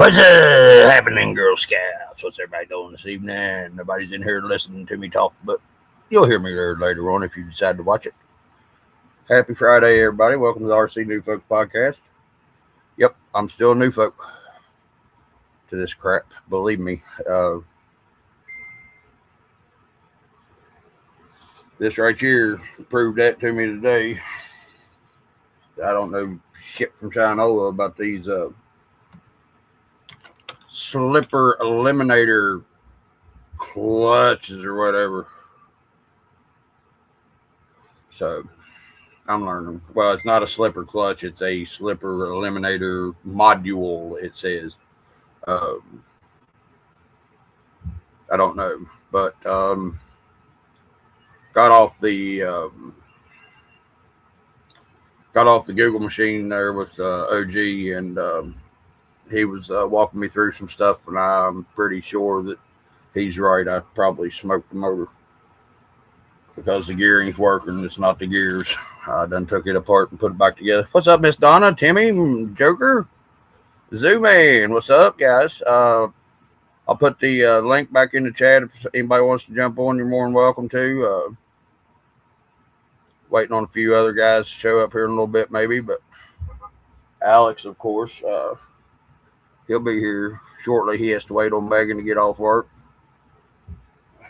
What's happening, Girl Scouts? What's everybody doing this evening? Nobody's in here listening to me talk, but you'll hear me there later on if you decide to watch it. Happy Friday, everybody. Welcome to the RC Newfolks Podcast. Yep, I'm still a new folk to this crap. Believe me. This right here proved that to me today. I don't know shit from Shinola about these slipper eliminator clutches or whatever. So I'm learning. Well, it's not a slipper clutch. It's a slipper eliminator module, it says. I don't know. But got off the Google machine there with OG, and he was walking me through some stuff, and I'm pretty sure that he's right. I probably smoked the motor because the gearing's working. It's not the gears. I done took it apart and put it back together. What's up, Miss Donna, Timmy, Joker, Zooman? What's up, guys? I'll put the link back in the chat if anybody wants to jump on. You're more than welcome to. Waiting on a few other guys to show up here in a little bit, maybe, but Alex, of course, he'll be here shortly. He has to wait on Megan to get off work.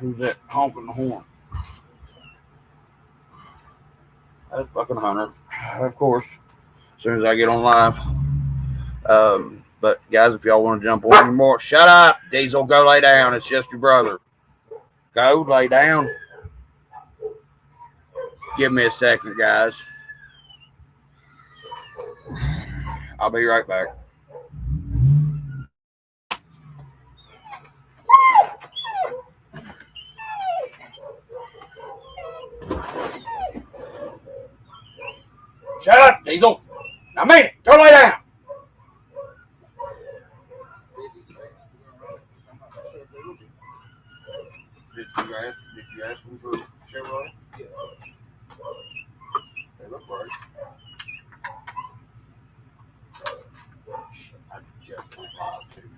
Who's that honking the horn? That's fucking Hunter, of course, as soon as I get on live. But, guys, if y'all want to jump on anymore, shut up, Diesel, go lay down. It's just your brother. Go lay down. Give me a second, guys. I'll be right back. Shut up, Diesel. Now, man, go lay down. Did you ask him for Chevrolet? Yeah. They look right. I just went live too.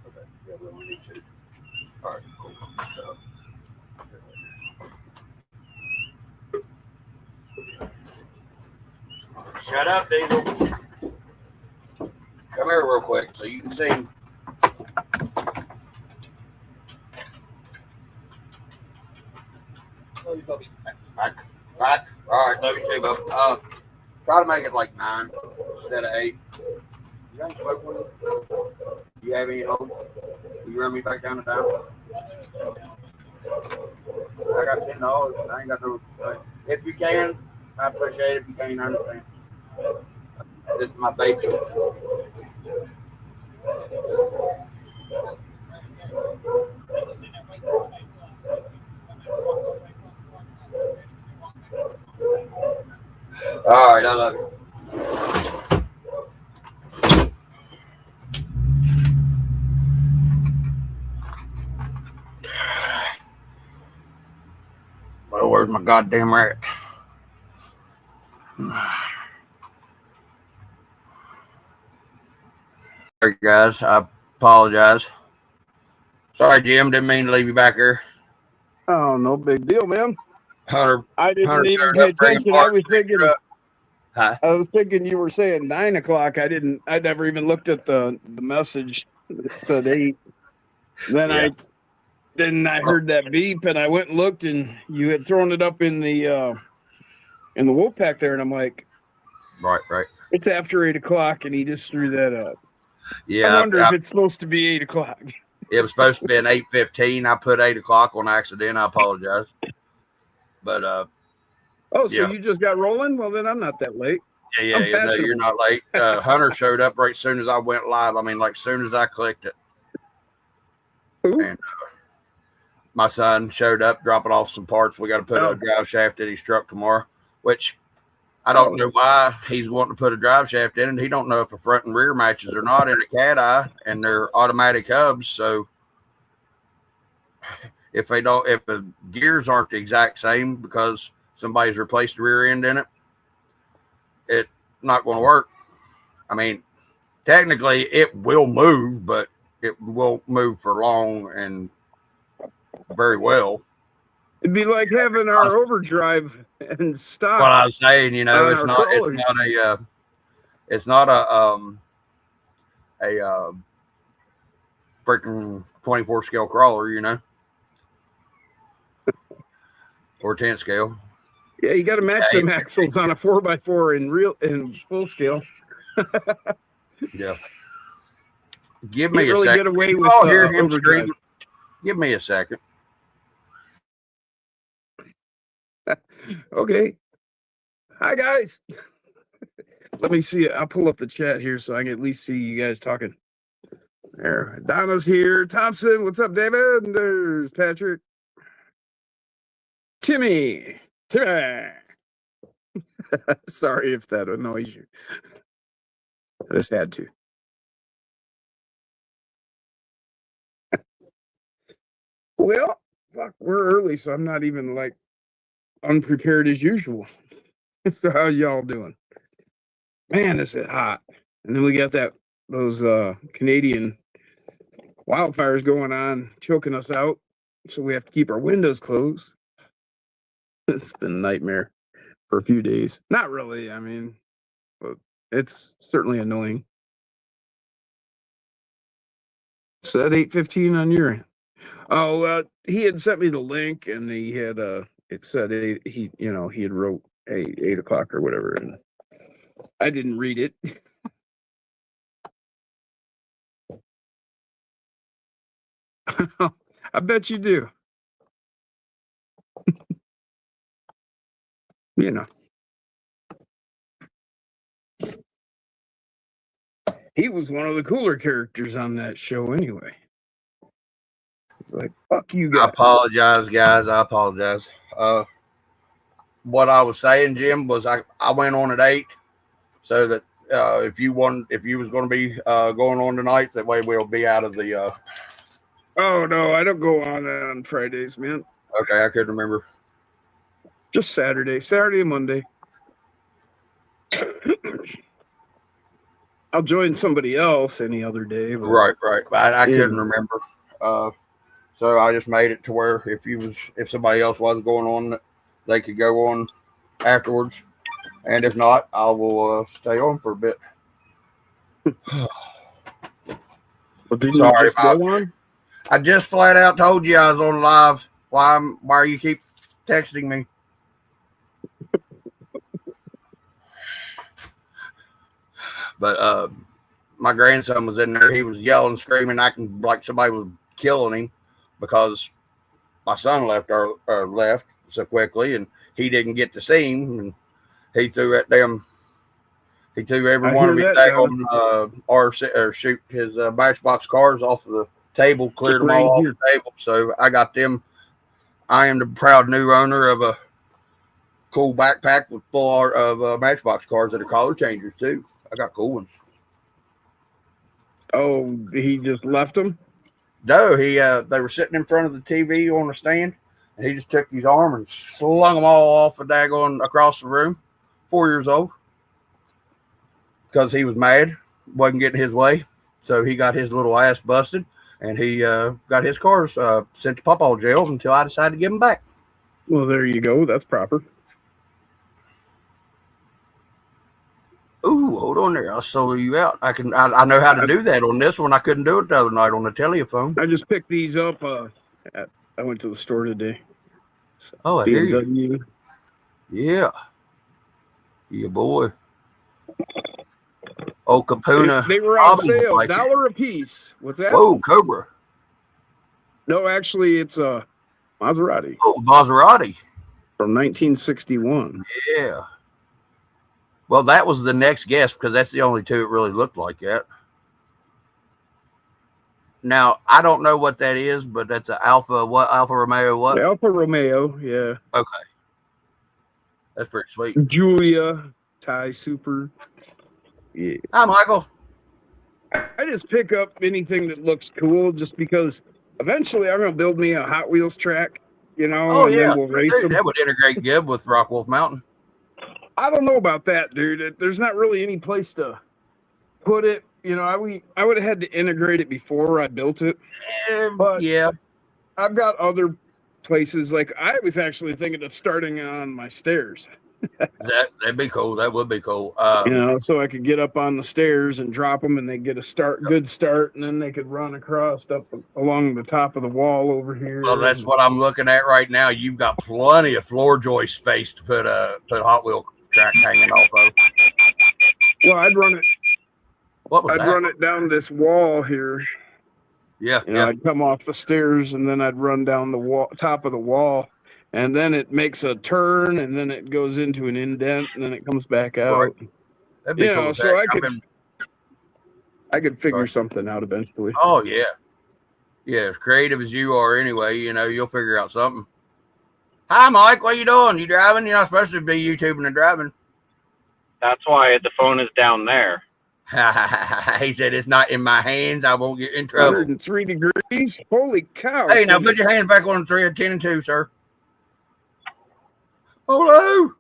Okay. Yeah, we only need two. All right, cool. Shut up, Diesel. Come here real quick so you can see. Love you, puppy. Back. All right, love you too, bub. Try to make it like 9 instead of 8. You got smoke one? You have any home? Will you run me back down to town? I got $10. I ain't got no. If you can, I appreciate it. If you can't, I understand. This is my baby. All right, I love you. Well, where's my goddamn rat? Sorry, guys. I apologize. Sorry, Jim. Didn't mean to leave you back here. Oh, no big deal, man. Hunter. I didn't even pay attention. I was thinking you were saying 9 o'clock. I never even looked at the message. It said 8. Then yeah. I heard that beep, and I went and looked, and you had thrown it up in the wolf pack there, and I'm like, right. It's after 8 o'clock, and he just threw that up. Yeah. I wonder if it's supposed to be 8 o'clock. It was supposed to be an 8:15. I put 8 o'clock on accident. I apologize. But so yeah. You just got rolling? Well, then I'm not that late. Yeah. No, you're not late. Hunter showed up right as soon as I went live. I mean, like as soon as I clicked it. Ooh. And my son showed up, dropping off some parts. We got to put a drive shaft in his truck tomorrow, which I don't know why he's wanting to put a drive shaft in it. He don't know if the front and rear matches or not in a cat eye, and they're automatic hubs. So if the gears aren't the exact same because somebody's replaced the rear end in it, it's not going to work. I mean, technically it will move, but it won't move for long and very well. It'd be like having our overdrive and stop. What I was saying, it's not a freaking 24 scale crawler, or 10 scale. Yeah, you got to match some axles on a 4x4 in full scale. Yeah. Give me a really second. Get away with hear him screaming. Give me a second. Okay. Hi, guys. Let me see it. I'll pull up the chat here so I can at least see you guys talking. There. Donna's here. Thompson, what's up, David? And there's Patrick. Timmy. Sorry if that annoys you. I just had to. Well, fuck, we're early, so I'm not even like unprepared as usual. So how y'all doing? Man, is it hot. And then we got those Canadian wildfires going on, choking us out. So we have to keep our windows closed. It's been a nightmare for a few days. Not really, I mean, but it's certainly annoying. So at 8:15 on your end. Oh, he had sent me the link, and he had it said he had wrote 8 o'clock or whatever, and I didn't read it. I bet you do. He was one of the cooler characters on that show anyway. It's like, fuck you guys. I apologize, guys. I apologize. What I was saying, Jim, was I went on at 8, so that if you was going to be going on tonight, that way we'll be out of the. Oh no, I don't go on Fridays, man. Okay, I couldn't remember. Just Saturday and Monday. I'll join somebody else any other day. But, right. I couldn't remember. So I just made it to where if somebody else was going on, they could go on afterwards, and if not, I will stay on for a bit. Well, did you just go on? I just flat out told you I was on live. Why you keep texting me? But my grandson was in there. He was yelling, screaming, acting like somebody was killing him because my son left so quickly, and he didn't get to see him. And he threw every one of his his Matchbox cars off of the table, cleared them all off the table. So I got them. I am the proud new owner of a cool backpack with full of Matchbox cars that are color changers too. I got cool ones. Oh, he just left them? No, they were sitting in front of the TV on the stand, and he just took his arm and slung them all off a daggone across the room. 4 years old, because he was mad, wasn't getting his way, so he got his little ass busted, and he got his cars sent to Pawpaw jail until I decided to give them back. Well, there you go. That's proper. Ooh, hold on there. I'll solo you out. I know how to do that on this one. I couldn't do it the other night on the telephone. I just picked these up. I went to the store today. So, I hear you. Yeah. Yeah, boy. Oh, Capuna. They were on sale. $1 a piece. What's that? Whoa, Cobra. No, actually, it's a Maserati. Oh, Maserati. From 1961. Yeah. Well, that was the next guess because that's the only two it really looked like that. Now, I don't know what that is, but that's an Alfa Romeo what? Alfa Romeo, yeah. Okay. That's pretty sweet. Julia, Thai Super. Yeah. Hi, Michael. I just pick up anything that looks cool just because eventually I'm going to build me a Hot Wheels track, and then we'll race them. That would integrate good with Rock Wolf Mountain. I don't know about that, dude. There's not really any place to put it. I would have had to integrate it before I built it. But yeah. I've got other places. Like I was actually thinking of starting on my stairs. That'd be cool. That would be cool. So I could get up on the stairs and drop them, and they get a good start, and then they could run across up along the top of the wall over here. Well, that's what I'm looking at right now. You've got plenty of floor joist space to put Hot Wheel track hanging off of. Well, I'd run it. I'd run it down this wall here. Yeah, I'd come off the stairs, and then I'd run down the top of the wall. And then it makes a turn, and then it goes into an indent, and then it comes back out. Right. That'd be cool. So I could figure something out eventually. Oh yeah, as creative as you are, anyway, you'll figure out something. Hi, Mike. What you doing? You driving? You're not supposed to be YouTubing and driving. That's why the phone is down there. He said it's not in my hands. I won't get in trouble. 103 degrees. Holy cow! Hey, now put your hands back on 10 and 2, sir. Hello.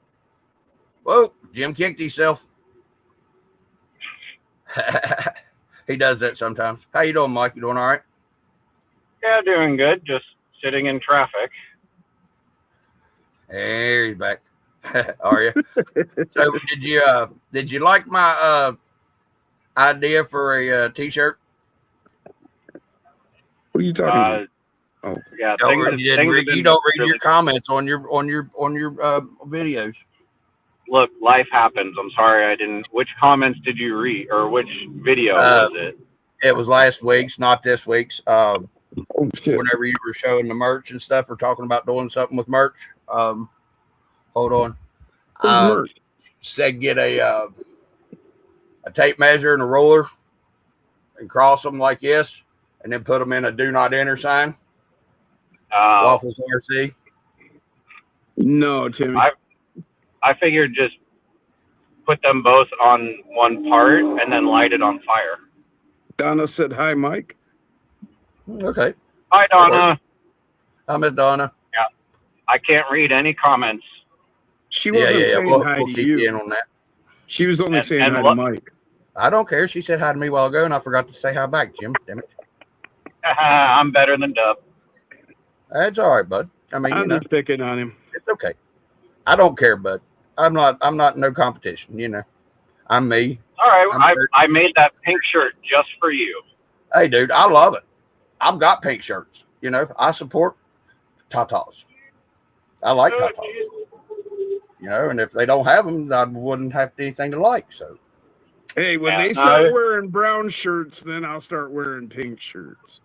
Whoa, Jim kicked himself. He does that sometimes. How you doing, Mike? You doing all right? Yeah, doing good. Just sitting in traffic. There he's back. Are you? So did you like my idea for a t-shirt? What are you talking about? Oh yeah, you don't read your comments on your videos. Look, life happens. I'm sorry I didn't. Which comments did you read, or which video was it? It was last week's, not this week's. Whenever you were showing the merch and stuff, or talking about doing something with merch. Hold on. Merch? Said get a tape measure and a roller, and cross them like this, and then put them in a do not enter sign. Waffles RC. No, Timmy. I figured just put them both on one part and then light it on fire. Donna said hi, Mike. Okay. Hi, Donna. Hi, Miss Donna. Yeah. I can't read any comments. She wasn't saying hi to keep you. In on that. She was only saying hi to Mike. I don't care. She said hi to me a while ago, and I forgot to say hi back, Jim. Damn it. I'm better than Dub. That's all right, bud. I mean, I'm just picking on him. It's okay. I don't care, bud. I'm not no competition. I'm me. All right. I made that pink shirt just for you. Hey, dude, I love it. I've got pink shirts. I support Tatas. I like Tatas. And if they don't have them, I wouldn't have anything to like. So, hey, when they start wearing brown shirts, then I'll start wearing pink shirts.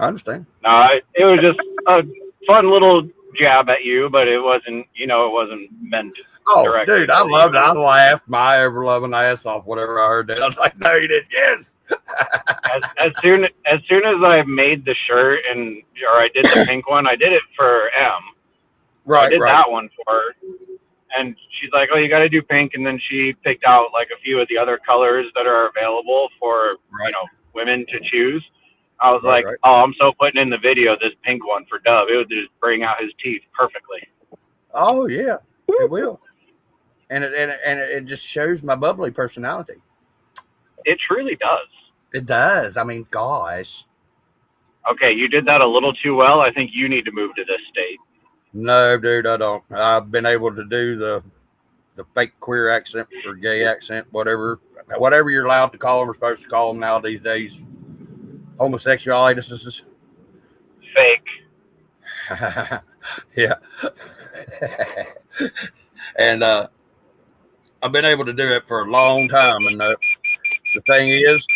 I understand. No, it was just a fun little jab at you, but it wasn't, it wasn't meant directly. Dude, I loved it. I laughed my ever-loving ass off whenever I heard that. I was like, no, you didn't. Yes. as soon as I made the shirt or I did the pink one, I did it for M. Right, I did that one for her. And she's like, oh, you got to do pink. And then she picked out like a few of the other colors that are available for, women to choose. I was like, oh, I'm so putting in the video this pink one for Dub. It would just bring out his teeth perfectly. Oh, yeah, it will. And it just shows my bubbly personality. It truly does. It does. I mean, gosh. Okay, you did that a little too well. I think you need to move to this state. No, dude, I don't. I've been able to do the fake queer accent or gay accent, whatever you're allowed to call them or supposed to call them now these days. Homosexuality, this is fake. Yeah. And I've been able to do it for a long time. And the thing is,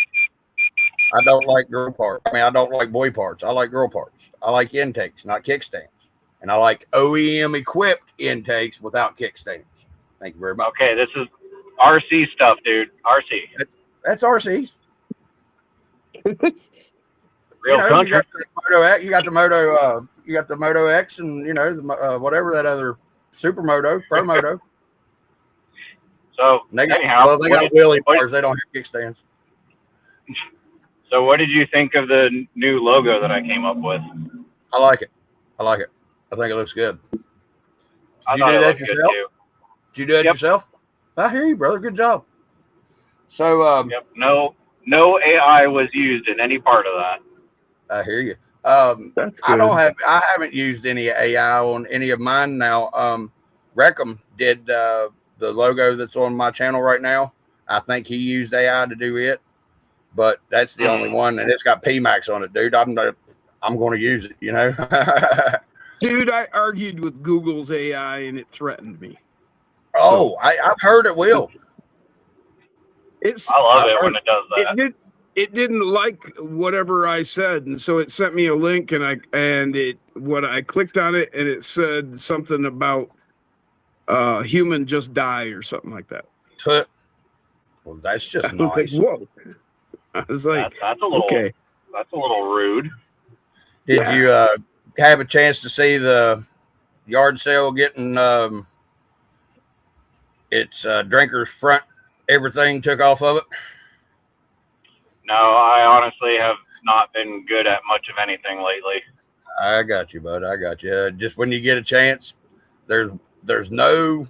I don't like girl parts. I mean, I don't like boy parts. I like girl parts. I like intakes, not kickstands. And I like OEM equipped intakes without kickstands. Thank you very much. Okay, this is RC stuff, dude. RC. That's RCs. Real country. You got the Moto X, and whatever that other Supermoto, Promoto. So they got wheelie bars. They don't have kickstands. So what did you think of the new logo that I came up with? I like it. I think it looks good. Did you do that yourself? Did you do that yourself? I hear you, brother. Good job. So, no AI was used in any part of that. I hear you. That's good. I haven't used any AI on any of mine now. Reckham did the logo that's on my channel right now. I think he used AI to do it, but that's the only one, and it's got PMax on it, dude. I'm going to use it, you know. Dude, I argued with Google's AI and it threatened me. Oh, I've heard it will. I love it when it does that. It didn't like whatever I said, and so it sent me a link, and I clicked on it, and it said something about human just die or something like that. Well, that's just I was nice. like, whoa. I was like, that's a little okay. That's a little rude. Did you have a chance to see the yard sale getting its drinker's front everything took off of it? No, I honestly have not been good at much of anything lately. I got you, bud. I got you. Just when you get a chance, there's no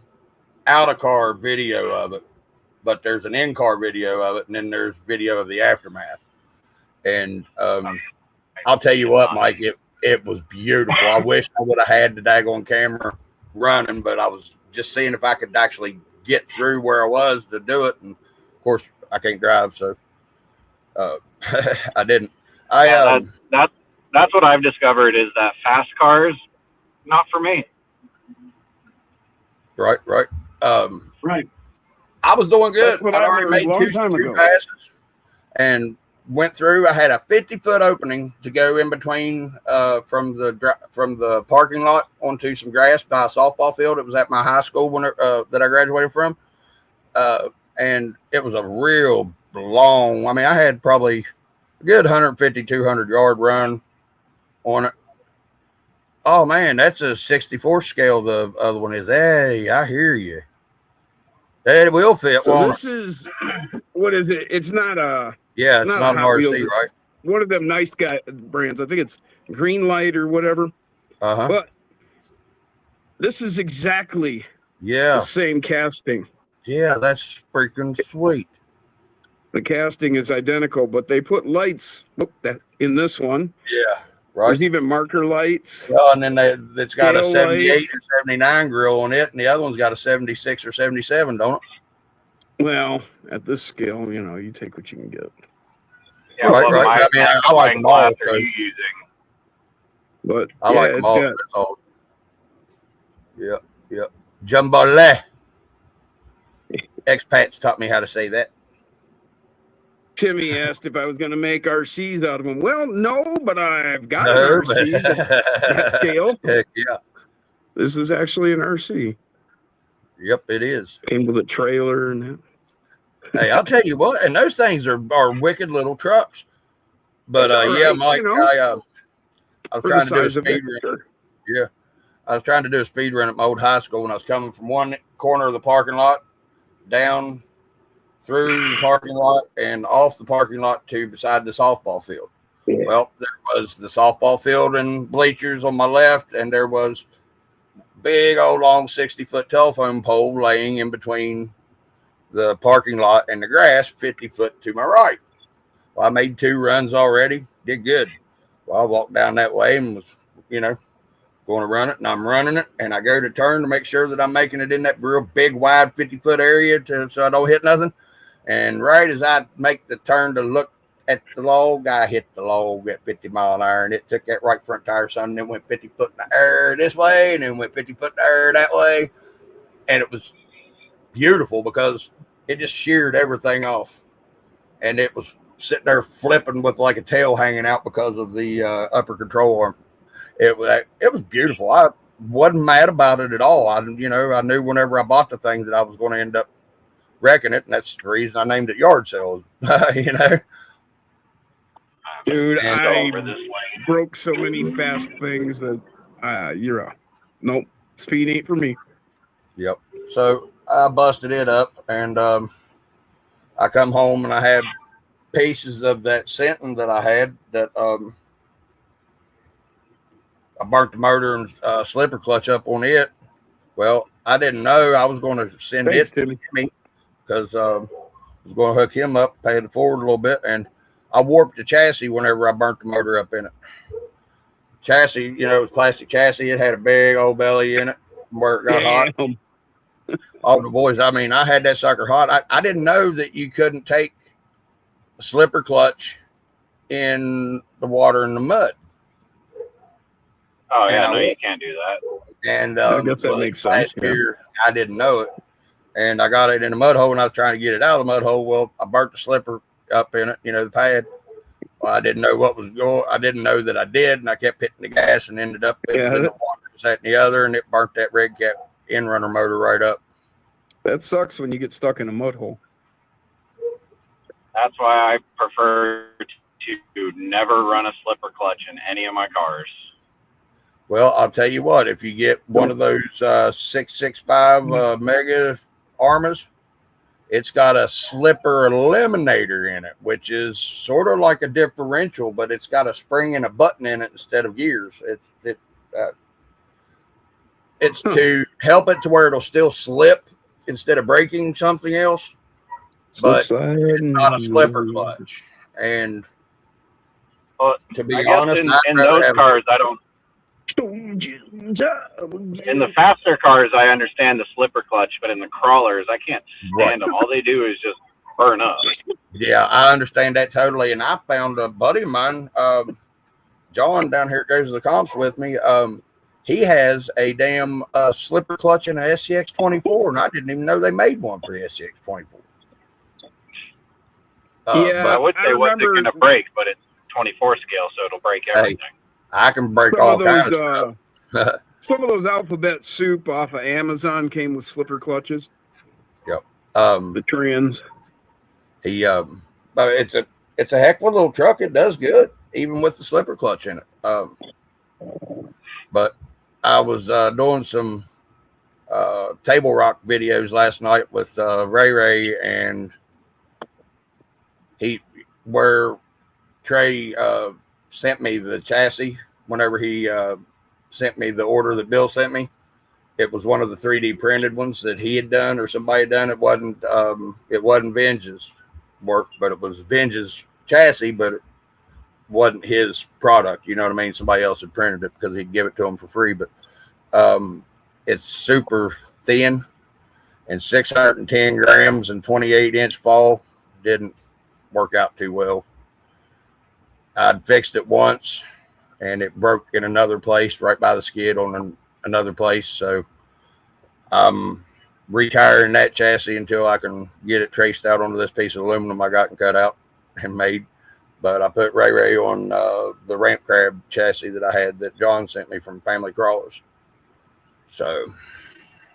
out-of-car video of it, but there's an in-car video of it, and then there's video of the aftermath. And I'll tell you what, Mike, it was beautiful. I wish I would have had the daggone camera running, but I was just seeing if I could actually get through where I was to do it. And of course, I can't drive, so I didn't. That's what I've discovered is that fast cars, not for me. Right. Right. I was doing good. That's what I'd I already learned made two passes and went through. I had a 50-foot opening to go in between from the parking lot onto some grass by a softball field. It was at my high school that I graduated from, and it was a real long. I mean, I had probably a good 150, 200 yard run on it. Oh man, that's a 64 scale. The other one is. Hey, I hear you. It will fit. So this is, what is it? It's not a. Yeah, it's not an Hot RC, Wheels. right? It's one of them nice guy brands. I think it's Green Light or whatever. But this is exactly the same casting. Yeah, that's freaking sweet. The casting is identical, but they put lights in this one. Yeah, right. There's even marker lights. Well, and then it's got a 78 lights. or 79 grill on it, and the other one's got a 76 or 77, don't it? Well, at this scale, you take what you can get. Yeah, right. I like them all. Are you using? But I like them all. That's all. Yep. Jumbo. Expats taught me how to say that. Timmy asked if I was going to make RCs out of them. Well, no, but I've got an RC that's that scale. Heck yeah. This is actually an RC. Yep, it is. Came with a trailer and that. Hey, I'll tell you what, and those things are wicked little trucks. But Mike, I was trying to do a speed run. Yeah, I was trying to do a speed run at my old high school, and I was coming from one corner of the parking lot down through the parking lot and off the parking lot to beside the softball field. Yeah. Well, there was the softball field and bleachers on my left, and there was big old long 60-foot telephone pole laying in between the parking lot and the grass 50 foot to my right. Well, I made 2 runs already, did good. Well, I walked down that way and was, going to run it, and I'm running it, and I go to turn to make sure that I'm making it in that real big, wide 50-foot area so I don't hit nothing. And right as I make the turn to look at the log, I hit the log at 50 mile an hour, and it took that right front tire, son, and then went 50 foot in the air this way, and then went 50 foot in the air that way. And it was beautiful because it just sheared everything off, and it was sitting there flipping with like a tail hanging out because of the upper control arm. It was beautiful. I wasn't mad about it at all. I knew whenever I bought the thing that I was going to end up wrecking it, and that's the reason I named it Yard Sale. Dude, I broke so many fast things that nope, speed ain't for me. Yep. So I busted it up, and I come home, and I had pieces of that Senton that I had that I burnt the motor and slipper clutch up on it. Well, I didn't know I was going to send it to Timmy because I was going to hook him up, pay it forward a little bit, and I warped the chassis whenever I burnt the motor up in it. Chassis, you know, it was plastic chassis. It had a big old belly in it where it got hot. All the boys, I mean, I had that sucker hot. I didn't know that you couldn't take a slipper clutch in the water and the mud. Oh, yeah, no, you can't do that. And I guess that makes sense. Year, I didn't know it. And I got it in a mud hole, and I was trying to get it out of the mud hole. Well, I burnt the slipper up in it, you know, the pad. Well, I didn't know what was going. I didn't know that I did, and I kept hitting the gas and ended up in the water, that and the other, and it burnt that red cap in runner motor right up. That sucks when you get stuck in a mud hole. That's why I prefer to never run a slipper clutch in any of my cars. Well, I'll tell you what, if you get one of those 665 mega Arrmas, it's got a slipper eliminator in it, which is sort of like a differential, but it's got a spring and a button in it instead of gears. It's to help it to where it'll still slip instead of breaking something else, but it's not a slipper clutch. And to be honest, in those cars, I don't. In the faster cars, I understand the slipper clutch, but in the crawlers, I can't stand them. All they do is just burn up. Yeah, I understand that totally. And I found a buddy of mine, John, down here, goes to the comps with me. He has a damn slipper clutch in an SCX 24, and I didn't even know they made one for the SCX 24. Yeah, I would say what's it going to break, but it's 24 scale, so it'll break everything. I can break all kinds of stuff. Some of those alphabet soup off of Amazon came with slipper clutches. Yep. The trends. But it's a heck of a little truck. It does good, even with the slipper clutch in it. But I was doing some table rock videos last night with Ray, and where Trey sent me the chassis whenever he sent me the order that Bill sent me. It was one of the 3D printed ones that he had done or somebody had done. It wasn't Venge's work, but it was Venge's chassis, but it wasn't his product. You know what I mean? Somebody else had printed it because he'd give it to him for free. But it's super thin and 610 grams and 28-inch fall didn't work out too well. I'd fixed it once, and it broke in another place right by the skid on another place. So I'm retiring that chassis until I can get it traced out onto this piece of aluminum I got and cut out and made. But I put Ray on the ramp crab chassis that I had that John sent me from Family Crawlers. So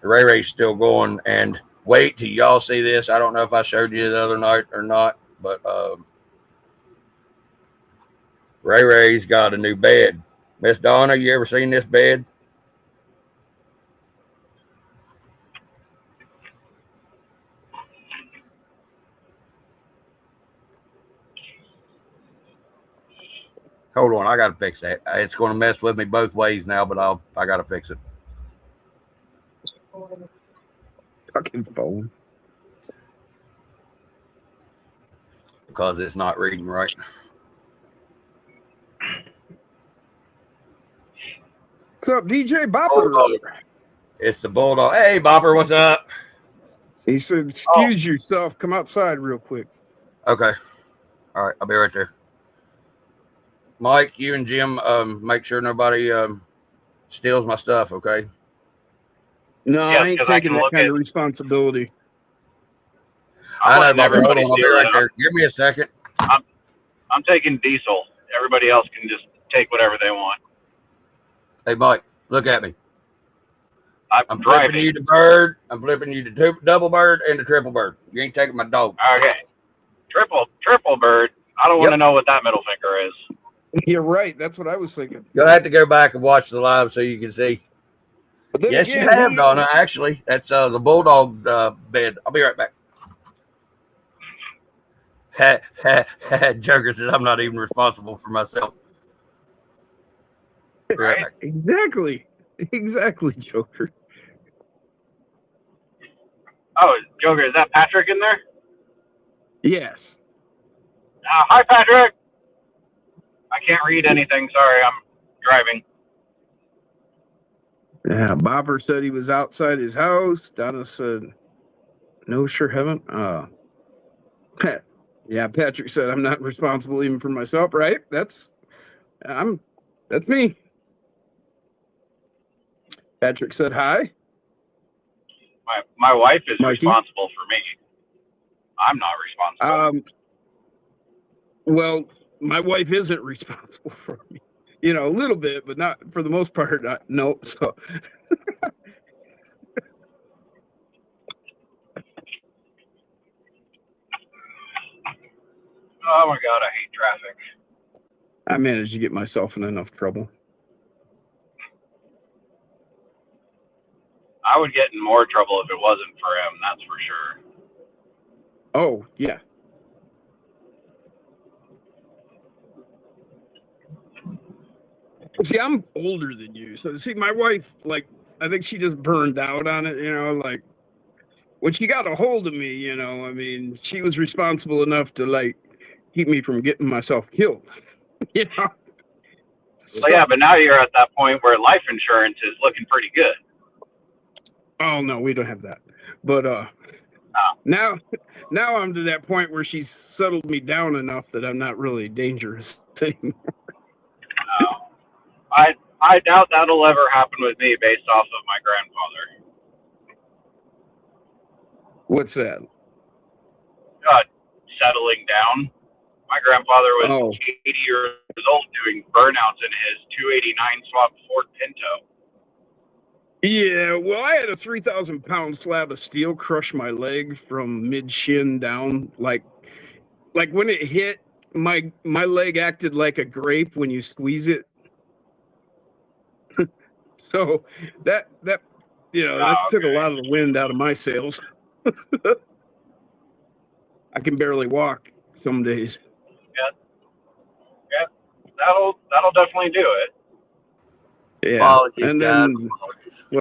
Ray's still going. And wait till y'all see this. I don't know if I showed you the other night or not, but Ray's got a new bed. Miss Donna, you ever seen this bed? Hold on, I gotta fix that. It's gonna mess with me both ways now, but I gotta fix it. Fucking phone. Because it's not reading right. What's up, DJ Bopper? It's the Bulldog. Hey, Bopper, what's up? He said, excuse yourself. Come outside real quick. Okay. All right, I'll be right there. Mike, you and Jim, make sure nobody steals my stuff, okay? No, I ain't taking that kind of responsibility. I know, Bopper. Hold on, I'll be right there. Give me a second. I'm taking diesel. Everybody else can just take whatever they want. Hey, Mike, look at me. I'm flipping you the bird. I'm flipping you the double bird and the triple bird. You ain't taking my dog. Okay. Triple bird. I don't want to know what that middle finger is. You're right. That's what I was thinking. You'll have to go back and watch the live so you can see. Yes, again, you have, Donna. Actually, that's the Bulldog bed. I'll be right back. Joker says, I'm not even responsible for myself. Right? Exactly, Joker. Oh, Joker, is that Patrick in there? Yes. Hi, Patrick. I can't read anything. Sorry, I'm driving. Yeah, Bopper said he was outside his house. Donna said, no, sure haven't. Yeah, Patrick said, I'm not responsible even for myself, right? That's me. Patrick said hi. My wife is Mikey? responsible for me. I'm not responsible. Well, my wife isn't responsible for me. You know, a little bit, but not for the most part. No. So. Oh my God, I hate traffic. I managed to get myself in enough trouble. I would get in more trouble if it wasn't for him, that's for sure. Oh, yeah. See, I'm older than you. So, see, my wife, like, I think she just burned out on it, you know, like, when she got a hold of me, you know, I mean, she was responsible enough to, like, keep me from getting myself killed, you know? So, yeah, but now you're at that point where life insurance is looking pretty good. Oh, no, we don't have that. But now I'm to that point where she's settled me down enough that I'm not really dangerous anymore. I doubt that'll ever happen with me based off of my grandfather. What's that? Settling down. My grandfather was 80 years old doing burnouts in his 289 swap Ford Pinto. Yeah, well, I had a 3,000-pound slab of steel crush my leg from mid-shin down. Like when it hit, my leg acted like a grape when you squeeze it. So that took a lot of the wind out of my sails. I can barely walk some days. Yeah, that'll definitely do it. Yeah, and then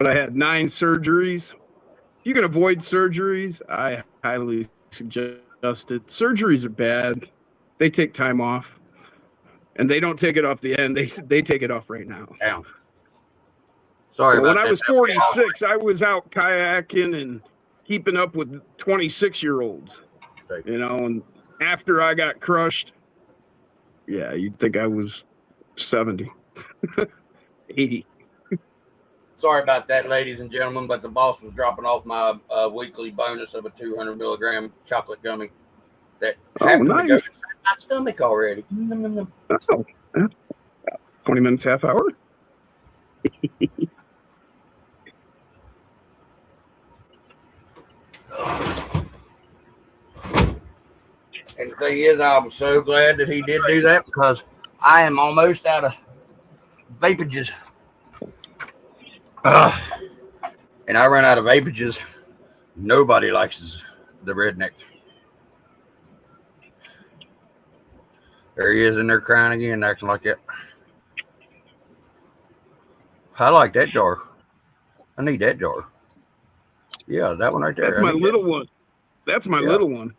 I had 9 surgeries. You can avoid surgeries. I highly suggest it. Surgeries are bad. They take time off, and they don't take it off the end. They take it off right now. Damn. Sorry about that. When I was 46, I was out kayaking and keeping up with 26-year-olds. You know, and after I got crushed, yeah, you'd think I was 70, 80. Sorry about that, ladies and gentlemen, but the boss was dropping off my weekly bonus of a 200 milligram chocolate gummy that happened to go to my stomach already. Oh, 20 minutes, half hour. And the thing is, I'm so glad that he did do that because I am almost out of vapages. And I run out of vapages. Nobody likes the redneck. There he is in there crying again, acting like that. I like that jar. I need that jar. Yeah, that one right there. That's my little one. That's my little one.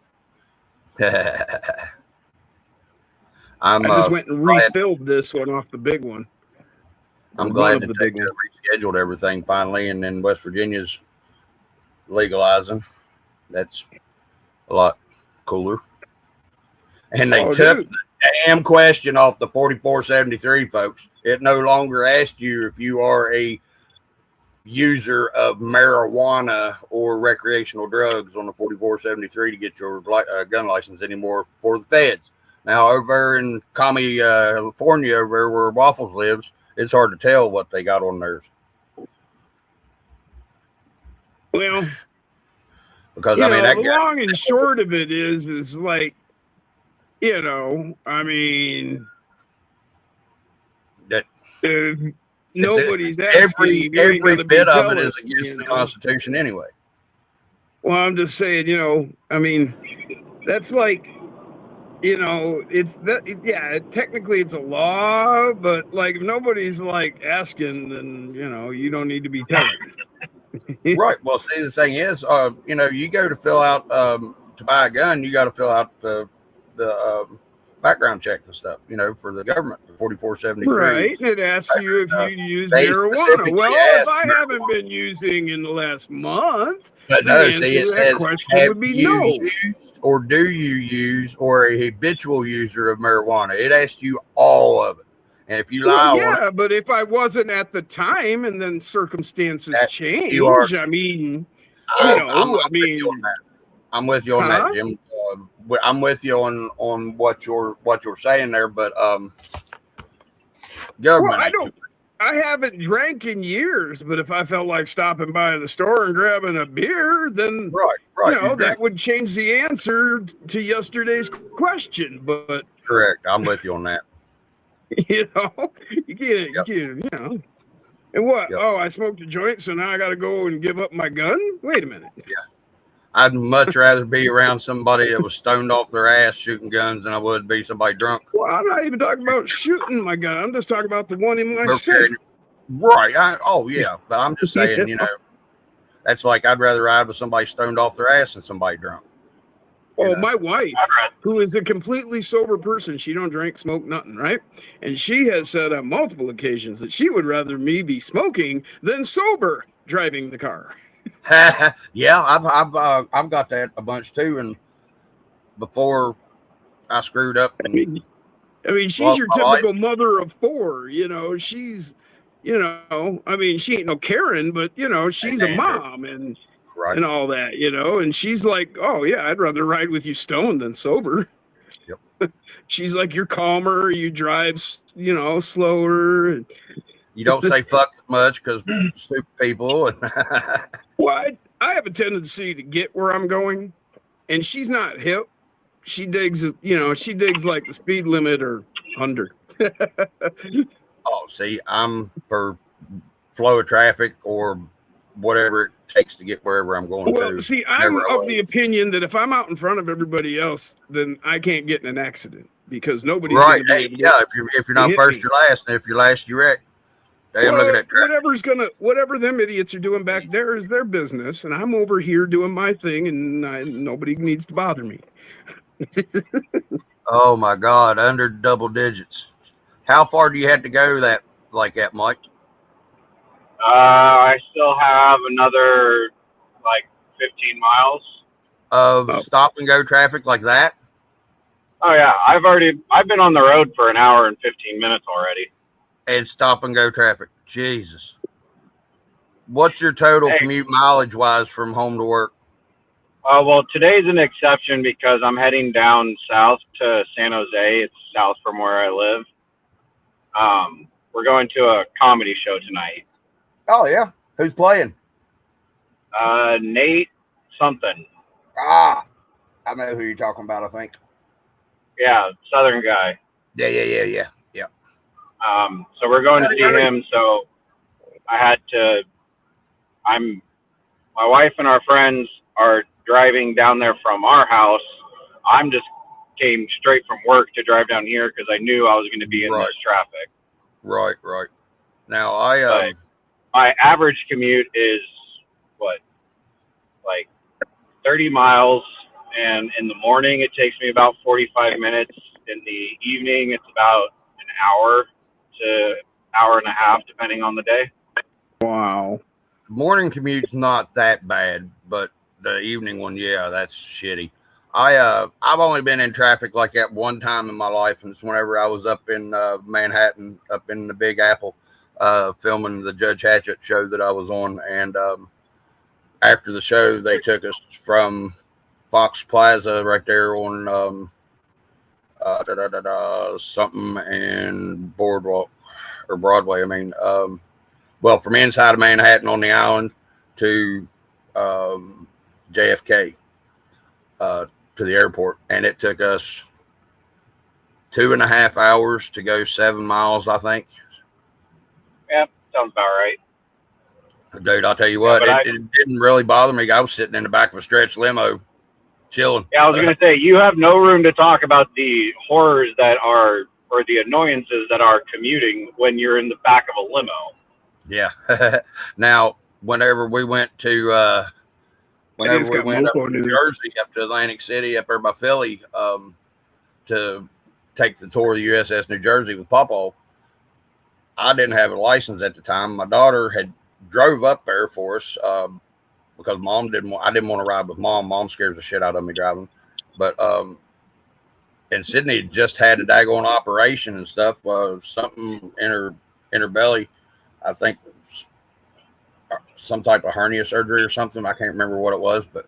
I just went and refilled this one off the big one. I'm glad that they rescheduled everything finally, and then West Virginia's legalizing. That's a lot cooler. And they took the damn question off the 4473, folks. It no longer asks you if you are a user of marijuana or recreational drugs on the 4473 to get your gun license anymore for the feds. Now, over in California, over where Waffles lives, it's hard to tell what they got on theirs. Well, because I mean, the long and short of it is like, you know, I mean, that nobody's asking. Every bit of it is against the Constitution anyway. Well, I'm just saying, you know, I mean, that's like it's that. Yeah, technically it's a law, but like if nobody's like asking, then you don't need to be telling. Right. Well, see, the thing is, you go to fill out to buy a gun, you got to fill out the background check and stuff, for the government, 4473. Right. It asks you if you use marijuana. Well, if I haven't been using in the last month, but the answer to that question would be no. Used, or do you use, or a habitual user of marijuana? It asks you all of it. And if you lie on it, but if I wasn't at the time and then circumstances change, I'm with you on that, Jim. I'm with you on what you're saying there, but government. I haven't drank in years, but if I felt like stopping by the store and grabbing a beer, then that would change the answer to yesterday's question. But correct, I'm with you on that. You can't. And what? Yep. Oh, I smoked a joint, so now I got to go and give up my gun? Wait a minute. Yeah. I'd much rather be around somebody that was stoned off their ass shooting guns than I would be somebody drunk. Well, I'm not even talking about shooting my gun. I'm just talking about the one in my city. Right. But I'm just saying, that's like I'd rather ride with somebody stoned off their ass than somebody drunk. My wife, who is a completely sober person, she don't drink, smoke, nothing, right? And she has said on multiple occasions that she would rather me be smoking than sober driving the car. Yeah, I've got that a bunch too. And before I screwed up, I mean, she's your typical mother of four. She's, she ain't no Karen, but she's a mom and. Right. And all that, and she's like, oh yeah, I'd rather ride with you stoned than sober. Yep. She's like, you're calmer, you drive, slower. And you don't say fuck much because stupid people. Well, I have a tendency to get where I'm going, and she's not hip. She digs, like the speed limit or under. Oh, see, I'm for flow of traffic or whatever it takes to get wherever I'm going to. Well, see, I'm of the opinion that if I'm out in front of everybody else, then I can't get in an accident because nobody's right. If you're not first, you're last, and if you're last, you're wrecked. I'm looking at traffic. Whatever them idiots are doing back there is their business, and I'm over here doing my thing, and nobody needs to bother me. Oh my God, under double digits. How far do you have to go that, Mike? I still have another 15 miles of stop and go traffic like that. Oh yeah, I've been on the road for an hour and 15 minutes already. And stop and go traffic. Jesus. What's your total commute mileage wise from home to work? Well, today's an exception because I'm heading down south to San Jose. It's south from where I live. We're going to a comedy show tonight. Oh, yeah. Who's playing? Nate something. I know who you're talking about, I think. Yeah, Southern guy. Yeah. So we're going to see him, so my wife and our friends are driving down there from our house. I'm just came straight from work to drive down here because I knew I was going to be in this traffic. Right. Now, my average commute is 30 miles, and in the morning it takes me about 45 minutes. In the evening, it's about an hour to hour and a half, depending on the day. Wow. Morning commute's not that bad, but the evening one, yeah, that's shitty. I've only been in traffic like that one time in my life, and it's whenever I was up in Manhattan, up in the Big Apple, filming the Judge Hatchett show that I was on. And after the show, they took us from Fox Plaza right there on something and Boardwalk or Broadway. I mean, from inside of Manhattan on the island to JFK to the airport, and it took us 2.5 hours to go 7 miles, I think. Yeah, sounds about right. Dude, I'll tell you what, it didn't really bother me. I was sitting in the back of a stretch limo chilling. Yeah, I was going to say, you have no room to talk about the horrors that are, or the annoyances that are commuting when you're in the back of a limo. Yeah. Now, whenever we went to, up to Jersey, up to Atlantic City, up there by Philly, to take the tour of the USS New Jersey with Pawpaw, I didn't have a license at the time. My daughter had drove up there for us, because I didn't want to ride with mom. Mom scares the shit out of me driving. But, and Sydney just had a daggone operation and stuff, something in her belly. I think some type of hernia surgery or something. I can't remember what it was, but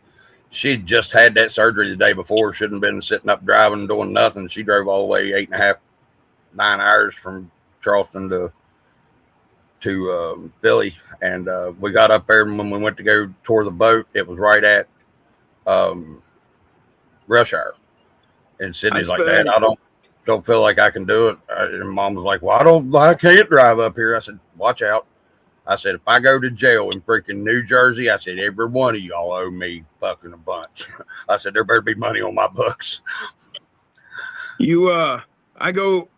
she just had that surgery the day before. Shouldn't have been sitting up driving, doing nothing. She drove all the way 8.5, 9 hours from Charleston to Philly. And we got up there, and when we went to go tour the boat, it was right at rush hour. And Sydney's like, Dad, I don't feel like I can do it. And Mom was like, well, I can't drive up here. I said, watch out. I said, if I go to jail in freaking New Jersey, I said, every one of y'all owe me fucking a bunch. I said, there better be money on my books. I go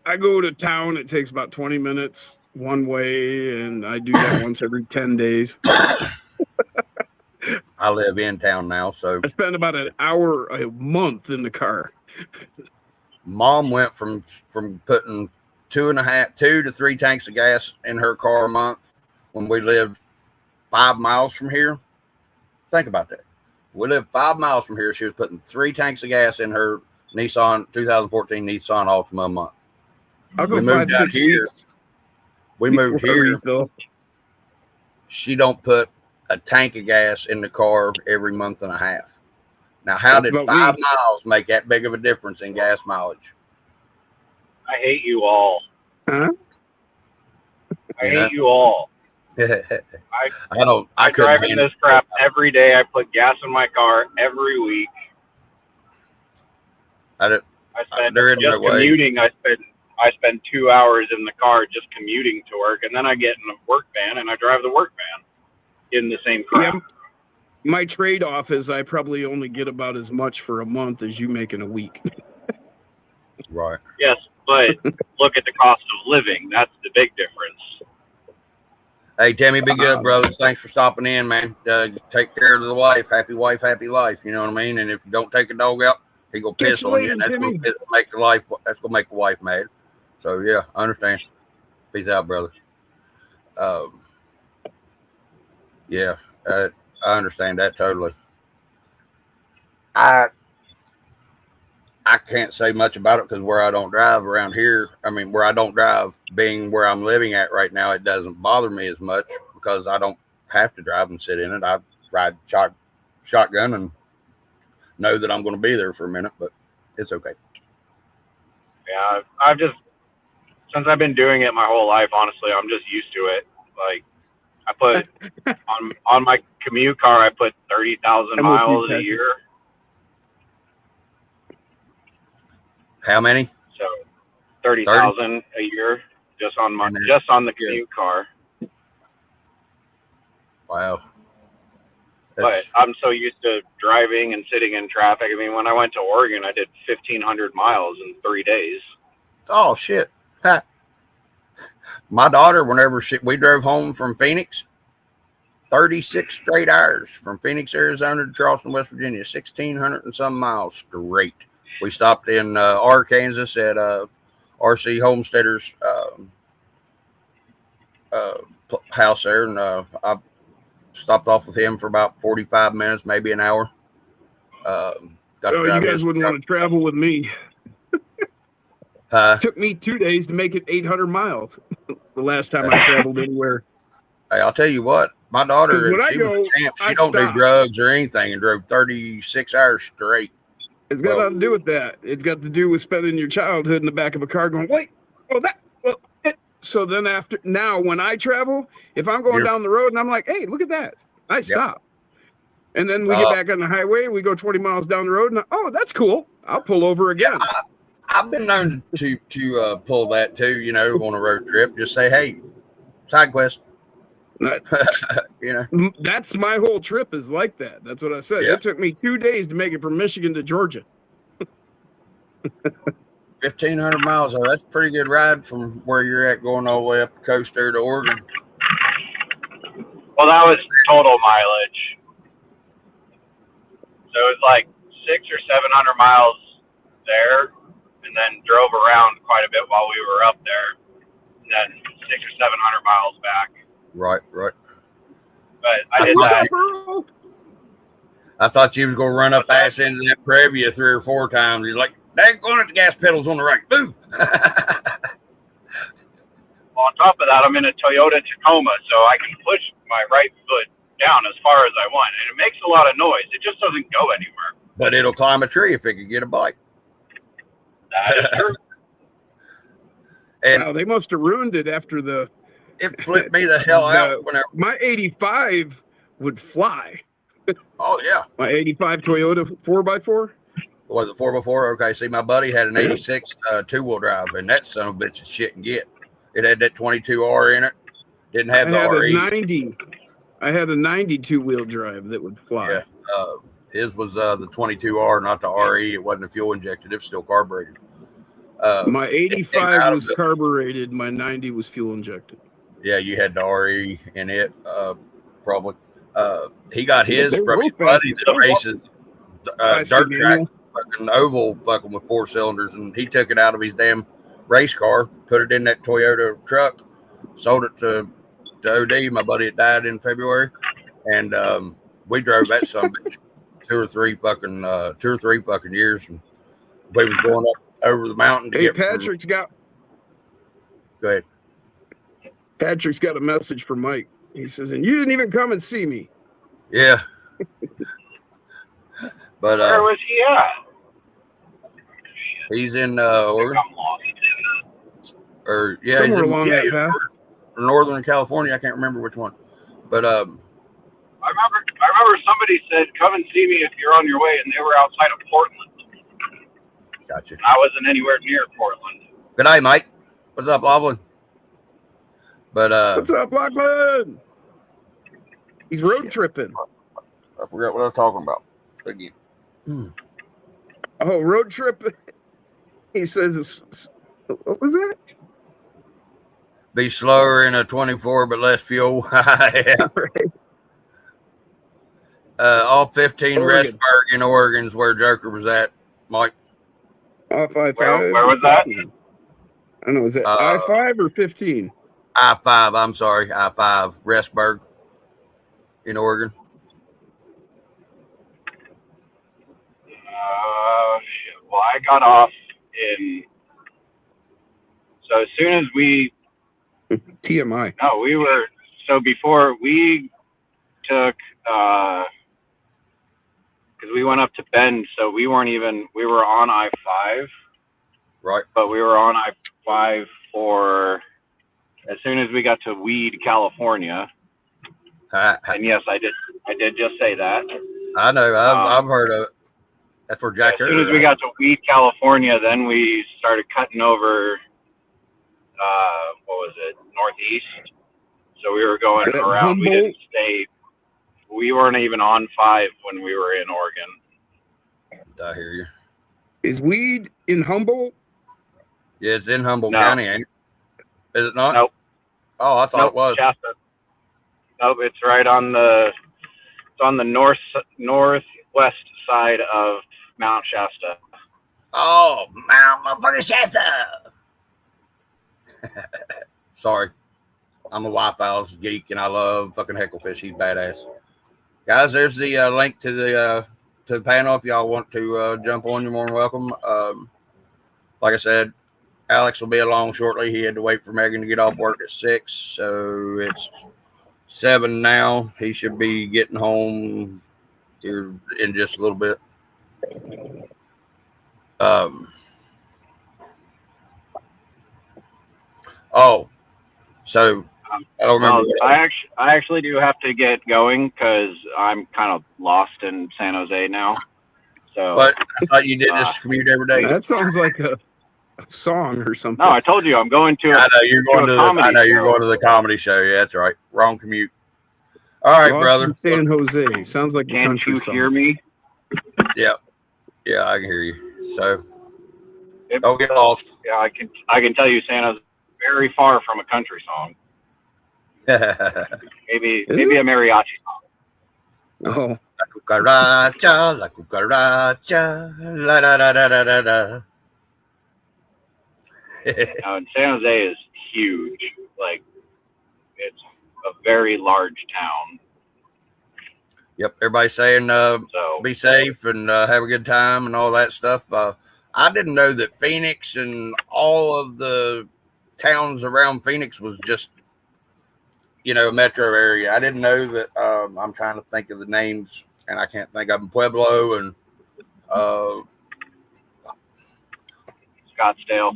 to town. It takes about 20 minutes one way, and I do that once every 10 days. I live in town now, so I spend about an hour a month in the car. Mom went from putting 2 to 3 tanks of gas in her car a month when we lived 5 miles from here. Think about that. We lived 5 miles from here. She was putting 3 tanks of gas in her 2014 Nissan Altima a month. I'll go 5-6 weeks. We moved here. She don't put a tank of gas in the car every month and a half. Now, how did 5 miles make that big of a difference in gas mileage? I hate you all. Huh? I hate you all. I drive in this crap every day. I put gas in my car every week. Commuting. I spend 2 hours in the car just commuting to work, and then I get in a work van and I drive the work van in the same crap. Yeah. My trade-off is I probably only get about as much for a month as you make in a week. Right. Yes, but look at the cost of living. That's the big difference. Hey, Timmy, be good, brother. Thanks for stopping in, man. Take care of the wife. Happy life. You know what I mean? And if you don't take a dog out, he gonna piss on you. And that's gonna make the wife mad. So yeah, I understand. Peace out, brother. Yeah, I understand that totally. I can't say much about it because where I don't drive around here, where I don't drive, being where I'm living at right now, it doesn't bother me as much because I don't have to drive and sit in it. I ride shotgun and know that I'm going to be there for a minute, but it's okay. Yeah, since I've been doing it my whole life, honestly, I'm just used to it. Like, I put on my commute car, I put 30,000 miles a year. How many? So 30,000 a year just on the commute car. Wow. But I'm so used to driving and sitting in traffic. When I went to Oregon, I did 1,500 miles in 3 days. Oh shit! Ha. My daughter, whenever we drove home from Phoenix, 36 straight hours from Phoenix, Arizona to Charleston, West Virginia, 1,600 and some miles straight. We stopped in Arkansas at RC Homesteader's house there, and I stopped off with him for about 45 minutes, maybe an hour. You guys wouldn't want to travel with me. It took me 2 days to make it 800 miles the last time I traveled anywhere. Hey, I'll tell you what, my daughter, she don't do drugs or anything and drove 36 hours straight. It's got nothing to do with that. It's got to do with spending your childhood in the back of a car going, wait, so then when I travel, if I'm going down the road and I'm like, hey, look at that, I stop. And then we get back on the highway, we go 20 miles down the road, and that's cool. I'll pull over again. I've been known to pull that too, on a road trip. Just say, hey, side quest. That's my whole trip is like that. That's what I said. Yeah. It took me 2 days to make it from Michigan to Georgia. 1,500 miles. Oh, that's a pretty good ride from where you're at, going all the way up the coast there to Oregon. Well, that was total mileage. So it was like 600 or 700 miles there, and then drove around quite a bit while we were up there, and then 600 or 700 miles back. Right. But I did that. I thought you was going to run up ass into that Previa 3 or 4 times. He's like, dang, going at the gas pedals on the right. Move. Well, on top of that, I'm in a Toyota Tacoma, so I can push my right foot down as far as I want. And it makes a lot of noise. It just doesn't go anywhere. But it'll climb a tree if it could get a bike. That is true. And wow, they must have ruined it after the... It flipped me the hell out. Whenever my 85 would fly. Oh, yeah. My 85 Toyota 4x4? Was it 4x4? Okay, see, my buddy had an 86 two-wheel drive, and that son of a bitch is shit and get. It had that 22R in it. Didn't have the RE. I had a 92 wheel drive that would fly. Yeah. His was the 22R, not the RE. It wasn't a fuel injected. It was still carbureted. My 85 was carbureted. My 90 was fuel injected. Yeah, you had the RE in it, probably. He got his from his buddy that races dirt track, fucking oval, fucking with 4 cylinders, and he took it out of his damn race car, put it in that Toyota truck, sold it to OD, my buddy that died in February, and we drove that son of a bitch 2 or 3 fucking years, and we was going up over the mountain to Go ahead. Patrick's got a message for Mike. He says, and you didn't even come and see me. Yeah. But where was he at? He's in Oregon. Or yeah, somewhere along that path. Northern California. I can't remember which one. But I remember somebody said, come and see me if you're on your way, and they were outside of Portland. Gotcha. I wasn't anywhere near Portland. Good day, Mike. What's up, Loveland? But what's up, Loveland? He's road tripping. I forgot what I was talking about again. Oh, road trip. He says, what was that? Be slower in a 24, but less fuel. Yeah. Right. All 15 Oregon. Restburg in Oregon's where Joker was at, Mike. I-5. Where was that? I don't know. Is it I-5 or 15? I-5. I'm sorry, I-5 Restburg in Oregon. Well, I got off in. So as soon as we. TMI. No, we were. So before we took. Because we went up to Bend, so we weren't even. We were on I-5. Right. But we were on I-5 for. As soon as we got to Weed, California. And yes, I did just say that. I know. I've heard of it. That's where Jack. As soon as we got to Weed, California, then we started cutting over. What was it? Northeast. So we were going around. We didn't stay. We weren't even on 5 when we were in Oregon. I hear you. Is Weed in Humboldt? Yeah, it's in Humboldt County, ain't it? Is it not? Nope. Oh, I thought it was. Shasta. Nope, it's right on the. It's on the northwest side of Mount Shasta. Oh, Mount motherfucking Shasta. Sorry. I'm a White Files geek, and I love fucking Hecklefish. He's badass. Guys, there's the link to the panel. If y'all want to jump on, you're more than welcome. Like I said, Alex will be along shortly. He had to wait for Megan to get off work at 6, so it's 7 now. He should be getting home here in just a little bit. So I don't remember. I actually do have to get going because I'm kind of lost in San Jose now. So, but I thought you did this commute every day. That sounds like song or something. No, I told you I'm going to. I know you're going to. You're going to the comedy show. Yeah, that's right. Wrong commute. All right, Lost brother. in San Jose. Sounds like a country song. Can't you hear me? Yeah, I can hear you. So don't get lost. Yeah, I can tell you, Santa's very far from a country song. Maybe a mariachi song. Oh. La cucaracha, la cucaracha, la da da da da da da. And San Jose is huge. Like, it's a very large town. Yep, everybody's saying be safe and have a good time and all that stuff. I didn't know that Phoenix and all of the towns around Phoenix was just, a metro area. I didn't know that. I'm trying to think of the names, and I can't think of them. Pueblo and Scottsdale,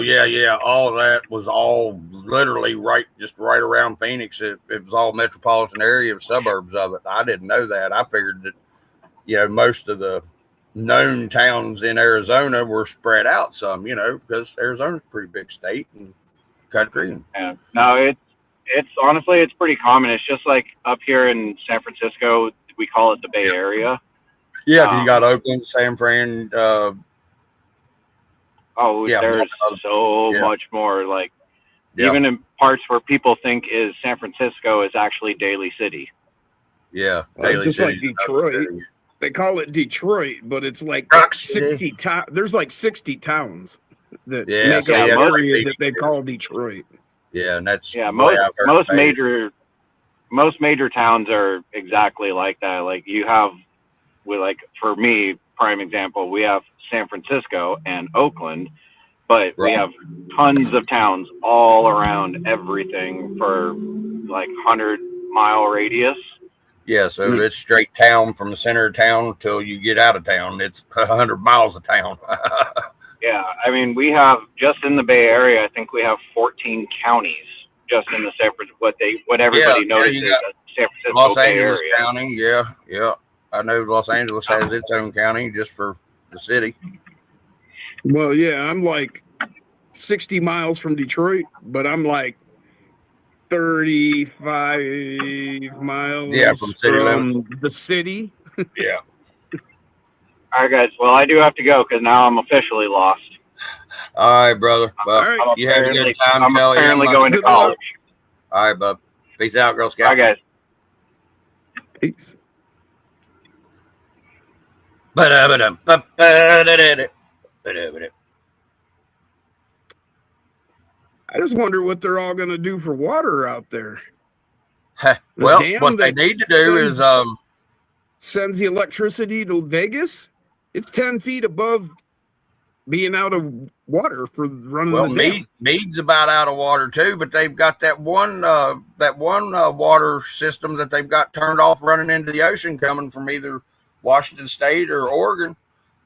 yeah. All of that was all literally right around Phoenix. It was all metropolitan area, suburbs of it. I didn't know that. I figured that, most of the known towns in Arizona were spread out some, because Arizona's a pretty big state and country. Yeah. No, it's honestly, it's pretty common. It's just like up here in San Francisco, we call it the Bay Area. Yeah, you got Oakland, San Fran. There's so much more. Like, even in parts where people think is San Francisco is actually Daly City. Yeah, it's just like Detroit. They call it Detroit, but it's like 60 towns. There's like 60 towns that make up an area that they call Detroit. Yeah, and that's most major towns are exactly like that. Like for me, prime example, we have San Francisco and Oakland, but we have tons of towns all around everything for like 100-mile radius. Yeah, so it's straight town from the center of town till you get out of town. It's 100 miles of town. Yeah, I mean, we have just in the Bay Area, I think we have 14 counties just in the what everybody notices as San Francisco Los Bay Angeles Area. County, yeah. I know Los Angeles has its own county just for the city. Well, yeah, I'm like 60 miles from Detroit, but I'm like 35 miles from the city. Yeah. All right, guys. Well, I do have to go because now I'm officially lost. All right, brother. Well, you have a good time. I'm apparently going to college. All right, bub. Peace out, Girl Scout. All right, guys. Peace. I just wonder what they're all going to do for water out there. Well, what they need to do is sends the electricity to Vegas. It's 10 feet above being out of water for running the dam. Mead's about out of water too, but they've got that one water system that they've got turned off running into the ocean coming from either Washington State or Oregon.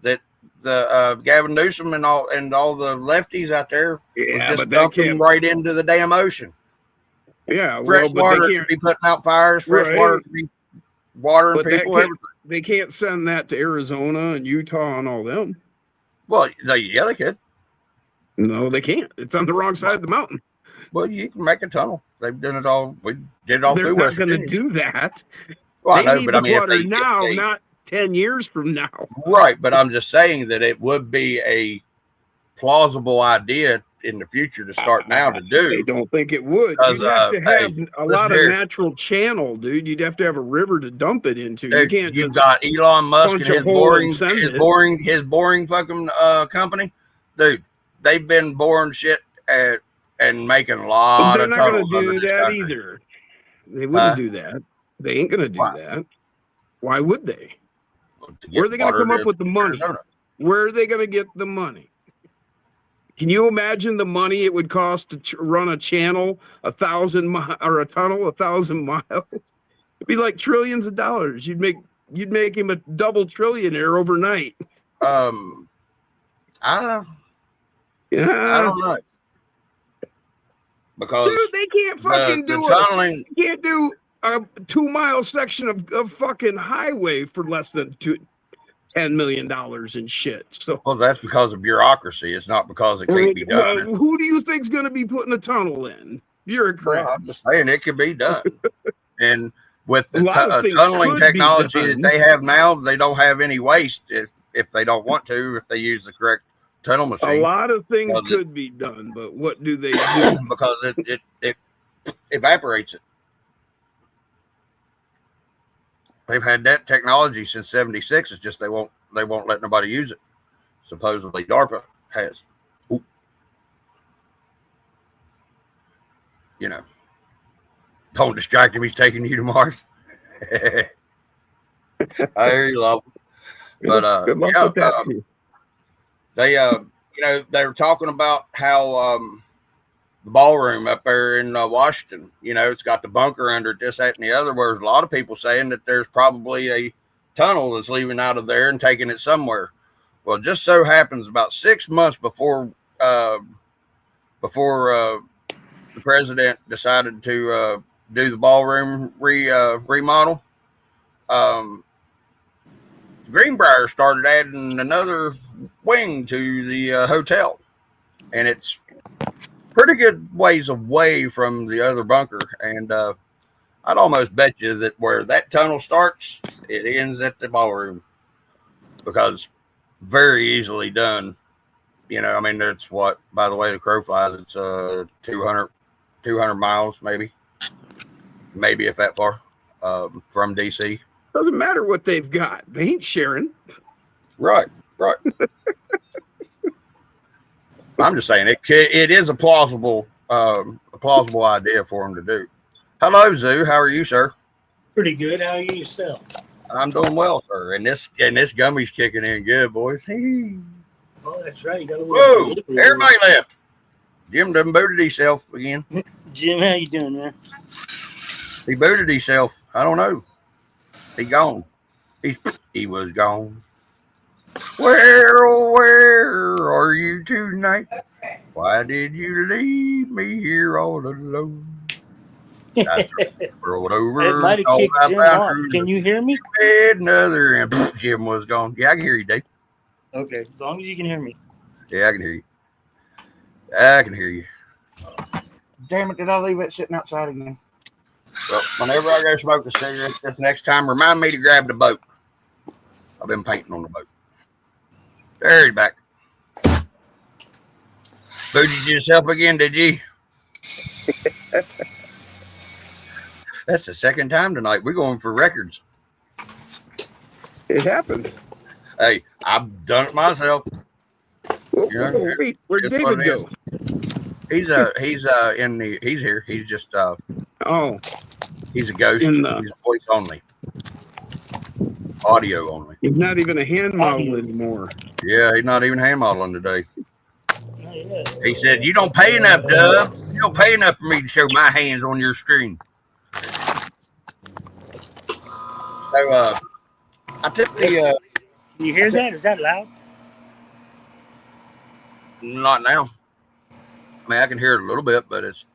That the Gavin Newsom and all the lefties out there was just dumping right into the damn ocean. Yeah, fresh water to be putting out fires, fresh water to be watering people. They can't send that to Arizona and Utah and all them. Well, they could. No, they can't. It's on the wrong side of the mountain. Well, you can make a tunnel. They've done it all. We did it all through West Virginia. They're not going to do that. Well, they need the water now, not 10 years from now. Right, but I'm just saying that it would be a plausible idea in the future to start now to do. I don't think it would. You'd have to have a lot of natural channel, dude. You'd have to have a river to dump it into. Dude, you can't. You've got Elon Musk and his boring fucking company, dude. They've been boring shit and making a lot of tunnels. They're not going to do that either. They wouldn't do that. They ain't going to do that. Why would they? Where are they going to come up with the money? Where are they going to get the money? Can you imagine the money it would cost to run a channel 1,000 miles or a tunnel 1,000 miles? It'd be like trillions of dollars. You'd make him a double trillionaire overnight. I don't know. Yeah, I don't know. Because dude, they can't fucking do it. They can't do a 2-mile section of fucking highway for less than $10 million in shit. So, well, that's because of bureaucracy. It's not because it can't be done. Well, who do you think's going to be putting a tunnel in? Bureaucrats. I'm just saying it can be done. And with the tunneling technology that they have now, they don't have any waste if they don't want to, if they use the correct tunnel machine. A lot of things could be done, but what do they do? Because it evaporates it. They've had that technology since '76. It's just they won't let nobody use it. Supposedly DARPA has. Ooh. You know, don't distract him. He's taking you to Mars. I hear you, love. But good luck with that. They were talking about how the ballroom up there in Washington, it's got the bunker under it, this, that, and the other. Whereas a lot of people saying that there's probably a tunnel that's leaving out of there and taking it somewhere. Well, it just so happens about 6 months before the president decided to do the ballroom remodel, Greenbrier started adding another wing to the hotel, and it's pretty good ways away from the other bunker. And I'd almost bet you that where that tunnel starts, it ends at the ballroom, because very easily done. It's what, by the way the crow flies, it's 200 miles, maybe if that far, from DC. Doesn't matter what they've got. They ain't sharing. Right. I'm just saying it is a plausible idea for them to do. Hello, Zoo. How are you, sir? Pretty good. How are you yourself? I'm doing well, sir. And this gummy's kicking in good, boys. Oh, that's right. You got a whoa! Everybody left. Jim done booted himself again. Jim, how you doing, man? He booted himself. I don't know. He gone. He was gone. Where are you tonight? Why did you leave me here all alone? Rolled over. It might have kicked Jim off. Can you hear me? Another, and Jim was gone. Yeah, I can hear you, Dave. Okay, as long as you can hear me. Yeah, I can hear you. I can hear you. Damn it, did I leave it sitting outside again? Well, whenever I go smoke a cigarette this next time, remind me to grab the boat. I've been painting on the boat. There, he's back. Booted yourself again, did you? That's the second time tonight. We're going for records. It happens. Hey, I've done it myself. Wait, where'd David go? He's here. He's just he's a ghost. He's voice only. Audio only. He's not even a hand model anymore. Yeah, he's not even hand modeling today. He said, "You don't pay enough, Dub. You don't pay enough for me to show my hands on your screen." So I took the you hear that? Is that loud? Not now. I mean, I can hear it a little bit, but it's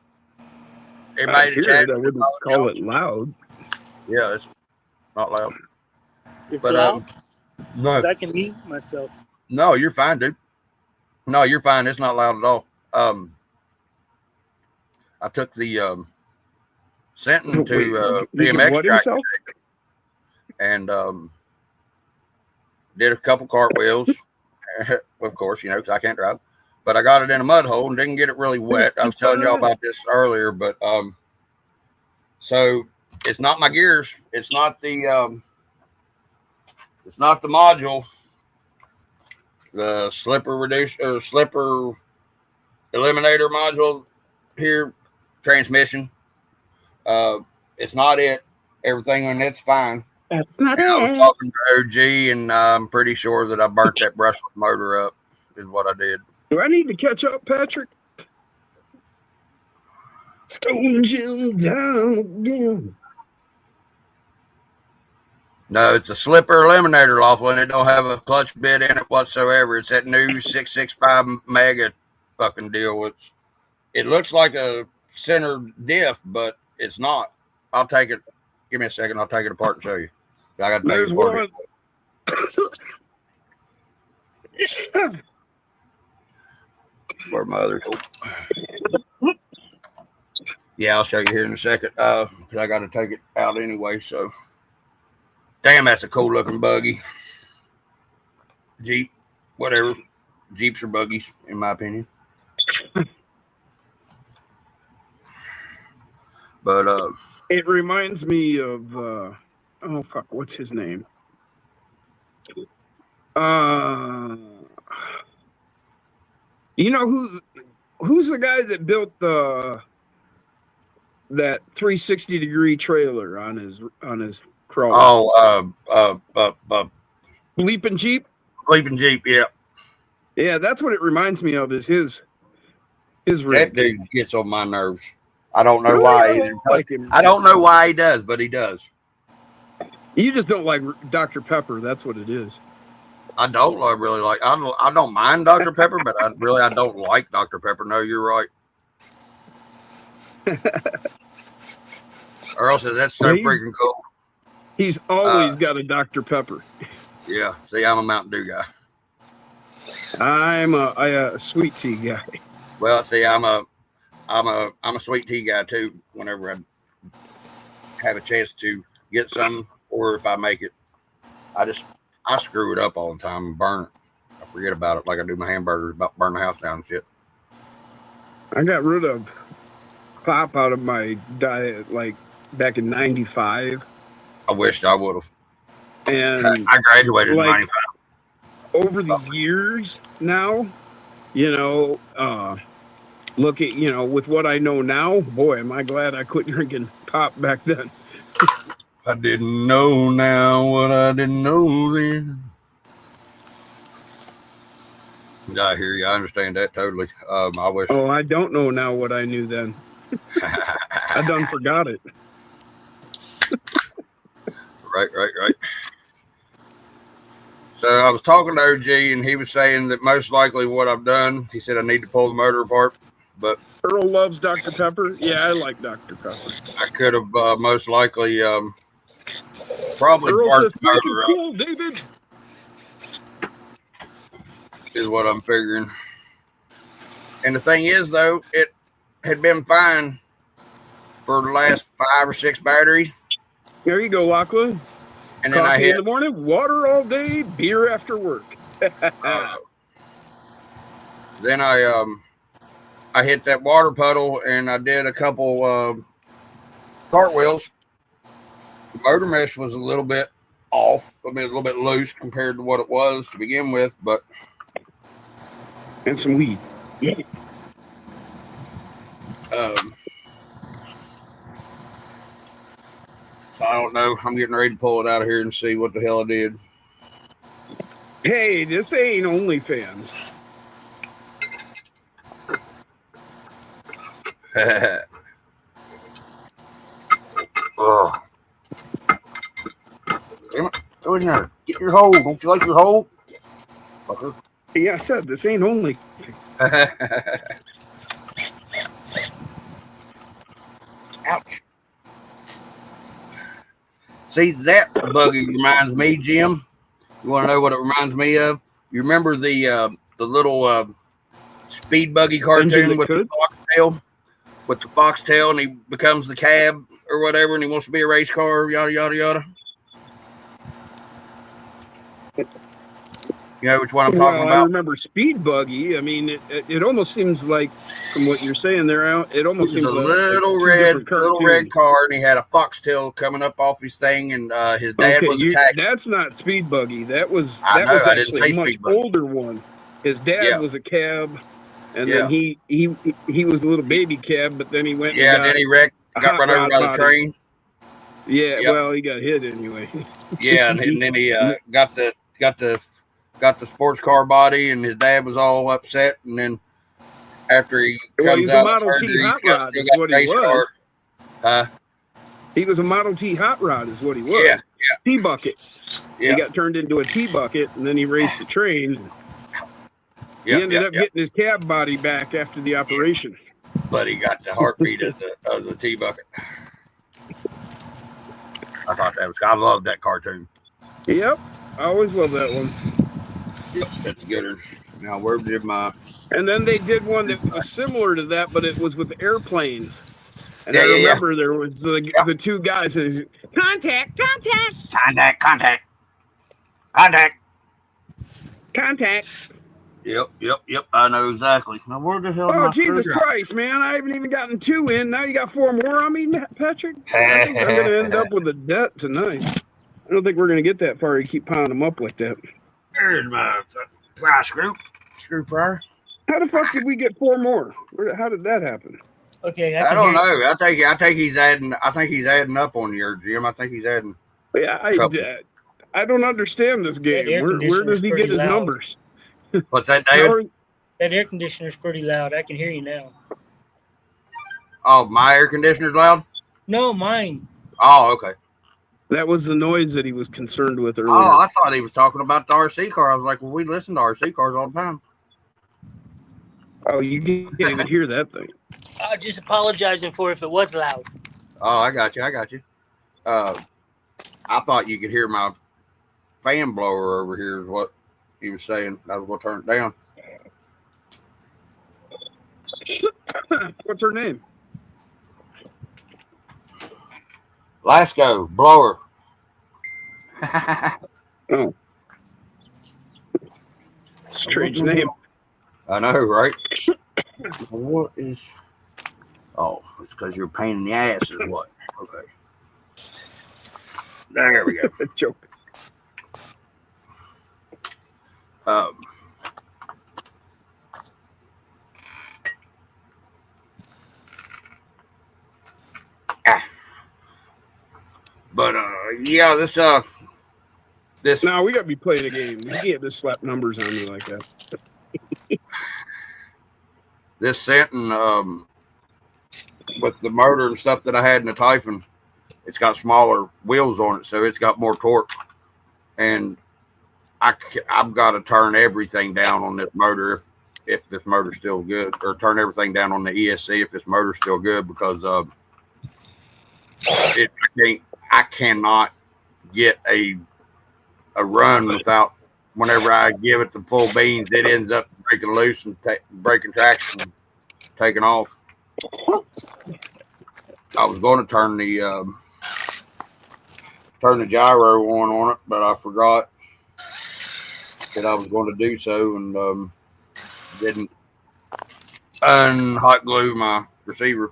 everybody in the chat. I wouldn't call it loud. Yeah, it's not loud. It's loud? No. I can mute myself. No, you're fine, dude. No, you're fine. It's not loud at all. I took the Sentin to BMX track today, and did a couple cartwheels. Of course, because I can't drive. But I got it in a mud hole and didn't get it really wet. I was telling y'all about this earlier, but so it's not my gears. It's not the module. The slipper eliminator module here, transmission. It's not it. Everything on it's fine. That's not it. I was talking to OG, and I'm pretty sure that I burnt that brushless motor up. Is what I did. Do I need to catch up, Patrick? Stone Jim down again. No, it's a slipper eliminator, Lawful, and it don't have a clutch bit in it whatsoever. It's that new 665 mega fucking deal. It looks like a center diff, but it's not. I'll take it. Give me a second. I'll take it apart and show you. I got to take it apart. For my other tool. Yeah, I'll show you here in a second. Because I got to take it out anyway. So, damn, that's a cool looking buggy. Jeep, whatever. Jeeps are buggies, in my opinion. But it reminds me of oh fuck, what's his name? You know who's the guy that built that 360-degree trailer on his crawler? Leaping Jeep? Leaping Jeep, yeah. Yeah, that's what it reminds me of, is his rig. That dude gets on my nerves. I don't know why. I don't know why he does, but he does. You just don't like Dr. Pepper. That's what it is. I don't really like. I don't mind Dr. Pepper, but I don't like Dr. Pepper. No, you're right. Earl says that's so freaking cool. He's always got a Dr. Pepper. Yeah. See, I'm a Mountain Dew guy. I'm a sweet tea guy. Well, see, I'm a sweet tea guy too. Whenever I have a chance to get some, or if I make it, I screw it up all the time and burn it. I forget about it, like I do my hamburgers, about burn the house down and shit. I got rid of pop out of my diet like back in '95. I wished I would have. And I graduated in '95. Over the years now, look at, with what I know now, boy, am I glad I quit drinking pop back then. I didn't know now what I didn't know then. I hear you. I understand that totally. I wish. Oh, I don't know now what I knew then. I done forgot it. Right. So I was talking to OG, and he was saying that most likely what I've done, he said I need to pull the motor apart, but Earl loves Dr. Pepper. Yeah, I like Dr. Pepper. I could have most likely probably Earl parked says, the motor cool, David. Is what I'm figuring. And the thing is, though, it had been fine for the last 5 or 6 batteries. There you go, Lachlan. And then Coffee in the morning, water all day, beer after work. Then I hit that water puddle and I did a couple cartwheels. The motor mesh was a little bit off, a little bit loose compared to what it was to begin with, but and some weed. Yeah. So I don't know. I'm getting ready to pull it out of here and see what the hell I did. Hey, this ain't OnlyFans. Oh. Damn it. Go in there. Get your hole. Don't you like your hole? Fucker. Yeah, I said this ain't only. Ouch. See, that buggy reminds me, Jim. You want to know what it reminds me of? You remember the little speed buggy cartoon with the foxtail? With the foxtail, and he becomes the cab or whatever, and he wants to be a race car, yada, yada, yada. You know which one I'm talking about? I remember Speed Buggy. I mean, it almost seems like, from what you're saying there, it almost seems a like little red car, and he had a foxtail coming up off his thing, and his dad was attacking. That's not Speed Buggy. That was actually a much older one. His dad was a cab, and then he was a little baby cab, but then he went. Yeah, and then he got run over by the train. Yeah, well, he got hit anyway. Yeah, and then he got the sports car body, and his dad was all upset. And then after he comes out of surgery, he was a Model T hot rod, is what he was. Yeah. T-bucket. Yeah. He got turned into a T-bucket, and then he raced the train. He ended up getting his cab body back after the operation. But he got the heartbeat of the T-bucket. I love that cartoon. Yep. I always love that one. That's good. Now, where did my... And then they did one that was similar to that, but it was with airplanes. And Yeah, I yeah, yeah. remember there was the two guys that contact. Yep. I know exactly. Now, where the hell? Oh, Jesus Christ, man! I haven't even gotten 2 in. Now you got 4 more on me, Patrick. I think I'm going to end up with a debt tonight. I don't think we're going to get that far. You keep piling them up like that. There's my pry screw prior. How the fuck did we get 4 more? How did that happen? Okay, I don't know. I think he's adding. I think he's adding up on your Jim. I think he's adding. Yeah, I don't understand this game. Where does he get his numbers? What's that, David? That air conditioner's pretty loud. I can hear you now. Oh, my air conditioner's loud? No, mine. Oh, okay. That was the noise that he was concerned with earlier. Oh, I thought he was talking about the RC car. I was like, well, we listen to RC cars all the time. Oh, you can't even hear that thing. Just apologizing for if it was loud. Oh, I got you. I thought you could hear my fan blower over here is what he was saying. I was going to turn it down. What's her name? Lasco blower. Oh. Strange name. I know, right? What is... Oh, it's because you're a pain in the ass or what? Okay. There we go. Joke. But yeah, this. Now we gotta be playing a game. You can't just slap numbers on me like that. This Sentin, with the motor and stuff that I had in the Typhon, it's got smaller wheels on it, so it's got more torque. And I've got to turn everything down on this motor if this motor's still good, or turn everything down on the ESC if this motor's still good, because I cannot get a run without, whenever I give it the full beans, it ends up breaking loose and breaking traction and taking off. I was going to turn the gyro on it, but I forgot that I was going to do so, and didn't unhot glue my receiver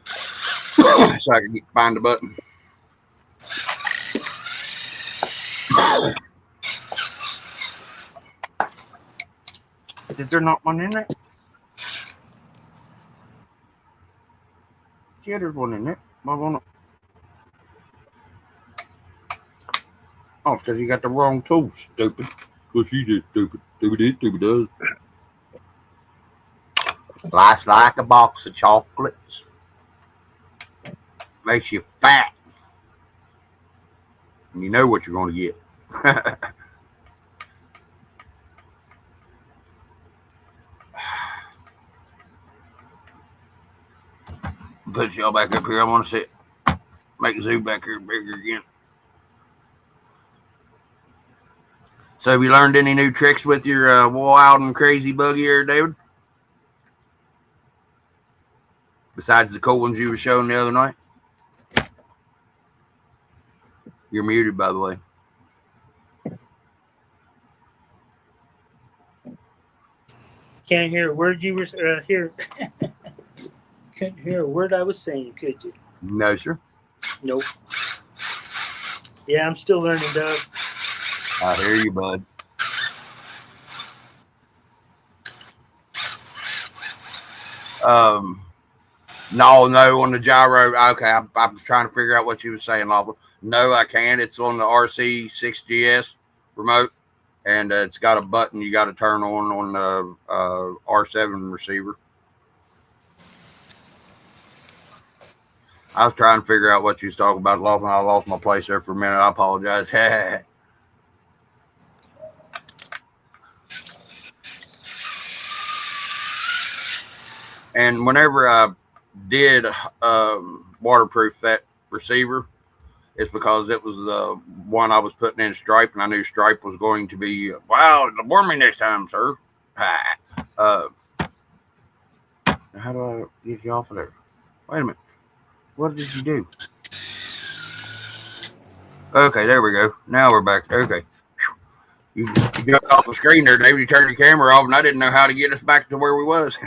so I could find the button. Is there not one in there? Yeah, there's one in there. Why won't it? Oh, because you got the wrong tool, stupid. Because you just stupid. Stupid does. Life's like a box of chocolates. Makes you fat. And you know what you're going to get. Put y'all back up here. I want to sit. Make the zoo back here bigger again. So have you learned any new tricks with your wild and crazy buggy here, David? Besides the cool ones you were showing the other night? You're muted, by the way. Can't hear a word you were here. Couldn't hear a word I was saying, could you? No, sir. Nope. Yeah, I'm still learning, Doug. I hear you, bud. No, on the gyro. Okay, I was trying to figure out what you were saying, Lava. No, I can't. It's on the RC6GS remote, and it's got a button you got to turn on the R7 receiver. I was trying to figure out what you was talking about, Lava. I lost my place there for a minute. I apologize. And whenever I did waterproof that receiver, It's because it was the one I was putting in Stripe, and I knew Stripe was going to be, wow, warn me next time, sir. How do I get you off of there? Wait a minute. What did you do? Okay, there we go. Now we're back. Okay. You got off the screen there, David. You turned your camera off, and I didn't know how to get us back to where we was.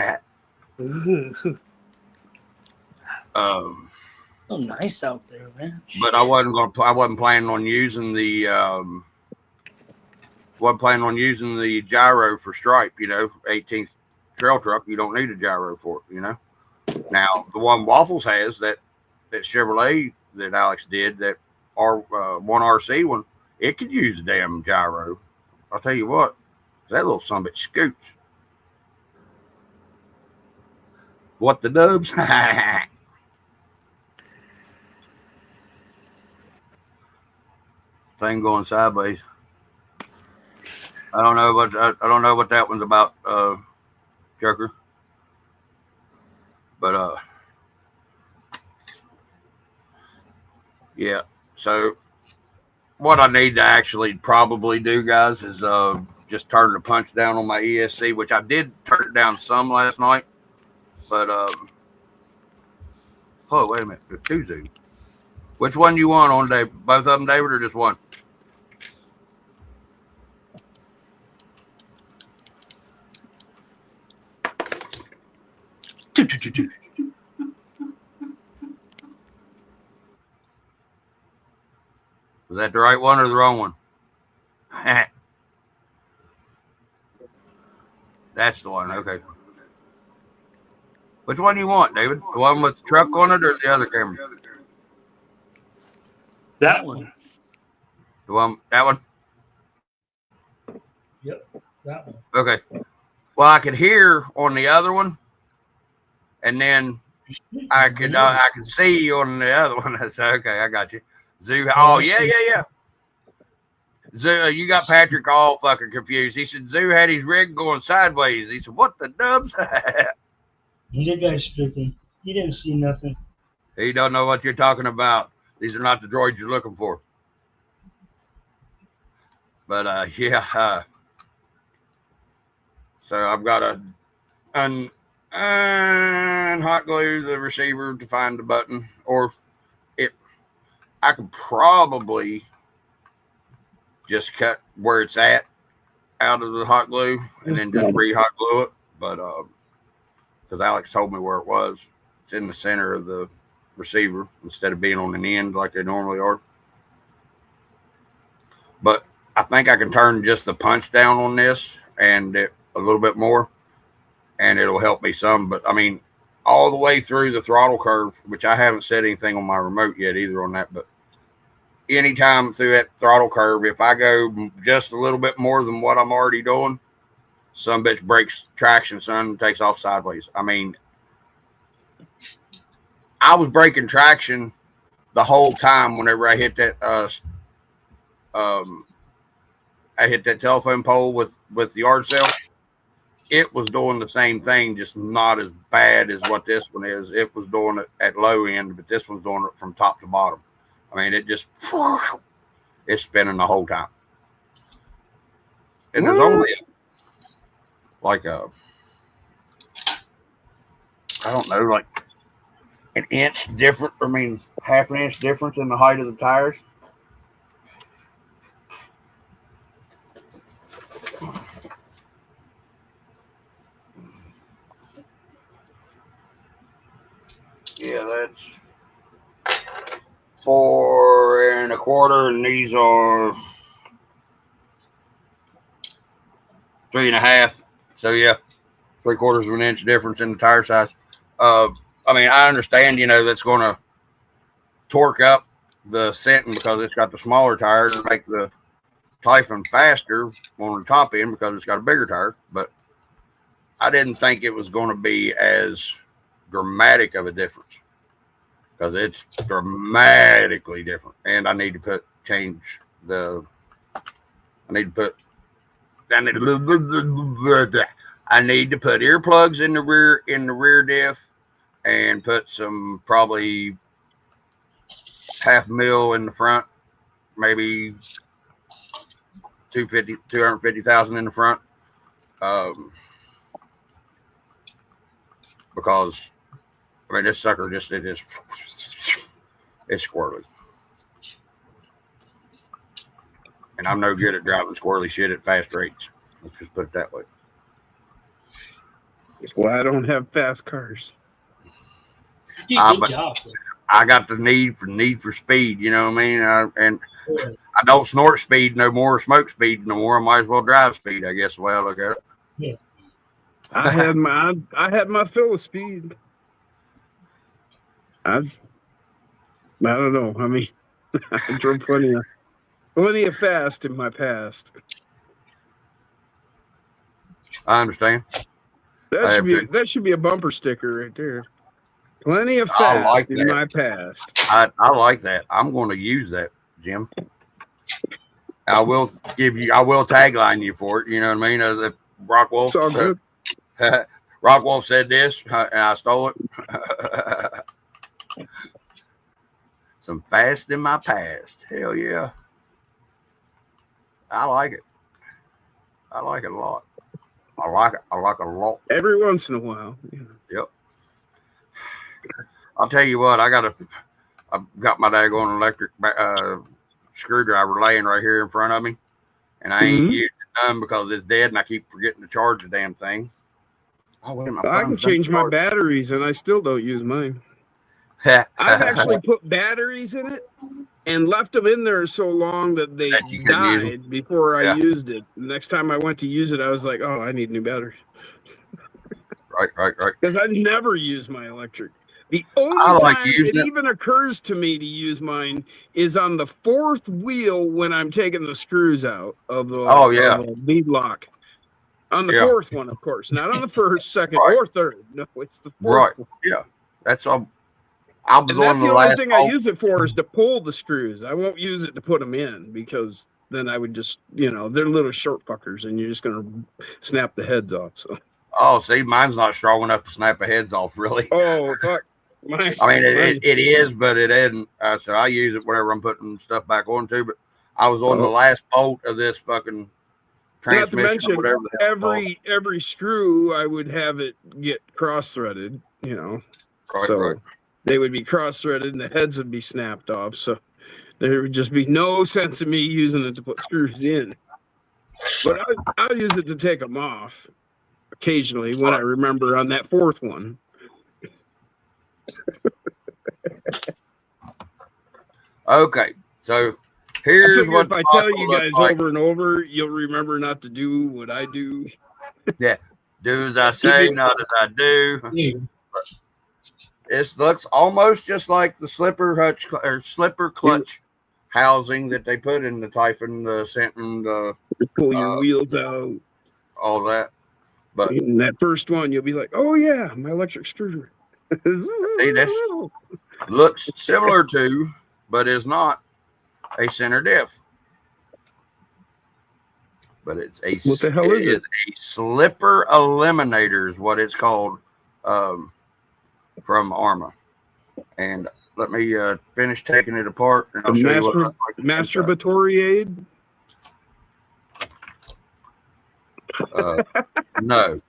So nice out there, man. But I wasn't planning on using the gyro for Stripe. 18th trail truck. You don't need a gyro for it. Now the one Waffles has that Chevrolet that Alex did, that one RC one, it could use a damn gyro. I'll tell you what, that little sumbitch scoots. What the dubs? Thing going sideways. I don't know what that one's about, Joker. But yeah. So what I need to actually probably do, guys, is just turn the punch down on my ESC, which I did turn it down some last night. But oh, wait a minute, there's two Zoom. Which one you want on, Dave? Both of them, David, or just one? Was that the right one or the wrong one? That's the one. Okay. Which one do you want, David? The one with the truck on it or the other camera? That one. That one? Yep, that one. Okay. Well, I could hear on the other one, and then I could see on the other one. So, okay, I got you. Zoo. Oh, yeah. Zoo, you got Patrick all fucking confused. He said Zoo had his rig going sideways. He said, "What the dubs?" That guy's stricken. He didn't see nothing. He don't know what you're talking about. These are not the droids you're looking for. But yeah. So I've got to hot glue the receiver to find the button, or I could probably just cut where it's at out of the hot glue and then just re-hot glue it. But because Alex told me where it was, it's in the center of the receiver instead of being on an end like they normally are. But I think I can turn just the punch down on this and a little bit more, and it'll help me some. But I mean, all the way through the throttle curve, which I haven't said anything on my remote yet either on that, but anytime through that throttle curve, if I go just a little bit more than what I'm already doing, some bitch breaks traction, son, takes off sideways. I mean, I was breaking traction the whole time whenever I hit that I hit that telephone pole with the yard cell. It was doing the same thing, just not as bad as what this one is. It was doing it at low end, but this one's doing it from top to bottom. I mean, it just, it's spinning the whole time. And there's only like I don't know, like an inch different, I mean, half an inch difference in the height of the tires. Yeah, that's 4 1/4, and these are 3 1/2. So yeah, 3/4 of an inch difference in the tire size. I mean, I understand, that's going to torque up the Sentin because it's got the smaller tire to make the Typhon faster on the top end because it's got a bigger tire. But I didn't think it was going to be as dramatic of a difference because it's dramatically different. And I need to put earplugs in the rear diff and put some probably $500,000 in the front, maybe 250,000 in the front. Because I mean, this sucker it's squirrely, and I'm no good at driving squirrely shit at fast rates. Let's just put it that way. Well, I don't have fast cars. You did a good job. I got the need for speed. You know what I mean? I don't snort speed no more, smoke speed no more. I might as well drive speed. I guess the way I look at it. Yeah. I had my fill of speed. I don't know. I mean, I drove plenty of fast in my past. I understand. That should be a bumper sticker right there. Plenty of fast in my past. I like that. I'm going to use that, Jim. I will tagline you for it. You know what I mean? As Rock Wolf. It's all good. Rock Wolf said this, and I stole it. Some fast in my past. Hell yeah. I like it. I like it a lot. I like it a lot. Every once in a while. Yeah. Yep. I'll tell you what, I've got my daggone electric screwdriver laying right here in front of me, and I ain't used it none because it's dead, and I keep forgetting to charge the damn thing. I can change my batteries, and I still don't use mine. I've actually put batteries in it and left them in there so long that they died before I used it. The next time I went to use it, I was like, oh, I need new batteries. Right. Because I never use my electric. The only time it even occurs to me to use mine is on the fourth wheel when I'm taking the screws out of the lead lock. On the fourth one, of course. Not on the first, second, or third. No, it's the fourth one. Yeah. That's all. And that's the only thing I use it for is to pull the screws. I won't use it to put them in because then I would just, they're little short fuckers and you're just going to snap the heads off. So. Oh, see, mine's not strong enough to snap the heads off, really. Oh, fuck. It is, but it isn't. So I use it whenever I'm putting stuff back on too. But I was on the last bolt of this fucking transmission. Not to mention, every screw, I would have it get cross-threaded, Right. They would be cross-threaded and the heads would be snapped off. So there would just be no sense of me using it to put screws in. But I'll use it to take them off occasionally when I remember on that fourth one. Okay, so here's what if I tell you guys over and over, you'll remember not to do what I do. Yeah, do as I say, not as I do. Yeah. It looks almost just like the slipper clutch housing that they put in the Typhon, the Senton, you pull your wheels out, all that. But in that first one, you'll be like, "Oh yeah, my electric screwdriver." See, this looks similar to, but is not a center diff. But it's what the hell is it? A slipper eliminator is what it's called. From Arrma, and let me finish taking it apart, and I'll show you what it looks like. Masturbatory aid? No,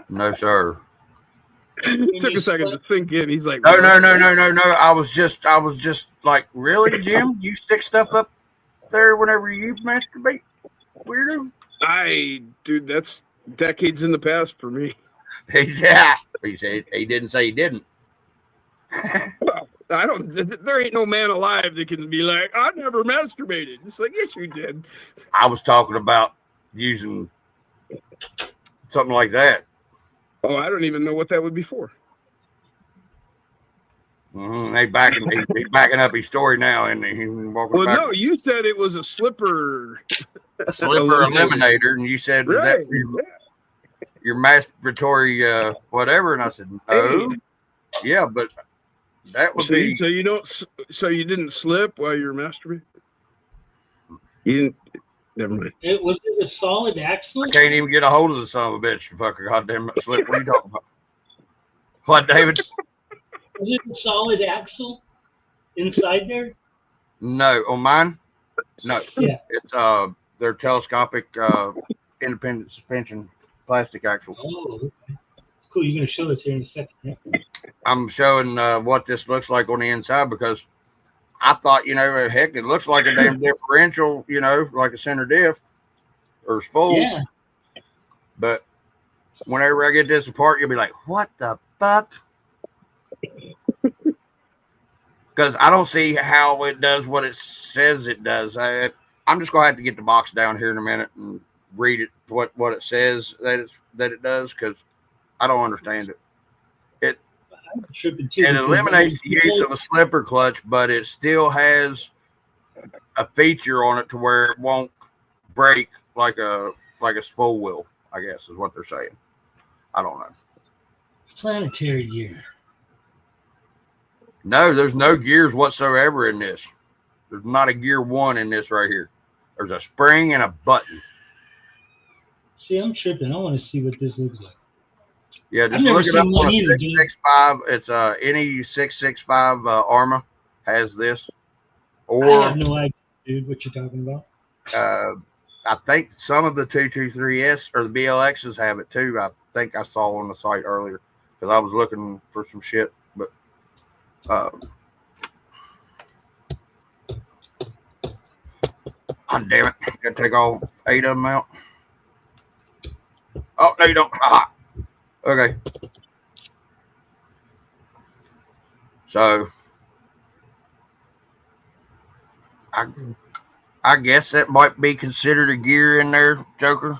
no, sir. It took a second to think in. He's like, no. I was just like, really, Jim? You stick stuff up there whenever you masturbate? Weirdo. Dude, that's decades in the past for me. He said he didn't say he didn't. Well, there ain't no man alive that can be like, I never masturbated. It's like, yes, you did. I was talking about using something like that. Oh, I don't even know what that would be for. He's backing up his story now, and he's walking. Well, no, you said it was a slipper. A slipper eliminator, and you said, right, "Is that your masturbatory whatever?" And I said, "No, yeah, but that would be." So you didn't slip while you were masturbating? You didn't. Never mind. Was it a solid axle? I can't even get a hold of the son of a bitch. Fucker, goddamn slip. What are you talking about? What, David? Is it a solid axle inside there? No, on mine, no. Yeah. It's their telescopic independent suspension plastic axle. Oh, okay. It's cool. You're gonna show us here in a second. Yeah? I'm showing what this looks like on the inside because I thought, heck, it looks like a damn differential, like a center diff or spool. Yeah. But whenever I get this apart, you'll be like, what the fuck? Because I don't see how it does what it says it does. I'm just going to have to get the box down here in a minute and read it, what it says that it does, because I don't understand it. It eliminates the use of a slipper clutch, but it still has a feature on it to where it won't break like a spool will, I guess is what they're saying. I don't know. Planetary gear. No, there's no gears whatsoever in this. There's not a gear one in this right here. There's a spring and a button. See, I'm tripping. I want to see what this looks like. Yeah, just look it up on a 665. It's any 665 Arrma has this. Or I have no idea, dude, what you're talking about. I think some of the 223S or the BLXs have it too. I think I saw on the site earlier because I was looking for some shit. But oh, damn it. Got to take all 8 of them out. Oh, no, you don't. Ah. Okay. So I guess that might be considered a gear in there, Joker.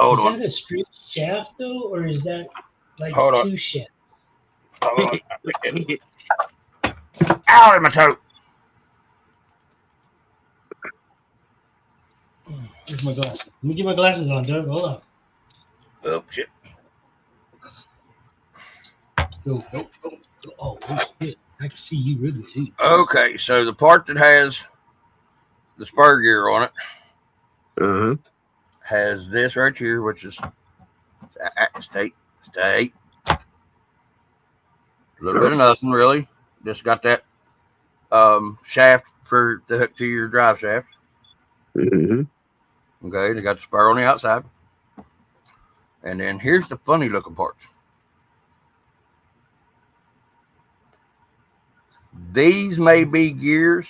Hold on. Is that a straight shaft though, or is that like two shafts? Hold on. Out of my toe. Where's my glasses? Let me get my glasses on, Doug. Hold on. Oh, shit. Go. Oh, shit. I can see you really. Okay, so the part that has the spur gear on it has this right here, which is stay. A little bit of nothing, really. Just got that shaft for the hook to your drive shaft. Okay, they got the spur on the outside. And then here's the funny looking parts. These may be gears,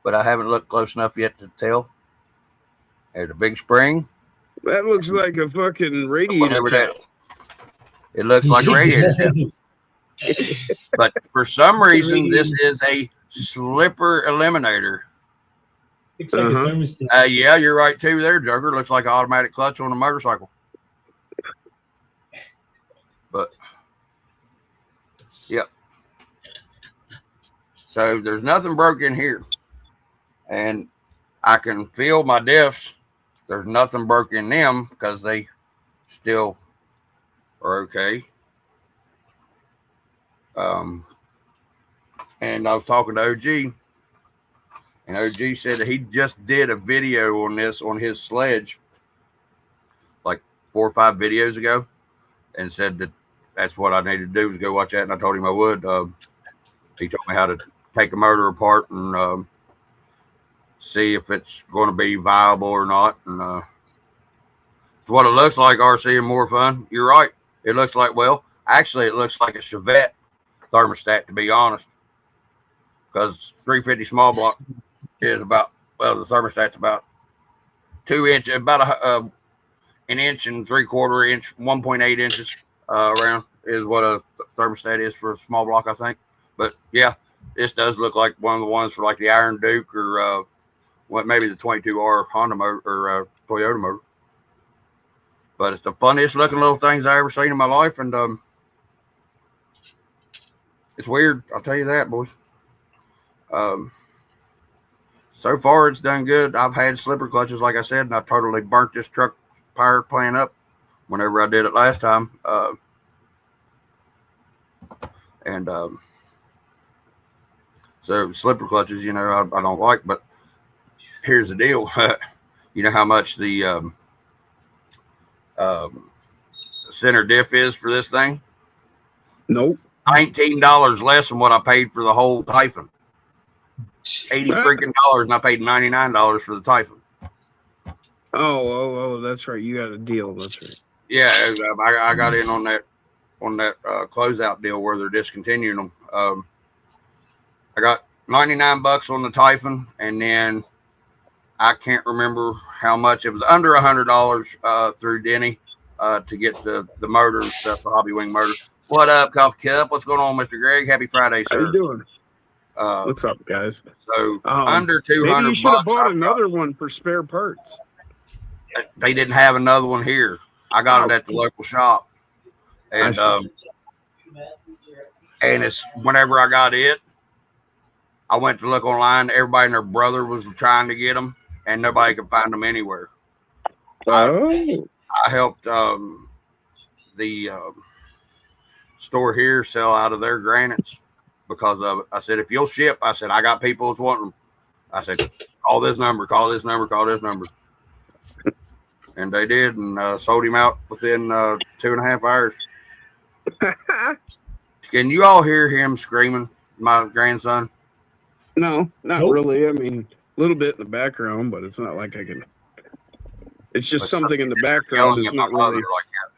but I haven't looked close enough yet to tell. There's a big spring. That looks like a fucking radiator. It looks like a radiator. But for some reason, this is a slipper eliminator. Looks like a thermostat. Yeah, you're right too there, Joker. Looks like an automatic clutch on a motorcycle. But, yep. So there's nothing broken here. And I can feel my diffs. There's nothing broken in them because they still are okay. And I was talking to OG. And OG said that he just did a video on this on his sledge like 4 or 5 videos ago and said that that's what I needed to do was go watch that. And I told him I would. He told me how to take a motor apart and see if it's going to be viable or not. And it's what it looks like, RC, and more fun. You're right. It looks like, well, actually, it looks like a Chevette thermostat, to be honest, because 350 small block is about, well, the thermostat's about 2 inches, about an inch and 3/4 inch, 1.8 inches around is what a thermostat is for a small block, I think. But yeah, this does look like one of the ones for like the Iron Duke or what, maybe the 22R Honda motor or Toyota motor. But it's the funniest looking little things I ever seen in my life, and it's weird. I'll tell you that, boys. So far, it's done good. I've had slipper clutches, like I said, and I totally burnt this truck power plant up whenever I did it last time. So slipper clutches, I don't like. But here's the deal. You know how much the center diff is for this thing? Nope. $19 less than what I paid for the whole Typhon. $80 freaking dollars, and I paid $99 for the Typhon. Oh, that's right. You got a deal. That's right. Yeah, I got in on that closeout deal where they're discontinuing them. I got $99 on the Typhon, and then I can't remember how much. It was under $100 through Denny to get the motor and stuff, the Hobby Wing motor. What up, Coffee Cup? What's going on, Mr. Greg? Happy Friday, sir. How you doing? What's up, guys? So under $200. Maybe you should have bought another one for spare parts. They didn't have another one here. I got it at the local shop, and it's whenever I got it, I went to look online. Everybody and their brother was trying to get them, and nobody could find them anywhere. I helped the store here sell out of their granites because of it. I said, if you'll ship, I said, I got people that's wanting them. I said, call this number, call this number, call this number. And they did, and sold him out within 2.5 hours. Can you all hear him screaming, my grandson? No, not really. I mean, a little bit in the background, but it's not like I can. It's just something in the background. It's not really. Like that.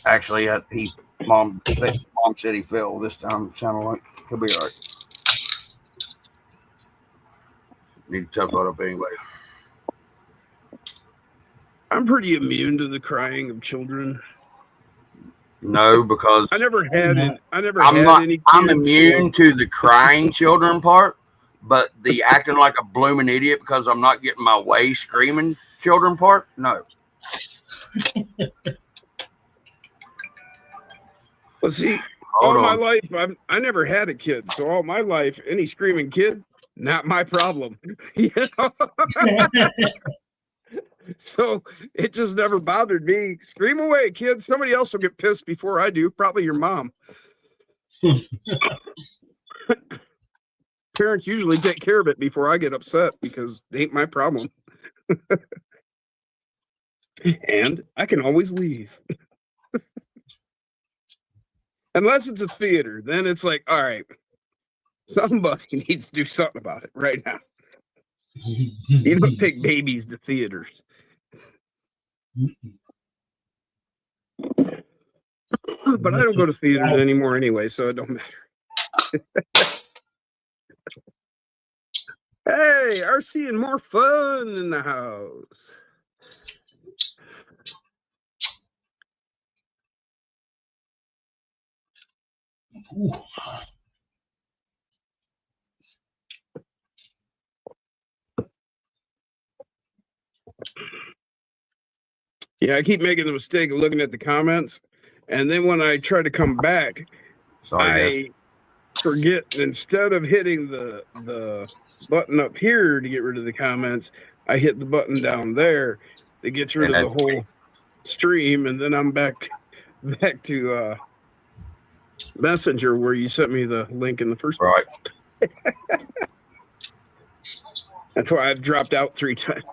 Actually, mom said he fell this time. It sounded like he'll be all right. Need to tough that up anyway. I'm pretty immune to the crying of children. No, because I never had it. I'm immune to the crying children part, but the acting like a blooming idiot because I'm not getting my way screaming children part. No. Well, see, all my life I never had a kid, so all my life any screaming kid, not my problem. You know? So it just never bothered me. Scream away, kids. Somebody else will get pissed before I do. Probably your mom. Parents usually take care of it before I get upset because it ain't my problem. And I can always leave. Unless it's a theater, then it's like, all right, somebody needs to do something about it right now. You don't take babies to theaters. But I don't go to theaters anymore anyway, so it don't matter. Hey, RC and more fun in the house. Ooh. Yeah, I keep making the mistake of looking at the comments, and then when I try to come back, I forget. Instead of hitting the button up here to get rid of the comments, I hit the button down there that gets rid of the whole stream, and then I'm back to Messenger where you sent me the link in the first place. Right. That's why I've dropped out 3 times.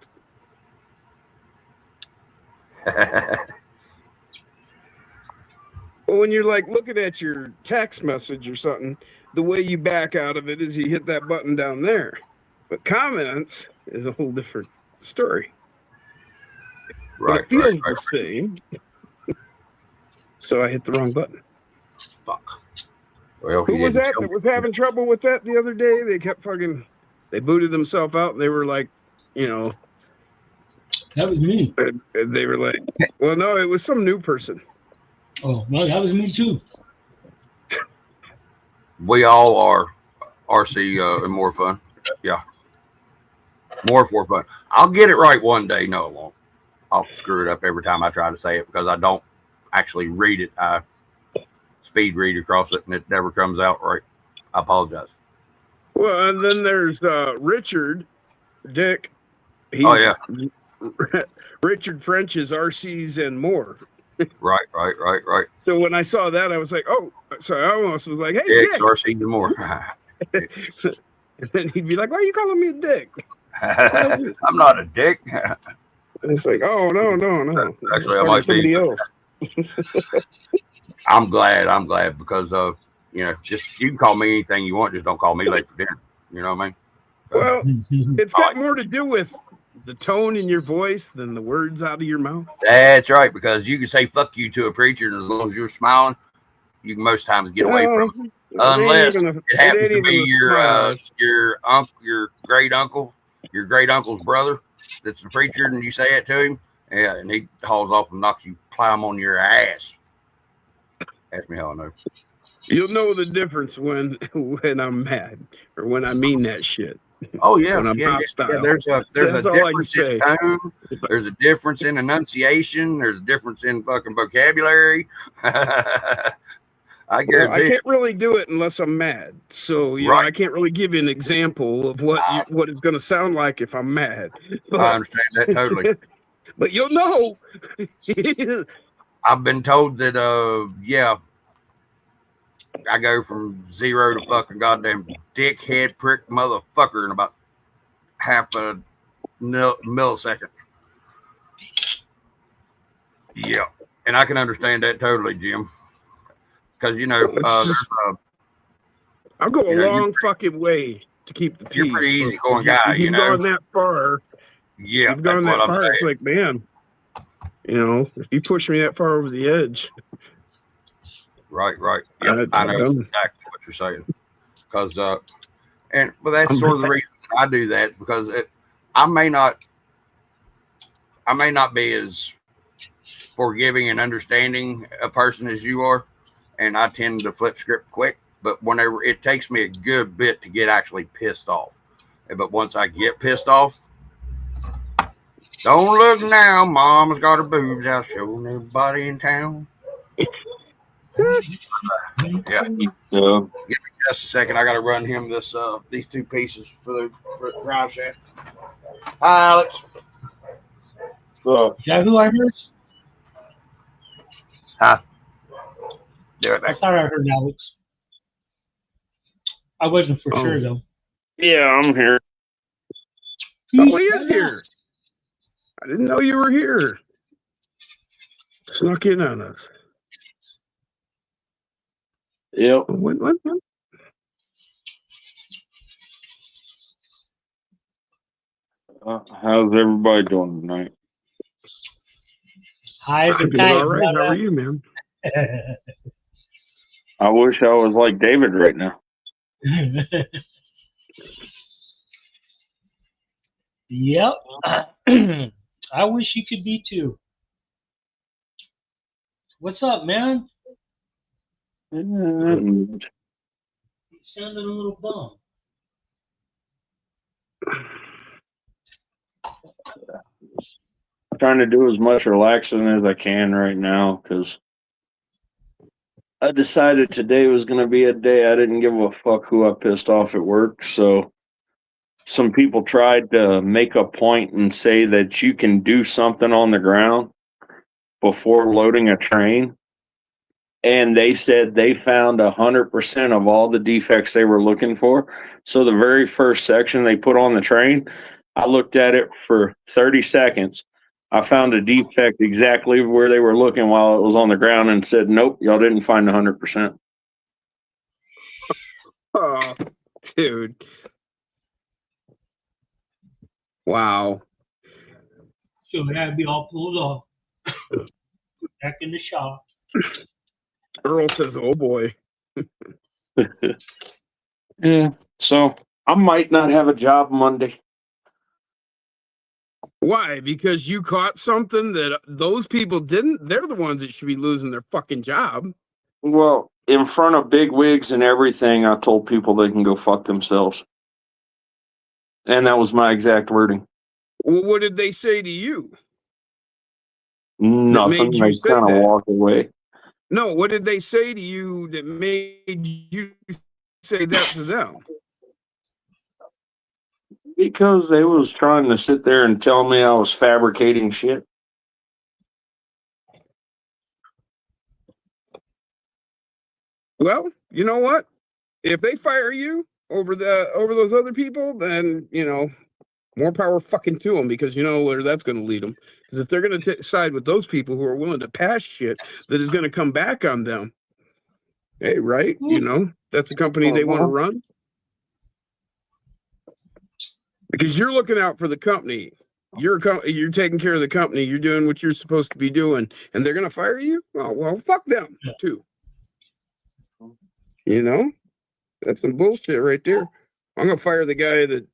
Well, when you're like looking at your text message or something, the way you back out of it is you hit that button down there. But comments is a whole different story. Right. But it feels the same. So I hit the wrong button. Fuck. Well, who was that was having trouble with that the other day? They kept they booted themselves out and they were like, that was me. And they were like, well, no, it was some new person. Oh, no, that was me too. We all are RC and more fun. Yeah. More for fun. I'll get it right one day. No, I won't. I'll screw it up every time I try to say it because I don't actually read it. I speed read across it and it never comes out right. I apologize. Well, and then there's Richard Dick. Richard French's RCs and more. Right. So when I saw that, I was like, oh, so I almost was like, hey, Dick. RCs and more. And then he'd be like, why are you calling me a dick? I'm not a dick. It's like, oh no. Actually, I might somebody be else. I'm glad because just you can call me anything you want, just don't call me late for dinner. You know what I mean? Well, it's got more to do with the tone in your voice than the words out of your mouth. That's right, because you can say "fuck you" to a preacher, and as long as you're smiling, you can most times get away from it. Unless it happens to be your great uncle, your great uncle's brother, that's the preacher, and you say it to him, and he hauls off and knocks you plumb on your ass. Ask me how I know. You'll know the difference when I'm mad or when I mean that shit. Oh yeah, when I'm hostile. Yeah, there's a difference in tone. There's a difference in enunciation. There's a difference in fucking vocabulary. I guarantee. I can't really do it unless I'm mad. So you know, I can't really give you an example of what it's going to sound like if I'm mad. I understand that totally. But you'll know. I've been told that I go from 0 to fucking goddamn dickhead prick motherfucker in about half a millisecond. Yeah, and I can understand that totally, Jim. Because I'll go a long fucking way to keep the peace. You're a pretty easygoing guy, you've gone that far. Yeah, you've gone that far. It's like, man, if you push me that far over the edge. Right. Yeah, I know exactly what you're saying. Because that's sort of the reason I do that, because I may not be as forgiving and understanding a person as you are, and I tend to flip script quick. But whenever it takes me a good bit to get actually pissed off, but once I get pissed off, don't look now, Mama's got her boobs out showing everybody in town. Yeah. Give me just a second. I got to run him these two pieces for the drive shaft. Hi, Alex. Is that who I heard? Huh? Do it. I thought I heard Alex. I wasn't for sure though. Yeah, I'm here. Oh, he is here. I didn't know you were here. Snuck in on us. Yep. What? How's everybody doing tonight? Hi, all right. How are you, man? I wish I was like David right now. Yep. I wish you could be too. What's up, man? You sounded a little bummed. Trying to do as much relaxing as I can right now, because I decided today was going to be a day I didn't give a fuck who I pissed off at work. So some people tried to make a point and say that you can do something on the ground before loading a train. And they said they found 100% of all the defects they were looking for. So the very first section they put on the train, I looked at it for 30 seconds. I found a defect exactly where they were looking while it was on the ground and said, nope, y'all didn't find 100%. Oh, dude. Wow. So it had to be all pulled off. Back in the shop. Earl says, oh boy. Yeah. So I might not have a job Monday. Why? Because you caught something that those people didn't? They're the ones that should be losing their fucking job. Well, in front of big wigs and everything, I told people they can go fuck themselves. And that was my exact wording. Well, what did they say to you? Nothing. They kind of walked away. No, what did they say to you that made you say that to them? Because they was trying to sit there and tell me I was fabricating shit. Well, you know what? If they fire you over those other people, then More power fucking to them, because you know where that's going to lead them. Because if they're going to side with those people who are willing to pass shit that is going to come back on them, hey, right? You know, that's a company they want to run. Because you're looking out for the company. You're taking care of the company. You're doing what you're supposed to be doing, and they're going to fire you? Oh, well, fuck them, too. You know? That's some bullshit right there. I'm going to fire the guy that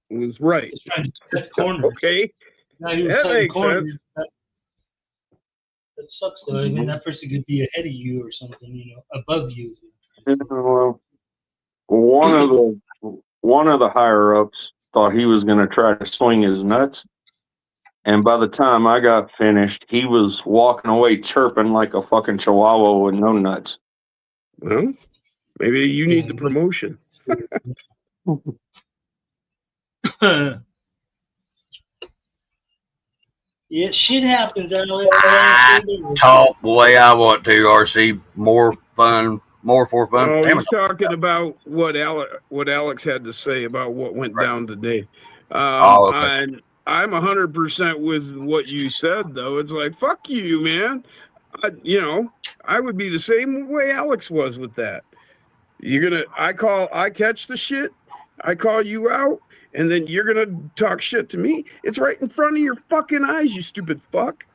was right. Okay? That makes sense. That sucks, though. I mean, that person could be ahead of you or something, you know, above you. Well, one of the higher ups thought he was going to try to swing his nuts, and by the time I got finished, he was walking away chirping like a fucking chihuahua with no nuts. Well, maybe you need the promotion. Yeah, shit happens. Talk the way I want to, RC. More fun. Oh, he's talking about what Alex had to say about what went down today. Okay. I'm 100% with what you said, though. It's like, fuck you, man. I would be the same way Alex was with that. I catch the shit, I call you out, and then you're gonna talk shit to me. It's right in front of your fucking eyes, you stupid fuck.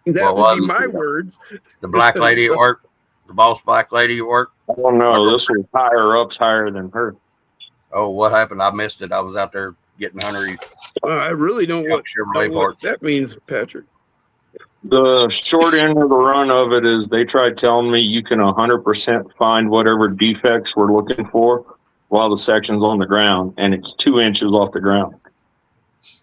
That would be my words. The black lady at work, the boss black lady at work. Oh no, this was higher than her. Oh, what happened? I missed it. I was out there getting Hunter. I really don't know what that means, Patrick. The short end of the run of it is they tried telling me you can 100% find whatever defects we're looking for while the section's on the ground, and it's 2 inches off the ground.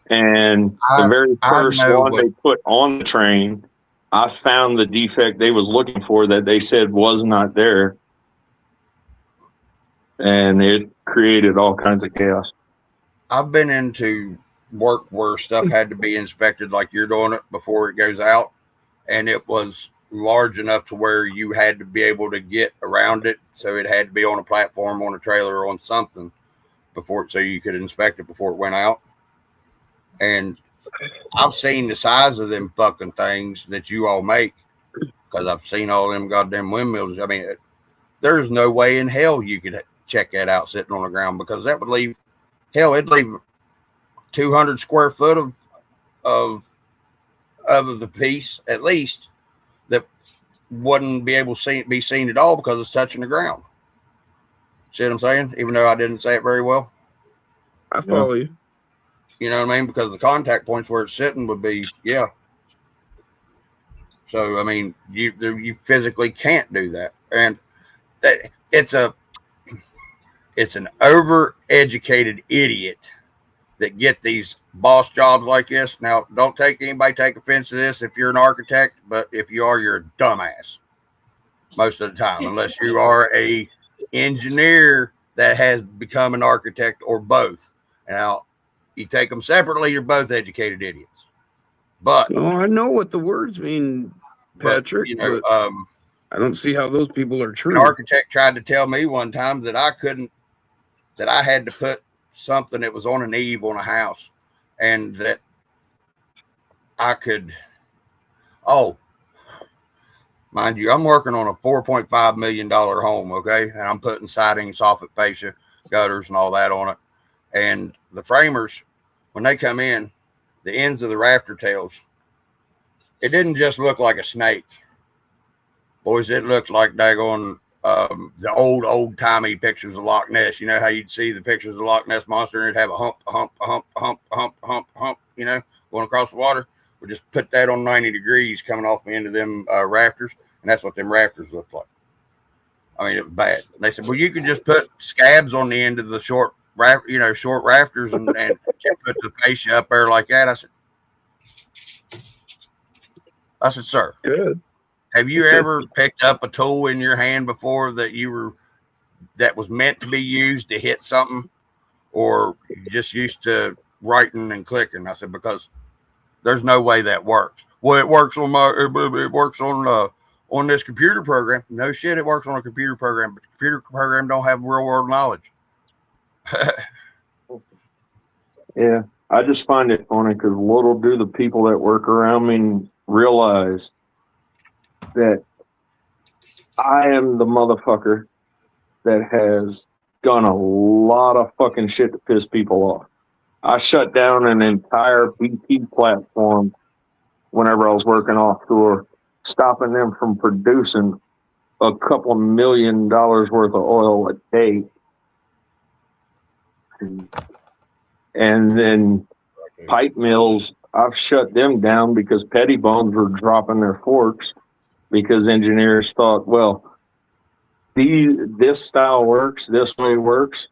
And the very first one they put on the train, I found the defect they was looking for that they said was not there, and it created all kinds of chaos. I've been into work where stuff had to be inspected like you're doing it before it goes out, and it was large enough to where you had to be able to get around it, so it had to be on a platform, on a trailer, or on something so you could inspect it before it went out. And I've seen the size of them fucking things that you all make, because I've seen all them goddamn windmills. I mean, there's no way in hell you could check that out sitting on the ground, because that would leave, it'd leave 200 square foot of the piece at least that wouldn't be able to be seen at all because it's touching the ground. See what I'm saying? Even though I didn't say it very well. I follow you. You know what I mean? Because the contact points where it's sitting would be, yeah. So, I mean, you physically can't do that. And it's an overeducated idiot that get these boss jobs like this. Now, don't anybody take offense to this if you're an architect, but if you are, you're a dumbass most of the time, unless you are a engineer that has become an architect or both. Now, you take them separately, you're both educated idiots. But I know what the words mean, Patrick. But, I don't see how those people are true. An architect tried to tell me one time that I had to put something that was on an eave on a house, and that I could, mind you, I'm working on a $4.5 million home, okay? And I'm putting siding, soffit fascia, gutters, and all that on it. And the framers, when they come in, the ends of the rafter tails, it didn't just look like a snake. Boys, it looked like daggone the old-timey pictures of Loch Ness. You know how you'd see the pictures of the Loch Ness Monster, and it'd have a hump, you know, going across the water? We'll just put that on 90 degrees coming off the end of them rafters, and that's what them rafters look like. I mean, it was bad. And they said, well, you could just put scabs on the end of the short rafters and put the fascia up there like that. I said, sir, good. Have you ever picked up a tool in your hand before that was meant to be used to hit something, or you just used to writing and clicking? I said, because there's no way that works. Well, it works on this computer program. No shit, it works on a computer program, but the computer program don't have real world knowledge. Yeah, I just find it funny because little do the people that work around me realize that I am the motherfucker that has done a lot of fucking shit to piss people off. I shut down an entire BT platform whenever I was working offshore, stopping them from producing a couple $1 million worth of oil a day. And then pipe mills, I've shut them down because petty bones were dropping their forks because engineers thought, well, this style works, this way works.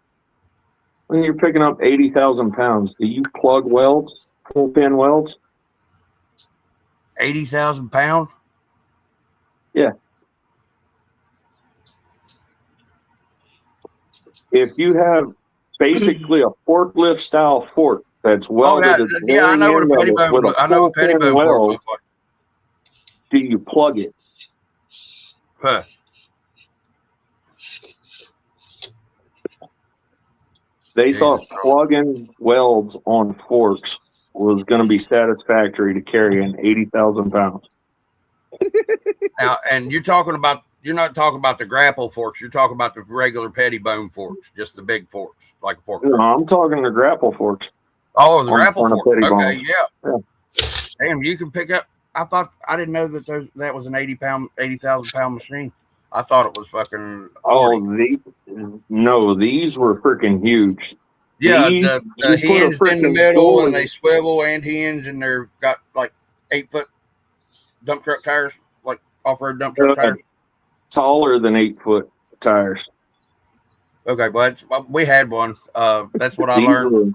When you're picking up 80,000 pounds, do you plug welds, full pin welds? 80,000 pounds? Yeah. If you have basically a forklift style fork that's welded, I know what a petty bone. I know a petty bone fork looks like. Do you plug it? Huh. They thought plugging welds on forks was going to be satisfactory to carry an 80,000 pounds. Now, and you're not talking about the grapple forks. You're talking about the regular petty bone forks, just the big forks, like a fork. No, I'm talking the grapple forks. Oh, the grapple forks. Okay, yeah. Damn, you can pick up. I didn't know that was an 80,000 pound machine. I thought it was fucking 40. These were freaking huge. Yeah, the hinge in the middle, and they swivel and hinge, and they're got like 8-foot dump truck tires, like off-road dump truck tires. Taller than 8-foot tires. Okay, but we had one. That's what I learned.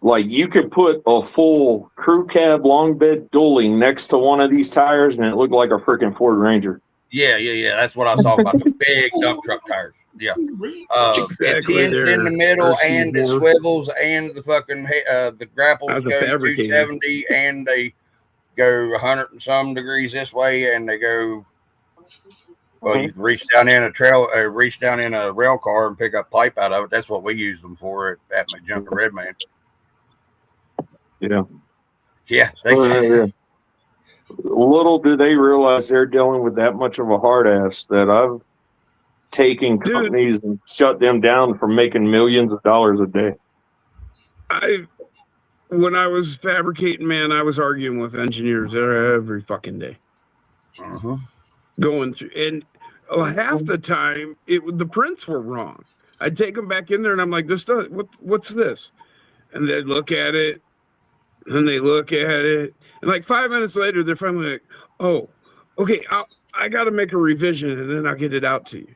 Like you could put a full crew cab long bed dually next to one of these tires, and it looked like a freaking Ford Ranger. Yeah. That's what I was talking about. The big dump truck tires. Yeah. It's hinged in the middle, and it swivels, and the fucking the grapples go 270, and they go 100 and some degrees this way, and they go. Well, you can reach down in a rail car and pick up pipe out of it. That's what we use them for at McJunker Redman. Yeah. Yeah. Little do they realize they're dealing with that much of a hard ass that I've taken companies and shut them down from making millions of dollars a day. When I was fabricating, man, I was arguing with engineers every fucking day. Going through, and half the time the prints were wrong. I'd take them back in there, and I'm like, what's this? And they'd look at it, and they look at it, and like 5 minutes later, they're finally like, oh, okay, I got to make a revision, and then I'll get it out to you.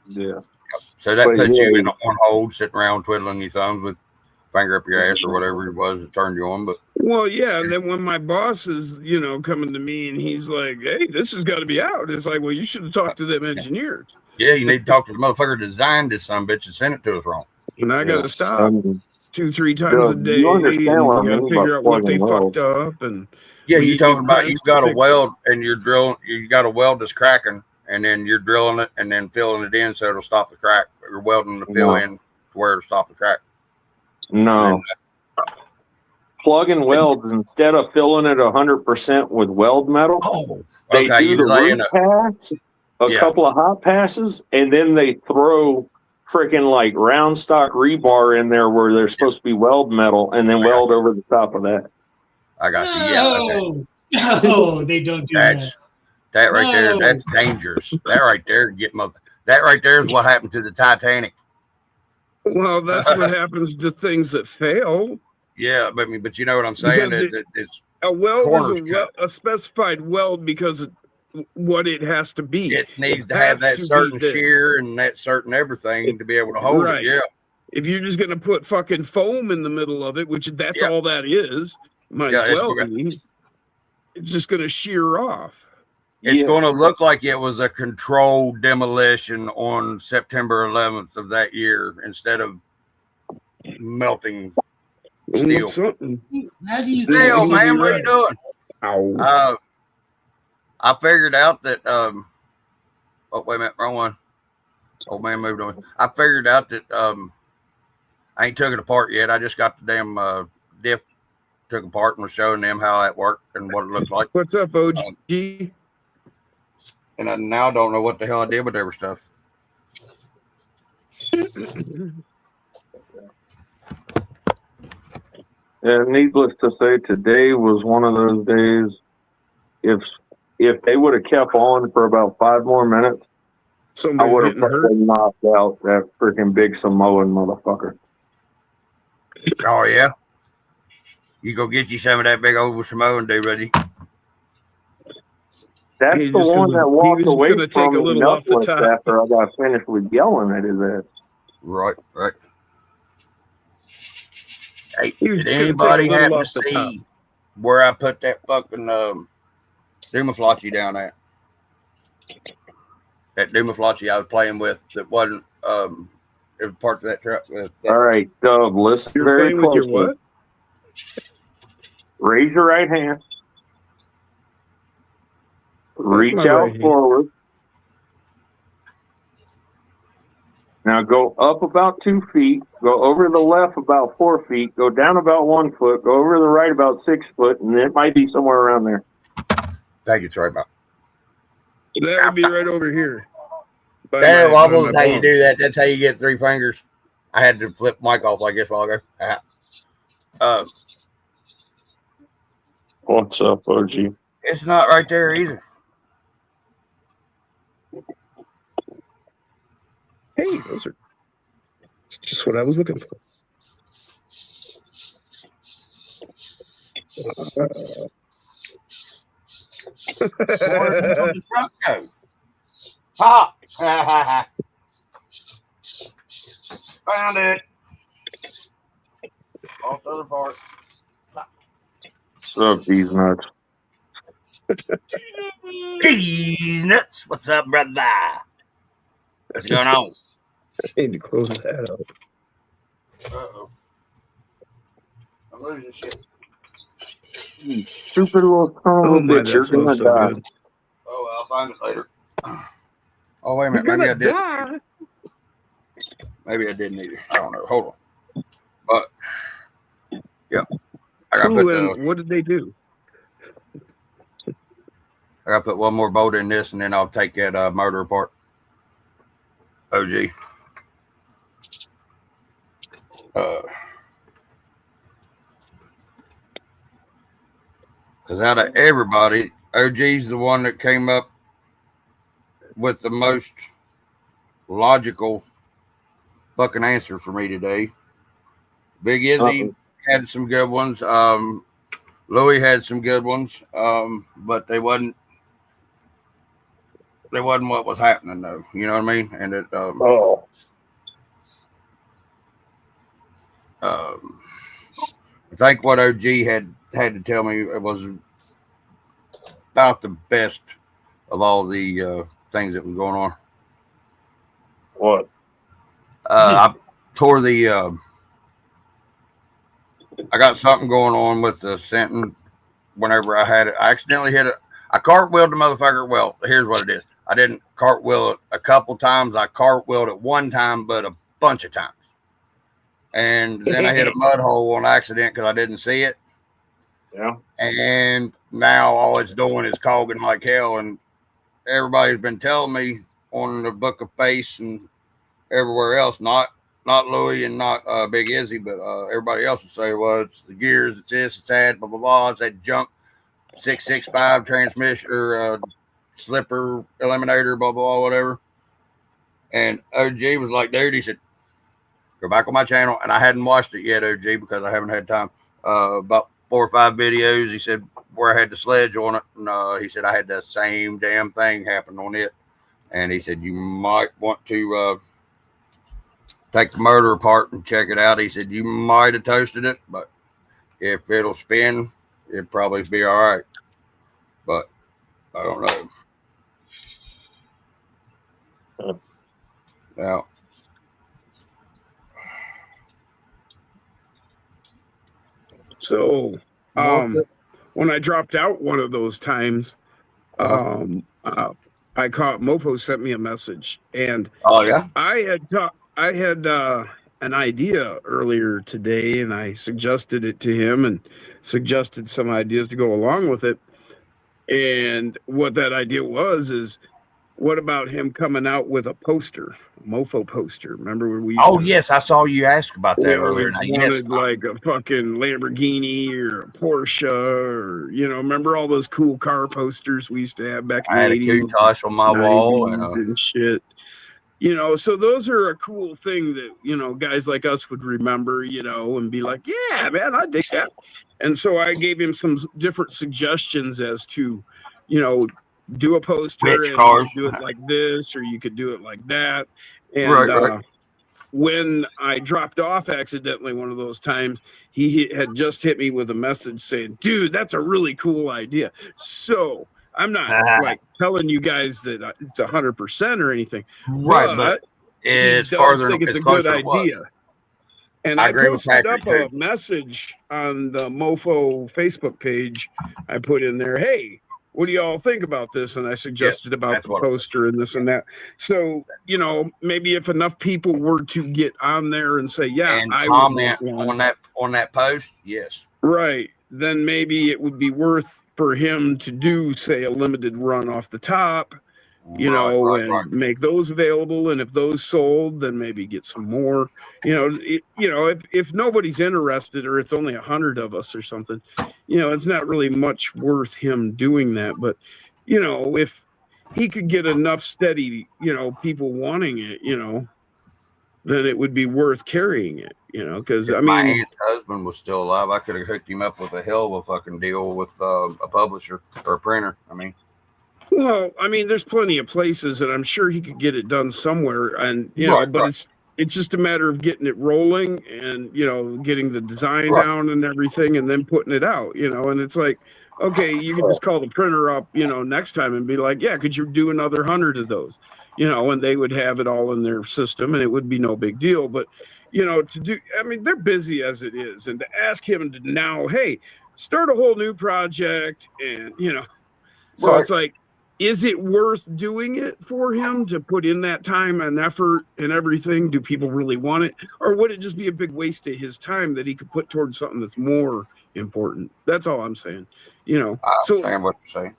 Yeah. So that puts you in on hold, sitting around twiddling your thumbs with finger up your ass or whatever it was that turned you on. But well, yeah. And then when my boss is, coming to me and he's like, "Hey, this has got to be out," it's like, well, you should have talked to them engineers. Yeah, you need to talk to the motherfucker that designed this bitch and sent it to us wrong. And I got to stop 2-3 times a day. You understand what I mean? Figure out what they fucked up. And yeah, you're talking about you've got a weld and you're drilling. You got a weld that's cracking, and then you're drilling it and then filling it in so it'll stop the crack. You're welding the fill in to where it'll stop the crack. No. Plugging welds, instead of filling it 100% with weld metal, they do the root pass, couple of hot passes, and then they throw freaking like round stock rebar in there where they're supposed to be weld metal, and then weld over the top of that. I got you. Yeah. No, they don't do that. That right there, that's dangerous. That right there, that right there is what happened to the Titanic. Well, that's what happens to things that fail. Yeah, but you know what I'm saying? It's a weld is a specified weld because what it has to be. It needs to have that certain shear and that certain everything to be able to hold it. Yeah. If you're just going to put fucking foam in the middle of it, which that's all that is, might as well be. It's just going to shear off. It's going to look like it was a controlled demolition on September 11th of that year instead of melting steel. How do you Hell, man, what are you doing? Ow. I figured out that oh, wait a minute, wrong one. Old man moved on. I figured out that I ain't took it apart yet. I just got the damn diff took apart and was showing them how that worked and what it looked like. What's up, OG? And I now don't know what the hell I did with every stuff. Yeah, needless to say, today was one of those days. If they would have kept on for about 5 more minutes, I would have probably knocked out that freaking big Samoan motherfucker. Oh yeah, you go get you some of that big old Samoan dude, buddy. That's the one that walked away from me nutless after I got finished with yelling at his ass. Right. Hey, did anybody happen to see where I put that fucking Dumaflocci down at? That Dumaflocci I was playing with that wasn't it was part of that truck. All right, Dub, listen very closely. With your what? Raise your right hand. Reach out forward. Now go up about 2 feet. Go over the left about 4 feet. Go down about 1 foot. Go over the right about 6 foot, and it might be somewhere around there. Thank you, sorry about. That would be right over here. There, Wobbles, how you do that. That's how you get 3 fingers. I had to flip mic off, I guess, while ago. What's up, OG? It's not right there either. Hey, those are just what I was looking for. Ha! Found it. Off the other part. What's up, these nuts? These nuts. What's up, brother? What's going on? I need to close that up. Uh-oh. I'm losing shit. Stupid little son of a bitch. You're going to die. Good. Oh, well, I'll find it later. Oh, wait a minute. Maybe I did. Maybe I didn't either. I don't know. Hold on. But, yeah. I got what did they do? I got to put one more bolt in this, and then I'll take that motor apart. OG. Because out of everybody, OG's the one that came up with the most logical fucking answer for me today. Big Izzy had some good ones. Louis had some good ones, but they wasn't what was happening though. You know what I mean? And it I think what OG had to tell me it was about the best of all the things that was going on. What? I tore the I got something going on with the sentin whenever I had it. I accidentally hit it. I cartwheeled the motherfucker. Well, here's what it is. I didn't cartwheel it a couple times. I cartwheeled it one time, but a bunch of times. And then I hit a mud hole on accident because I didn't see it. Yeah. And now all it's doing is cogging like hell. And everybody's been telling me on the Book of Face and everywhere else, not Louis and not Big Izzy, but everybody else will say, well, it's the gears, it's this, it's that, blah, blah, blah. It's that junk 665 transmission or slipper eliminator, blah, blah, blah, whatever. And OG was like, dude, he said, go back on my channel. And I hadn't watched it yet, OG, because I haven't had time. About 4 or 5 videos, he said, where I had the sledge on it. And he said, I had the same damn thing happen on it. And he said, you might want to take the motor apart and check it out. He said, you might have toasted it, but if it'll spin, it'd probably be all right. But I don't know. Now, so when I dropped out one of those times, I caught Mofo sent me a message, and oh yeah, I had an idea earlier today, and I suggested it to him and suggested some ideas to go along with it. And what that idea was is, what about him coming out with a poster, a mofo poster? Remember when we used Oh, yes, I saw you ask about that earlier. Wanted like a fucking Lamborghini or a Porsche, or remember all those cool car posters we used to have back in the 80s? I had a Countach on my wall and shit. So those are a cool thing that, guys like us would remember, and be like, yeah, man, I dig that. And so I gave him some different suggestions as to, do a poster and you could do it like this, or you could do it like that. And right. When I dropped off accidentally one of those times, he had just hit me with a message saying, dude, that's a really cool idea. So I'm not like telling you guys that it's 100% or anything, right? But it's farther. Think it's a good idea. And I posted up a message on the Mofo Facebook page. I put in there, hey, what do y'all think about this? And I suggested about the poster and this and that. So, maybe if enough people were to get on there and say, yeah, and I comment on that post, yes. Right. Then maybe it would be worth for him to do, say, a limited run off the top, and make those available. And if those sold, then maybe get some more. If nobody's interested, or it's only 100 of us or something, it's not really much worth him doing that. But if he could get enough steady, people wanting it, then it would be worth carrying it. Because my aunt's husband was still alive, I could have hooked him up with a hell of a fucking deal with a publisher or a printer. Well, there's plenty of places, and I'm sure he could get it done somewhere. And but it's just a matter of getting it rolling, and getting the design down and everything, and then putting it out. And it's like, okay, you can just call the printer up, next time and be like, yeah, could you do another 100 of those? And they would have it all in their system, and it would be no big deal. But to do, they're busy as it is, and to ask him to now, hey, start a whole new project, and so it's like, is it worth doing it for him to put in that time and effort and everything? Do people really want it? Or would it just be a big waste of his time that he could put towards something that's more important? That's all I'm saying. I understand what you're saying.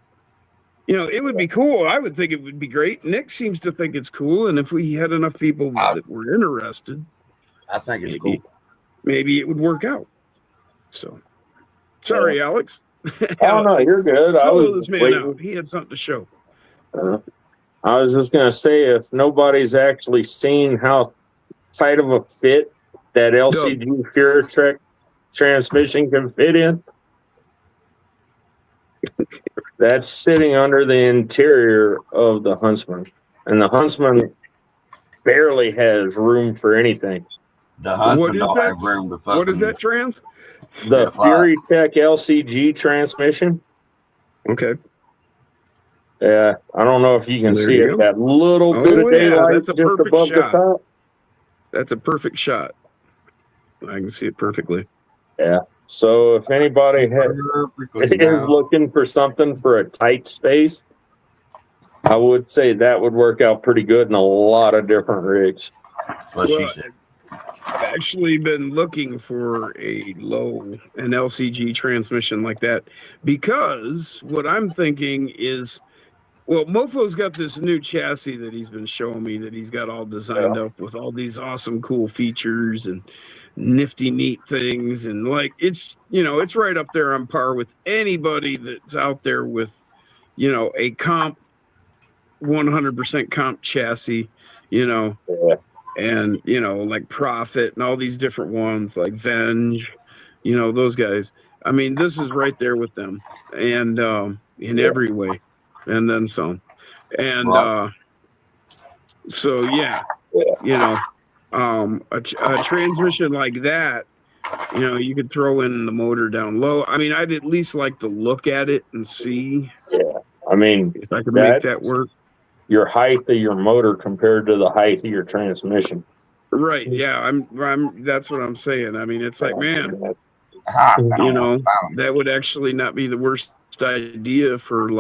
It would be cool. I would think it would be great. Nick seems to think it's cool. And if we had enough people that were interested, I think it's cool. Maybe it would work out. So, sorry, Alex. Oh no, you're good. I was this man out. He had something to show. I was just gonna say, if nobody's actually seen how tight of a fit that LCG Fury transmission can fit in, that's sitting under the interior of the Huntsman, and the Huntsman barely has room for anything. The Huntsman don't have room to fucking. What is that trans? The Fury Tech LCG transmission. Okay. Yeah, I don't know if you can see it. That little bit of daylight just above the top. That's a perfect shot. I can see it perfectly. Yeah. So if anybody is looking for something for a tight space, I would say that would work out pretty good in a lot of different rigs. I've actually been looking for an LCG transmission like that, because what I'm thinking is, well, Mofo's got this new chassis that he's been showing me that he's got all designed up with all these awesome, cool features and nifty, neat things. And like, it's right up there on par with anybody that's out there with, a comp, 100% comp chassis, and like Profit and all these different ones like Venge, those guys. This is right there with them, and in every way, and then some. And so a transmission like that, you could throw in the motor down low. I'd at least like to look at it and see. Yeah, if I could make that work. Your height of your motor compared to the height of your transmission. Right. Yeah. I'm that's what I'm saying. It's like, man, that would actually not be the worst idea for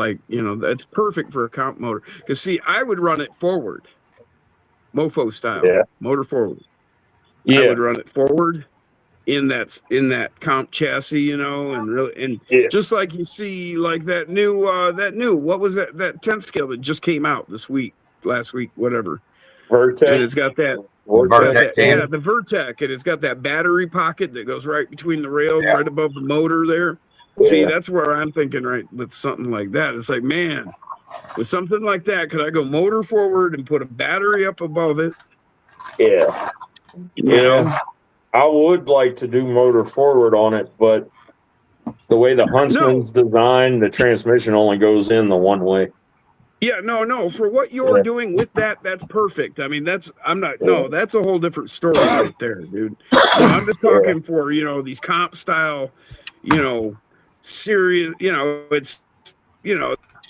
that's perfect for a comp motor. Because see, I would run it forward, Mofo style, motor forward. I would run it forward in that comp chassis, and just like you see like that new what was that 10th scale that just came out last week, whatever. Vertex. And it's got that the Vertex, and it's got that battery pocket that goes right between the rails, right above the motor there. Yeah. See, that's where I'm thinking, right, with something like that. It's like, man, with something like that, could I go motor forward and put a battery up above it? Yeah. I would like to do motor forward on it, but the way the Huntsman's designed, the transmission only goes in the one way. Yeah, no. For what you're doing with that, that's perfect. I mean, that's a whole different story right there, dude. I'm just talking for, these comp style, serious, it's,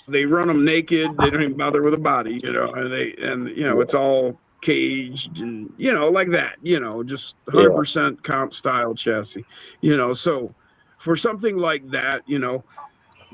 they run them naked. They don't even bother with a body, and it's all caged and, like that, just 100% comp style chassis, so for something like that, you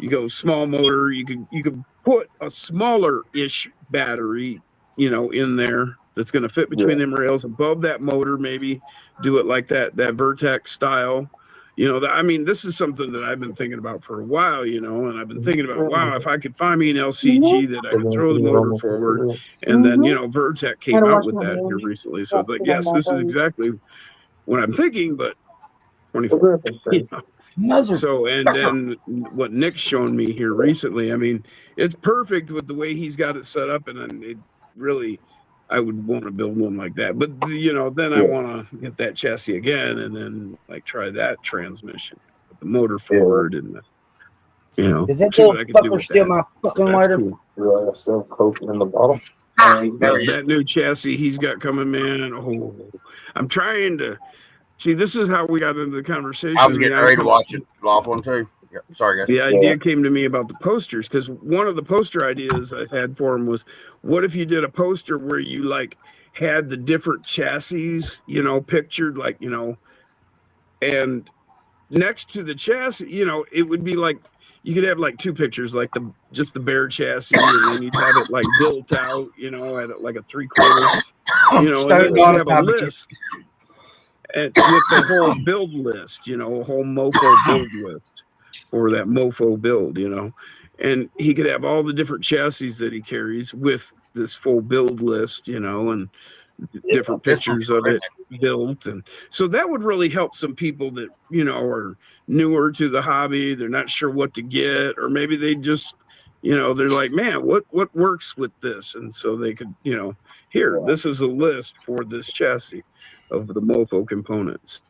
go small motor, you could put a smaller-ish battery, in there that's going to fit between them rails above that motor, maybe do it like that Vertex style. This is something that I've been thinking about for a while, and I've been thinking about, wow, if I could find me an LCG that I could throw the motor forward, and then, Vertex came out with that here recently. So, yes, this is exactly what I'm thinking, but 24. So, and then what Nick's shown me here recently, it's perfect with the way he's got it set up, and it really, I would want to build one like that. But, then I want to get that chassis again and then, try that transmission with the motor forward and, Is that little fucker steal my fucking lighter? Cool. Still coking in the bottle. That new chassis he's got coming, man. Oh, I'm trying to... See, this is how we got into the conversation. I was getting ready to watch it. Off one too. Yeah, sorry, guys. The idea came to me about the posters, because one of the poster ideas I had for him was, what if you did a poster where you had the different chassis, pictured, and next to the chassis, it would be you could have two pictures, just the bare chassis, and then you'd have it built out, at a 3/4, and then you'd have a list. And with the whole build list, a whole mofo build list, or that mofo build, and he could have all the different chassis that he carries with this full build list, and different pictures of it built. And so that would really help some people that, are newer to the hobby. They're not sure what to get, or maybe they just, they're like, man, what works with this? And so they could, here, this is a list for this chassis of the mofo components,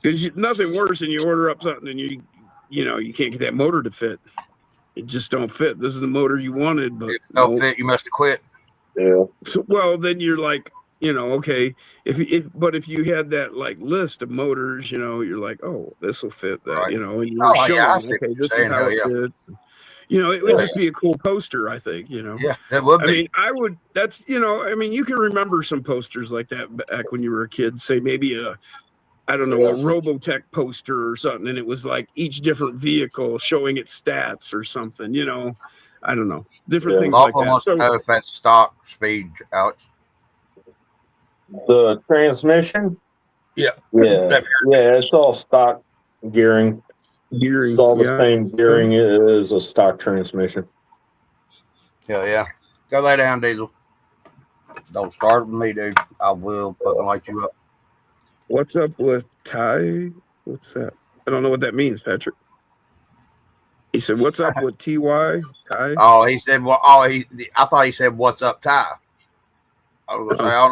because nothing worse than you order up something and you can't get that motor to fit. It just don't fit. This is the motor you wanted, but don't fit. You must have quit. Yeah. So, well, then you're okay. If you had that list of motors, you're like, oh, this will fit that, right. And you're showing, okay, this is how it fits. It would just be a cool poster, I think, Yeah, that would be. That's, you can remember some posters like that back when you were a kid, say maybe a Robotech poster or something, and it was each different vehicle showing its stats or something, I don't know. Different things like that. Wants to know if that's stock speed, Alex. The transmission? Yeah. Yeah, it's all stock gearing. It's all the same gearing as a stock transmission. Yeah. Go lay down, Diesel. Don't start with me, dude. I will fucking light you up. What's up with Ty? What's that? I don't know what that means, Patrick. He said, "What's up with TY Ty?" Oh, he said, "Well, I thought he said, what's up, Ty?" I was gonna say, I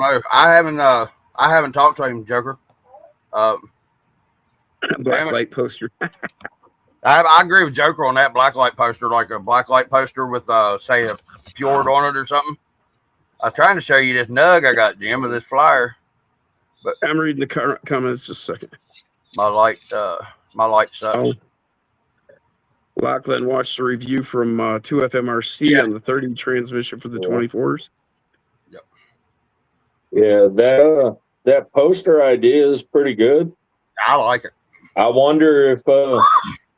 don't know. I haven't talked to him, Joker. Blacklight poster. I agree with Joker on that blacklight poster, like a blacklight poster with, say, a fjord on it or something. I was trying to show you this nug I got, Jim, of this flyer. But I'm reading the comments just a second. My light sucks. Oh. Lachlan watched the review from 2FMRC on the 30 transmission for the 24s. Yep. Yeah, that poster idea is pretty good. I like it. I wonder if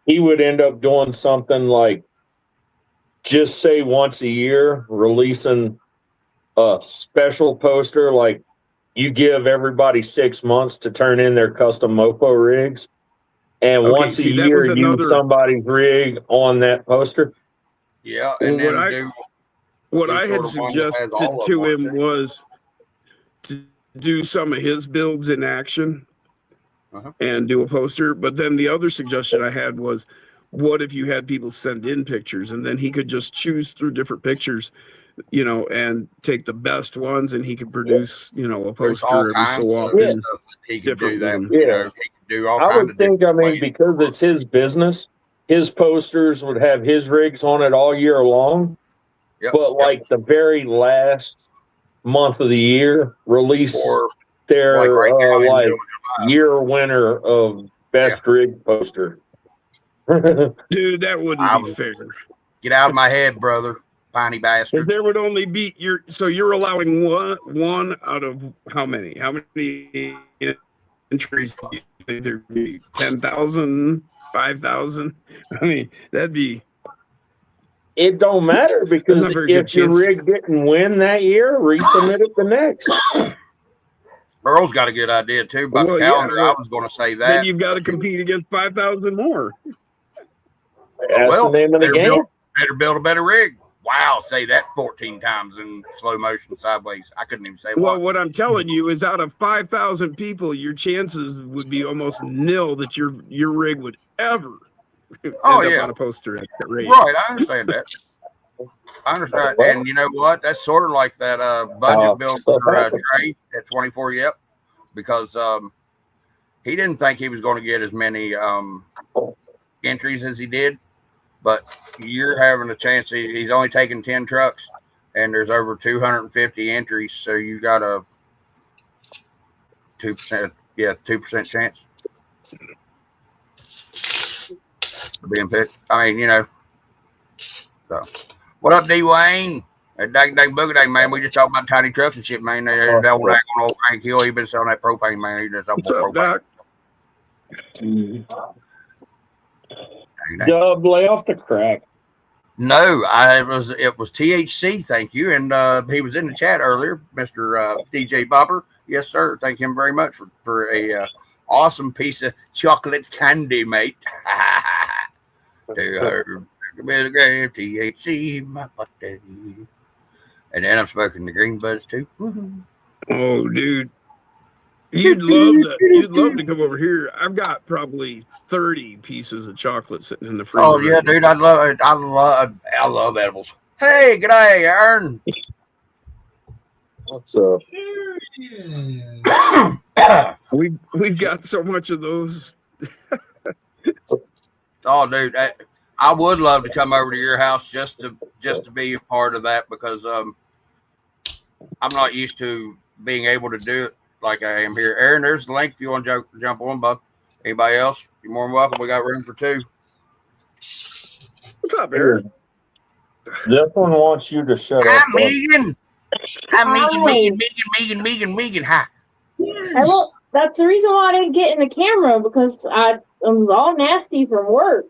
he would end up doing something just say once a year, releasing a special poster, you give everybody 6 months to turn in their custom mofo rigs, and once a year use somebody's rig on that poster. Yeah, and then what I had suggested to him was to do some of his builds in action and do a poster. But then the other suggestion I had was, what if you had people send in pictures, and then he could just choose through different pictures, and take the best ones, and he could produce, a poster every so often. He could do that. Yeah. He could do all I kinds would of think, ways. because it's his business, his posters would have his rigs on it all year long. Yep. But like the very last month of the year, release their year winner of best rig poster. Dude, that wouldn't be fair. Get out of my head, brother, piney bastard. Because there would only be you're allowing one out of how many? How many entries do you think there'd be? 10,000, 5,000? I mean, that'd be. It don't matter, because if your rig didn't win that year, resubmit it the next. Earl's got a good idea too about the calendar. I was going to say that. Then you've got to compete against 5,000 more. That's the name of the game. Better build a better rig. Wow, say that 14 times in slow motion sideways. I couldn't even say Well, what I'm telling you is, out of 5,000 people, your chances would be almost nil that your rig would ever end up on a poster at that rate. Right, I understand that. I understand. And you know what? That's sort of like that budget build for Trey at 24 Yep, because he didn't think he was going to get as many entries as he did. But you're having a chance. He's only taking 10 trucks, and there's over 250 entries. So you got a 2% chance of being picked. I mean, So, what up, D Wayne? Dang boogie dang, man. We just talking about tiny trucks and shit, man. That old Hank Hill, he been selling that propane, man. He just What's up, Doc? Dub, lay off the crack. No, it was THC, thank you. And he was in the chat earlier, Mr. DJ Bopper. Yes, sir. Thank him very much for a awesome piece of chocolate candy, mate. Milligram THC, my buddy. And then I'm smoking the green buds too. Woo-hoo. Oh, dude. You'd love to come over here. I've got probably 30 pieces of chocolate sitting in the freezer. Oh yeah, dude, I love edibles. Hey, g'day, Aaron. What's up? We've got so much of those. Oh, dude, I would love to come over to your house just to be a part of that, because I'm not used to being able to do it like I am here. Aaron, there's the link if you want to jump on, bud. Anybody else? You're more than welcome. We got room for 2. What's up, Aaron? This one wants you to shut up. Hi, Megan. Hi, Megan. Hi. Well, that's the reason why I didn't get in the camera, because I'm all nasty from work.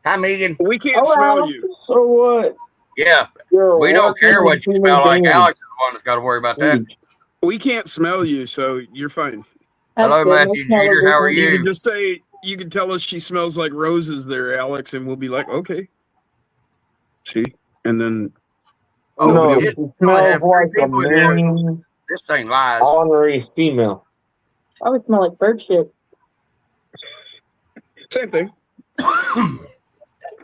Hi, Megan. We can't smell you. So what? Yeah, we don't care what you smell like. Alex is the one that's got to worry about that. We can't smell you, so you're fine. Hello, Matthew Jeter. How are you? You can just say, you can tell us she smells like roses there, Alex, and we'll be like, okay. See? And then. Oh, no, it smells like a mean, this thing lies. Honorary female. I would smell like bird shit. Same thing.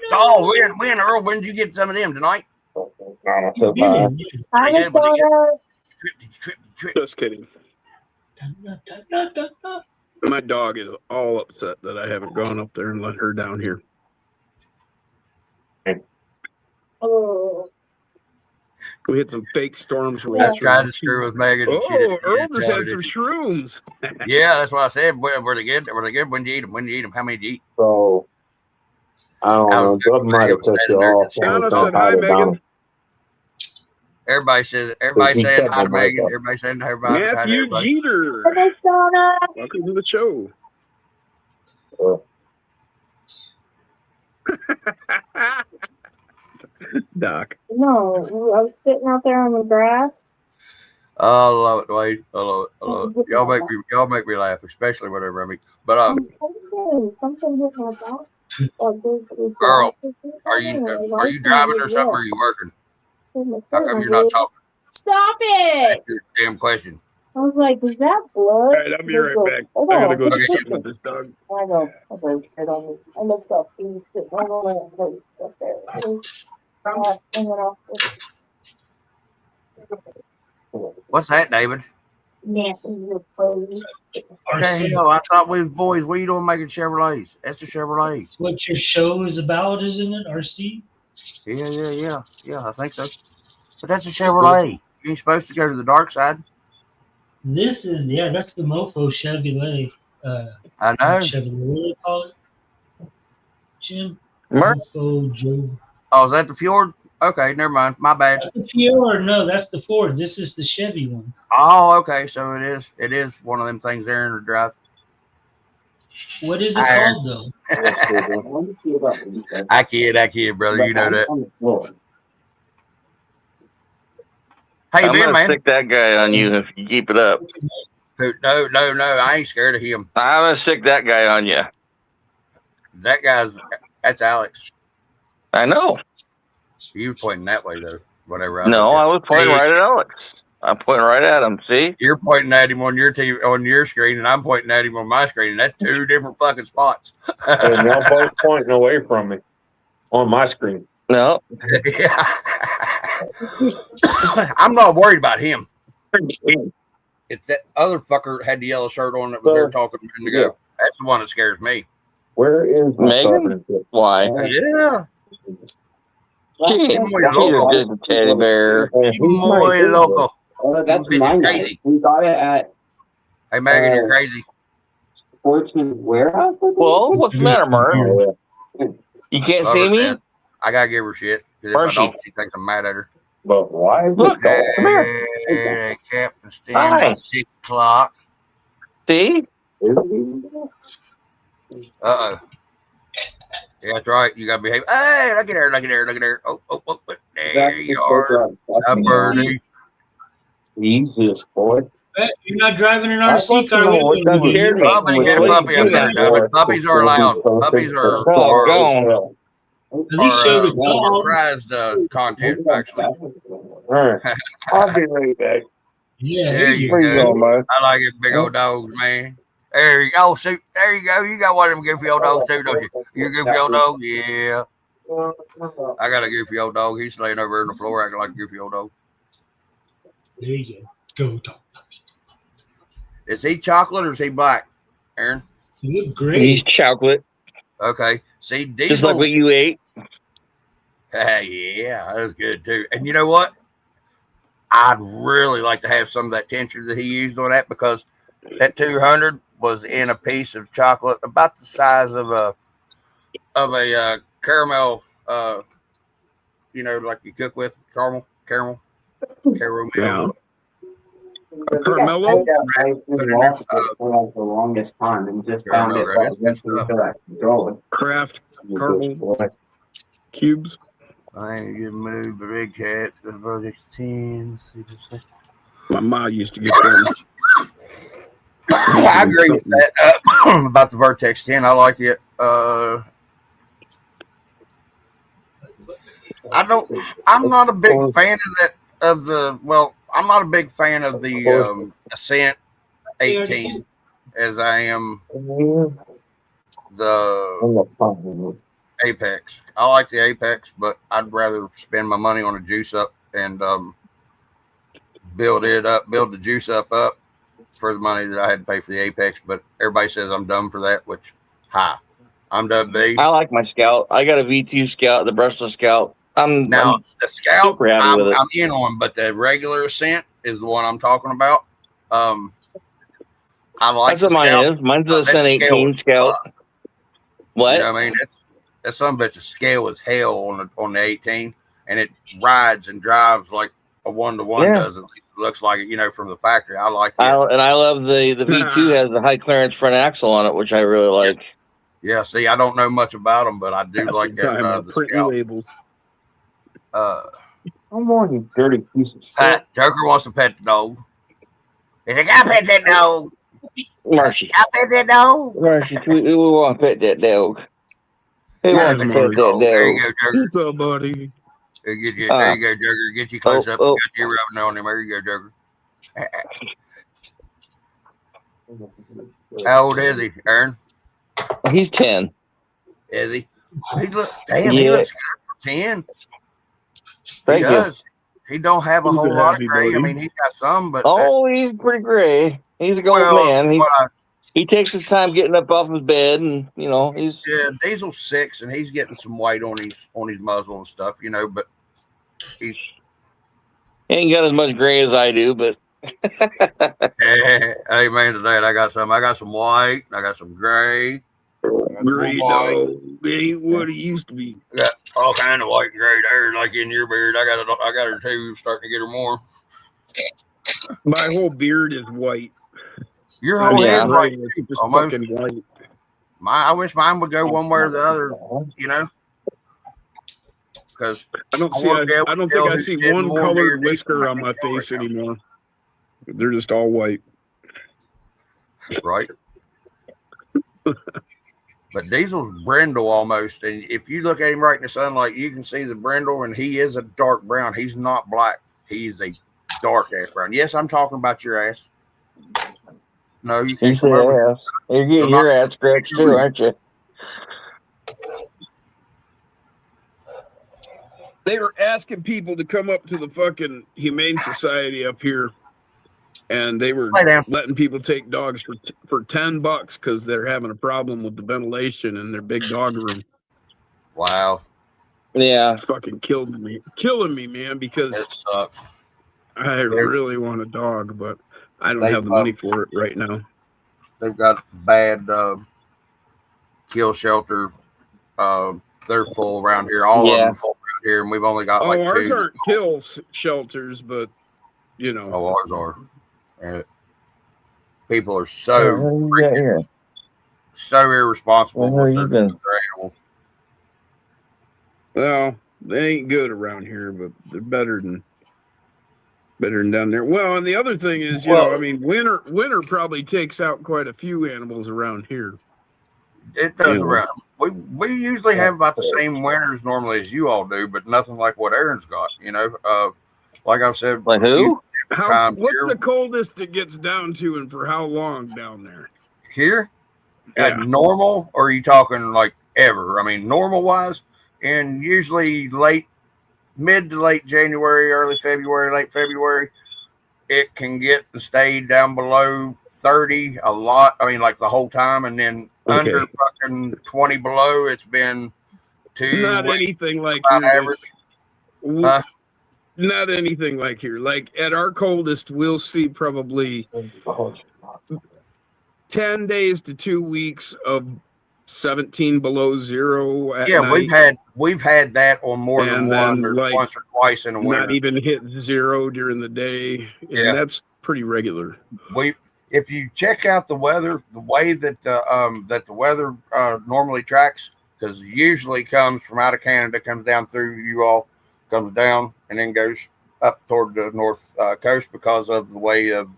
Oh, when Earl, when did you get some of them tonight? Just kidding. My dog is all upset that I haven't gone up there and let her down here. Oh. We had some fake storms. That's trying to screw with Megan. Oh, Earl just had some shrooms. Yeah, that's what I said. Were they good? Were they good? When did you eat them? When did you eat them? How many did you eat? So, I don't know. Doug might have touched you off. Donna said hi, Megan. Everybody saying hi to Megan. Everybody saying hi to everybody. Matthew Jeter. Hey, Donna. Welcome to the show. Doc. No, I was sitting out there on the grass. I love it, Dwayne. I love it. Y'all make me laugh, especially whenever I meet. But something hit my back. Earl, are you driving or something? Or are you working? How come you're not talking? Stop it! That's your damn question. I was like, is that blood? All right, I'll be right back. I gotta go sit with this dog. I know. Okay, I looked up. He's sitting on the up there. What's that, David? Nasty. Okay, hell, I thought we was boys. What are you doing making Chevrolets? That's a Chevrolet. That's what your show is about, isn't it, RC? Yeah, I think so. But that's a Chevrolet. You ain't supposed to go to the dark side. That's the Mofo Chevrolet. I know. Chevrolet, what do they call it? Jim? Mark? Mofo Joe. Oh, is that the Fjord? Okay, never mind. My bad. That's the Fjord. No, that's the Ford. This is the Chevy one. Oh, okay. So it is. It is one of them things there in the drive. What is it called, though? I kid, brother. You know that. How you I'm been, gonna man? stick that guy on you if you keep it up. No. I ain't scared of him. I'm gonna stick that guy on you. That's Alex. I know. You were pointing that way though. Whatever. I was pointing right at Alex. I'm pointing right at him. See? You're pointing at him on your TV, on your screen, and I'm pointing at him on my screen, and that's two different fucking spots. And y'all both pointing away from me on my screen. No. Yeah. I'm not worried about him. It's that other fucker had the yellow shirt on that was there talking a minute ago. That's the one that scares me. Where is Megan? Why? Yeah. She's a teddy bear. Muy loco. That's my crazy. We got it at. Hey, Megan, you're crazy. Fortune Warehouse? Well, what's the matter, Mark? You can't see me? Man. I gotta give her shit. Because if I don't, she thinks I'm mad at her. But why is Look, it? come here. Hey, Captain Stan, at 6 o'clock. See? Uh-oh. Yeah, that's right. You gotta behave. Hey, look at her. Oh, there you are. Birdie. Jesus, boy. You're not driving an RC car. Puppy up there, David. Puppies are allowed. Puppies are Gone. At least show the dog. prized content, actually. All right. I'll be right back. Yeah, There you Where you go. going, man? I like it, big old dogs, man. There you go. See, there you go. You got one of them goofy old dogs too, don't you? You a goofy old dog? Yeah. I got a goofy old dog. He's laying over on the floor acting like a goofy old dog. there you go. Go dog. Is he chocolate or is he black, Aaron? You look great. He's chocolate. Okay. See, Diesel. Just like what you ate. Yeah, that was good too. And you know what? I'd really like to have some of that tincture that he used on that, because that 200 was in a piece of chocolate about the size of a caramel, like you cook with caramel. Yeah. Carmelo? For the longest time and just found it. Kraft caramel cubes. I ain't gonna move the big cat. The Vertex 10. My mom used to get them. I agree with that about the Vertex 10. I like it. I'm not a big fan of that. I'm not a big fan of the Ascent 18 as I am the Apex. I like the Apex, but I'd rather spend my money on a juice up and build the juice up for the money that I had to pay for the Apex. But everybody says I'm dumb for that, which, I'm dumb. I like my Scout. I got a V2 Scout, the brushless Scout. The Scout, super happy with it. I'm in on, but the regular Ascent is the one I'm talking about. I like That's what mine is. Mine's the Ascent 18 Scout. What? You know what I mean? That some bitch is scale as hell on the 18, and it rides and drives like a 1-to-1 does. It looks like it, from the factory. I like it. And I love the V2 has the high clearance front axle on it, which I really like. Yeah, see, I don't know much about them, but I do like that. The pretty Scout. labels. I'm on you dirty piece of shit. Joker wants to pet the dog. He's like, I pet that dog. Marshy. I pet that dog. Marshy, we want to pet that dog. Who wants to pet that dog? There you go, Jugger. What's up, buddy? There you go, Jugger. Get you close up. Got you rubbing on him. There you go, Jugger. How old is he, Aaron? He's 10. Is he? He looks good for 10. Thank you. He don't have a whole lot of gray. I mean, he's got some, but he's pretty gray. He's a gold man. He takes his time getting up off his bed, and he's Diesel's 6, and he's getting some white on his muzzle and stuff, but he ain't got as much gray as I do, but hey man, today I got some white, I got some gray. Gray dog ain't what it used to be. I got all kind of white and gray there, like in your beard. I got her too, starting to get her more. My whole beard is white. Your whole head's white. It's just fucking white. I wish mine would go one way or the other, because I don't think I see one colored whisker on my face anymore. They're just all white. Right. But Diesel's brindle almost, and if you look at him right in the sunlight, you can see the brindle, and he is a dark brown. He's not black. He's a dark ass brown. Yes, I'm talking about your ass. No, you can't. You're getting your ass scratched too, aren't you? They were asking people to come up to the fucking Humane Society up here, and they were letting people take dogs for $10 because they're having a problem with the ventilation in their big dog room. Wow. Yeah. It's fucking killing me, man, because I really want a dog, but I don't have the money for it right now. They've got bad kill shelter. They're full around here. All of them full around here, and we've only got like 2. Ours aren't kill shelters, but Oh, ours are. And people are so so irresponsible with their animals. Well, they ain't good around here, but they're better than down there. Well, and the other thing is, winter probably takes out quite a few animals around here. It does around. We usually have about the same winters normally as you all do, but nothing like what Aaron's got. Like I've said. Like who? What's the coldest it gets down to, and for how long down there? Here? Yeah. Normal, or are you talking like ever? I mean, normal wise, and usually mid to late January, early February, late February, it can get and stay down below 30 a lot. I mean, like the whole time, and then under fucking 20 below, it's been not anything like average. Not anything like here. Like at our coldest, we'll see probably 10 days to 2 weeks of 17 below zero. At night. we've had that on more than one, or once or twice in a winter. Not even hit 0 during the day. And that's pretty regular. If you check out the weather, the way that the weather normally tracks, because it usually comes from out of Canada, comes down through you all, comes down, and then goes up toward the north coast because of the way of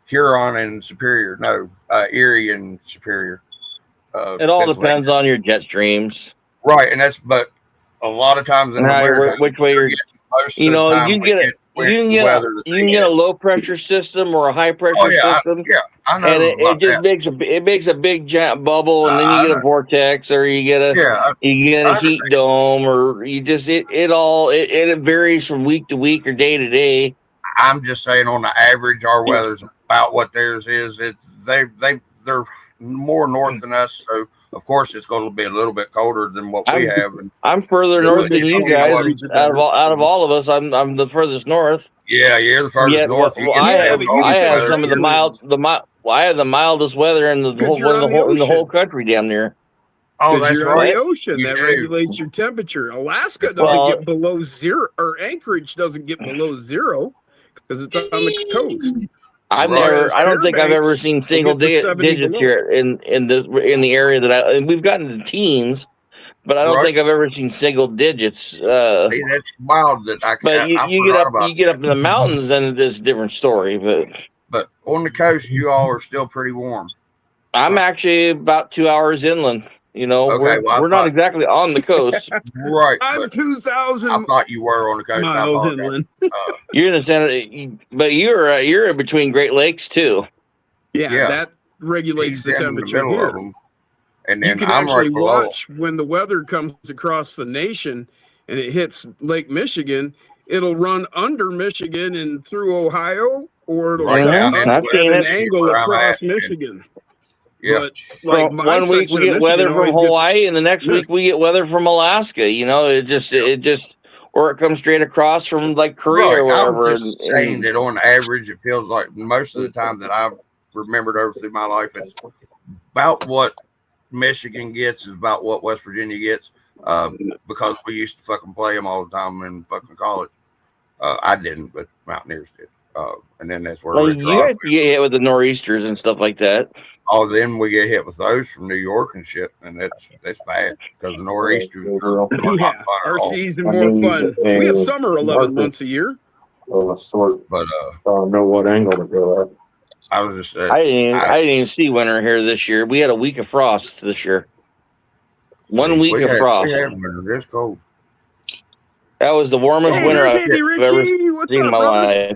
Huron and Superior. No, Erie and Superior. It all depends on your jet streams. Right, and but a lot of times in the winter, which way you're you can get a low pressure system or a high pressure system. I know. And it just makes a big giant bubble, and then you get a vortex, or you get a heat dome, or you just it varies from week to week or day to day. I'm just saying, on the average, our weather's about what theirs is. They're more north than us, so of course it's going to be a little bit colder than what we have. And I'm further north than you guys. Out of all of us, I'm the furthest north. Yeah, you're the furthest north. I have some of the mild. I have the mildest weather in the whole country down there. Oh, that's right. The ocean that regulates your temperature. Alaska doesn't get below 0, or Anchorage doesn't get below 0 because it's on the coast. I don't think I've ever seen single digits here in the area and we've gotten to teens, but I don't think I've ever seen single digits. See, that's wild. You get up in the mountains, and it's a different story. But But on the coast, you all are still pretty warm. I'm actually about 2 hours inland. You know, Okay, we're not exactly on the coast. Right. I'm 2,000. I thought you were on the coast. I miles apologize. inland. You're in the center, but you're in between Great Lakes too. Yeah, that regulates the He's in temperature middle of here. them. And You then can I'm actually right below. watch when the weather comes across the nation and it hits Lake Michigan. It'll run under Michigan and through Ohio, or it'll Right cut down back I've at seen an it. angle Where I'm across at. Michigan. Yeah. But like my One week section we of get weather Michigan from always gets Hawaii, and the next week missed. we get weather from Alaska. You know, it just or it comes straight across from like Korea or Right. I wherever. was just saying that on average, it feels like most of the time that I've remembered over through my life, it's about what Michigan gets is about what West Virginia gets. Because we used to fucking play them all the time in fucking college. I didn't, but Mountaineers did. And then that's where Like, Rich you Rock. guys get hit with the nor'easters and stuff like that. All then we get hit with those from New York and shit, and that's bad because the nor'easters are Yeah, our season more fun. We have summer 11 months a year. But know what angle to go at. I was just I didn't even see winter here this year. We had a week of frost this year. 1 week of frost. It's cold. That was the warmest winter I've Andy ever Ritchie, what's seen up, in my brother?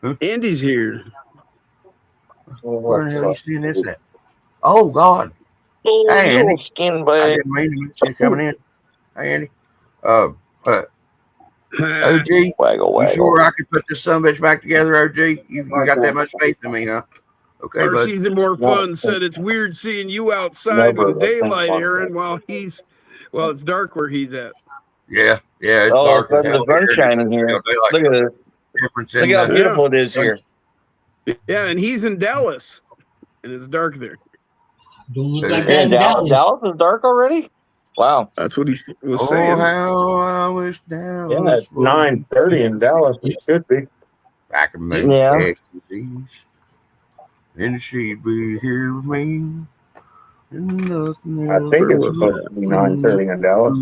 life. Andy's here. Where the hell are you seeing this at? Oh God! Oh, Hey, Andy. skin I bite. didn't mean to miss you coming in. Hey, Andy. OG, you Waggle. sure I could put this sumbitch back together, OG? You got that much faith in me, huh? Okay, Our bud. season more fun said it's weird seeing you outside with daylight, Aaron, while it's dark where he's at. Yeah, it's Oh, dark. it's the sunshine in here. Look at this. Difference Look in how the, beautiful it is here. Yeah, and he's in Dallas, and it's dark there. Don't look like Yeah, that in Dallas. Dallas is dark already? Wow. That's what he was Oh, saying. how I wish Dallas Yeah, it's 9:30 in Dallas. It should be. back in me. Yeah. And she'd be here with me. I think it's supposed to be 9:30 in Dallas.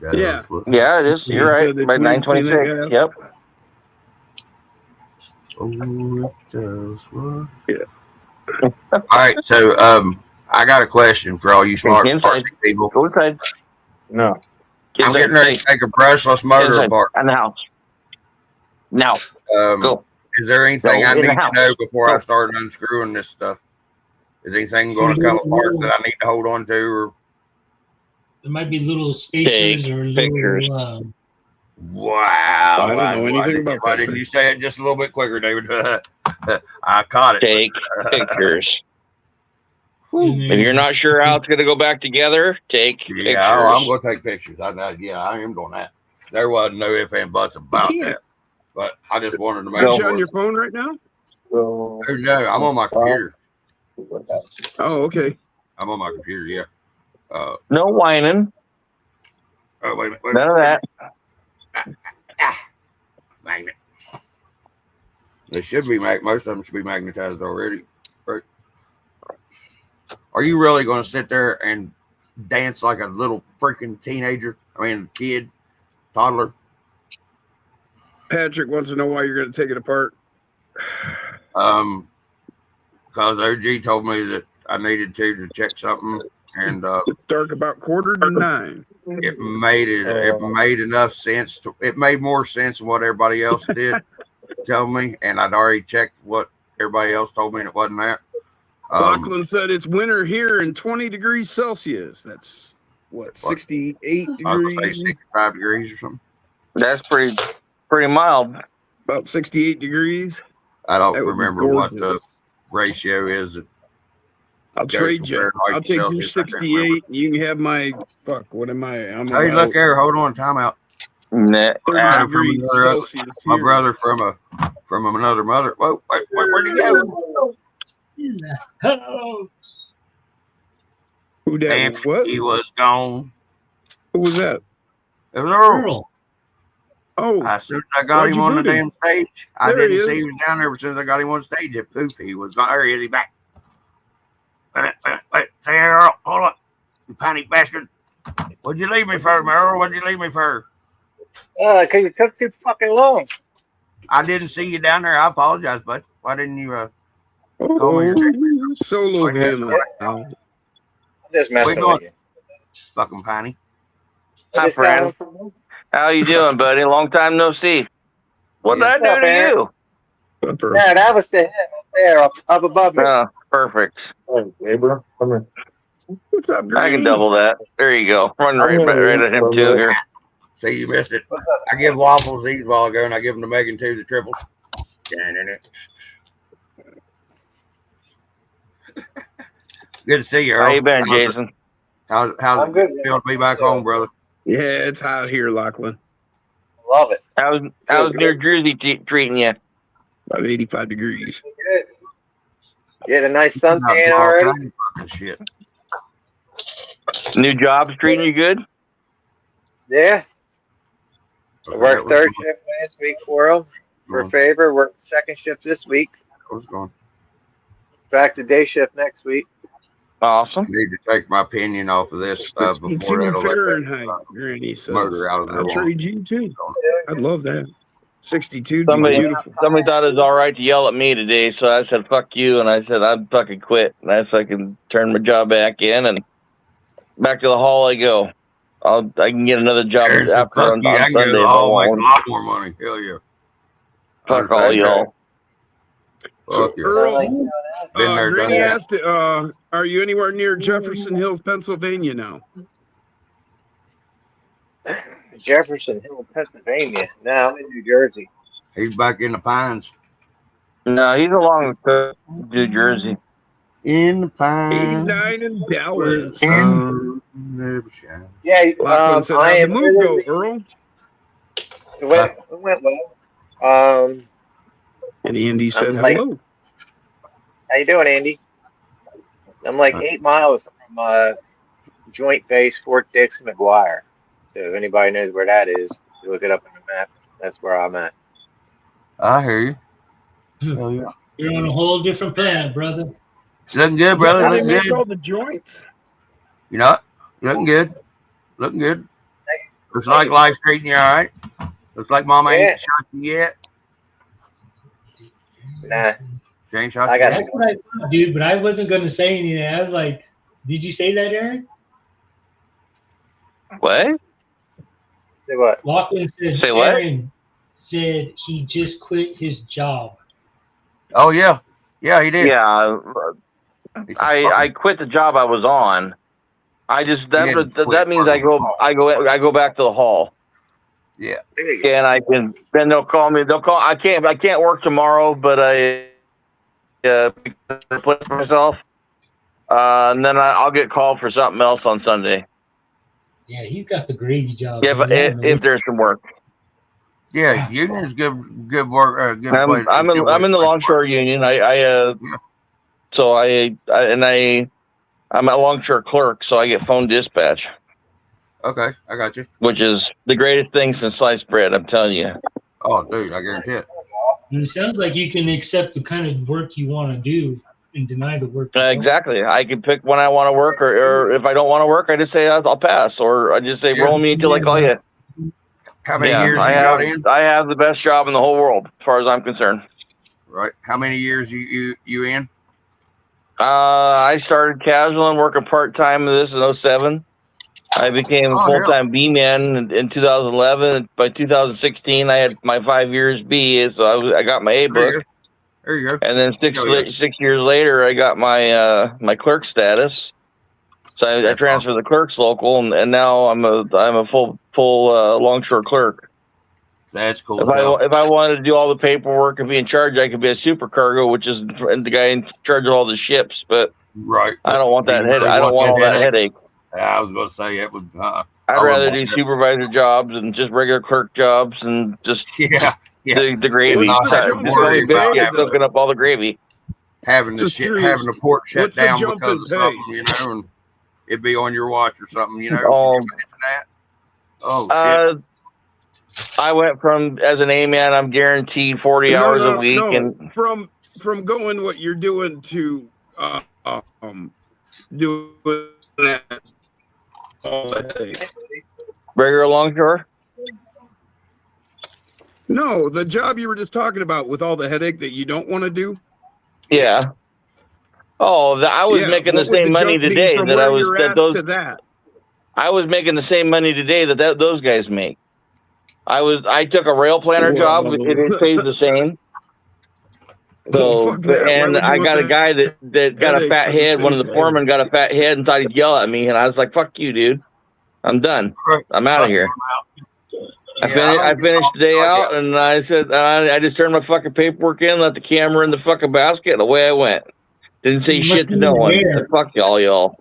Yeah. Yeah, it is. You're said right. it's By weird seeing 9:26. that guy. Yep. Oh, it does what? Yeah. All right, so I got a question for all you smart Inside. people. Go inside. No. Get I'm inside. getting ready to take a brushless motor Inside. apart. In the house. Now. Go. Is there anything Go I in the need to house. know before I Go. start unscrewing this stuff? Is anything going to come apart that I need to hold on to? Or There might be little spacers Take or pictures. little. wow! I don't know anything about Why that didn't thing. you say it just a little bit quicker, David? I caught it. Take pictures. And If then- you're not sure how it's going to go back together, take pictures. Yeah, I'm going to take pictures. I am doing that. There wasn't no ifs and buts about that. But I just wanted to make Aren't you sure. on your phone right now? Oh, no, I'm on my computer. Oh, okay. I'm on my computer, yeah. No whining. Oh, wait a minute. None of that. Magnet. They should be, most of them should be magnetized already. Right. Are you really going to sit there and dance like a little freaking teenager? I mean, kid, toddler? Patrick wants to know why you're going to take it apart. Because OG told me that I needed to check something, and It's dark about 8:45. it made enough sense. It made more sense than what everybody else did tell me, and I'd already checked what everybody else told me, and it wasn't that. Lachlan said it's winter here and 20 degrees Celsius. That's what, 68 I was gonna say degrees? 65 degrees or something. That's pretty mild. About 68 degrees. I don't That would be remember what the gorgeous. ratio is. I'll goes trade from you. Fahrenheit I'll to take you Celsius, I can't 68. And you can have my what am I? I'm Hey, about look there. Hold on. Time out. Nah. 30 degrees Celsius. My here. brother from another mother. Whoa, wait, where'd he go? Hello. Who Damn, that? What? he was gone. Who was that? It was Earl. Earl. Oh, As soon as I got Why'd him you on the boot him? damn stage, I There he didn't see is. he was down there. But as soon as I got him on stage, it poof, he was gone. There he is. He's back. Wait, say, Earl, hold on. You panic bastard. What'd you leave me for, Earl? What'd you leave me for? Because you took too fucking long. I didn't see you down there. I apologize, bud. Why didn't you call me? Solo him. I'm just messing with you. Fucking Piney. Hi, friend. How you doing, buddy? Long time no see. What did I do to you? Yeah, that was the head up there, up above me. Oh, perfect. Hey, bro, come here. What's up, Green? I can double that. There you go. Run right at him too here. See, you missed it. I give Waffles these a while ago, and I give them to Megan too, the triples. Good to see you, Earl. How you been, Jason? How's it feel to be back home, brother? Yeah, it's hot here, Lachlan. Love it. How's New Jersey treating you? About 85 degrees. Good. You had a nice suntan already? Shit. New jobs treating you good? Yeah. I worked third shift last week for them for a favor. Worked second shift this week. What's going? Back to day shift next week. Awesome. I need to take my opinion off of this before that'll Fahrenheit, Granny says. Motor out of the I'll wall. trade you too. I'd love that. 62. Somebody Beautiful. thought it was all right to yell at me today, so I said, fuck you, and I said, I'd fucking quit. And I fucking turned my job back in, and back to the hall I go. I can get another job after on I can Sunday. get a lot more money. Hell yeah. Fuck all y'all. Fuck yeah. Earl, Been there, done Granny that. asked, are you anywhere near Jefferson Hills, Pennsylvania now? Jefferson Hill, Pennsylvania. No, I'm in New Jersey. He's back in the pines. No, he's along with New Jersey. In the pines. 89 in Dallas. Yeah, Lachlan said, I how'd the am move go, Earl? It went well. And Andy said like, hello. How you doing, Andy? I'm like 8 miles from Joint Base Fort Dix and McGuire. So if anybody knows where that is, you look it up on the map. That's where I'm at. I hear you. Hell yeah. You're on a whole different planet, brother. Looking good, Is that brother. how they Looking make good. all the joints? You know, looking good. Looking good. Looks like life's treating you all right. Looks like Mama ain't shot you yet. Nah. She ain't shot I you got yet. That's what I thought, dude, but I wasn't going to say anything. I was like, did you say that, Aaron? What? Say what? Lachlan said, Say what? Aaron said he just quit his job. Oh yeah. Yeah, he did. Yeah, I quit the job I was on. I just that means I go back to the hall. Yeah. And I can then they'll call me. I can't work tomorrow, but I play for myself. And then I'll get called for something else on Sunday. Yeah, he's got the gravy job. If there's some work. Yeah, union's good work. Good place. I'm in the Longshore Union. I'm a Longshore clerk, so I get phone dispatch. Okay, I got you. Which is the greatest thing since sliced bread. I'm telling you. Oh, dude, I guarantee it. And it sounds like you can accept the kind of work you want to do and deny the work. Exactly. I can pick when I want to work, or if I don't want to work, I just say I'll pass, or I just say roll me until I call you. How many years I have the best job in the whole world, as far as I'm concerned. Right. How many years you in? I started casual and working part time in this in 2007. I became a full-time B-man in 2011. By 2016, I had my 5 years B, so I got my A book. There you go. And then 6 years later, I got my clerk status. So I transferred the clerks local, and now I'm a full longshore clerk. That's cool. If I wanted to do all the paperwork and be in charge, I could be a supercargo, which is the guy in charge of all the ships. But right, I don't want that headache. I don't want all that headache. I was going to say it would. I'd rather do supervisor jobs and just regular clerk jobs and just the gravy. Soaking up all the gravy. Having the port shut down because of something, you know, and it'd be on your watch or something, you know. Shit. I went from as an A-man, I'm guaranteed 40 hours a week, and from going what you're doing to doing that all day. Regular longshore. No, the job you were just talking about with all the headache that you don't want to do. Yeah. Oh, I was making the same money today that I was that. I was making the same money today that those guys make. I took a rail planner job. It pays the same. So, and I got a guy that got a fat head. One of the foremen got a fat head and thought he'd yell at me, and I was like, "Fuck you, dude! I'm done. I'm out of here." I finished the day out, and I said, I just turned my fucking paperwork in, let the camera in the fucking basket, and away I went. Didn't say shit to no one. Fuck y'all.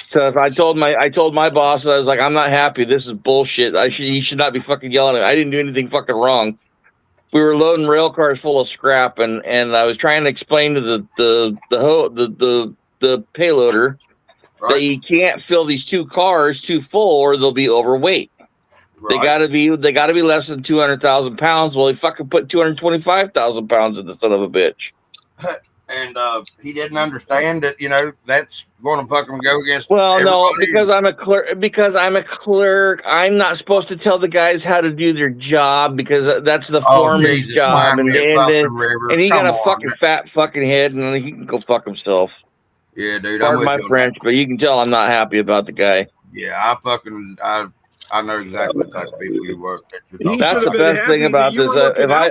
So if I told my boss, I was like, I'm not happy. This is bullshit. He should not be fucking yelling at me. I didn't do anything fucking wrong. We were loading rail cars full of scrap, and I was trying to explain to the payloader that you can't fill these two cars too full, or they'll be overweight. Right. They gotta be less than 200,000 pounds. Well, he fucking put 225,000 pounds in the son of a bitch. And he didn't understand that, that's going to fucking go against. Well, no, because I'm a clerk. I'm not supposed to tell the guys how to do their job because that's the foreman's job. And he got a fucking fat fucking head, and he can go fuck himself. Yeah, dude. Pardon my French, but you can tell I'm not happy about the guy. Yeah, I know exactly the type of people you work. That's the best thing about this. If I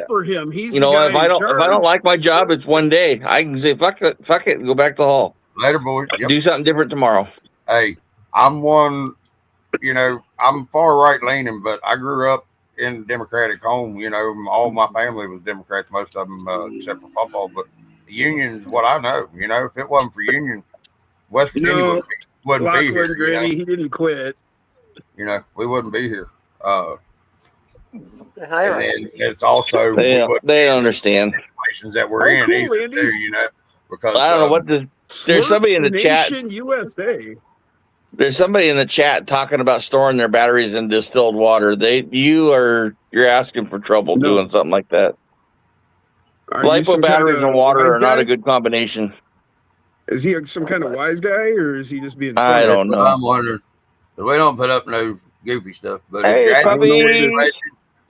don't like my job, it's one day. I can say fuck it, and go back to the hall. Later, boys. Yep. Do something different tomorrow. Hey, I'm one. I'm far right leaning, but I grew up in a Democratic home. All my family was Democrats, most of them except for Papa. But the union is what I know. If it wasn't for union, West Virginia wouldn't be here. Granny, he didn't quit. We wouldn't be here. And it's also they understand situations that we're in either too, because I don't know what there's somebody in the chat. USA. There's somebody in the chat talking about storing their batteries in distilled water. You're asking for trouble doing something like that. Lipo batteries and water are not a good combination. Is he some kind of wise guy, or is he just being? I don't know. I'm wondering. We don't put up no goofy stuff, but hey, if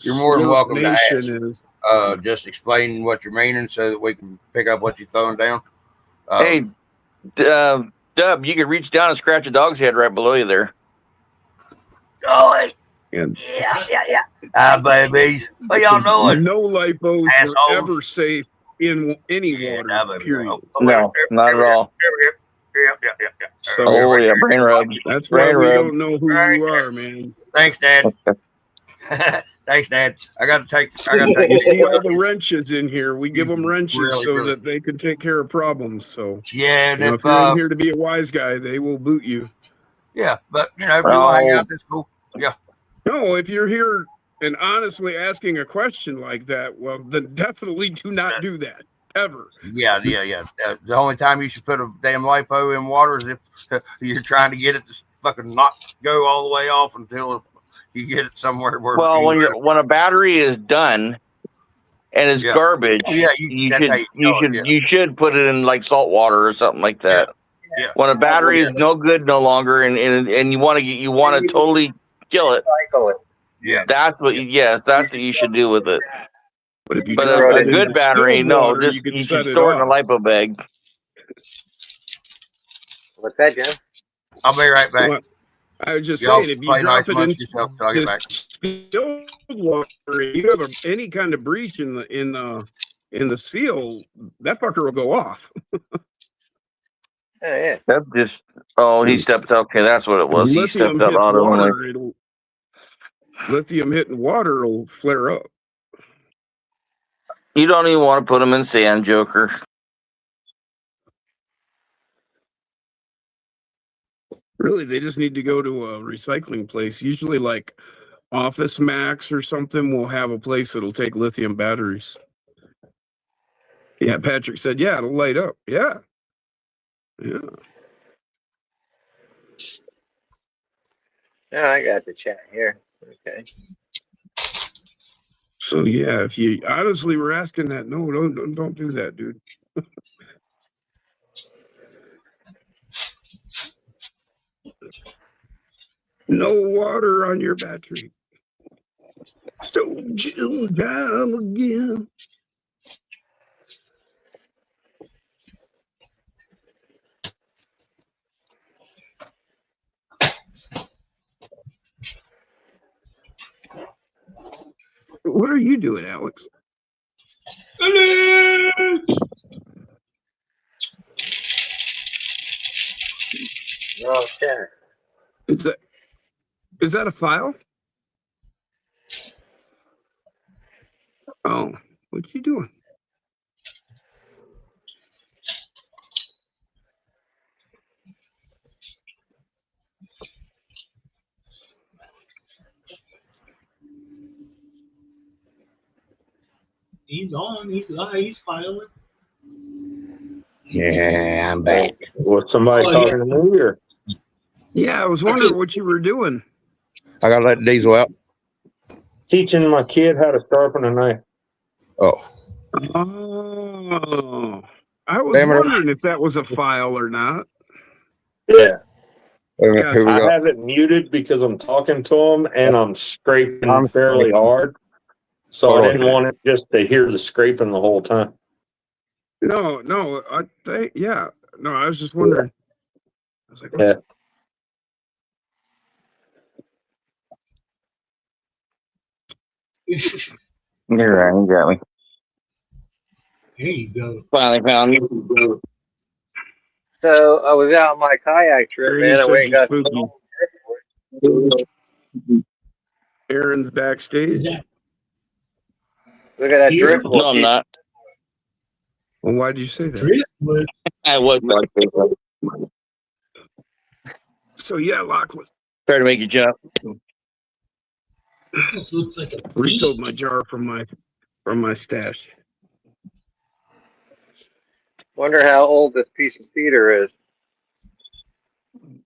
you're more than welcome to ask. Just explain what you're meaning so that we can pick up what you're throwing down. Hey, Dub, you can reach down and scratch a dog's head right below you there. Golly. Yeah. Babies. What y'all doing? No lipos are ever safe in any water. Period. No, not at all. Yeah. So, brain rub. That's why we don't know who you are, man. Thanks, Dad. Thanks, Dad. I got to take. You see all the wrenches in here. We give them wrenches that they can take care of problems. So yeah, if you're in here to be a wise guy, they will boot you. Yeah, but if you hang out, that's cool. Yeah. No, if you're here and honestly asking a question like that, well, then definitely do not do that. Ever. Yeah. The only time you should put a damn lipo in water is if you're trying to get it to fucking not go all the way off until you get it somewhere where. Well, when a battery is done and it's garbage, you should put it in like salt water or something like that. Yeah. When a battery is no good no longer and you want to totally kill it. Yeah. That's what you should do with it. But if you a good battery, you should store it in a lipo bag. What's that, Jim? I'll be right back. Well, I was just saying, if you drop it in distilled water, you have any kind of breach in the seal, that fucker will go off. Yeah. That's just. Oh, he stepped up. Okay, that's what it was. He stepped up out of the way. Lithium hitting water will flare up. You don't even want to put them in sand, Joker. Really, they just need to go to a recycling place. Usually like Office Max or something will have a place that'll take lithium batteries. Yeah, Patrick said, yeah, it'll light up. Yeah. No, I got the chat here. Okay. So yeah, if you honestly were asking that, no, don't do that, dude. No water on your battery. Still June time again. What are you doing, Alex? Okay. Is that a file? Oh, what you doing? He's on. He's live. He's filing. Yeah, I'm back. Was somebody talking to me or? Yeah, I was wondering what you were doing. I gotta let Diesel out. Teaching my kid how to sharpen a knife. Oh, I was wondering if that was a file or not. Yeah. who we I got? have it muted because I'm talking to him and I'm scraping fairly hard. So I didn't want it just to hear the scraping the whole time. No, I was just wondering. I was like, what's You're right. You got me. There you go. Finally found you. So I was out on my kayak trip, man. I went and got Aaron's backstage. Look at that driftwood. No, I'm not. Well, why did you say that? Driftwood. I was. So yeah, Lachlan. Try to make you jump. This looks like a refilled my jar from my stash. Wonder how old this piece of cedar is.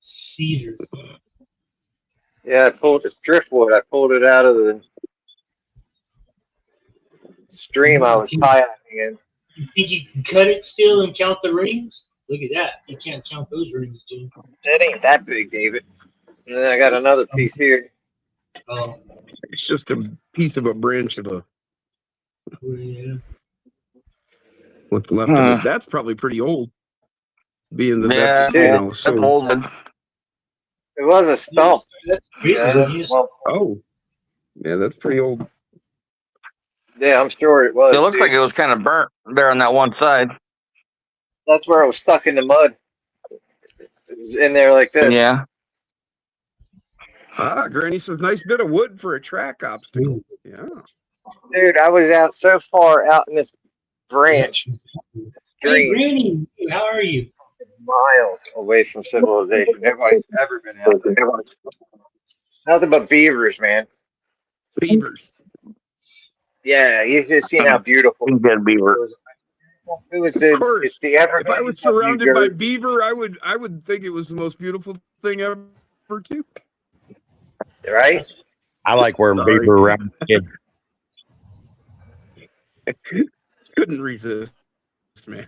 Cedars. Yeah, I pulled this driftwood. I pulled it out of the stream I was kayaking in. You think you can cut it still and count the rings? Look at that. You can't count those rings, Jim. That ain't that big, David. And then I got another piece here. Oh. It's just a piece of a branch of a. Yeah. What's left of it? That's probably pretty old. Being that that's that's old. It was a stump. That's crazy. Yeah, that's pretty old. Yeah, I'm sure it was. It looks like it was kind of burnt there on that one side. That's where it was stuck in the mud. It was in there like this. Yeah. Granny says, nice bit of wood for a track obstacle. Yeah. Dude, I was out so far out in this branch. Hey, Granny, how are you? Miles away from civilization. Nobody's ever been out there. Nothing but beavers, man. Beavers. Yeah, you've just seen how beautiful He's got a beaver. It was it's the Everglades. If I was surrounded by beaver, I would think it was the most beautiful thing ever too. Right? I like wearing beaver around my head. Couldn't resist, man.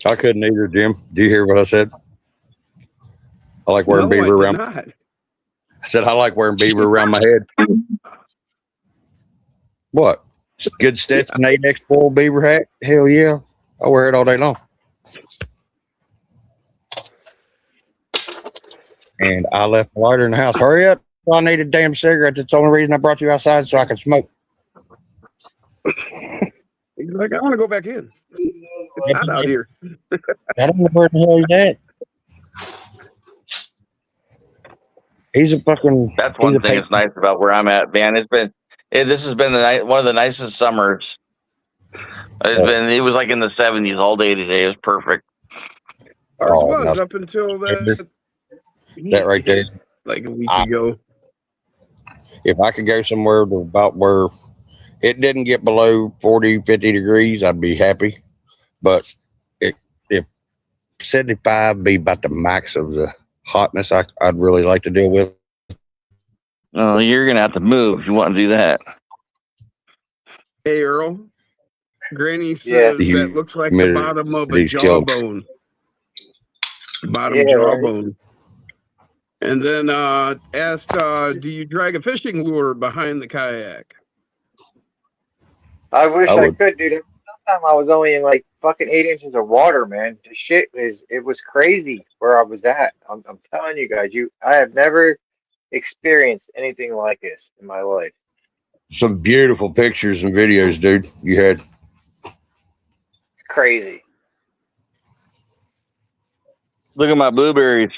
I couldn't either, Jim. Do you hear what I said? I like wearing beaver around. I said I like wearing beaver around my head. What? Good Stetson 8X full beaver hat? Hell yeah. I wear it all day long. And I left the lighter in the house. Hurry up. I need a damn cigarette. That's the only reason I brought you outside, so I can smoke. He's like, I want to go back in. It's hot out here. I don't know where the hell he's at. He's a fucking. That's one thing that's nice about where I'm at, man. This has been one of the nicest summers. It was like in the 70s all day today. It was perfect. Ours was up until that right there. Like a week ago. If I could go somewhere to about where it didn't get below 40, 50 degrees, I'd be happy. But if 75 be about the max of the hotness I'd really like to deal with. Oh, you're going to have to move if you want to do that. Hey, Earl. Granny says that looks like the bottom of a jawbone. Bottom jawbone. And then asked, do you drag a fishing lure behind the kayak? I wish I could, dude. Sometimes I was only in like fucking 8 inches of water, man. The shit was crazy where I was at. I'm telling you guys, I have never experienced anything like this in my life. Some beautiful pictures and videos, dude. You had crazy. Look at my blueberries.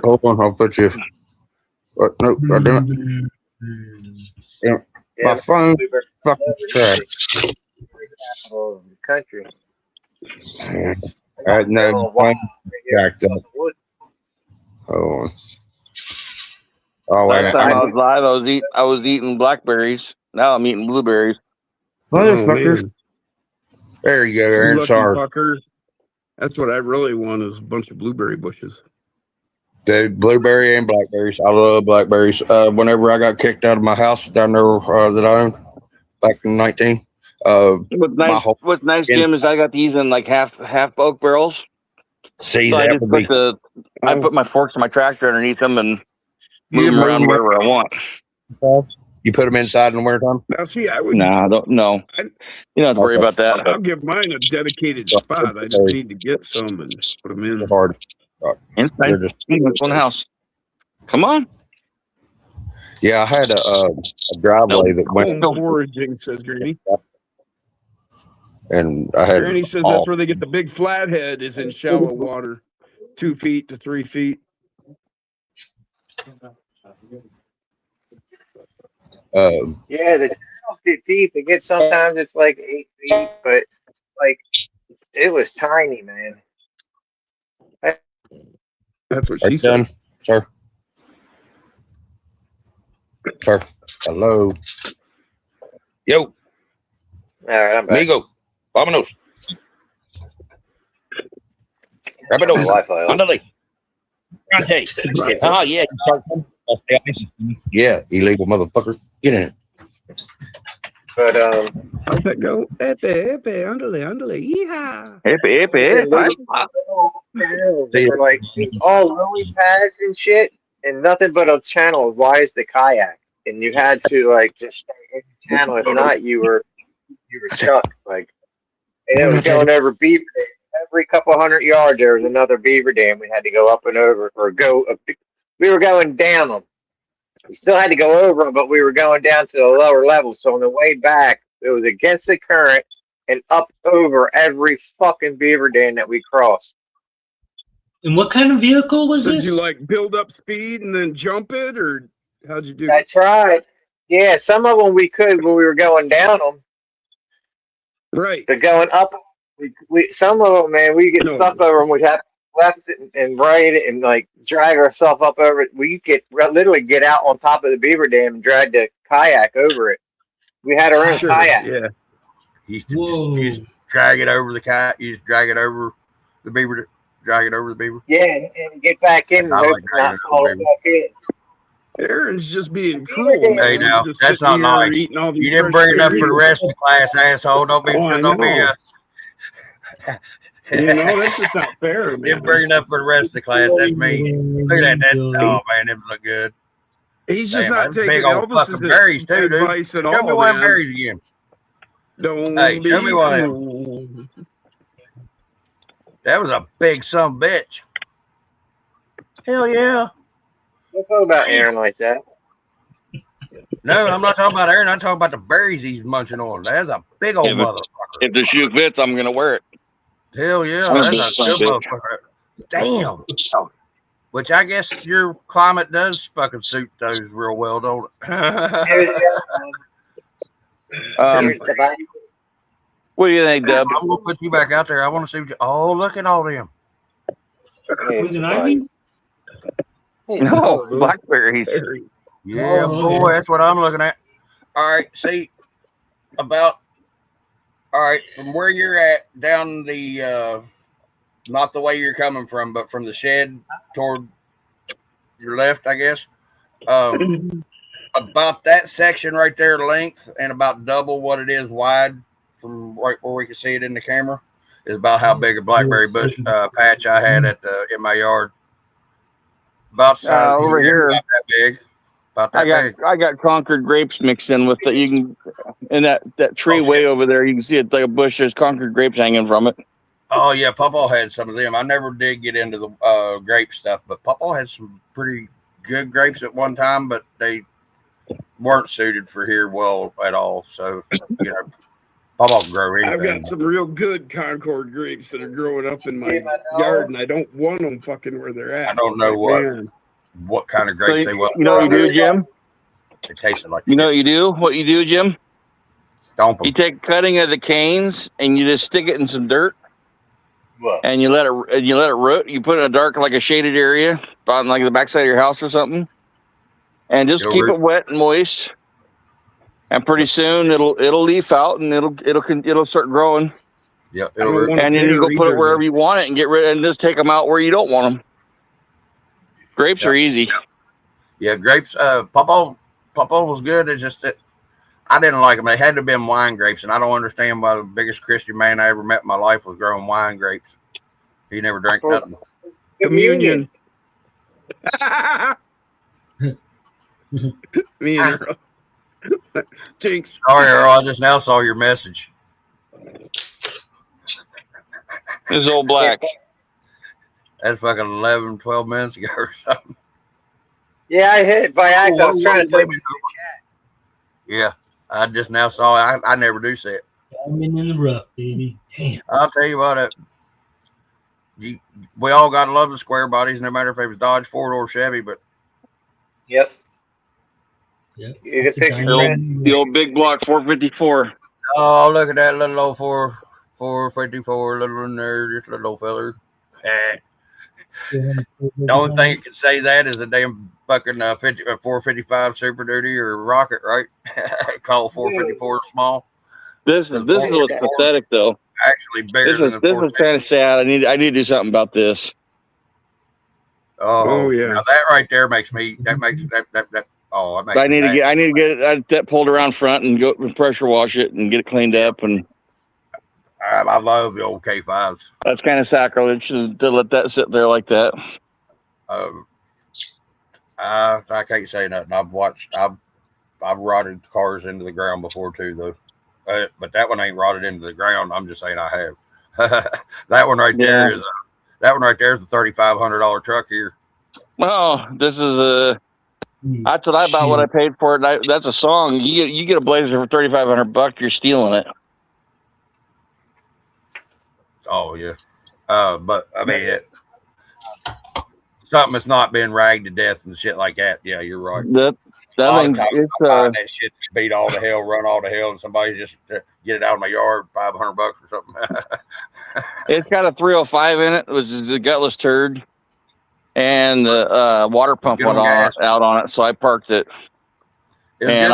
Hold on, I'll put you. No, I didn't. Yeah, my phone fucking crashed. Capital of the country. No, backed up. Hold on. Oh, last time I was live, I was eating blackberries. Now I'm eating blueberries. Motherfuckers. There you go, Aaron. Sorry. Fuckers. That's what I really want is a bunch of blueberry bushes. Dude, blueberry and blackberries. I love blackberries. Whenever I got kicked out of my house down there that I owned back in 19. What's nice, Jim, is I got these in like half oak barrels. See, so that I just would be. I put my forks in my tractor underneath them and move them around wherever I want. You put them inside in the wintertime? Now, see, I would. Nah, no. You don't have to worry about that. I'll give mine a dedicated spot. I just need to get some and put them in. Hard. Inside. That's one house. Come on. Yeah, I had a driveway that went. Foraging, says Granny. And I had. Granny says that's where they get the big flathead is in shallow water, 2 feet to 3 feet. Yeah, the channels get deep. It gets sometimes it's like 8 feet, but like it was tiny, man. That's what she said. Sir. Sir. Hello. Yo. All right, I'm back. Amigo. Vámonos. Rápido. Ándale. Oh, yeah. Yeah, illegal motherfucker. Get in it. But how's that go? Epe, ándale, hija. Epe. They were like all lily pads and shit, and nothing but a channel as wide as the kayak, and you had to like just stay in the channel. If not, you were stuck. Like, and it was going over beaver dam. Every couple 100 yards, there was another beaver dam we had to go up and over, or go. We were going down them. We still had to go over them, but we were going down to the lower level. So on the way back, it was against the current and up over every fucking beaver dam that we crossed. And what kind of vehicle was this? Did you like build up speed and then jump it, or how'd you do? I tried. Yeah, some of them we could when we were going down them. Right. But going up, we some of them, man, we get stuck over them. We'd have left and right and like drag ourselves up over it. We literally get out on top of the beaver dam and drag the kayak over it. We had our own kayak. Yeah. You used to drag it over the kayak. You just drag it over the beaver. Drag it over the beaver. Yeah, and get back in and not fall back in. Aaron's just being cruel. Hey, now that's not nice. You didn't bring it up for the rest of the class, asshole. Don't be. You know, that's just not fair. You didn't bring it up for the rest of the class. That's me. Look at that. Oh man, it look good. He's just not taking big old fucking berries too, dude. Advice at all. Show me one of berries again. Don't show me one. That was a big son of a bitch. Hell yeah. Don't talk about Aaron like that. No, I'm not talking about Aaron. I'm talking about the berries he's munching on. That's a big old motherfucker. If the shoe fits, I'm going to wear it. Hell yeah. That's a good motherfucker. Damn. Which I guess your climate does fucking suit those real well, don't it? What do you think, Deb? I'm going to put you back out there. I want to see what you... Oh, look at all them. Was it ivy? No, blackberries. Yeah, boy, that's what I'm looking at. All right, see, all right, from where you're at, down the, not the way you're coming from, but from the shed toward your left, I guess. About that section right there, length, and about double what it is wide from right where we can see it in the camera, is about how big a blackberry bush patch I had in my yard. About size over here. About that big. About that big. I got Concord grapes mixed in with it. You can, in that tree way over there, you can see it's like a bush. There's Concord grapes hanging from it. Oh yeah, Papa had some of them. I never did get into the grape stuff, but Papa had some pretty good grapes at one time, but they weren't suited for here well at all. So Papa can grow anything. I've got some real good Concord grapes that are growing up in my yard, and I don't want them fucking where they're at. I don't know what kind of grapes they were. You know what you do, Jim? It tasted like you know what you do? What you do, Jim? Stomp them. You take cutting of the canes and you just stick it in some dirt. What? And you let it root. You put it in a dark, like a shaded area, on like the backside of your house or something, and just keep it wet and moist. And pretty soon it'll leaf out and it'll start growing. Yeah, and then you go put it wherever you want it and get rid and just take them out where you don't want them. Grapes are easy. Yeah, grapes. Papa was good. It's just that I didn't like them. They had to have been wine grapes, and I don't understand why the biggest Christian man I ever met in my life was growing wine grapes. He never drank nothing. Communion. Me and Earl. Jinx. Sorry, Earl. I just now saw your message. It's old black. That's fucking 11, 12 minutes ago or something. Yeah, I hit it by accident. I was trying to type in the Yeah, I just now saw it. I never do see it. Diamond in the rough, baby. Damn. I'll tell you what, we all got to love the square bodies, no matter if it was Dodge, Ford, or Chevy. But Yep. Yep. You can pick the old big block 454. Oh, look at that little old 454, little nerd, just little old feller. The only thing you can say that is a damn fucking 455 Super Duty or Rocket, right? Call 454 small. This is what's pathetic, though. Actually, bigger than this is kind of sad. I need to do something about this. Oh yeah. Now that right there makes me. That makes that. Oh, it makes I need to get that pulled around front and go and pressure wash it and get it cleaned up. And I love the old K5s. That's kind of sacrilege to let that sit there like that. I can't say nothing. I've rotted cars into the ground before too, though. But that one ain't rotted into the ground. I'm just saying I have. That one right there is a $3,500 truck here. Well, this is that's what I bought. What I paid for it. That's a song. You get a Blazer for $3,500. You're stealing it. Oh yeah, but I mean, something that's not been ragged to death and shit like that. Yeah, you're right. That thing, that shit beat all to hell, run all to hell, and somebody just get it out of my yard, $500 or something. It's got a 305 in it, which is the gutless turd, and the water pump went out on it, so I parked it. It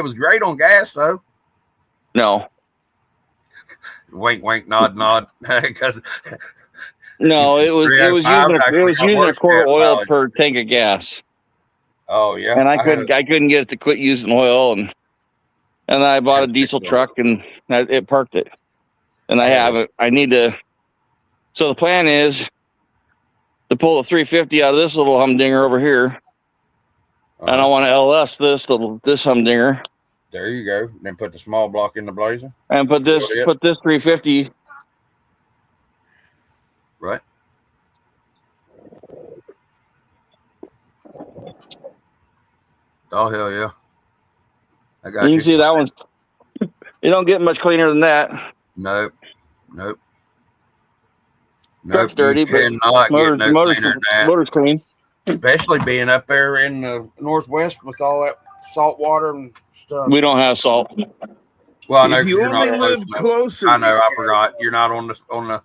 was great on gas though. No. Wink, wink, nod, nod. Because no, it was using a quart of oil per tank of gas. Oh yeah, and I couldn't get it to quit using oil, and I bought a diesel truck and it parked it, and I haven't. I need to. So the plan is to pull the 350 out of this little humdinger over here, and I want to LS this humdinger. There you go. Then put the small block in the Blazer. And put this 350. Right. Oh hell yeah. I got you. You can see that one's. You don't get much cleaner than that. Nope. Truck's dirty, but motor's clean. Especially being up there in the Northwest with all that salt water and stuff. We don't have salt. Well, I know you only live closer. I know. I forgot. You're not on the coast.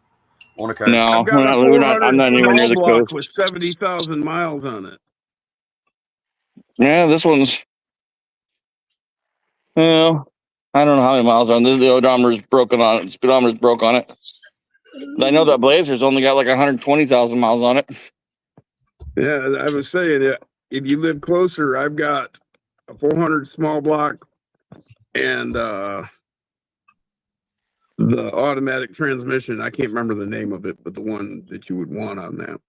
No, I'm not anywhere near the coast. With 70,000 miles on it. Yeah, this one's. Well, I don't know how many miles on it. The odometer's broken on it. The speedometer's broke on it. I know that Blazer's only got like 120,000 miles on it. Yeah, I was saying that if you live closer, I've got a 400 small block and the automatic transmission. I can't remember the name of it, but the one that you would want on that.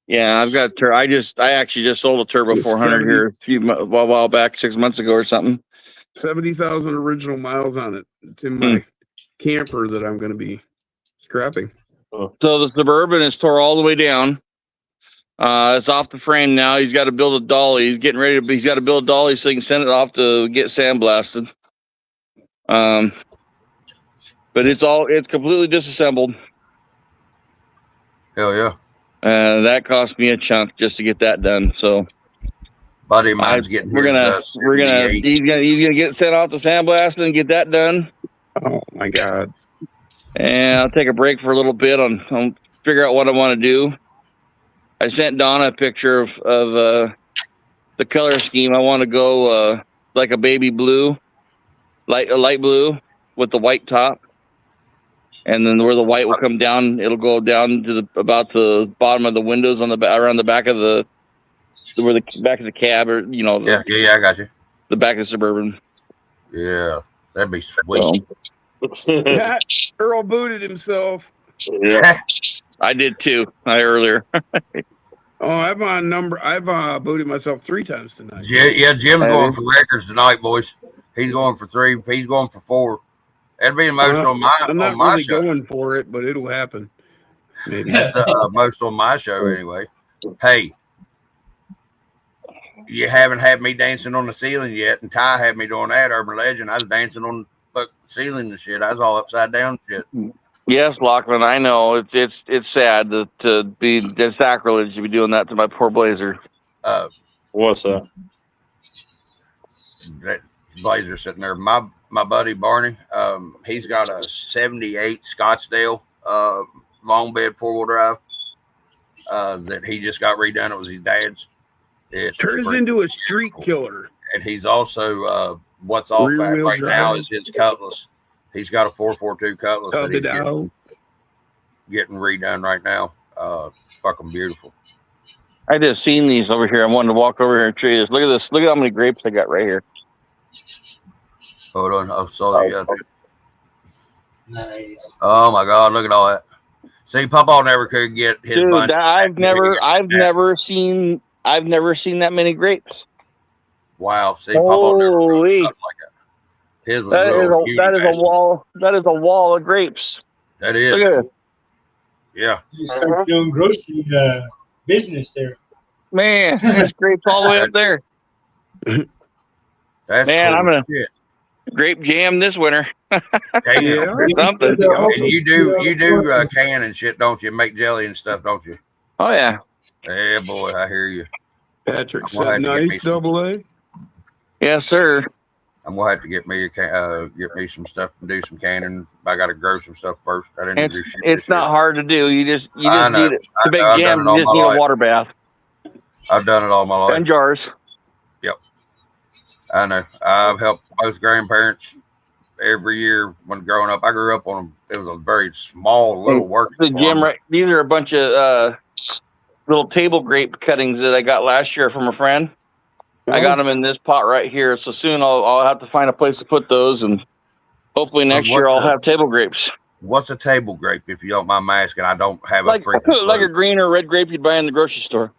Yeah, I've got I actually just sold a Turbo 400 here a while back, 6 months ago or something. 70,000 original miles on it. It's in my camper that I'm going to be scrapping. So the Suburban is tore all the way down. It's off the frame now. He's got to build a dolly. He's getting ready he's got to build a dolly so he can send it off to get sandblasted. But it's completely disassembled. Hell yeah. That cost me a chunk just to get that done. So buddy of mine's getting he's gonna get sent off to sandblasting and get that done. Oh my God. And I'll take a break for a little bit on figure out what I want to do. I sent Donna a picture of the color scheme. I want to go like a baby blue, a light blue with the white top, and then where the white will come down, it'll go down to about the bottom of the windows on around the back of the back of the cab, or I got you. The back of the Suburban. Yeah, that'd be sweet. Yeah, Earl booted himself. Yeah, I did too. Earlier. I've booted myself 3 times tonight. Yeah, Jim's going for records tonight, boys. He's going for 3. He's going for 4. That'd be the most on my I'm not my really show. going for it, but it'll happen. Maybe. That's most on my show anyway. Hey, you haven't had me dancing on the ceiling yet, and Ty had me doing that. Urban Legend, I was dancing on the ceiling and shit. I was all upside down and shit. Yes, Lachlan, I know it's sad to be sacrilege to be doing that to my poor Blazer. What's that? That Blazer sitting there. My buddy Barney, he's got a 78 Scottsdale long bed 4-wheel drive that he just got redone. It was his dad's. It turns into a street killer. And he's also what's off that right now is his Cutlass. He's got a 442 Cutlass that he's getting redone right now. Fucking beautiful. I just seen these over here. I wanted to walk over here and trade this. Look at this. Look at how many grapes I got right here. Hold on. I saw that. Nice. Oh my God! Look at all that. See, Papa never could get his. Dude, I've never seen that many grapes. Wow! See, Papa never really like that. His was that is a wall. That is a wall of grapes. That is. Look at it. Yeah. You start doing grocery business there. Man, there's grapes all the way up there. That's man, cool. I'm gonna grape jam this winter. Yeah, something. And you do can and shit, don't you? Make jelly and stuff, don't you? Oh yeah. Yeah, boy, I hear you. Patrick said, "Nice AA." Yes, sir. I'm gonna have to get me some stuff and do some canning. I got to grow some stuff first. I didn't do shit. It's not hard to do. You just need it to make I've jam. You just need a water bath. I've done it all my life. And jars. Yep. I know. I've helped both grandparents every year when growing up. I grew up on it was a very small little work. The gym, right? These are a bunch of little table grape cuttings that I got last year from a friend. I got them in this pot right here. So soon I'll have to find a place to put those, and hopefully next year I'll have table grapes. What's a table grape, if you don't mind my asking? I don't have like, a freaking like a green or red grape you'd buy in the grocery store.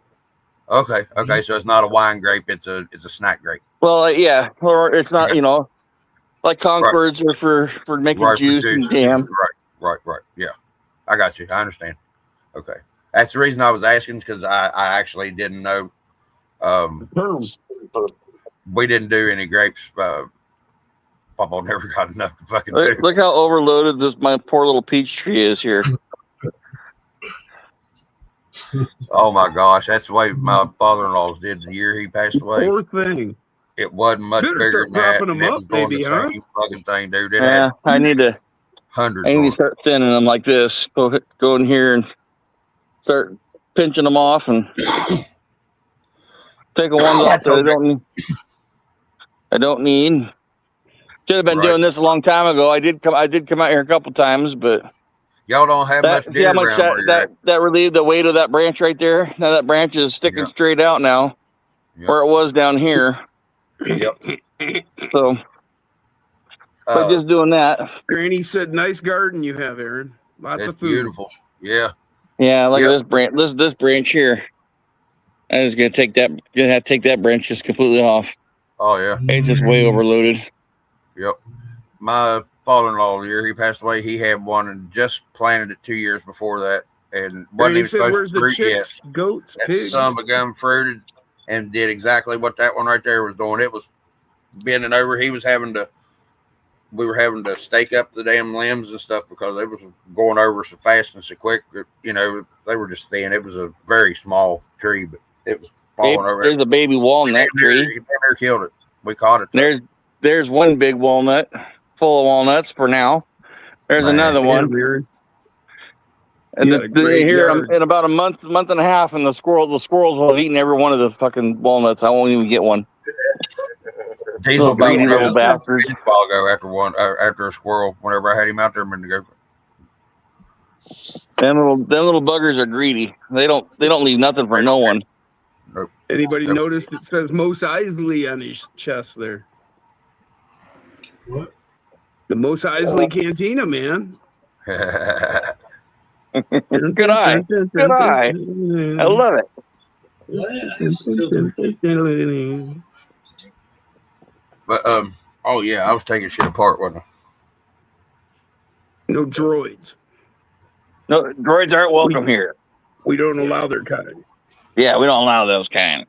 Okay. So it's not a wine grape. It's a snack grape. Well, yeah, or it's not. Like Concords are for making juice and jam. Right. Yeah, I got you. I understand. Okay, that's the reason I was asking, because I actually didn't know. We didn't do any grapes. Papa never got enough to fucking do. Look how overloaded my poor little peach tree is here. Oh my gosh, that's the way my father-in-law's did the year he passed away. Poor thing. It wasn't much bigger than that. Them up, maybe, huh? Fucking thing, dude. I need to. Hundreds. I need to start thinning them like this. Go in here and start pinching them off and take the ones off that I don't need. Should have been doing this a long time ago. I did come out here a couple times, but y'all don't have much deer around that relieved the weight of that branch right there. Now that branch is sticking straight out now, where it was down here. Yep. So, but just doing that. Granny said, "Nice garden you have, Aaron. Lots of food. Beautiful. Yeah. Yeah, look at this branch. This branch here. I was gonna take that. Gonna have to take that branch just completely off. Oh yeah, it's just way overloaded. Yep. My father-in-law, the year he passed away, he had one and just planted it 2 years before that, and wasn't even supposed where's to fruit the chicks, yet. goats, pigs? Some of them fruited and did exactly what that one right there was doing. It was bending over. We were having to stake up the damn limbs and stuff because it was going over so fast and so quick. You know, they were just thin. It was a very small tree, but it was falling over. There's a baby walnut tree. He never killed it. We caught it. There's one big walnut full of walnuts for now. There's another one. Weird. And here in about a month and a half, and the squirrels will have eaten every one of the fucking walnuts. I won't even get one. These little greedy little bastards. After a squirrel, whenever I had him out there a minute ago. Them little buggers are greedy. They don't leave nothing for no one. Nope. Anybody noticed it says Mos Eisley on his chest there? What? The Mos Eisley Cantina, man. Good eye. Good eye. I love it. But oh yeah, I was taking shit apart, wasn't I? No droids. No, droids aren't welcome here. We don't allow their kind. Yeah, we don't allow those kind.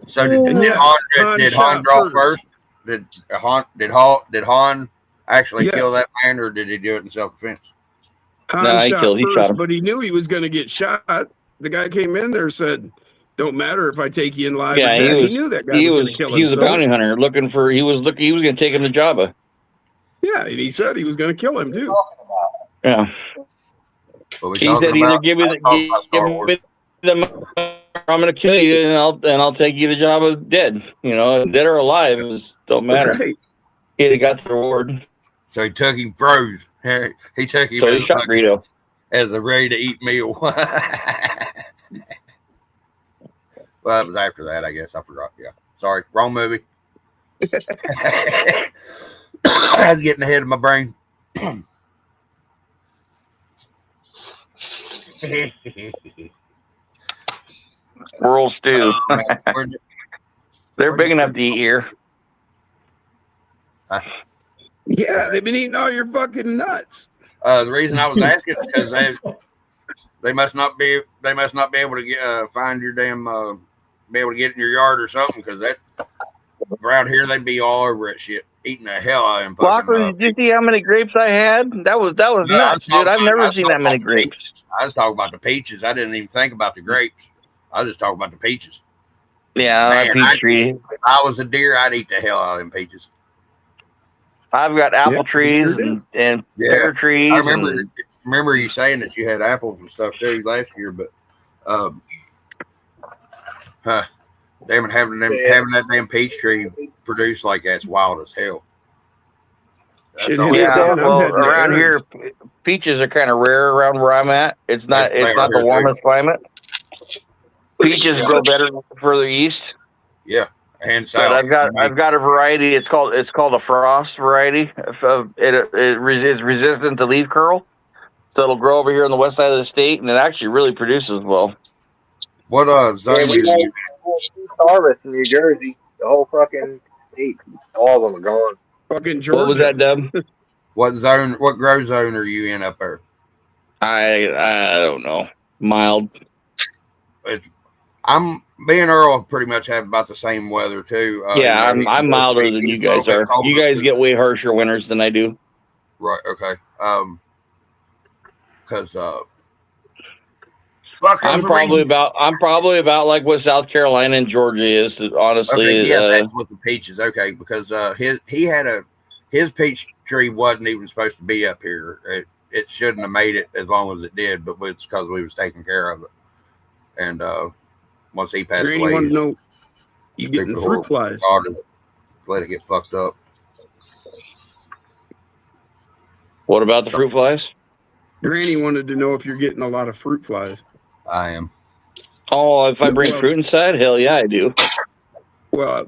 So did Han draw first? Did Han actually kill that man, or did he do it in self-defense? Han he shot him. But he knew he was going to get shot. The guy came in there and said, "Don't matter if I take you in live." Yeah, he knew that guy was going to kill him. He was a bounty hunter he was going to take him to Jabba. Yeah, and he said he was going to kill him too. Yeah. He said either give me the money, I'm going to kill you, and I'll take you to Jabba dead. You know, dead or alive, don't matter. Right. He got the reward. So he took him froze. He took him. So he shot Greedo as a ready-to-eat meal. Well, it was after that, I guess. I forgot. Yeah. Sorry. Wrong movie. I was getting ahead of my brain. Squirrel stew. They're big enough to eat here. Yeah, they've been eating all your fucking nuts. The reason I was asking is because they must not be able to get find your damn be able to get in your yard or something, because that around here they'd be all over it shit, eating the hell out of them. Walker, did you see how many grapes I had? That was nuts, dude. I've never seen that many grapes. I was talking about the peaches. I didn't even think about the grapes. I was just talking about the peaches. Yeah, man, peach tree. If I was a deer, I'd eat the hell out of them peaches. I've got apple trees and pear trees. I remember you saying that you had apples and stuff too last year, but damn it, having that damn peach tree produce like that's wild as hell. Around here, peaches are kind of rare around where I'm at. It's not the warmest climate. Peaches grow better further east. Yeah, and south. But I've got a variety. It's called a frost variety. It is resistant to leaf curl, so it'll grow over here on the west side of the state, and it actually really produces well. What zone? We had harvest in New Jersey. The whole fucking state, all of them are gone. Fucking Georgia. What was that, Dub? What zone? What grow zone are you in up there? I don't know. Mild. Me and Earl pretty much have about the same weather too. I'm milder than you guys are. You guys get way harsher winters than I do. Right. Okay. Because I'm probably about like what South Carolina and Georgia is. Honestly, okay, that's with the peaches. Okay, because his peach tree wasn't even supposed to be up here. It shouldn't have made it as long as it did, but it's because we was taking care of it. And once he passed away, you getting fruit flies. Let it get fucked up. What about the fruit flies? Granny wanted to know if you're getting a lot of fruit flies. I am. Oh, if I bring fruit inside, hell yeah, I do. Well,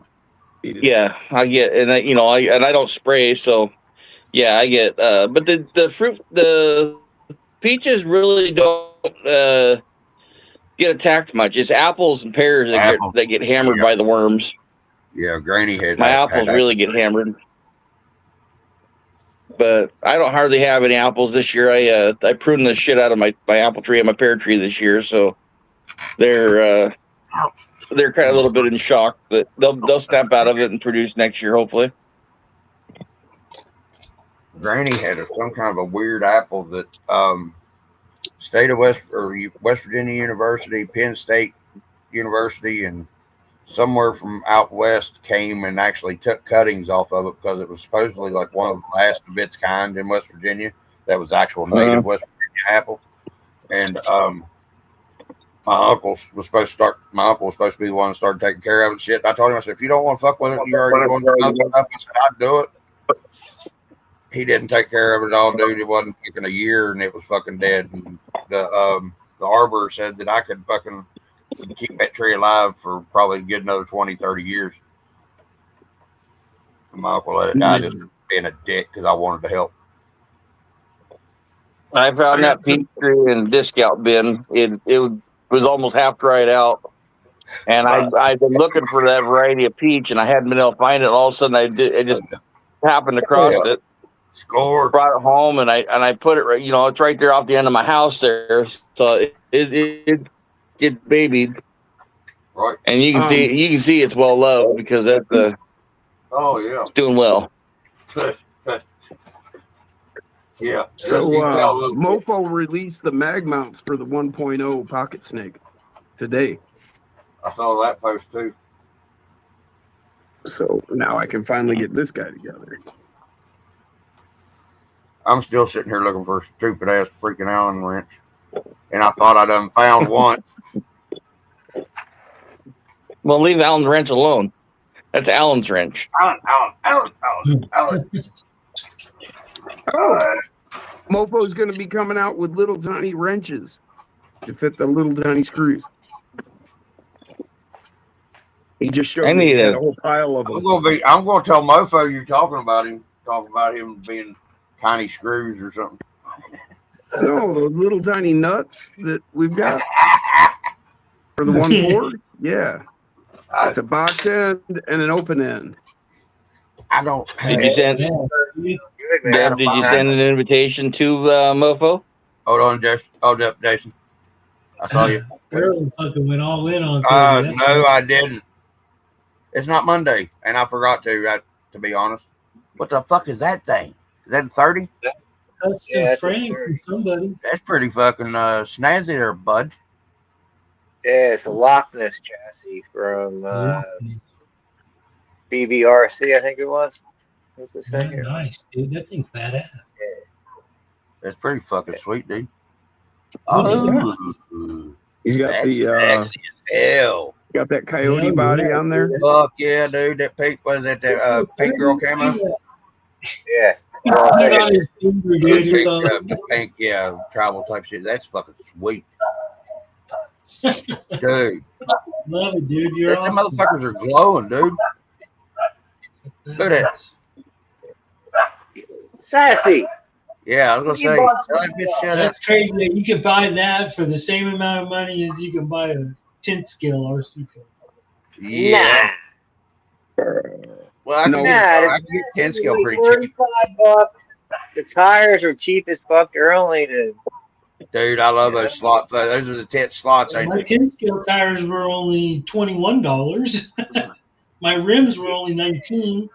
yeah, I get, and I don't spray, so yeah, I get. But the fruit, the peaches really don't get attacked much. It's apples and pears that get hammered by the worms. Yeah, Granny had my apples really get hammered. But I don't hardly have any apples this year. I pruned the shit out of my apple tree and my pear tree this year, so they're kind of a little bit in shock, but they'll snap out of it and produce next year, hopefully. Granny had some kind of a weird apple that state of West Virginia University, Penn State University, and somewhere from out west came and actually took cuttings off of it because it was supposedly like one of the last of its kind in West Virginia. That was actual native West Virginia apple. And my uncle was supposed to be the one that started taking care of it. Shit. I told him, I said, if you don't want to fuck with it, you're already going to fuck it up. I said, I'd do it. He didn't take care of it at all, dude. It wasn't fucking a year and it was fucking dead. And the arbor said that I could fucking keep that tree alive for probably a good another 20, 30 years. And my uncle let it die just being a dick because I wanted to help. I found that peach tree in a discount bin. It was almost half dried out. And I've been looking for that variety of peach and I hadn't been able to find it. And all of a sudden I just happened across it. Score. Brought it home and I put it right, it's right there off the end of my house there. So it babied. Right. And you can see it's well loved because that's it's doing well. Yeah. So Mofo released the mag mounts for the 1.0 Pocket Snake today. I saw that post too. So now I can finally get this guy together. I'm still sitting here looking for a stupid ass freaking Allen wrench. And I thought I done found one. Well, leave Allen's wrench alone. That's Allen's wrench. Allen. Mofo's going to be coming out with little tiny wrenches to fit the little tiny screws. He just showed me a whole pile of them. I'm going to tell Mofo you're talking about him being tiny screws or something. No, those little tiny nuts that we've got for the 1.4. Yeah. It's a box end and an open end. I don't. Did you send an invitation to Mofo? Hold on, Jason. Hold up, Jason. I saw you. Early fucking went all in on. No, I didn't. It's not Monday, and I forgot to be honest. What the fuck is that thing? Is that 30? That's a frame from somebody. That's pretty fucking snazzy there, bud. Yeah, it's a Loch Ness chassis from BBRC, I think it was. Nice, dude. That thing's badass. Yeah. That's pretty fucking sweet, dude. He's got the sexy as hell. Got that coyote body on there. Fuck yeah, dude. That pink that pink girl came out. Yeah. Pink, travel type shit. That's fucking sweet. Dude. Love it, dude. You're awesome. Them motherfuckers are glowing, dude. Look at that. Sassy. Yeah, I was gonna say. That's crazy that you can buy that for the same amount of money as you can buy a tint scale RC car. Yeah. Nah. Well, I can get 10 scale pretty cheap. $45. The tires are cheap as fuck. They're only Dude, I love those slots. Those are the 10 slots. My 10 scale tires were only $21. My rims were only $19.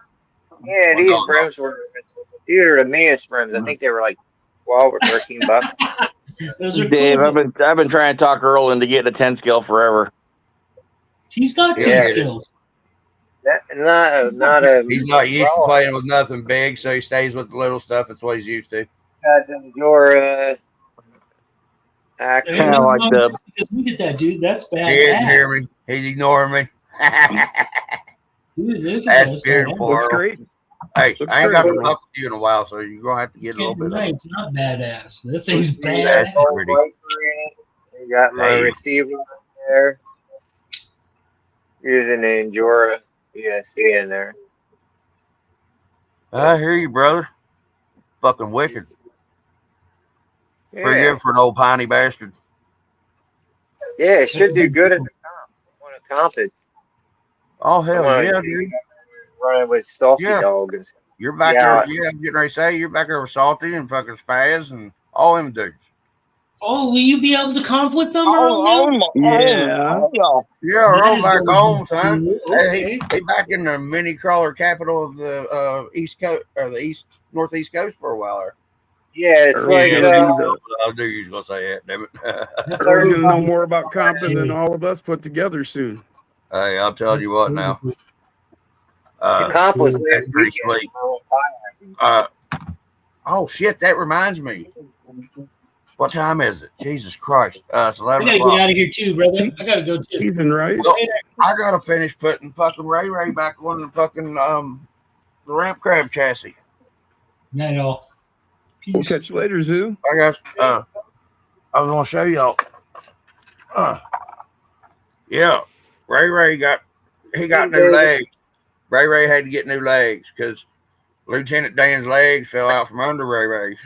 Yeah, these rims were. These are the meanest rims. I think they were like $12 or $13. Dave, cool. I've been trying to talk Earl into getting a 10 scale forever. He's got 10 scales. He's not used to playing with nothing big, so he stays with the little stuff. That's what he's used to. Your action. Kind of like the. Look at that, dude. That's bad. He didn't hear me. He's ignoring me. Dude, that's beautiful. Looks great. Hey, I ain't got to talk to you in a while, so you're gonna have to get a little bit. It's not badass. That thing's badass. That's pretty. You got my receiver there. Using the Endura ESC in there. I hear you, brother. Fucking wicked. Pretty good for an old piney bastard. Yeah, it should do good at the comp. I want to comp it. Oh hell yeah, dude! Running with Salty Yeah. Dog and stuff. You're back there. Yeah, I'm getting ready to say you're back there with Salty and fucking Spaz and all them dudes. Oh, will you be able to comp with them, Earl? Yeah. Yeah, Earl back home, son. Okay. Hey, back in the mini crawler capital of the East Coast or the Northeast Coast for a while. There. Yeah, it's like I knew you was gonna say that. Damn it. They're gonna know more about comping than all of us put together soon. Hey, I'll tell you what now. comp was That's pretty sweet. Oh shit, that reminds me. What time is it? Jesus Christ. It's 11 I gotta o'clock. get out of here too, brother. I gotta go too. Cheese and rice. Well, I gotta finish putting fucking Ray back on the fucking the ramp crab chassis. Not at all. We'll catch you later, Zoo. I guess I was gonna show y'all. Yeah, Ray got new legs. Ray had to get new legs because Lieutenant Dan's legs fell out from under Ray.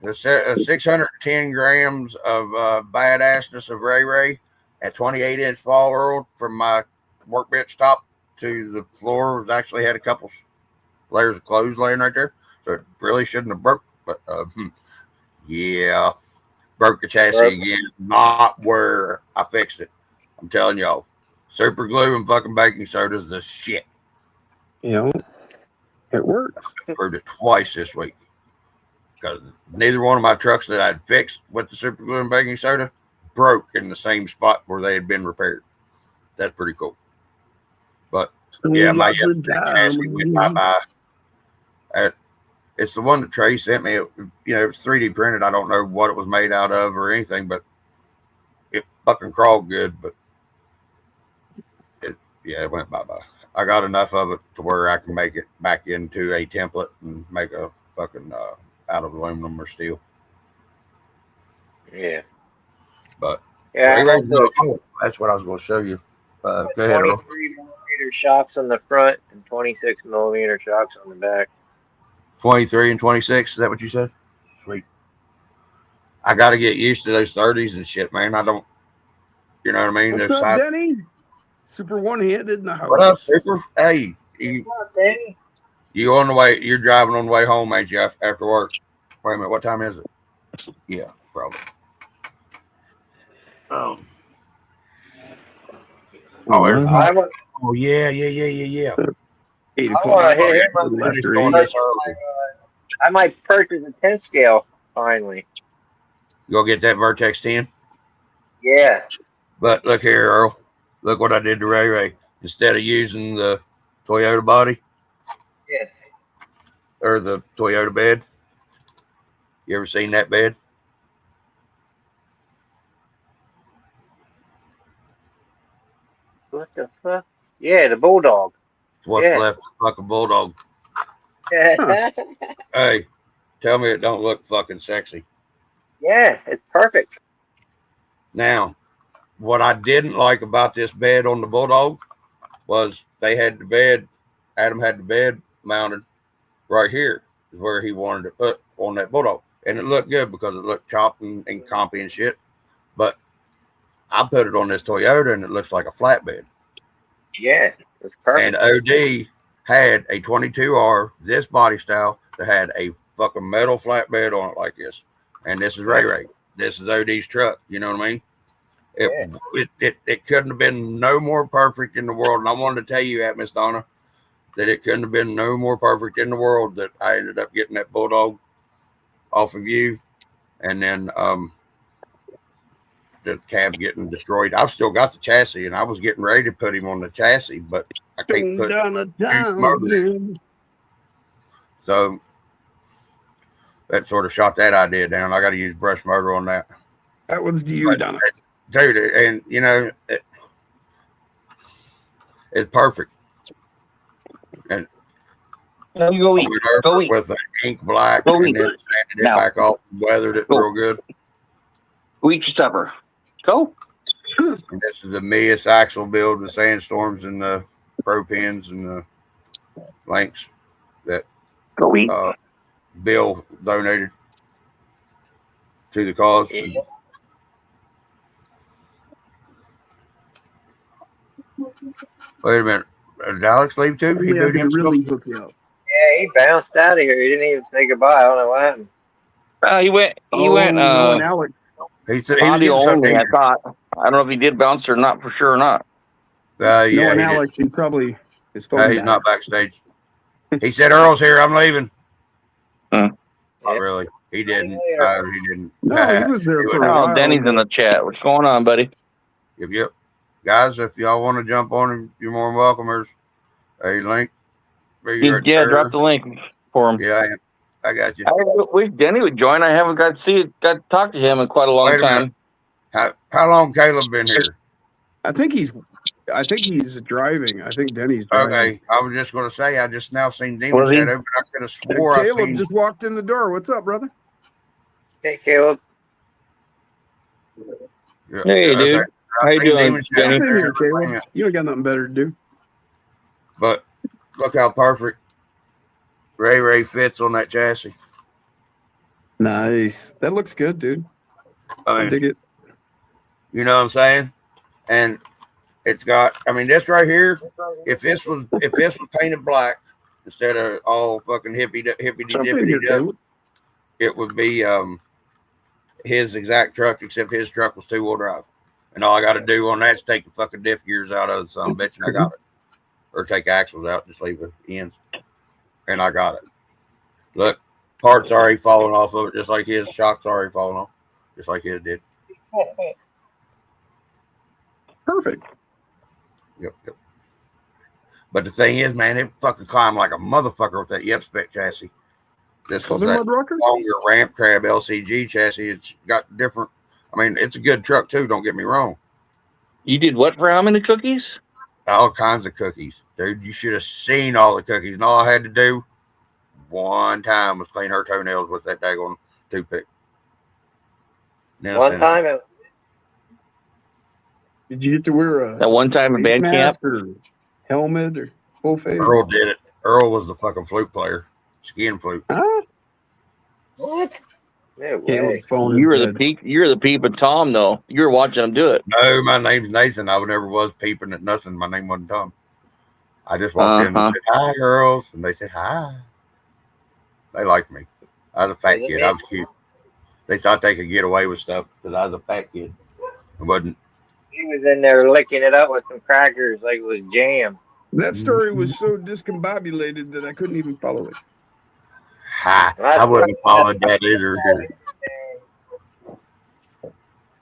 The 610 grams of badassness of Ray at 28-inch fall roll from my workbench top to the floor was actually had a couple layers of clothes laying right there, so it really shouldn't have broke. But yeah, broke the chassis again. Not where I fixed it. I'm telling y'all, super glue and fucking baking soda is the shit. You know, it works. I proved it twice this week. Because neither one of my trucks that I'd fixed with the super glue and baking soda broke in the same spot where they had been repaired. That's pretty cool. But yeah, my chassis went bye-bye. It's the one that Trey sent me. It was 3D printed. I don't know what it was made out of or anything, but it fucking crawled good. But it went bye-bye. I got enough of it to where I can make it back into a template and make a fucking out of aluminum or steel. Yeah. But yeah, that's what I was going to show you. Go ahead, 23 millimeter shocks on the front and 26 millimeter shocks on the back. 23 and 26. Is that what you said? Sweet. I got to get used to those 30s and shit, man. I don't. You know what I mean? What's up, Denny? Super one-handed in the house. What up, Super? Hey, What's up, Denny? you on the way? You're driving on the way home, ain't you? After work. Wait a minute. What time is it? Yeah, probably. Oh, yeah. 8 I o'clock. want to hit him. I might purchase a 10 scale finally. You gonna get that Vertex 10? Yeah. But look here, Earl. Look what I did to Ray. Instead of using the Toyota body, Yeah. or the Toyota bed. You ever seen that bed? What the fuck? Yeah, the Bulldog. What's left of the fucking Bulldog? Yeah. Hey, tell me it don't look fucking sexy. Yeah, it's perfect. Now, what I didn't like about this bed on the Bulldog was they had the bed, Adam had the bed mounted right here is where he wanted to put on that Bulldog. And it looked good because it looked chopped and compy and shit. But I put it on this Toyota and it looks like a flatbed. Yeah, it's perfect. And OD had a 22R, this body style, that had a fucking metal flatbed on it like this. And this is Ray. This is OD's truck. You know what I mean? It couldn't have been no more perfect in the world. And I wanted to tell you that, Miss Donna, that it couldn't have been no more perfect in the world that I ended up getting that Bulldog off of you. And then the cab getting destroyed. I've still got the chassis and I was getting ready to put him on the chassis, but I can't put it. So that sort of shot that idea down. I got to use brush motor on that. That one's to you, Donna. Dude, and you know, it's perfect. And go eat. Go eat. With the ink black go and eat. then sanded it back off and weathered it real good. Go eat your supper. Go. And this is the Mias axle build, the sandstorms and the pro pins and the links that go eat. Bill donated. to the cause. Yeah. Wait a minute. Did Alex leave too? He Yeah, booed he himself? really hooked you up. Yeah, he bounced out of here. He didn't even say goodbye. I don't know what happened. He went. He went. No, and Alex. He said he was Audio getting only. I something. thought. I don't know if he did bounce or not for sure or not. Yeah, No, and he did. Alex, he probably his phone. He's died. not backstage. He said Earl's here. I'm leaving. Huh. Not really. He didn't. He didn't. No, he was there for a Oh, while. Denny's in the chat. What's going on, buddy? Yep. Guys, if y'all want to jump on, you're more than welcome. There's a link. Yeah, drop the link for him. Yeah, I got you. I wish Denny would join. I haven't got to talk to him in quite a long time. How long Caleb been here? I think he's driving. I think Denny's driving. Okay, I was just going to say I just now seen Demon Shadow, but I could have swore I Caleb seen. just walked in the door. What's up, brother? Hey, Caleb. Yeah, Hey, dude. okay. How you doing, Demon Shadow Denny? there, Here, Caleb. yeah. You ain't got nothing better to do. But look how perfect Ray fits on that chassis. Nice. That looks good, dude. I I mean, dig it. you know what I'm saying? And it's got. I mean, this right here. If this was painted black instead of all fucking hippity dippity, it would be his exact truck, except his truck was 2-wheel drive. And all I got to do on that is take the fucking diff gears out of the bitch, and I got it. Or take axles out, just leave the ends, and I got it. Look, parts already falling off of it, just like his. Shocks already falling off, just like his did. Perfect. Yep. But the thing is, man, it fucking climbed like a motherfucker with that Yep Spec chassis. This is that longer ramp crab LCG chassis. It's got different. I mean, it's a good truck too. Don't get me wrong. You did what for how many cookies? All kinds of cookies, dude. You should have seen all the cookies. And all I had to do one time was clean her toenails with that daggone toothpick. One time. Did you get to wear that one time in band camp or helmet or full face? Earl did it. Earl was the fucking flute player, skiing flute. Huh? What? Caleb's phone you were the peep. You're the peeping Tom, though. You were watching him do it. No, my name's Nathan. I never was peeping at nothing. My name wasn't Tom. I just walked in and said, "Hi, girls," and they said, "Hi." They liked me. I was a fat kid. I was cute. They thought they could get away with stuff because I was a fat kid. I wasn't. He was in there licking it up with some crackers like it was jam. That story was so discombobulated that I couldn't even follow it. Ha! I wouldn't follow that either.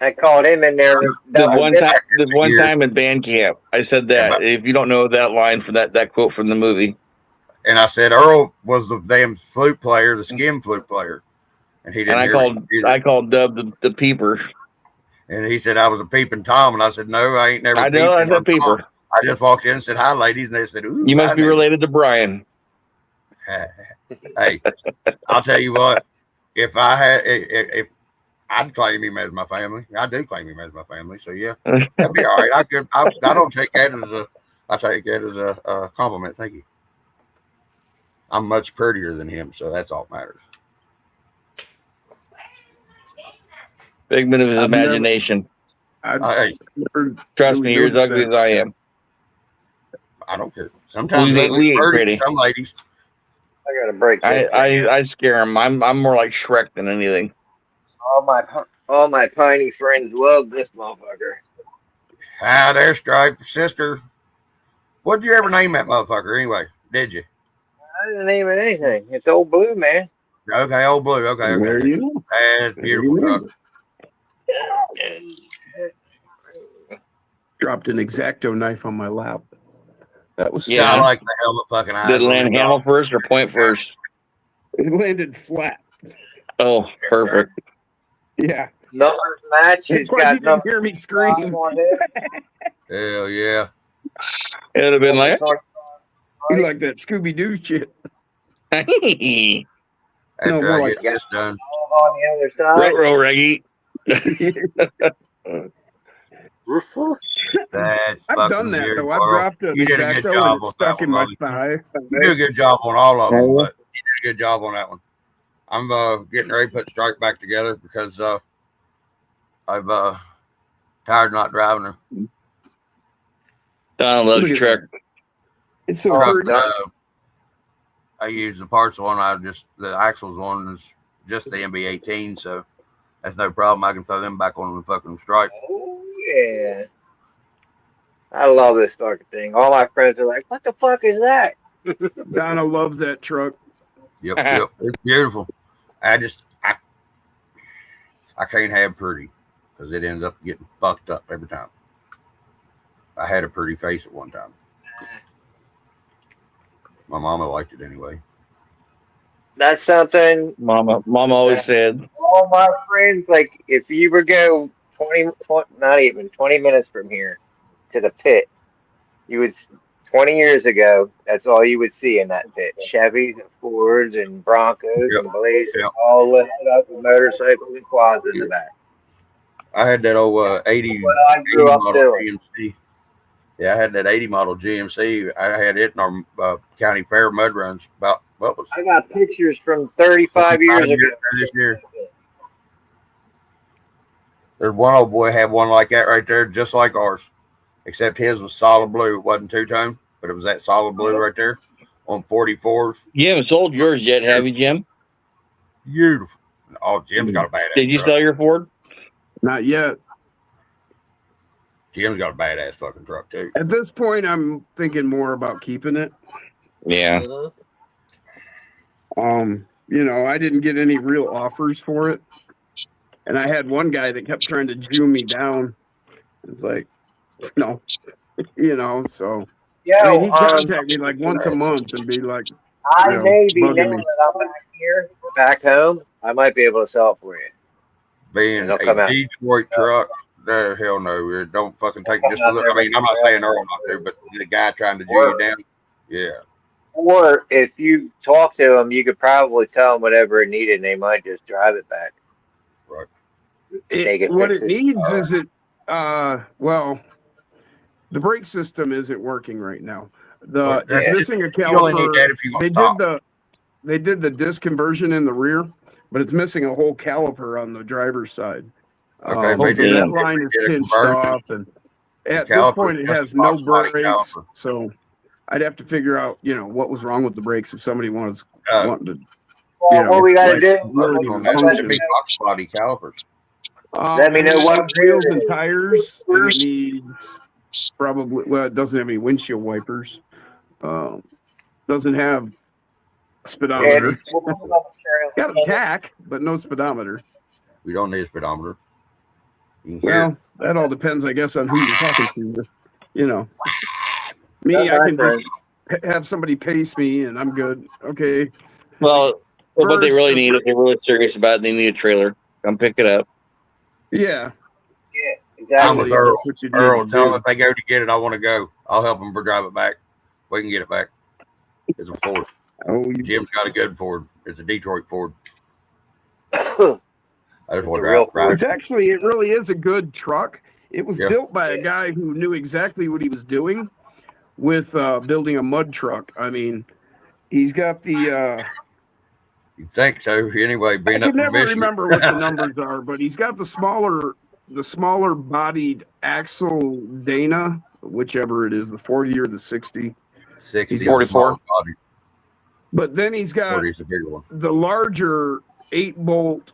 I called him in there. This one time in band camp, I said that. If you don't know that line from that quote from the movie. And I said Earl was the damn flute player, the skim flute player. And he didn't. And I called Dub the peeper. And he said I was a peeping Tom, and I said no, I ain't never. I know I said peeper. I just walked in and said hi, ladies, and they said, "Ooh." You must be related to Brian. Hey, I'll tell you what. If I'd claim him as my family, I do claim him as my family. So yeah, that'd be all right. I don't take that as a. I take that as a compliment. Thank you. I'm much prettier than him, so that's all that matters. Figment of his imagination. Trust me, you're as ugly as I am. I don't care. Sometimes we ain't pretty. Some ladies. I got to break. I scare them. I'm more like Shrek than anything. All my piney friends love this motherfucker. Ah, there's Stripe, sister. What did you ever name that motherfucker anyway? Did you? I didn't name it anything. It's Old Blue, man. Okay, Old Blue. Okay. There you go. That's beautiful truck. Dropped an X-Acto knife on my lap. That was I like the helmet fucking eyes. Did it land handle first or point first? It landed flat. Oh, perfect. Yeah. Numbers match. That's why you didn't hear me scream. Hell yeah. It would have been like. You like that Scooby-Doo shit. After I get this done. On the other side. Row, Reggie. I've done that though. I've dropped an X-Acto and it's stuck in my thigh. You do a good job on all of them, but you did a good job on that one. I'm getting ready to put Strike back together because I've tired not driving her. Don loves your truck. It's so hard. I use the parts one. The axles one is just the MB18, so that's no problem. I can throw them back on the fucking Strike. Oh yeah, I love this fucking thing. All my friends are like, "What the fuck is that?" Donna loves that truck. Yep, it's beautiful. I can't have pretty because it ends up getting fucked up every time. I had a pretty face at one time. My mama liked it anyway. That's something Mama always said. All my friends, like, if you were go 20, not even 20 minutes from here to the pit, you would, 20 years ago, that's all you would see in that pit. Chevys and Fords and Broncos and Blazers, all lifted up with motorcycles and quads in the back. I had that old 80 model GMC. Yeah, I had that 80 model GMC. I had it in our county fair mud runs about, I got pictures from 35 years ago. This year. There's one old boy had one like that right there, just like ours, except his was solid blue. It wasn't two-tone, but it was that solid blue right there on 44s. You haven't sold yours yet, have you, Jim? Beautiful. Oh, Jim's got a badass Did you truck. sell your Ford? Not yet. Jim's got a badass fucking truck, too. At this point, I'm thinking more about keeping it. Yeah. I didn't get any real offers for it. And I had one guy that kept trying to Jew me down. It's like, no, so. Yeah, he contact me like once a month and be like, I may be now that I'm back here, back home, I might be able to sell it for you. Being a Detroit truck, hell no, don't fucking take just a look. I mean, I'm not saying Earl not to, but the guy trying to Jew you down, yeah. Or if you talk to them, you could probably tell them whatever it needed, and they might just drive it back. Right. What it needs is the brake system isn't working right now. It's missing a caliper. You only need that if you want to stop. They did the disc conversion in the rear, but it's missing a whole caliper on the driver's side. Okay, so that line is pinched off, and at this point it has no brakes. So I'd have to figure out, what was wrong with the brakes if somebody wanted to. What we got to do? Box body calipers. Let me know what wheels and tires. And it needs probably. Well, it doesn't have any windshield wipers. Doesn't have a speedometer. Got a tack, but no speedometer. We don't need a speedometer. Well, that all depends, I guess, on who you're talking to. Me, I can just have somebody pace me, and I'm good. Okay. Well, what they really need, if they're really serious about it, they need a trailer. Come pick it up. Yeah. Yeah, exactly. I'm with Earl. Tell them if they go to get it, I want to go. I'll help them drive it back. We can get it back. It's a Ford. Jim's got a good Ford. It's a Detroit Ford. It really is a good truck. It was built by a guy who knew exactly what he was doing with building a mud truck. I mean, he's got the. You'd think so. Anyway, being I up can in never Michigan. remember what the numbers are, but he's got the smaller bodied axle Dana, whichever it is, the 40 or the 60. 60. He's 44. But then he's got the larger 8-bolt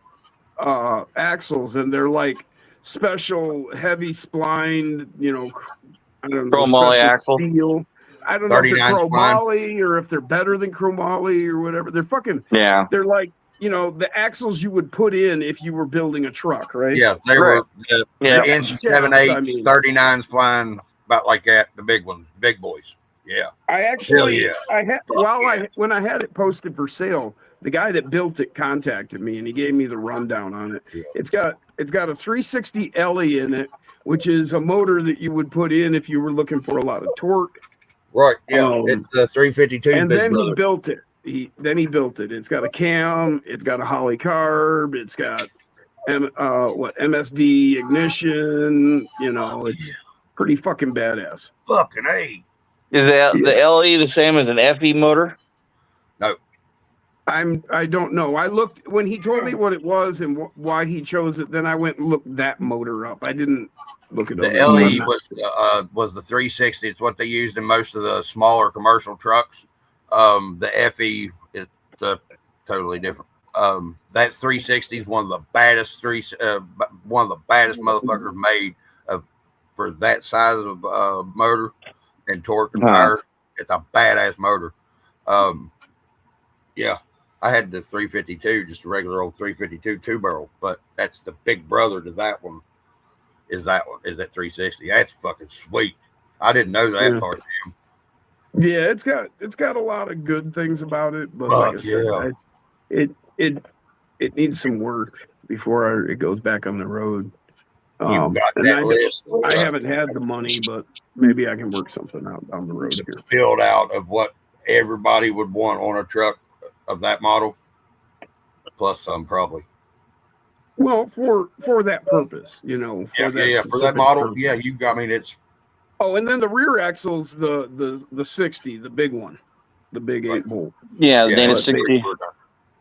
axles, and they're like special heavy splined, I don't know, special steel. I don't know if they're chromoly or if they're better than chromoly or whatever. They're fucking, they're like, the axles you would put in if you were building a truck, right? Yeah, they were the inch 7/8, 39 spline, about like that, the big ones, big boys. Yeah. I actually, when I had it posted for sale, the guy that built it contacted me and he gave me the rundown on it. Yeah. It's got a 360 LE in it, which is a motor that you would put in if you were looking for a lot of torque. Right. Yeah. It's a 352. And then he built it. He built it. It's got a cam. It's got a Holly carb. It's got MSD ignition. It's pretty fucking badass. Fucking A. Is the LE the same as an FE motor? No. I don't know. I looked when he told me what it was and why he chose it. Then I went and looked that motor up. I didn't look at the other LE stuff. was the 360. It's what they used in most of the smaller commercial trucks. The FE is totally different. That 360 is one of the baddest motherfuckers made for that size of motor and torque and power. It's a badass motor. Yeah, I had the 352, just a regular old 352 two barrel, but that's the big brother to that one. Is that 360? That's fucking sweet. I didn't know that part. Yeah, it's got a lot of good things about it, but like I said, it needs some work before it goes back on the road. You've got that list. I haven't had the money, but maybe I can work something out down the road here. Build out of what everybody would want on a truck of that model, plus some probably. Well, for that purpose, for that model, purpose. Yeah, you got. I mean, it's. Oh, and then the rear axle's the 60, the big one, the big 8-bolt. Yeah, the Dana 60.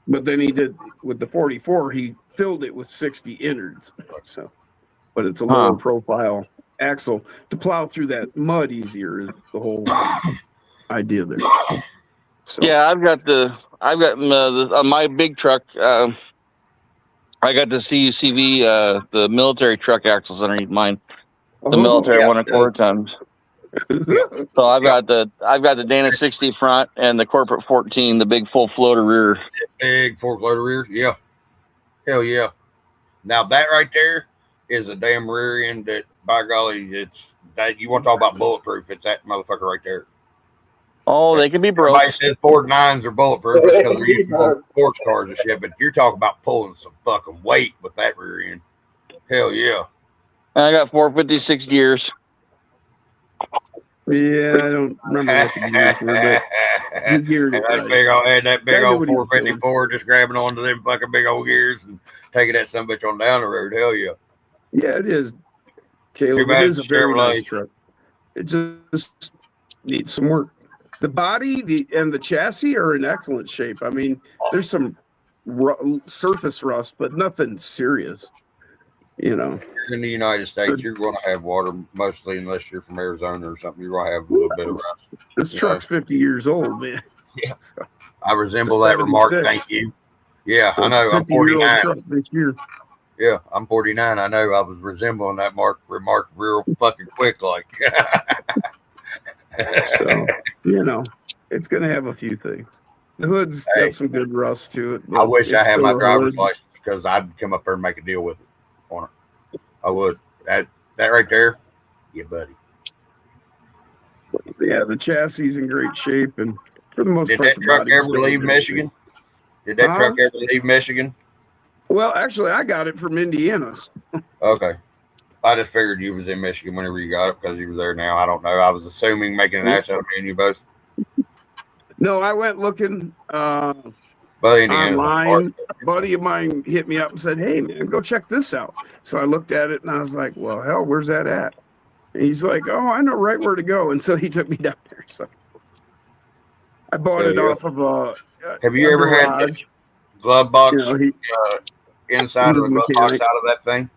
But then he did with the 44. He filled it with 60 innards. So, but it's a lower profile axle to plow through that mud easier. Is the whole idea there. So. Yeah, I've got my big truck. I got the CUCV, the military truck axles underneath mine. The military 1 1/4 tons. So I've got the Dana 60 front and the corporate 14, the big full floater rear. Big fork loader rear, yeah. Hell yeah. Now that right there is a damn rear end that, by golly, it's that you want to talk about bulletproof. It's that motherfucker right there. Oh, they can be broke. Everybody says Ford 9s are bulletproof because they're using sports cars and shit, but you're talking about pulling some fucking weight with that rear end. Hell yeah. And I got 456 gears. Yeah, I don't remember what the gears were, but you geared it right. That big old 454 just grabbing onto them fucking big old gears and taking that son of a bitch on down the road. Hell yeah. Yeah, it is. Caleb, it is a very nice truck. It just needs some work. The body and the chassis are in excellent shape. I mean, there's some surface rust, but nothing serious. In the United States, you're going to have water mostly, unless you're from Arizona or something. You're going to have a little bit of rust. This truck's 50 years old, man. Yeah, I resemble that remark. Thank you. Yeah, so I know. I'm 49 this year. Yeah, I'm 49. I know. I was resembling that remark real fucking quick, like. So it's going to have a few things. The hood's got some good rust to it. I wish I had my driver's license because I'd come up there and make a deal with it on it. I would. That right there, yeah, buddy. Yeah, the chassis is in great shape, and for the most part, did that truck ever leave Michigan? Did that truck ever leave Michigan? Well, actually, I got it from Indiana. Okay. I just figured you was in Michigan whenever you got it because you were there now. I don't know. I was assuming making an ass out of me and you both. No, I went looking online. A buddy of mine hit me up and said, "Hey, man, go check this out." So I looked at it and I was like, "Well, hell, where's that at?" And he's like, "Oh, I know right where to go." And so he took me down there. So I bought it off of Have you ever had the glove box inside of the glove box out of that thing?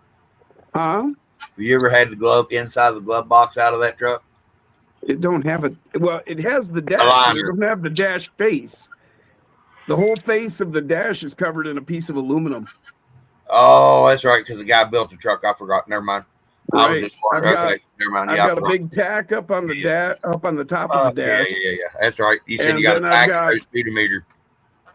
Huh? Have you ever had the glove inside the glove box out of that truck? It don't have it. Well, it has the dash. But it don't have the dash face. The whole face of the dash is covered in a piece of aluminum. Oh, that's right. Because the guy built the truck. I forgot. Never mind. Right. I've got a big tack up on the up on the top of the dash. Yeah. That's right. You said you got a tack and speedometer.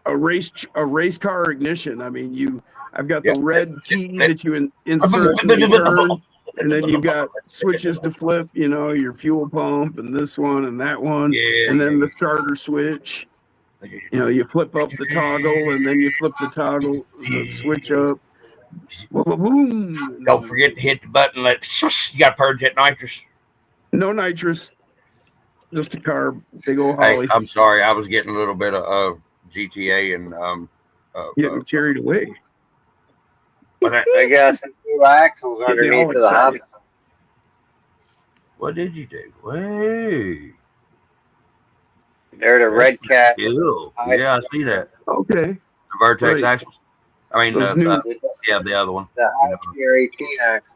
A race car ignition. I mean, I've got the red key that you insert and you turn, and then you've got switches to flip. Your fuel pump and this one and that one, and then the starter switch. You flip up the toggle, and then you flip the toggle, the switch up. Boom. Don't forget to hit the button. You got to purge that nitrous. No nitrous. Just a carb. Big old Holly. Hey, I'm sorry. I was getting a little bit of GTA and getting carried away. I got some two axles underneath the hobby. What did you do? Hey. They're the red cat. Ew. Yeah, I see that. Okay. The Vertex Right. axles. I mean, Those new- yeah, the other one. The high tier 18 axle.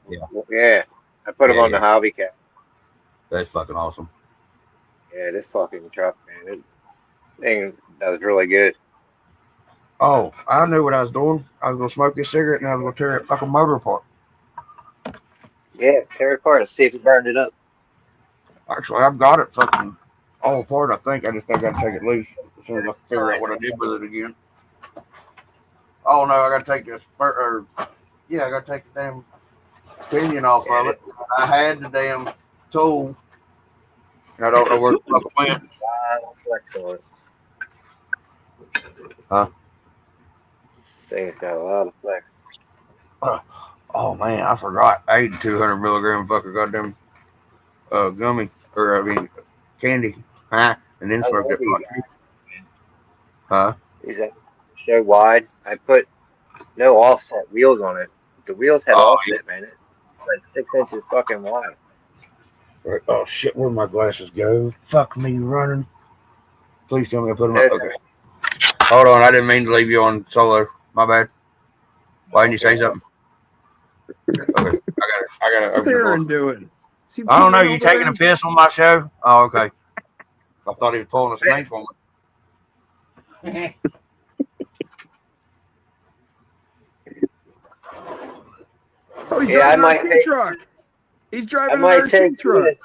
Yeah. I put them Yeah, on the hobby cat. That's fucking awesome. Yeah, this fucking truck, man. That was really good. Oh, I knew what I was doing. I was gonna smoke this cigarette and I was gonna tear that fucking motor apart. Yeah, tear it apart and see if you burned it up. Actually, I've got it fucking all apart. I think I gotta take it loose as soon as I figure out what I did with it again. Oh no, I gotta take this. I gotta take the damn pinion off of it. I had the damn tool, and I don't know where the fuck it went. Huh? Thing's got a lot of flex. Oh man, I forgot. I ate 200 milligram fucking goddamn gummy, or I mean candy, and then smoked it. Huh? Is that so wide? I put no offset wheels on it. The wheels had offset, man. It's like 6 inches fucking wide. Right. Oh shit, where'd my glasses go? Fuck me running. Please tell me I put them up. Okay. Hold on, I didn't mean to leave you on solo. My bad. Why didn't you say something? Okay, I got it. What's Aaron doing? I don't know. You taking a piss on my show? Oh, okay. I thought he was pulling a snake on me. Oh, he's driving an RC truck. He's driving an RC truck.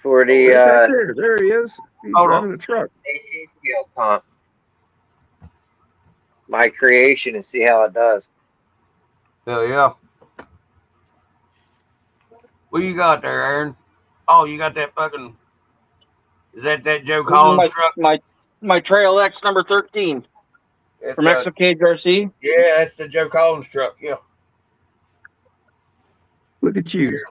For the there he is. He's driving a truck. 18 scale pump. My creation and see how it does. Hell yeah. What you got there, Aaron? Oh, you got that fucking. Is that Joe Collins truck? My Trail X number 13 from XOK RC. Yeah, that's the Joe Collins truck. Yeah. Look at you.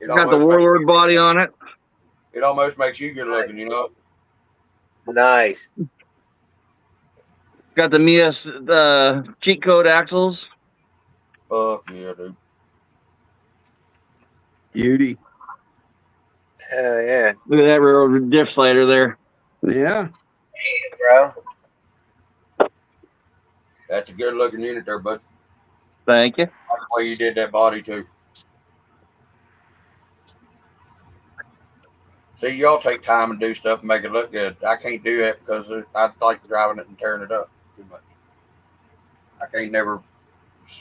Got the Warlord body on it. It almost makes you good looking, you know. Nice. Got the Mias cheat code axles. Fuck yeah, dude. Beauty. Hell yeah. Look at that railroad diff slider there. Yeah. Hey, bro. That's a good looking unit there, bud. Thank you. I like the way you did that body too. See, y'all take time and do stuff and make it look good. I can't do that because I like driving it and tearing it up too much. I can't never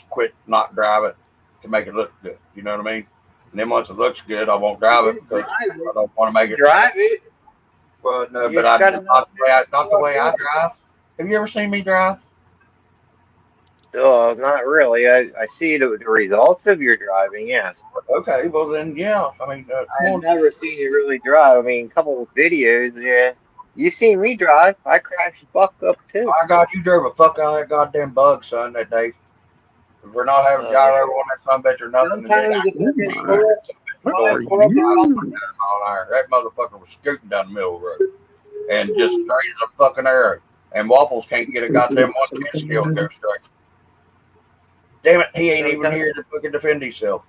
quit not drive it to make it look good. You know what I mean? And then once it looks good, I won't drive it because I don't want to make it. Drive it. Well, no, but not the way I drive. Have you ever seen me drive? Oh, not really. I see the results of your driving, yes. Okay, well then, yeah. I mean, I've never seen you really drive. I mean, a couple of videos, yeah. You seen me drive. I crashed the fuck up, too. My God, you drove a fuck out of that goddamn bug, son, that day. If we're not having gyro on that son bitch or nothing. That motherfucker was scooting down the middle of the road. And just straight as a fucking arrow. And Waffles can't get a goddamn 110 skill to go straight. Damn it, he ain't even here to fucking defend himself.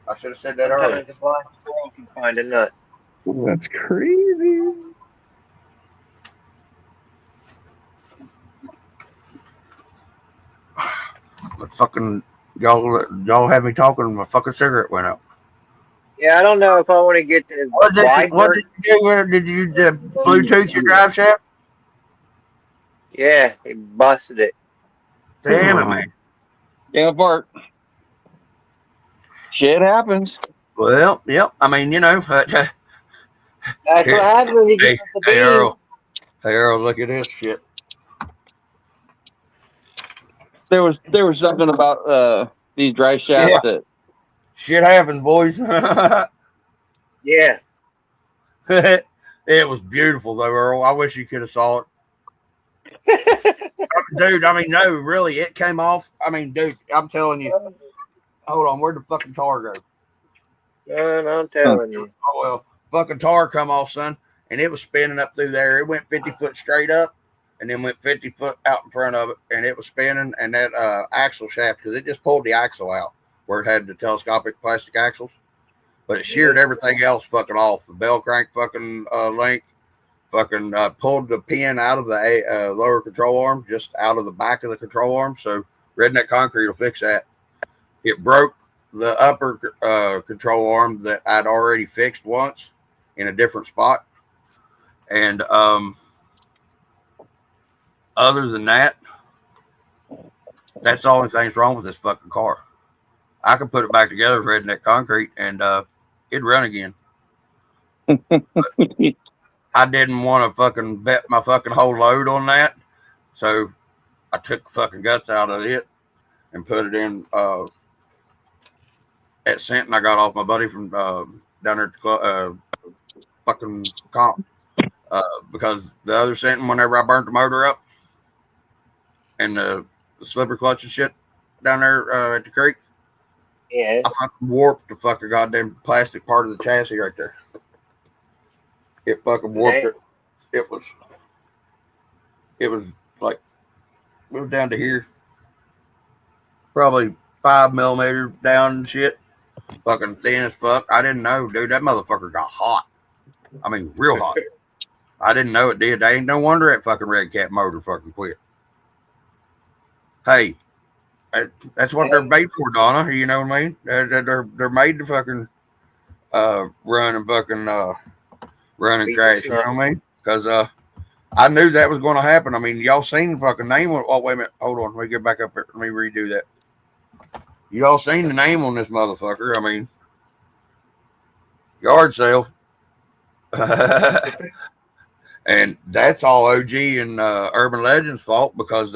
I should have said that earlier. Can find a nut. That's crazy. But fucking y'all had me talking and my fucking cigarette went out. Yeah, I don't know if I want to get to what did you do? Did you Bluetooth your drive shaft? Yeah, he busted it. Damn it, man. Came apart. Shit happens. Well, yep. I mean, you know. That's what happens when you get the beat. Hey, Earl, look at this shit. There was something about these drive shafts that shit happens, boys. Yeah. It was beautiful though, Earl. I wish you could have saw it. Dude, I mean, no, really, it came off. I mean, dude, I'm telling you. Hold on, where'd the fucking tar go? I'm telling you. Oh, well, fucking tar come off, son, and it was spinning up through there. It went 50 foot straight up and then went 50 foot out in front of it, and it was spinning, and that axle shaft, because it just pulled the axle out where it had the telescopic plastic axles. but it sheared everything else fucking off. The bell crank fucking link, fucking pulled the pin out of the lower control arm, just out of the back of the control arm. So Redneck Concrete will fix that. It broke the upper control arm that I'd already fixed once in a different spot. And other than that, that's the only thing that's wrong with this fucking car. I could put it back together with Redneck Concrete and it'd run again. I didn't want to fucking bet my fucking whole load on that. So I took the fucking guts out of it and put it in at Senton. I got off my buddy from down there at the fucking comp because the other Senton, whenever I burnt the motor up and the slipper clutch and shit down there at the creek, yeah, I fucking warped the fucking goddamn plastic part of the chassis right there. It fucking warped it. It was like, it was down to here. Probably 5 millimeter down and shit. Fucking thin as fuck. I didn't know, dude. That motherfucker got hot. I mean, real hot. I didn't know it did. Ain't no wonder that fucking Red Cat motor fucking quit. Hey, that's what they're made for, Donna. You know what I mean? They're made to fucking run and fucking run and crash. You know what I mean? Because I knew that was going to happen. I mean, y'all seen the fucking name on. Oh, wait a minute. Hold on. Let me get back up here. Let me redo that. Y'all seen the name on this motherfucker. I mean, yard sale. And that's all OG and Urban Legends' fault because,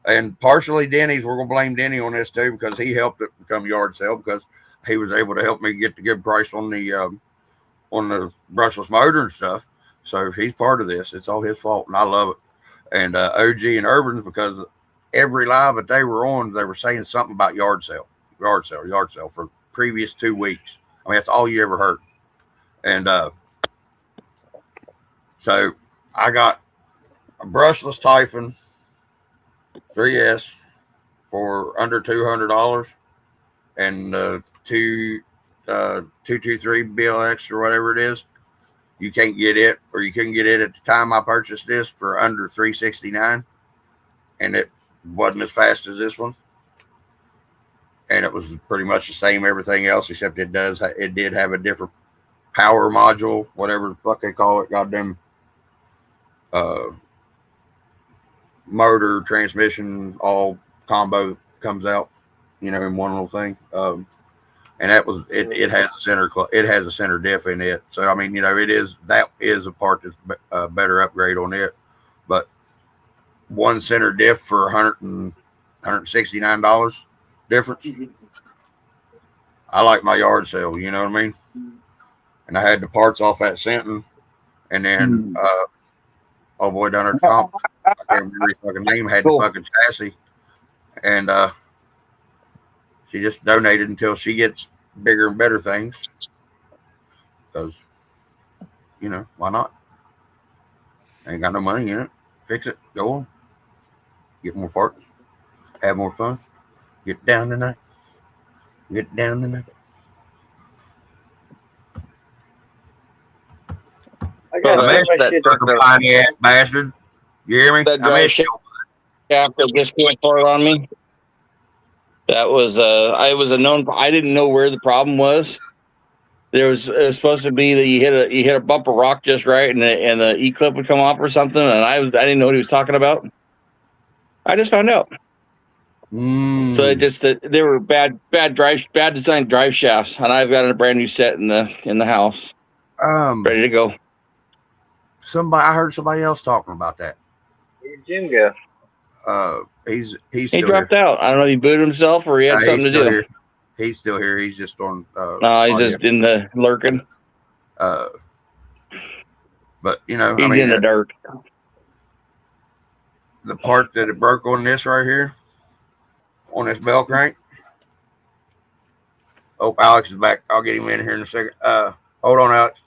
and partially Denny's, we're going to blame Denny on this too because he helped it become yard sale because he was able to help me get the good price on the brushless motor and stuff. So he's part of this. It's all his fault, and I love it. And OG and Urban's, because every live that they were on, they were saying something about yard sale for the previous 2 weeks. I mean, that's all you ever heard. And so I got a brushless Typhon 3S for under $200 and 223 BLX or whatever it is. You can't get it, or you couldn't get it at the time I purchased this for under $369, and it wasn't as fast as this one. And it was pretty much the same everything else, except it did have a different power module, whatever the fuck they call it, goddamn motor, transmission, all combo comes out, you know, in one little thing. And that was it. It has a center diff in it. So I mean, you know, that is a part that's a better upgrade on it. But one center diff for $169 difference. I like my yard sale. You know what I mean? And I had the parts off at Senton, and then oh boy, down there at the comp, I can't remember his fucking name, had the fucking chassis, and she just donated until she gets bigger and better things. Because, you know, why not? Ain't got no money in it. Fix it. Go on. Get more parts. Have more fun. Get down tonight. Get down tonight. I missed that fucking bastard. You hear me? I missed after just going for it on me. That was I didn't know where the problem was. It was supposed to be that you hit a bumper rock just right, and the E clip would come off or something, and I didn't know what he was talking about. I just found out. So it just they were bad designed drive shafts, and I've got a brand new set in the house, ready to go. I heard somebody else talking about that. Where'd Jim go? He dropped out. I don't know if he booted himself or he had something to do. Here. He's still here. He's just on. No, he's just in the lurking. But you know, he's in the dirt. The part that it broke on this right here, on this bell crank. Oh, Alex is back. I'll get him in here in a second. Hold on, Alex.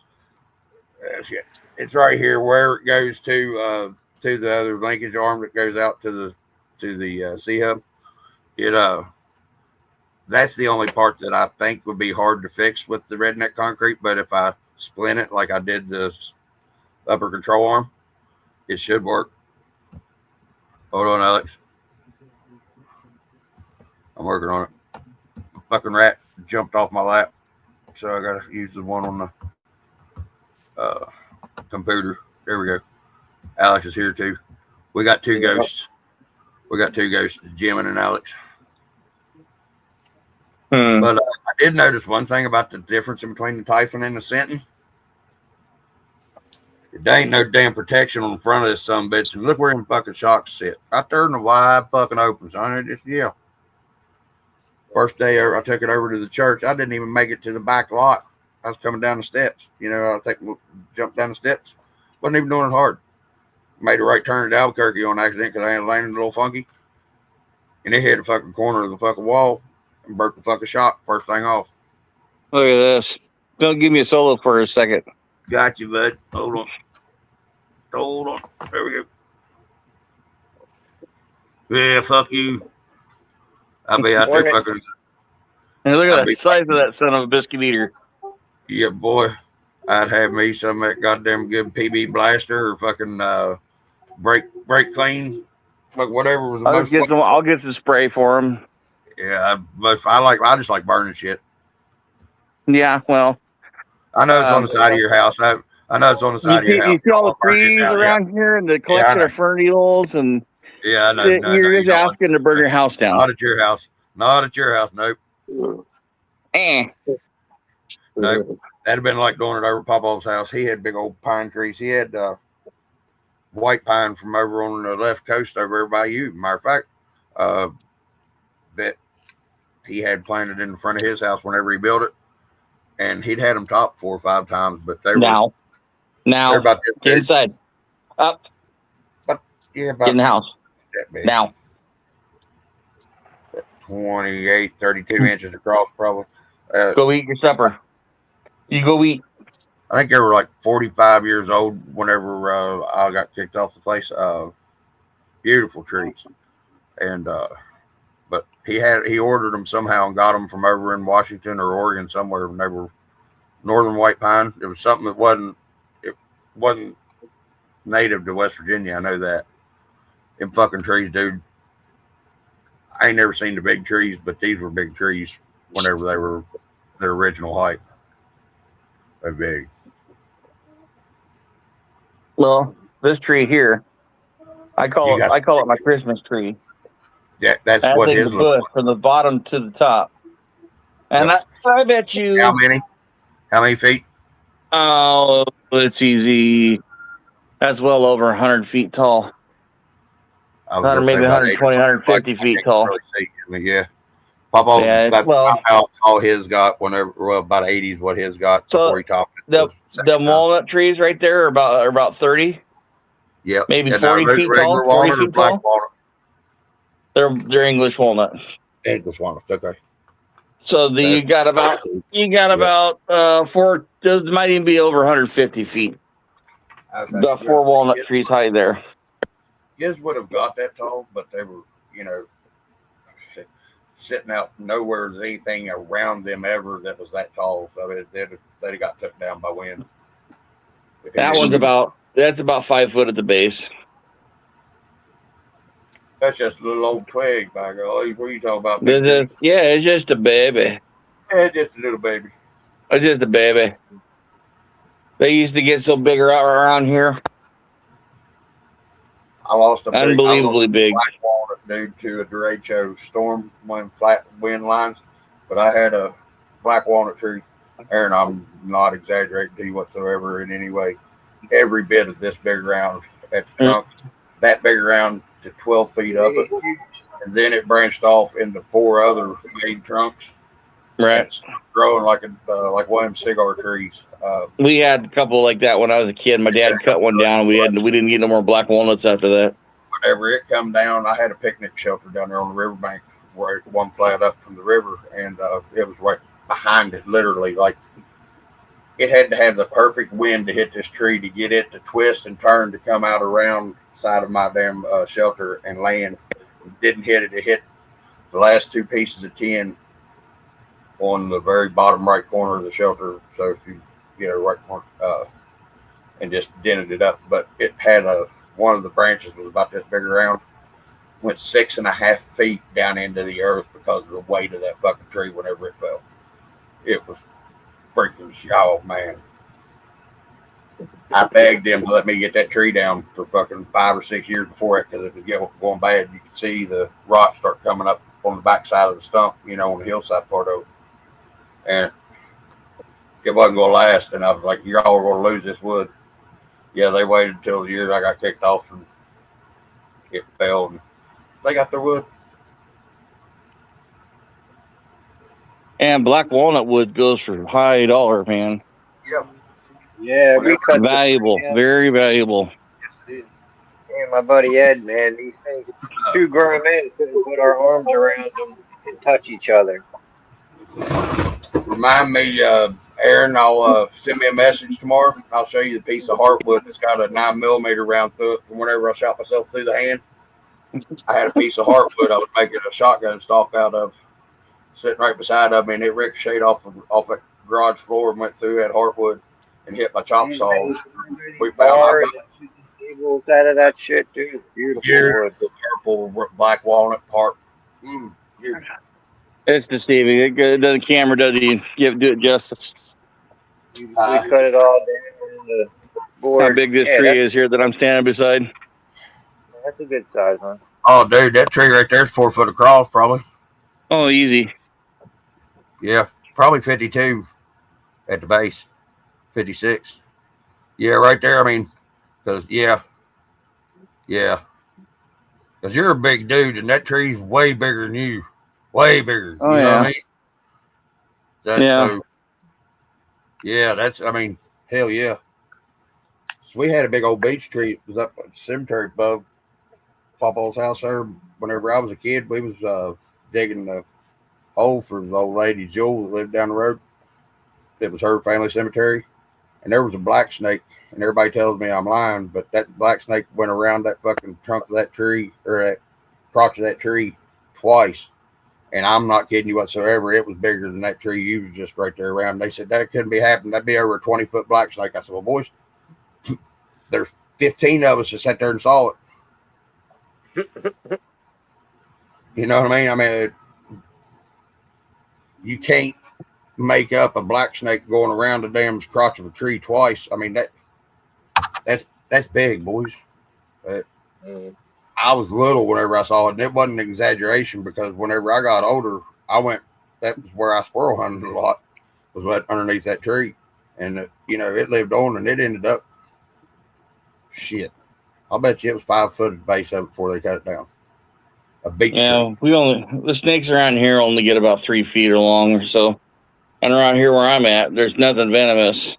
It's right here where it goes to the other linkage arm that goes out to the C hub. The That's the only part that I think would be hard to fix with the redneck concrete. But if I splint it like I did the upper control arm, it should work. Hold on, Alex. I'm working on it. A fucking rat jumped off my lap, so I gotta use the one on the computer. There we go. Alex is here too. We got two ghosts. We got two ghosts, Jim and Alex. But I did notice one thing about the difference in between the Typhon and the Senton. There ain't no damn protection on the front of this sumbitch. And look where them fucking shocks sit. Right there in the wide fucking open. So yeah. First day I took it over to the church, I didn't even make it to the back lot. I was coming down the steps. Jumped down the steps. Wasn't even doing it hard. Made a right turn at Albuquerque on accident because I had landed a little funky. And it hit the fucking corner of the fucking wall and broke the fucking shock first thing off. Look at this. Don't give me a solo for a second. Got you, bud. Hold on. There we go. Yeah, fuck you. I'll be out there fucking. And look at the size of that son of a biscuit eater. Yeah, boy. I'd have me some of that goddamn good PB blaster or fucking brake clean. Like whatever was the I'll get some spray for him. Yeah, I just like burning shit. Yeah, well. I know it's on the side of your house. I know it's on the side of your house. You see all the trees around here and the collection of fern needles and I know. You're just asking to burn your house down. Not at your house. Nope. Nope. That'd have been like doing it over Papa's house. He had big old pine trees. He had white pine from over on the left coast over there by you. Matter of fact, that he had planted in the front of his house whenever he built it. And he'd had them topped 4 or 5 times, but they were now about get inside. Up. Yeah, get in the house. That big. Now. 28, 32 inches across, probably. Go eat your supper. You go eat. I think they were like 45 years old whenever I got kicked off the place. Beautiful trees. And but he ordered them somehow and got them from over in Washington or Oregon somewhere. And they were northern white pine. It was something that wasn't native to West Virginia. I know that. Them fucking trees, dude. I ain't never seen the big trees, but these were big trees whenever they were their original height. They're big. Well, this tree here, I call it my Christmas tree. Yeah, that's what his bush from the bottom to the top. And I bet you. How many? How many feet? Oh, it's easy. That's well over 100 feet tall. Maybe 120, 150 feet tall. Yeah. Papa, that's how tall his got about 80 is what his got before he topped it. The walnut trees right there are about 30. Yeah. Maybe 40 feet tall. 40 feet tall. They're English walnut. English walnut, okay. So you got about those might even be over 150 feet. About 4 walnut trees high there. His would have got that tall, but they were, sitting out nowhere. There's anything around them ever that was that tall. So they'd got took down by wind. That's about 5 foot at the base. That's just a little old twig, by golly. What are you talking about? It's just a baby. Yeah, just a little baby. It's just a baby. They used to get so big around here. I lost unbelievably big black walnut dude to a derecho storm, one flat wind lines. But I had a black walnut tree, Aaron. I'm not exaggerating to you whatsoever in any way. Every bit of this big around at the trunk, that big around to 12 feet up it, and then it branched off into 4 other main trunks. Right, it's growing like one of them cigar trees. We had a couple like that when I was a kid. My dad cut one down. We didn't get no more black walnuts after that. Whenever it come down, I had a picnic shelter down there on the riverbank, where one flat up from the river, and it was right behind it, literally. Like it had to have the perfect wind to hit this tree to get it to twist and turn to come out around the side of my damn shelter and land. It didn't hit it. It hit the last 2 pieces of tin on the very bottom right corner of the shelter. So if you right corner, and just dented it up. But it had one of the branches was about this big around, went 6.5 feet down into the earth because of the weight of that fucking tree whenever it fell. It was freaking, oh man. I begged them to let me get that tree down for fucking 5 or 6 years before it, because if it was going bad, you could see the rocks start coming up on the back side of the stump, on the hillside part of it. And it wasn't going to last. And I was like, y'all are going to lose this wood. Yeah, they waited until the year I got kicked off and it fell. And they got their wood. And black walnut wood goes for high dollar, man. Yep. Yeah, we cut valuable, very valuable. Yeah, my buddy Ed, man, these things, 2 grown men couldn't put our arms around them and touch each other. Remind me, Aaron, I'll send me a message tomorrow. I'll show you the piece of heartwood that's got a 9mm round through it from whenever I shot myself through the hand. I had a piece of heartwood I was making a shotgun stock out of, sitting right beside of me, and it ricocheted off that garage floor and went through that heartwood and hit my chop saw. We found tables out of that shit, dude. Beautiful. Purple black walnut part. It's deceiving. The camera doesn't do it justice. We cut it all down on the board. How big this tree is here that I'm standing beside. That's a good size, huh? Oh, dude, that tree right there is 4 foot across, probably. Oh, easy. Yeah, probably 52 at the base. 56. Yeah, right there. I mean, because, yeah. Because you're a big dude, and that tree's way bigger than you. Way bigger. Oh, you know yeah. what I mean? So, yeah, I mean, hell yeah. So we had a big old beech tree. It was up at the cemetery above Papa's house there. Whenever I was a kid, we was digging the hole for the old lady Jewel that lived down the road. It was her family cemetery. And there was a black snake, and everybody tells me I'm lying, but that black snake went around that fucking trunk of that tree, or that crotch of that tree, twice. And I'm not kidding you whatsoever. It was bigger than that tree you was just right there around. They said that couldn't be happening. That'd be over a 20-foot black snake. I said, well, boys, there's 15 of us that sat there and saw it. You know what I mean? I mean, you can't make up a black snake going around the damn crotch of a tree twice. I mean, that's big, boys. I was little whenever I saw it, and it wasn't an exaggeration, because whenever I got older, that was where I squirrel hunted a lot, was right underneath that tree. And it lived on, and it ended up, shit, I'll bet you it was 5 foot at the base of it before they cut it down. A beech tree. The snakes around here only get about 3 feet long or so. And around here where I'm at, there's nothing venomous.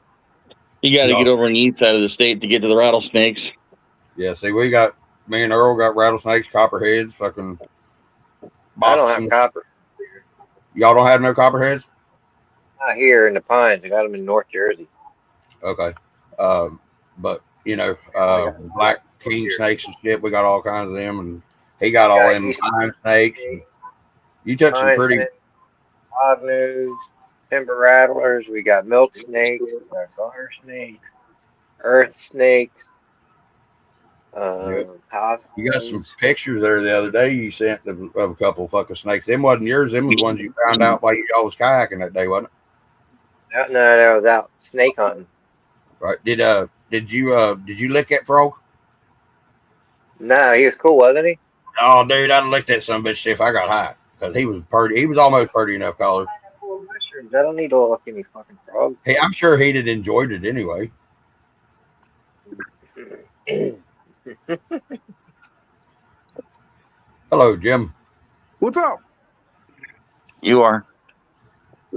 You got to get over on the east side of the state to get to the rattlesnakes. Yeah, see, me and Earl got rattlesnakes, copperheads, fucking. I don't have copper. Y'all don't have no copperheads? Not here in the Pines. I got them in North Jersey. Okay. But, black king snakes and shit, we got all kinds of them, and he got all them pine snakes. And you took some pretty. Hognose, timber rattlers. We got milk snakes. We got garter snakes, earth snakes. You got some pictures there the other day you sent of a couple of fucking snakes. Them wasn't yours. Them was ones you found out while y'all was kayaking that day, wasn't it? No, that was out snake hunting. Right. Did you lick that frog? No, he was cool, wasn't he? Oh, dude, I'd lick that son of a bitch if I got high, because he was pretty. He was almost pretty enough color. I don't need to look any fucking frog. Hey, I'm sure he'd have enjoyed it anyway. Hello, Jim. What's up? You are.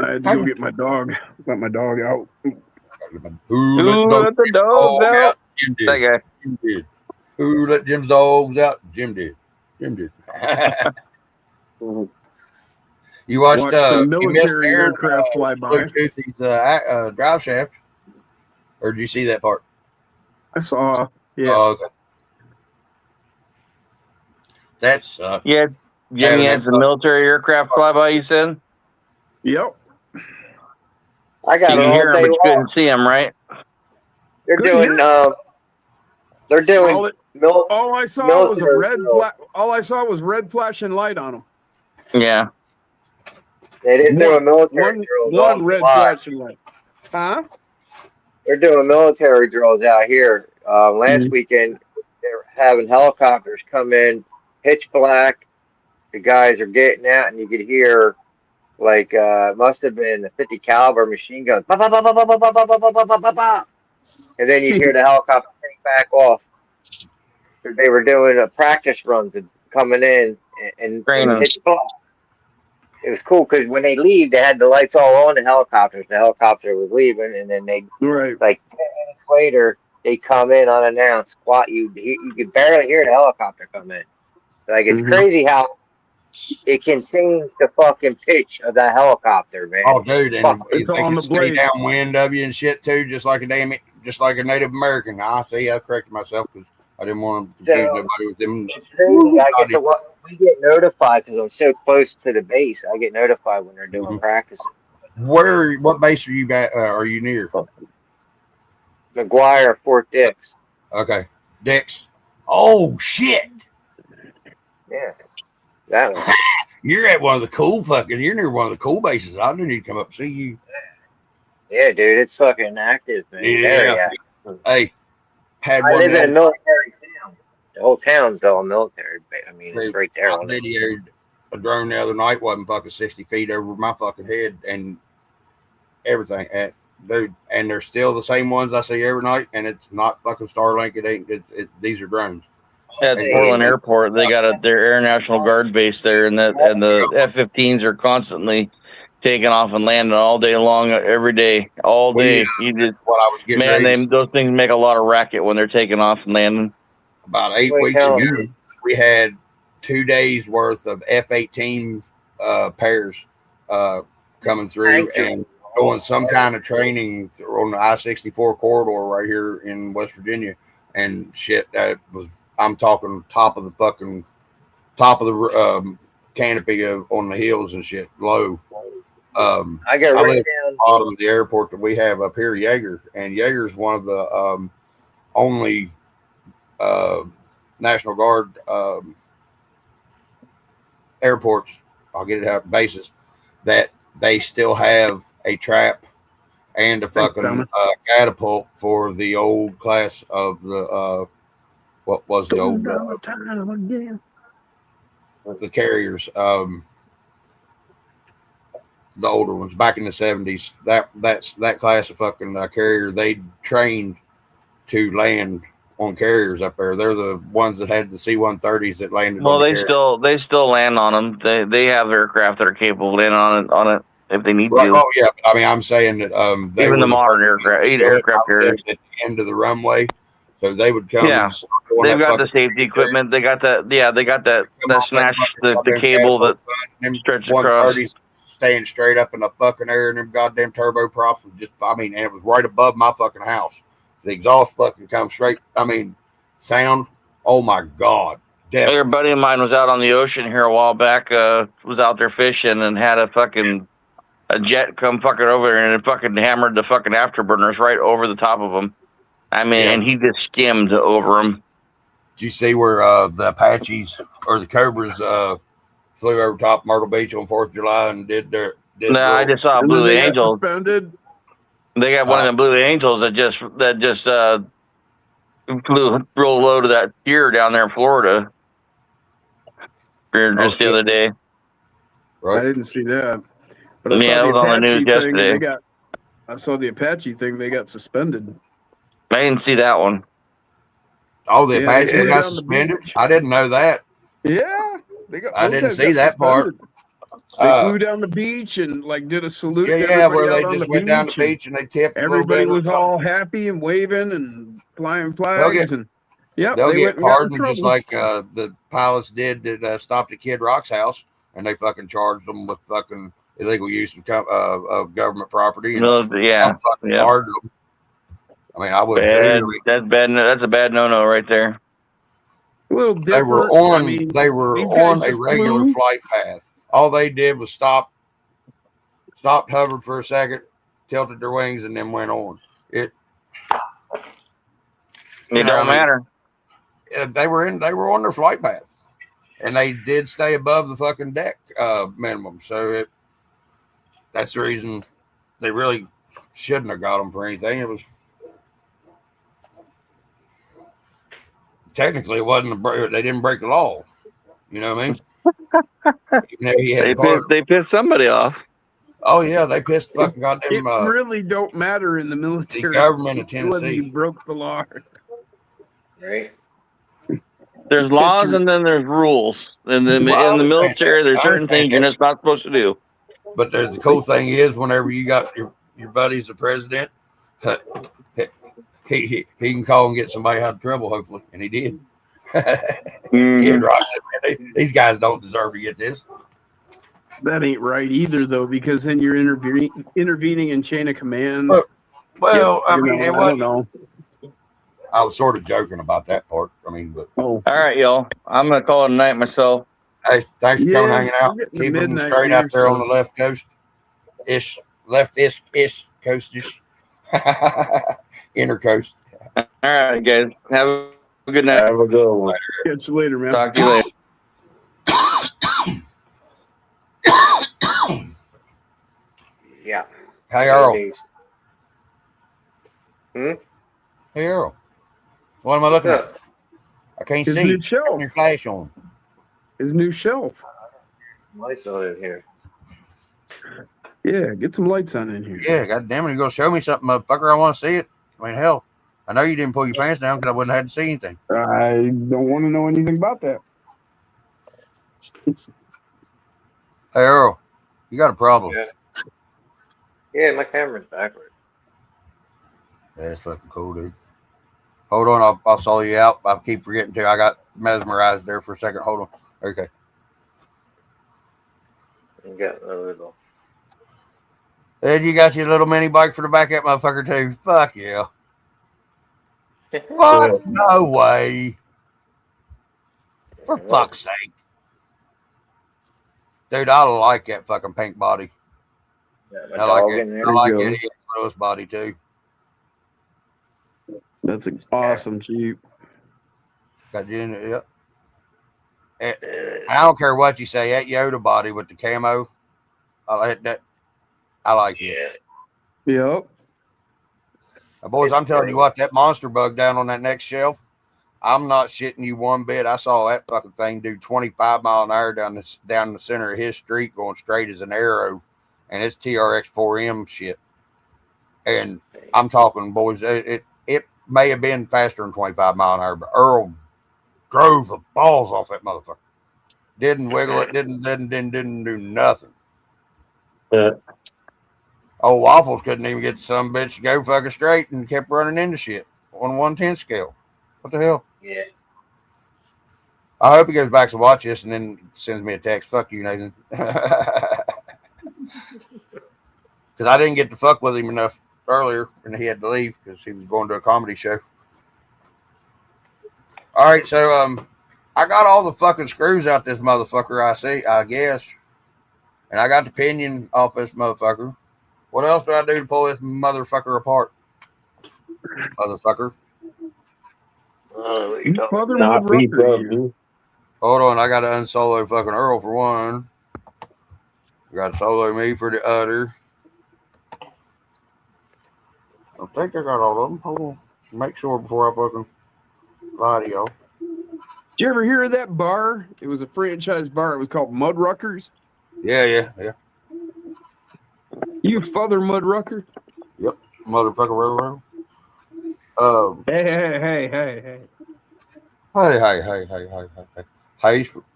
I had to go get my dog. Let my dog out. Who let the dogs out? Jim did. That guy. Jim did. Who let Jim's dogs out? Jim did. You watched some military aircraft fly by. Bluetooth's drive shaft, or did you see that part? I saw. Yeah. Okay. That's yeah. Jimmy had some military aircraft fly by. You said. Yep. I got You it can all hear them, day but you long. couldn't see them, right? They're doing all I saw was a red drills. flash. All I saw was red flashing light on them. Yeah. They didn't do a military drills. One red flashing light. Huh? They're doing military drills out here. Last weekend, they were having helicopters come in, pitch black. The guys are getting out, and you could hear like must have been a 50 caliber machine gun, bah, bah, bah, bah, bah, bah, bah, bah, bah, bah, bah, bah. And then you'd hear the helicopter take back off. They were doing practice runs and coming in and pitch black. It was cool because when they leave, they had the lights all on the helicopters. The helicopter was leaving, and then they like 10 minutes later they come in unannounced. Squat you could barely hear the helicopter come in. Like it's crazy how it can change the fucking pitch of that helicopter, man. Oh, dude, and it's they on can the stay blade. downwind of you and shit too, just like a Native American. I see. I corrected myself because I didn't want to confuse nobody with them. It's crazy. We get notified because I'm so close to the base. I get notified when they're doing practice. What base are you at? Are you near? McGuire, Fort Dix. Okay, Dix. Oh shit! Yeah, that one. You're at one of the cool You're near one of the cool bases. I didn't need to come up and see you. Yeah, dude, it's fucking active, man. Yeah. Hey, I live in a military town. The whole town's all military. I mean, it's right there. I videoed a drone the other night, wasn't fucking 60 feet over my fucking head and everything. Dude, and they're still the same ones I see every night, and it's not fucking Starlink. It ain't. These are drones. At Portland Airport, they got their Air National Guard base there, and the F-15s are constantly taking off and landing all day long, every day, all day. Those things make a lot of racket when they're taking off and landing. About 8 weeks ago, we had 2 days worth of F-18 pairs coming through and doing some kind of training on the I-64 corridor right here in West Virginia, and shit. I'm talking top of the canopy on the hills and shit, low. I got right live down at the bottom of the airport that we have up here, Yeager, and Yeager's one of the only National Guard airports. I'll get it out bases that they still have a trap and a fucking catapult for the old class of the what was the old again? The carriers, the older ones back in the 70s. That class of fucking carrier, they trained to land on carriers up there. They're the ones that had the C-130s that landed. Well, they still land on them. They have aircraft that are capable of landing on it if they need to. Oh yeah, I mean, I'm saying that even the modern aircraft carriers at the end of the runway, so they would come. Yeah, they've got the safety equipment. They got that. Yeah, they got that snatch the cable that stretches across. Staying straight up in the fucking air, and them goddamn turboprops was just. I mean, and it was right above my fucking house. The exhaust fucking comes straight. I mean, sound. Oh my god. A buddy of mine was out on the ocean here a while back. Was out there fishing and had a jet come fucking over there, and it fucking hammered the fucking afterburners right over the top of him. I mean, and he just skimmed over them. Did you see where the Apaches or the Cobras flew over top Myrtle Beach on 4th of July and did I just saw Blue Angels. Suspended. They got one of them Blue Angels that just flew real low to that pier down there in Florida. Just the other day. Right. I didn't see that. But I saw it was on the news yesterday. I saw the Apache thing. They got suspended. I didn't see that one. Oh, the Apaches got suspended? I didn't know that. Yeah. I didn't see that part. They flew down the beach and did a salute. Yeah, where they just went down the beach and they tipped. Everybody was all happy and waving and flying flags. They'll get pardoned just like the pilots did that stopped at Kid Rock's house, and they fucking charged them with fucking illegal use of government property. And pardoned them. I mean, I would. That's bad. That's a bad no-no right there. Well, they were on a regular flight path. All they did was stopped, hovered for a second, tilted their wings, and then went on. It don't matter. They were on their flight path, and they did stay above the fucking deck minimum. So that's the reason they really shouldn't have got them for anything. It was technically it wasn't they didn't break the law. You know what I mean? They pissed somebody off. Oh yeah, they pissed fucking goddamn. It really don't matter in the military. The government of Tennessee. Whether you broke the law, right? There's laws and then there's rules. In the military, there's certain things you're just not supposed to do. But the cool thing is, whenever you got your buddy's the president, he can call and get somebody out of trouble, hopefully, and he did. Kid Rock said, man, these guys don't deserve to get this. that ain't right either, though, because then you're intervening in chain of command. Well, I don't know. I was sort of joking about that part. I mean, but all right, y'all. I'm gonna call it a night myself. Hey, thanks for coming hanging out. Keep them straight out there on the left coast. Left-ish coast-ish. Inner coast. All right, guys. Have a good night. Have a good one. Catch you later, man. Talk to you later. Yeah. Hey, Earl. Hey, Earl. What am I looking at? I can't His see. new shelf. Turn your flash on. His new shelf. Lights on in here. Yeah, get some lights on in here. Yeah, goddamn it. You're going to show me something, motherfucker. I want to see it. I mean, hell, I know you didn't pull your pants down because I wouldn't have had to see anything. I don't want to know anything about that. Hey, Earl, you got a problem. Yeah, my camera's backward. That's fucking cool, dude. Hold on, I'll saw you out. I keep forgetting to. I got mesmerized there for a second. Hold on. Okay. You got a little. And you got your little mini bike for the back of that motherfucker too. Fuck yeah. What? No way. For fuck's sake. Dude, I like that fucking pink body. Yeah, I like it. I like Eddie Rose body too. That's an awesome Jeep. Got you in it, yep. I don't care what you say. That Yoda body with the camo, I like that. I like it. Yep. Now, boys, I'm telling you what, that monster bug down on that next shelf, I'm not shitting you one bit. I saw that fucking thing do 25 mile an hour down the center of his street going straight as an arrow, and it's TRX 4M shit. And I'm talking, boys, it may have been faster than 25 mile an hour, but Earl drove the balls off that motherfucker. Didn't wiggle it, didn't do nothing. Oh, Waffles couldn't even get some bitch to go fucking straight and kept running into shit on a 110 scale. What the hell? Yeah. I hope he goes back to watch this and then sends me a text. Fuck you, Nathan. Because I didn't get to fuck with him enough earlier and he had to leave because he was going to a comedy show. All right, so I got all the fucking screws out this motherfucker, I guess. And I got the pinion off this motherfucker. What else do I do to pull this motherfucker apart? Motherfucker. Hold on, I got to unsolo fucking Earl for one. I got to solo me for the other. I think I got all of them. Hold on. Make sure before I fucking lie to y'all. Did you ever hear of that bar? It was a franchise bar. It was called Mudruckers. Yeah. You father Mudrucker? Yep. Motherfucker. Hey.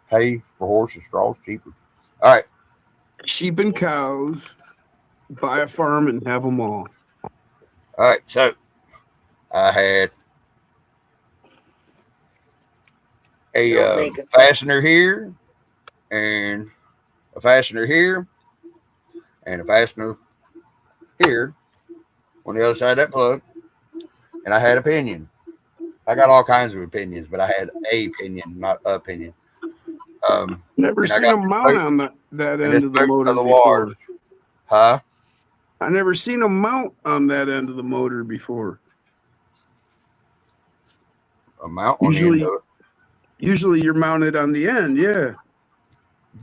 Hay for horses, straws cheaper. All right. Sheep and cows. Buy a farm and have them all. All right. So I had a fastener here and a fastener here and a fastener here on the other side of that plug. And I had a pinion. I got all kinds of opinions, but I had a pinion, not a pinion. Never seen them mount on that end of the motor before. Huh? I never seen a mount on that end of the motor before. A mount on the end of it? Usually you're mounted on the end, yeah.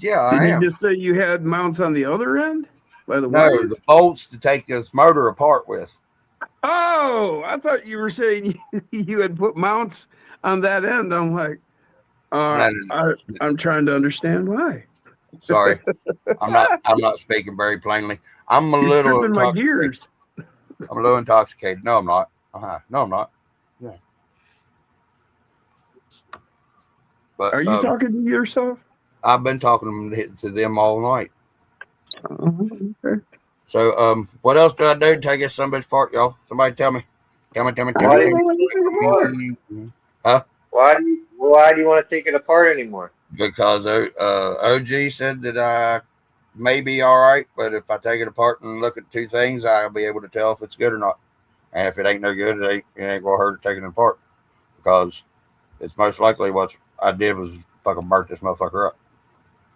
Yeah, I am. Did you just say you had mounts on the other end? By the No, wire? the bolts to take this motor apart with. Oh, I thought you were saying you had put mounts on that end. I'm like, I'm trying to understand why. Sorry, I'm not speaking very plainly. I'm a You're little stripping my intoxicated. gears. I'm a little intoxicated. No, I'm not. No, I'm not. Yeah. But are you talking to yourself? I've been talking to them all night. Okay. So, what else do I do to take it somebody's part, y'all? Somebody tell me. Tell me. Huh? Why do you want to take it apart anymore? Because OG said that I may be all right, but if I take it apart and look at two things, I'll be able to tell if it's good or not. And if it ain't no good, it ain't gonna hurt taking it apart, because it's most likely what I did was fucking burnt this motherfucker up.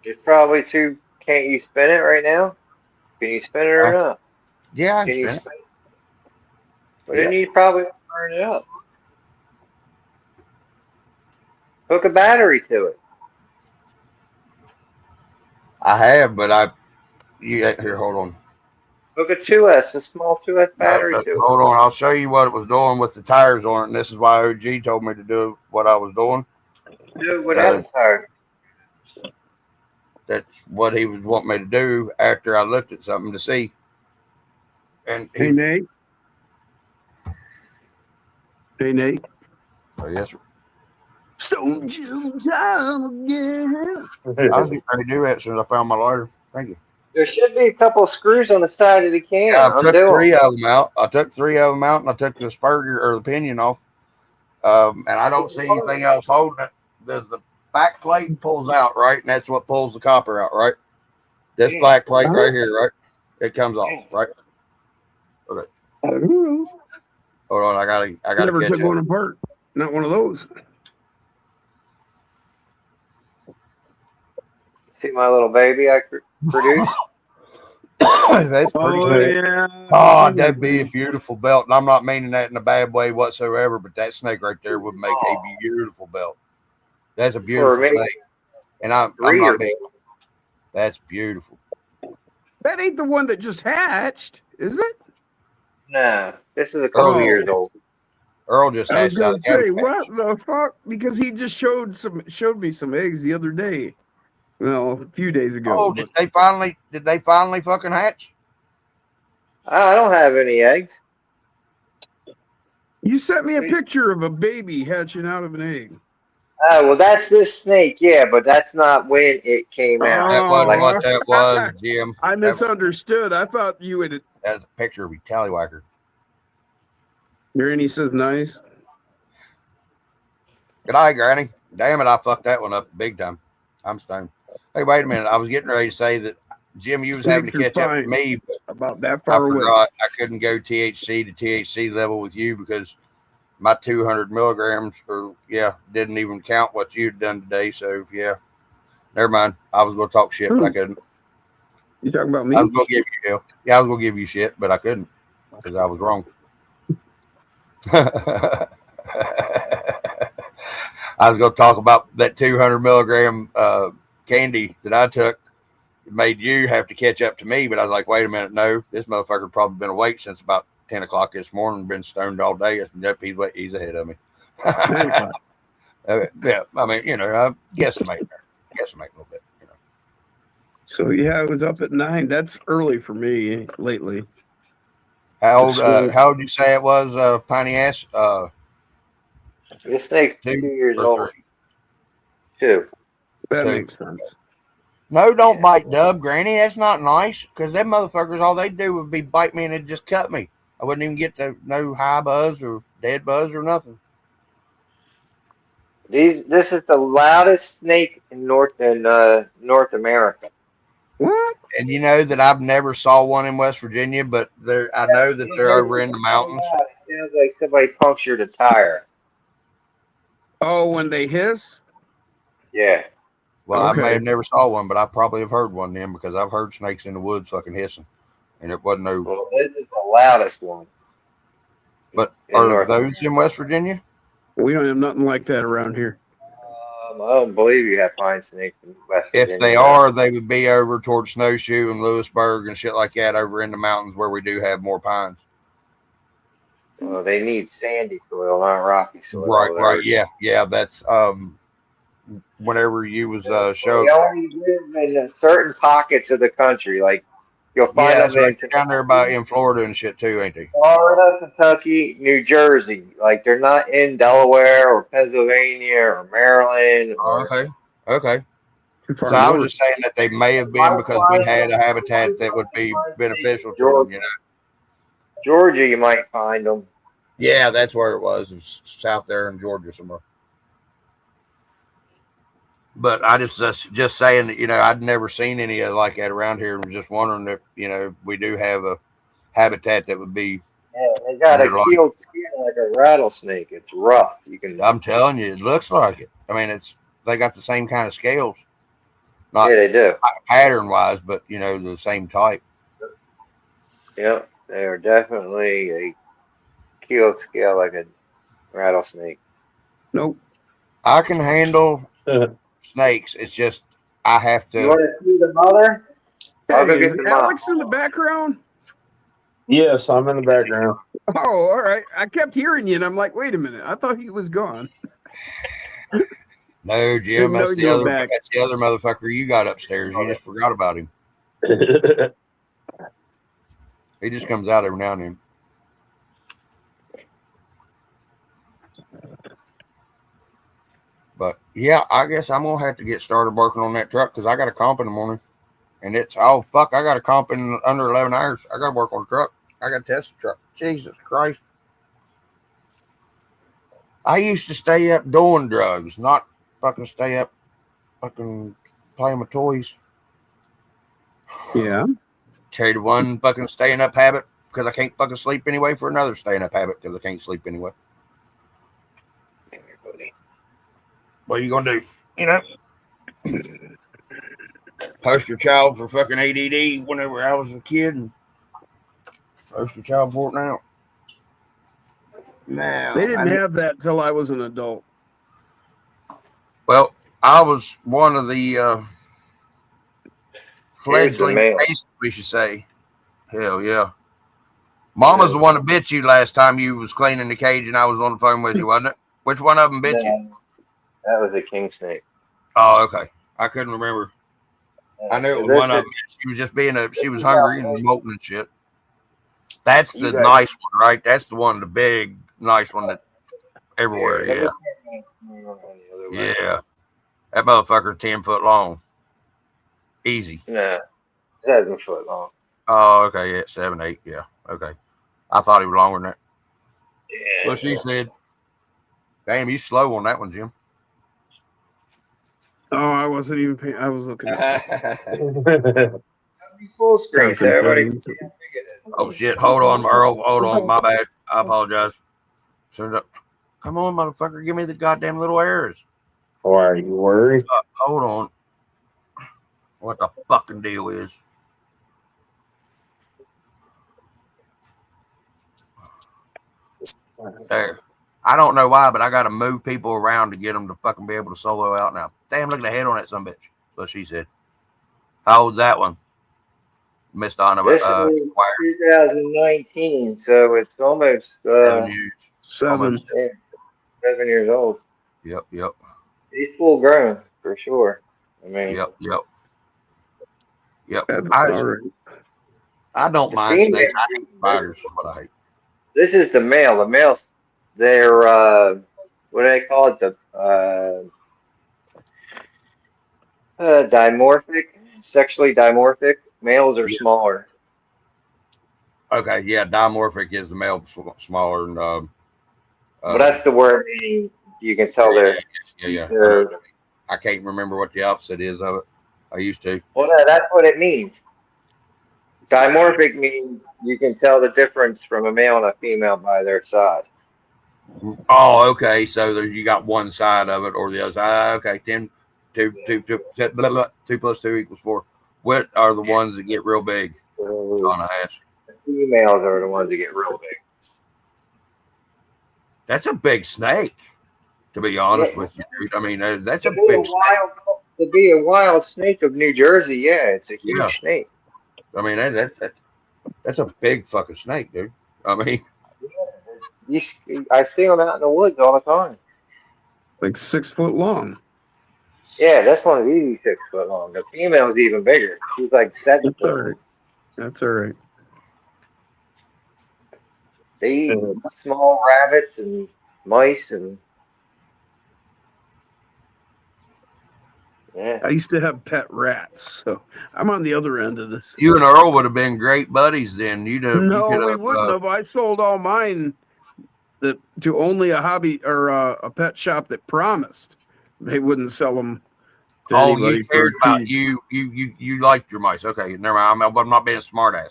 It's probably too. Can't you spin it right now? Can you spin it or not? Yeah, I can you spin it. But then you probably burn it up. Hook a battery to it. I have, but here, hold on. Hook a 2S, a small 2S battery to it. Hold on, I'll show you what it was doing with the tires on it, and this is why OG told me to do what I was doing. Do it without the tires. That's what he was wanting me to do after I looked at something to see. And hey, Nate. Hey, Nate. Oh, yes, sir. Stone Jim time again. I was getting ready to do that as soon as I found my lighter. Thank you. There should be a couple screws on the side of the can. Yeah, I took three of them out. And I took the spur or the pinion off. And I don't see anything else holding it. There's the back plate pulls out, right? And that's what pulls the copper out, right? This black plate right here, right? It comes off, right? Okay. Hold on, I gotta never took one apart. Not one of those. See my little baby I produced? That's pretty good. Yeah. Oh, that'd be a beautiful belt. And I'm not meaning that in a bad way whatsoever, but that snake right there would make a beautiful belt. That's a beautiful snake. And I'm not being. That's beautiful. That ain't the one that just hatched, is it? No, this is a couple years old. Earl just hatched. I was gonna say, what the fuck? Because he just showed me some eggs the other day. Well, a few days ago. Oh, did they finally fucking hatch? I don't have any eggs. You sent me a picture of a baby hatching out of an egg. Well, that's this snake, yeah, but that's not when it came out. That wasn't what that was, Jim. I misunderstood. I thought you had. That's a picture of a tallywhacker. Granny says nice. Good eye, Granny. Damn it, I fucked that one up big time. I'm stoned. Hey, wait a minute. I was getting ready to say that, Jim, you was having to catch up with me. But about that far away. I couldn't go THC to THC level with you because my 200 milligrams didn't even count what you'd done today. So, yeah, never mind. I was going to talk shit, but I couldn't. You talking about me? I was going to give you hell. Yeah, I was going to give you shit, but I couldn't because I was wrong. I was going to talk about that 200 milligram candy that I took. It made you have to catch up to me, but I was like, wait a minute, no, this motherfucker probably been awake since about 10 o'clock this morning, been stoned all day. Yep, he's ahead of me. Yeah, I mean, I guesstimate a little bit. So yeah, it was up at 9. That's early for me lately. How old you say it was, Piney Ass? This snake's 2 years old. 2. That makes sense. No, don't bite Dub, Granny. That's not nice. Because them motherfuckers, all they'd do would be bite me and it'd just cut me. I wouldn't even get no high buzz or dead buzz or nothing. This is the loudest snake in North America. What? And you know that I've never saw one in West Virginia, but I know that they're over in the mountains. It sounds like somebody punctured a tire. Oh, when they hiss? Yeah. Well, okay. I may have never saw one, but I probably have heard one then because I've heard snakes in the woods fucking hissing. and it wasn't no. Well, this is the loudest one. But are those in West Virginia? We don't have nothing like that around here. I don't believe you have pine snakes in West Virginia. If they are, they would be over towards Snowshoe and Lewisburg and shit like that, over in the mountains where we do have more pines. Well, they need sandy soil, not rocky soil. Right, yeah. That's whenever you was showing. They only live in certain pockets of the country, like you'll find them down there in Florida and shit too, ain't they? Florida, Kentucky, New Jersey. Like they're not in Delaware or Pennsylvania or Maryland. Okay. So I was just saying that they may have been because we had a habitat that would be beneficial to them, you know. Georgia, you might find them. Yeah, that's where it was. It's south there in Georgia somewhere. But I just saying that, you know, I'd never seen any of like that around here, and was just wondering if, you know, we do have a habitat that would be. Yeah, they got a keeled skin like a rattlesnake. It's rough. I'm telling you, it looks like it. I mean, they got the same kind of scales. Yeah, they do. Pattern wise, but you know, the same type. Yep, they are definitely a keeled scale like a rattlesnake. Nope. I can handle snakes. It's just I have to. You want to see the mother? I'll go get the Alex in the background? Yes, I'm in the background. Oh, all right. I kept hearing you, and I'm like, wait a minute. I thought he was gone. No, Jim, that's the other motherfucker you got upstairs. You just forgot about him. He just comes out every now and then. But yeah, I guess I'm gonna have to get started working on that truck because I got a comp in the morning, and it's I got a comp in under 11 hours. I got to work on the truck. I got to test the truck. Jesus Christ! I used to stay up doing drugs, not fucking stay up, fucking playing with toys. Yeah. Tell you the one fucking staying up habit because I can't fucking sleep anyway. For another staying up habit because I can't sleep anyway. What are you gonna do? You know, poster child for fucking ADD whenever I was a kid, and poster child for it now. Now they didn't have that till I was an adult. Well, I was one of the fledgling cases, we should say. Hell yeah. Mama's the one that bit you last time you was cleaning the cage and I was on the phone with you, wasn't it? Which one of them bit you? That was a king snake. Oh, okay. I couldn't remember. I knew it was one of them. She was just she was hungry and molting and shit. That's the nice one, right? That's the one, the big, nice one that everywhere, yeah. Yeah. That motherfucker 10 foot long. Easy. Nah, 7 foot long. Oh, okay, yeah, 7, 8, yeah. Okay. I thought he was longer than that. Yeah. Well, she said, damn, you slow on that one, Jim. Oh, I wasn't even paying. I was looking at full screen, so everybody. Oh shit! Hold on, Earl. Hold on. My bad. I apologize. Come on, motherfucker. Give me the goddamn little errors. Why are you worried? Hold on. What the fucking deal is? There. I don't know why, but I got to move people around to get them to fucking be able to solo out now. Damn, look at the head on that son bitch. So she said. How old's that one? Missed on about this is 2019, so it's almost 7 years old. Yep. He's full grown for sure. I mean, Yep. I don't mind snakes. I hate spiders, but I hate. This is the male. The males, they're what do they call it? The dimorphic, sexually dimorphic. Males are smaller. Okay, yeah, dimorphic is the male smaller, and but that's the word meaning. You can tell they're. Yeah. I can't remember what the opposite is of it. I used to. Well, no, that's what it means. Dimorphic means you can tell the difference from a male and a female by their size. Oh, okay. So you got one side of it or the other side. Okay, 10, 2 + 2 = 4. What are the ones that get real big? So on ass. the females are the ones that get real big. That's a big snake, to be honest with you, dude. I mean, that's a big snake. To be a wild snake of New Jersey, yeah, it's a huge snake. I mean, that's a big fucking snake, dude. I mean, I see them out in the woods all the time. Like 6 foot long. Yeah, that's one of these 6 foot long. The female's even bigger. She's like 7 That's foot. all right. That's all right. They eat small rabbits and mice and yeah. I used to have pet rats, so I'm on the other end of this. you and Earl would have been great buddies then. We wouldn't wouldn't have. I sold all mine to only a hobby or a pet shop that promised they wouldn't sell them. You cared about you liked your mice. Okay, never mind. I'm not being a smartass.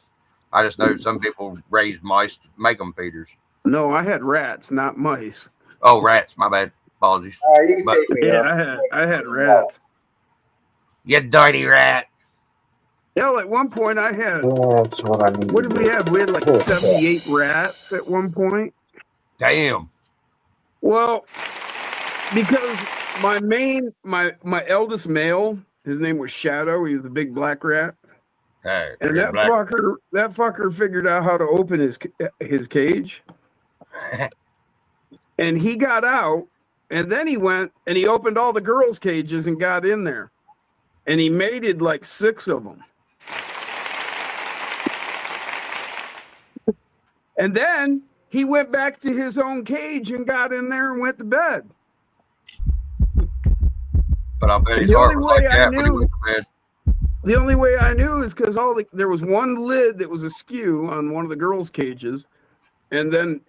I just know some people raise mice to make them feeders. No, I had rats, not mice. Oh, rats. My bad. Apologies. I had rats. You dirty rat. Hell, at one point I had. What did we have? We had like 78 rats at one point. Damn. Well, because my eldest male, his name was Shadow. He was a big black rat. Hey, and that fucker figured out how to open his cage. And he got out, and then he went and he opened all the girls' cages and got in there. And he mated like 6 of them. And then he went back to his own cage and got in there and went to bed. But I bet his heart was like that when he went to bed. The only way I knew is because there was one lid that was askew on one of the girls' cages, and then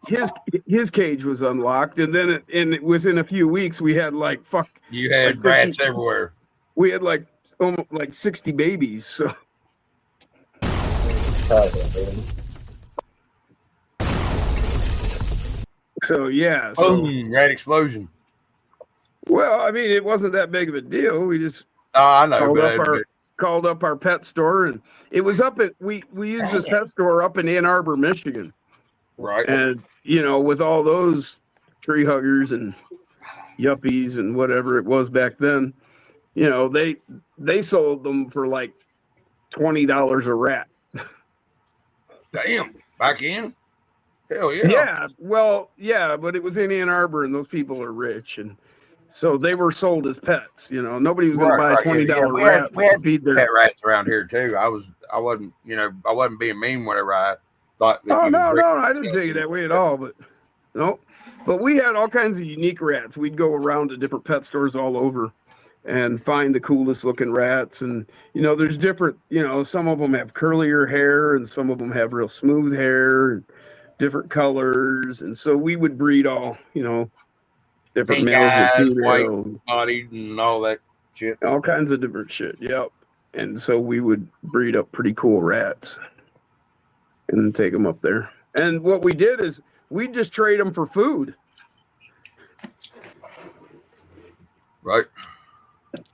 his cage was unlocked, and then within a few weeks we had You had rats everywhere. We had almost 60 babies. So. So yeah. Boom! Rat explosion. Well, I mean, it wasn't that big of a deal. We just I know, called up our pet store, and it was up at we used this pet store up in Ann Arbor, Michigan. Right. And with all those tree huggers and yuppies and whatever it was back then, they sold them for like $20 a rat. Damn. Back in? Hell yeah. Yeah. Well, yeah, but it was in Ann Arbor, and those people are rich, and so they were sold as pets. Nobody was going to buy a $20 rat. We had pet rats around here too. I wasn't being mean whenever I thought that. Oh no, I didn't take it that way at all. But no, but we had all kinds of unique rats. We'd go around to different pet stores all over and find the coolest looking rats. And there's different. Some of them have curlier hair, and some of them have real smooth hair, and different colors. And so we would breed all. Different pink eyes, white bodied, and all that shit. All kinds of different shit. Yep. And so we would breed up pretty cool rats and take them up there. And what we did is we'd just trade them for food. Right.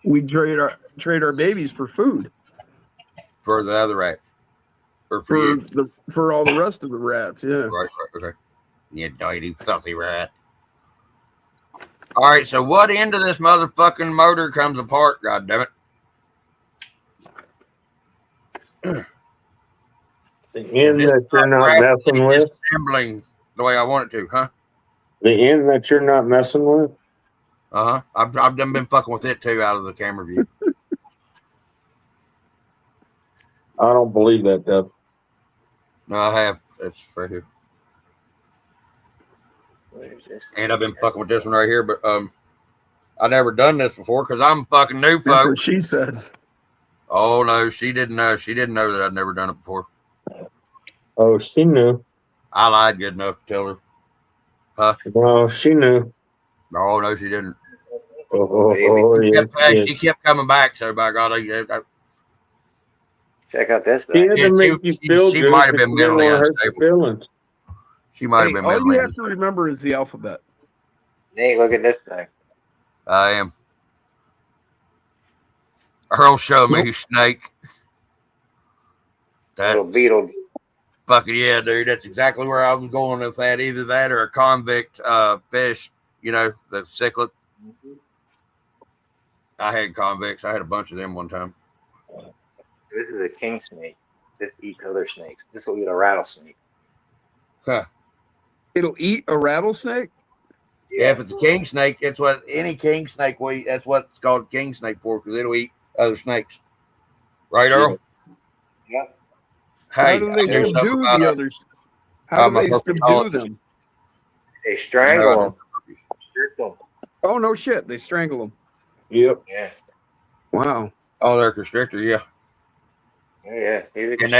We'd trade our babies for food. For the other rat. Or for all the rest of the rats, yeah. Right, okay. You dirty, filthy rat. All right, so what end of this motherfucking motor comes apart, goddammit? The end that you're not messing with? Assembling the way I want it to, huh? The end that you're not messing with? Uh-huh. I've done been fucking with it, too, out of the camera view. I don't believe that, Deb. No, I have. It's right here. And I've been fucking with this one right here, but I never done this before because I'm fucking new, folks. That's what she said. Oh no, she didn't know. She didn't know that I'd never done it before. Oh, she knew. I lied good enough to tell her. Huh? No, she knew. No, she didn't. She kept coming back. So by God, check out this thing. She might have been mentally unstable. She might have been mentally. All you have to remember is the alphabet. Nate, look at this thing. I am. Earl, show me snake. Little beetle. Fucking yeah, dude. That's exactly where I was going with that. Either that or a convict fish, you know, the cichlid. I had convicts. I had a bunch of them one time. This is a king snake. This eats other snakes. This will eat a rattlesnake. Huh. It'll eat a rattlesnake? Yeah, if it's a king snake, it's what any king snake will eat. That's what it's called king snake for, because it'll eat other snakes. Right, Earl? Yeah. Hey, how do they subdue the others? How do they subdue them? They strangle them. Restrict them. Oh, no shit. They strangle them. Yep. Yeah. Wow. Oh, they're a constrictor, yeah. Yeah. And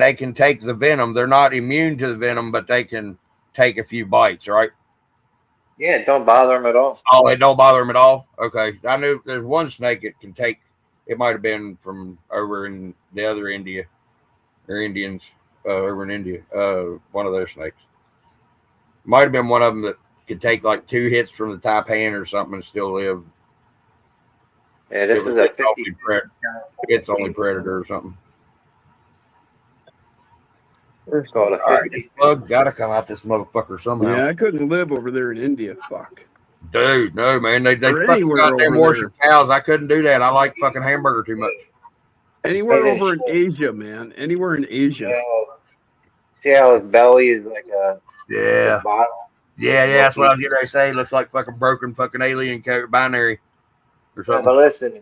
they can take the venom. They're not immune to the venom, but they can take a few bites, right? Yeah, it don't bother them at all. Oh, it don't bother them at all? Okay. I knew there's one snake it can take. It might have been from over in the other India. Or Indians over in India. One of their snakes. Might have been one of them that could take like 2 hits from the taipan or something and still live. Yeah, this is a 50. It's only predator or something. It's called a 50. All right, this bug got to come out this motherfucker somehow. Yeah, I couldn't live over there in India. Fuck. Dude, no, man. They Or fucking anywhere got them over worship cows. I couldn't do that. I like fucking hamburger too much. Anywhere over in Asia, man. Anywhere in Asia. See how his belly is like a Yeah. bottle? Yeah, that's what I was getting ready to say. It looks like fucking broken fucking alien code binary or Yeah, something. but listen,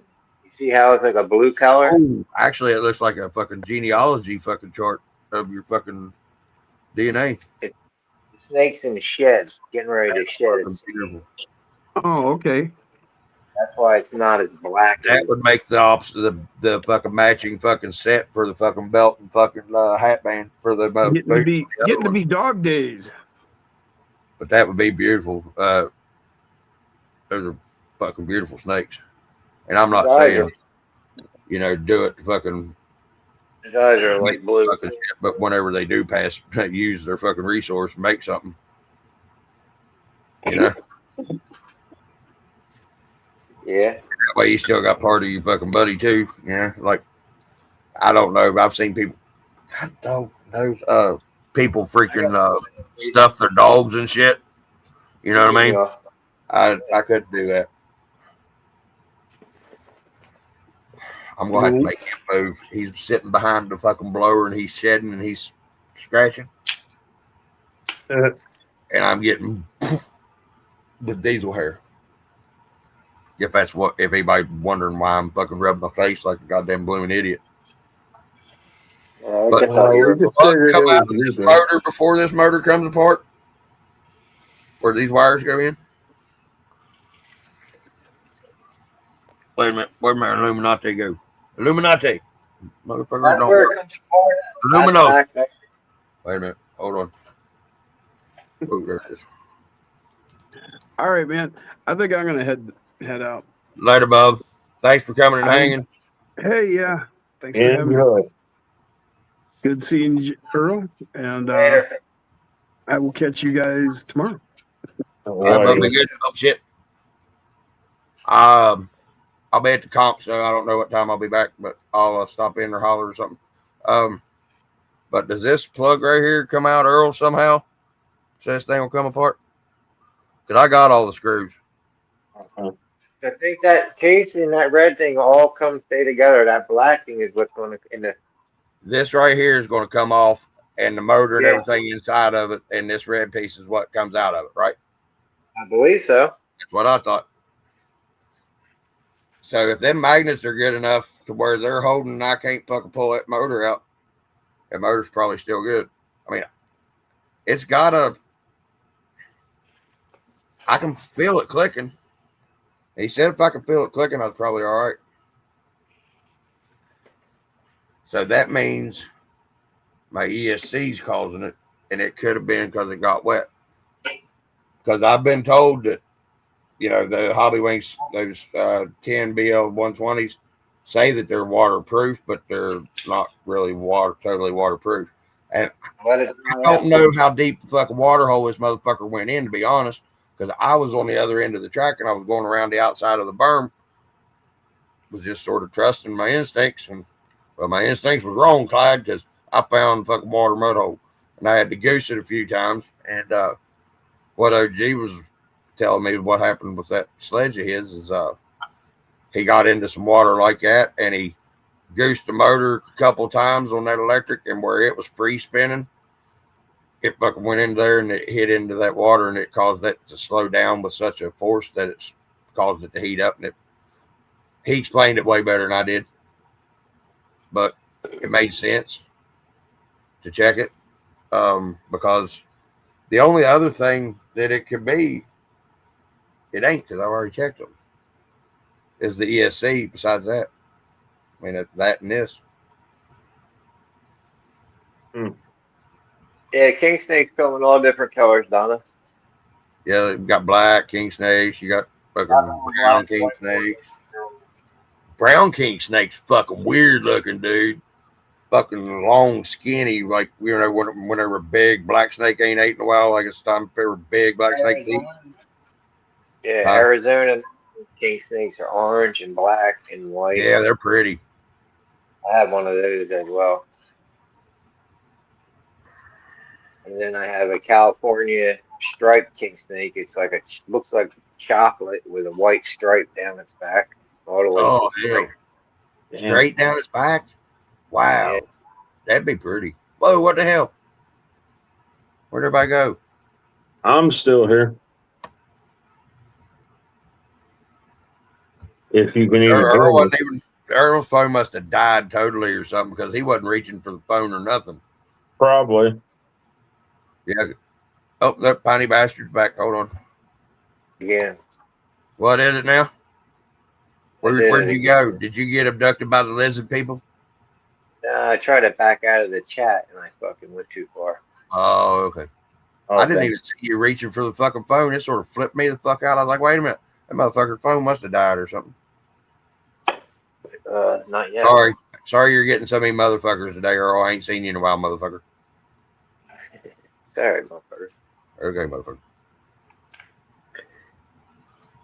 you see how it's like a blue color? Oh, actually, it looks like a fucking genealogy fucking chart of your fucking DNA. The snake's in the shed, getting ready to shed. It's beautiful. Oh, okay. That's why it's not as black. That would make the opposite, the fucking matching fucking set for the fucking belt and fucking hat band for the getting to be dog days. But that would be beautiful. Those are fucking beautiful snakes. And I'm not saying, you know, do it to fucking. His eyes are like blue. Shit, but whenever they do pass, use their fucking resource, make something. You know? Yeah. That way you still got part of your fucking buddy too. Yeah. Like, I don't know. I've seen people, God don't know, people freaking stuff their dogs and shit. You know what I mean? I couldn't do that. I'm going to have to make him move. He's sitting behind the fucking blower and he's shedding and he's scratching. And I'm getting the diesel hair. If anybody's wondering why I'm fucking rubbing my face like a goddamn blooming idiot. But come out of this motor before this motor comes apart, where these wires go in. Wait a minute, where'd my Illuminati go? Illuminati, motherfucker, don't work. Illuminati. Wait a minute, hold on. Oh, there it is. All right, man. I think I'm gonna head out. Later, Bob. Thanks for coming and hanging. Hey, yeah. Thanks for having me. Good seeing you, Earl. And I will catch you guys tomorrow. Yeah, be good. Oh, shit. I'll be at the comp, so I don't know what time I'll be back, but I'll stop in or holler or something. But does this plug right here come out, Earl, somehow? So this thing will come apart? Because I got all the screws. I think that case and that red thing all stay together. That black thing is what's going to in the. This right here is going to come off, and the motor and everything inside of it, and this red piece is what comes out of it, right? I believe so. That's what I thought. So if them magnets are good enough to where they're holding, I can't fucking pull that motor out. That motor's probably still good. I mean, it's got I can feel it clicking. He said if I could feel it clicking, I was probably all right. So that means my ESC's causing it, and it could have been because it got wet. Because I've been told that, you know, the Hobby Wings, those 10 BL120s, say that they're waterproof, but they're not really totally waterproof. And I don't know how deep the fucking water hole this motherfucker went in, to be honest, because I was on the other end of the track and I was going around the outside of the berm, was just sort of trusting my instincts, and Well, my instincts was wrong, Clyde, because I found fucking water mud hole, and I had to goose it a few times. And what OG was telling me what happened with that sledge of his is he got into some water like that, and he goosed the motor a couple of times on that electric, and where it was free spinning, it fucking went in there and it hit into that water, and it caused that to slow down with such a force that it's caused it to heat up. And he explained it way better than I did, but it made sense to check it because the only other thing that it could be, it ain't, because I've already checked them, is the ESC. Besides that, I mean, that and this. Yeah, king snakes come in all different colors, Donna. Yeah, you got black king snakes. You got fucking brown king snakes. Brown king snakes fucking weird looking, dude. Fucking long, skinny, like when they were big. Black snake ain't ate in a while. Like it's time for big black snake to eat. Yeah, Arizona king snakes are orange and black and white. Yeah, they're pretty. I have one of those as well. And then I have a California striped king snake. It's like looks like chocolate with a white stripe down its back. All the way. Oh, hell. Straight down its back? Wow. Yeah. That'd be pretty. Whoa, what the hell? Where'd everybody go? I'm still here. If you can even Earl's phone must have died totally or something because he wasn't reaching for the phone or nothing. Probably. Yeah. Oh, that piney bastard's back. Hold on. Yeah. What is it now? Where'd you go? Did you get abducted by the lizard people? No, I tried to back out of the chat and I fucking went too far. Oh, okay. I didn't even see you reaching for the fucking phone. It sort of flipped me the fuck out. I was like, wait a minute. That motherfucker's phone must have died or something. Not yet. Sorry you're getting so many motherfuckers today, Earl. I ain't seen you in a while, motherfucker. Sorry, motherfucker. Okay, motherfucker.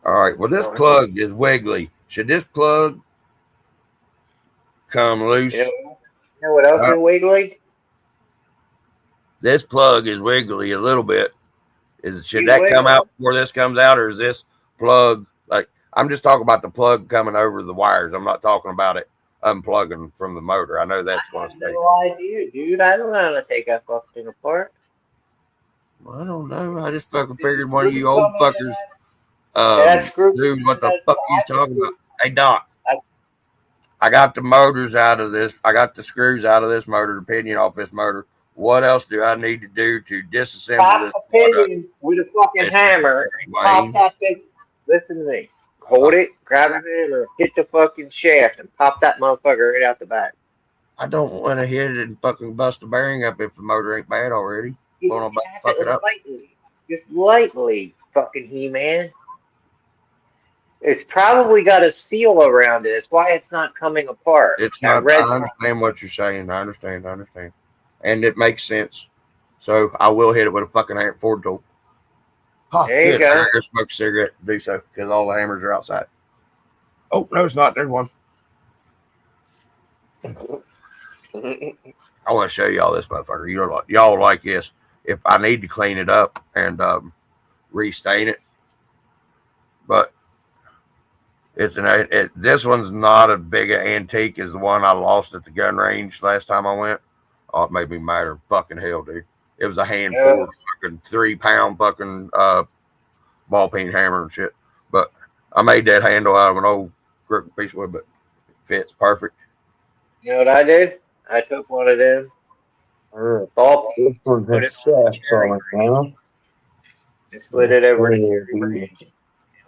All right. Well, this plug is wiggly. Should this plug come loose? You know what else is wiggly? This plug is wiggly a little bit. Should that come out before this comes out, or is this plug like? I'm just talking about the plug coming over the wires. I'm not talking about it unplugging from the motor. I know that's one state. No idea, dude. I don't know how to take that fucking apart. I don't know. I just fucking figured one of you old fuckers dude, what the fuck are you talking about? Hey, Doc. I got the motors out of this. I got the screws out of this motor, the pinion off this motor. What else do I need to do to disassemble this? Pop a pinion with a fucking hammer. Pop that thing. Listen to me. Hold it, grab a hammer, hit the fucking shaft, and pop that motherfucker right out the back. I don't want to hit it and fucking bust the bearing up if the motor ain't bad already. Want to fuck it up? Just lightly, fucking He-Man. It's probably got a seal around it. It's why it's not coming apart. It's not. I understand what you're saying. I understand. And it makes sense. So I will hit it with a fucking Ford tool. There you go. I go smoke a cigarette to do so because all the hammers are outside. Oh, no, it's not. There's one. I want to show y'all this motherfucker. Y'all like this. If I need to clean it up and restain it, but this one's not as big an antique as the one I lost at the gun range last time I went. Oh, it made me madder than fucking hell, dude. It was a hand-pulled fucking 3-pound fucking ball peen hammer and shit. But I made that handle out of an old crooked piece of wood, but it fits perfect. You know what I did? I took one of them. Ball peen, put it on and slid it over to your range.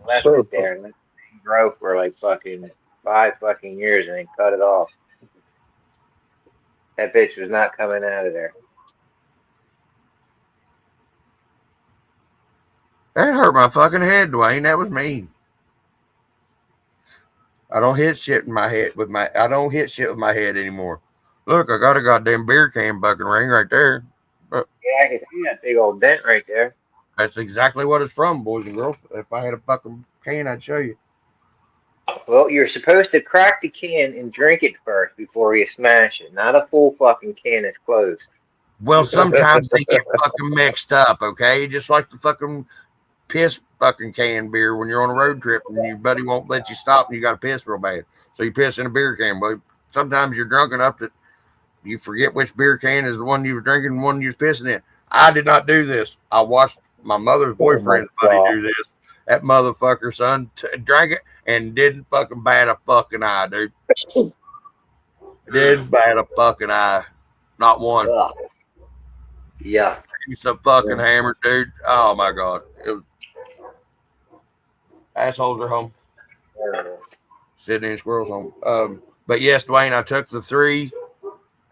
Left it there and let it grow for like fucking 5 fucking years and then cut it off. That bitch was not coming out of there. That hurt my fucking head, Dwayne. That was mean. I don't hit shit with my head anymore. Look, I got a goddamn beer can bucket ring right there. Yeah, I can see that big old dent right there. That's exactly what it's from, boys and girls. If I had a fucking can, I'd show you. Well, you're supposed to crack the can and drink it first before you smash it. Not a full fucking can that's closed. Well, sometimes they get fucking mixed up, okay? Just like the fucking piss fucking can beer when you're on a road trip and your buddy won't let you stop and you got to piss real bad. So you piss in a beer can. But sometimes you're drunk enough that you forget which beer can is the one you were drinking and one you was pissing in. I did not do this. I watched my mother's boyfriend's buddy do this. That motherfucker, son, drank it and didn't fucking bat a fucking eye, dude. Didn't bat a fucking eye. Not one. Yeah. He's a fucking hammer, dude. Oh my god. It was... Assholes are home. Sydney and Squirrels home. But yes, Dwayne, I took the 3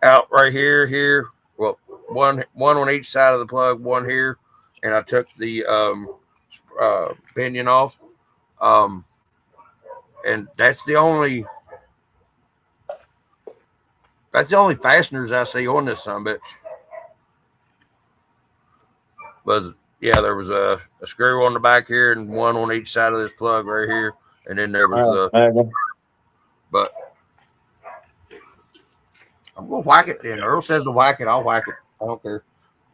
out right here. Well, one on each side of the plug, one here, and I took the pinion off. And that's the only fasteners I see on this sumbitch. But yeah, there was a screw on the back here and one on each side of this plug right here, and then there was but I'm gonna whack it then. Earl says to whack it, I'll whack it. I don't care.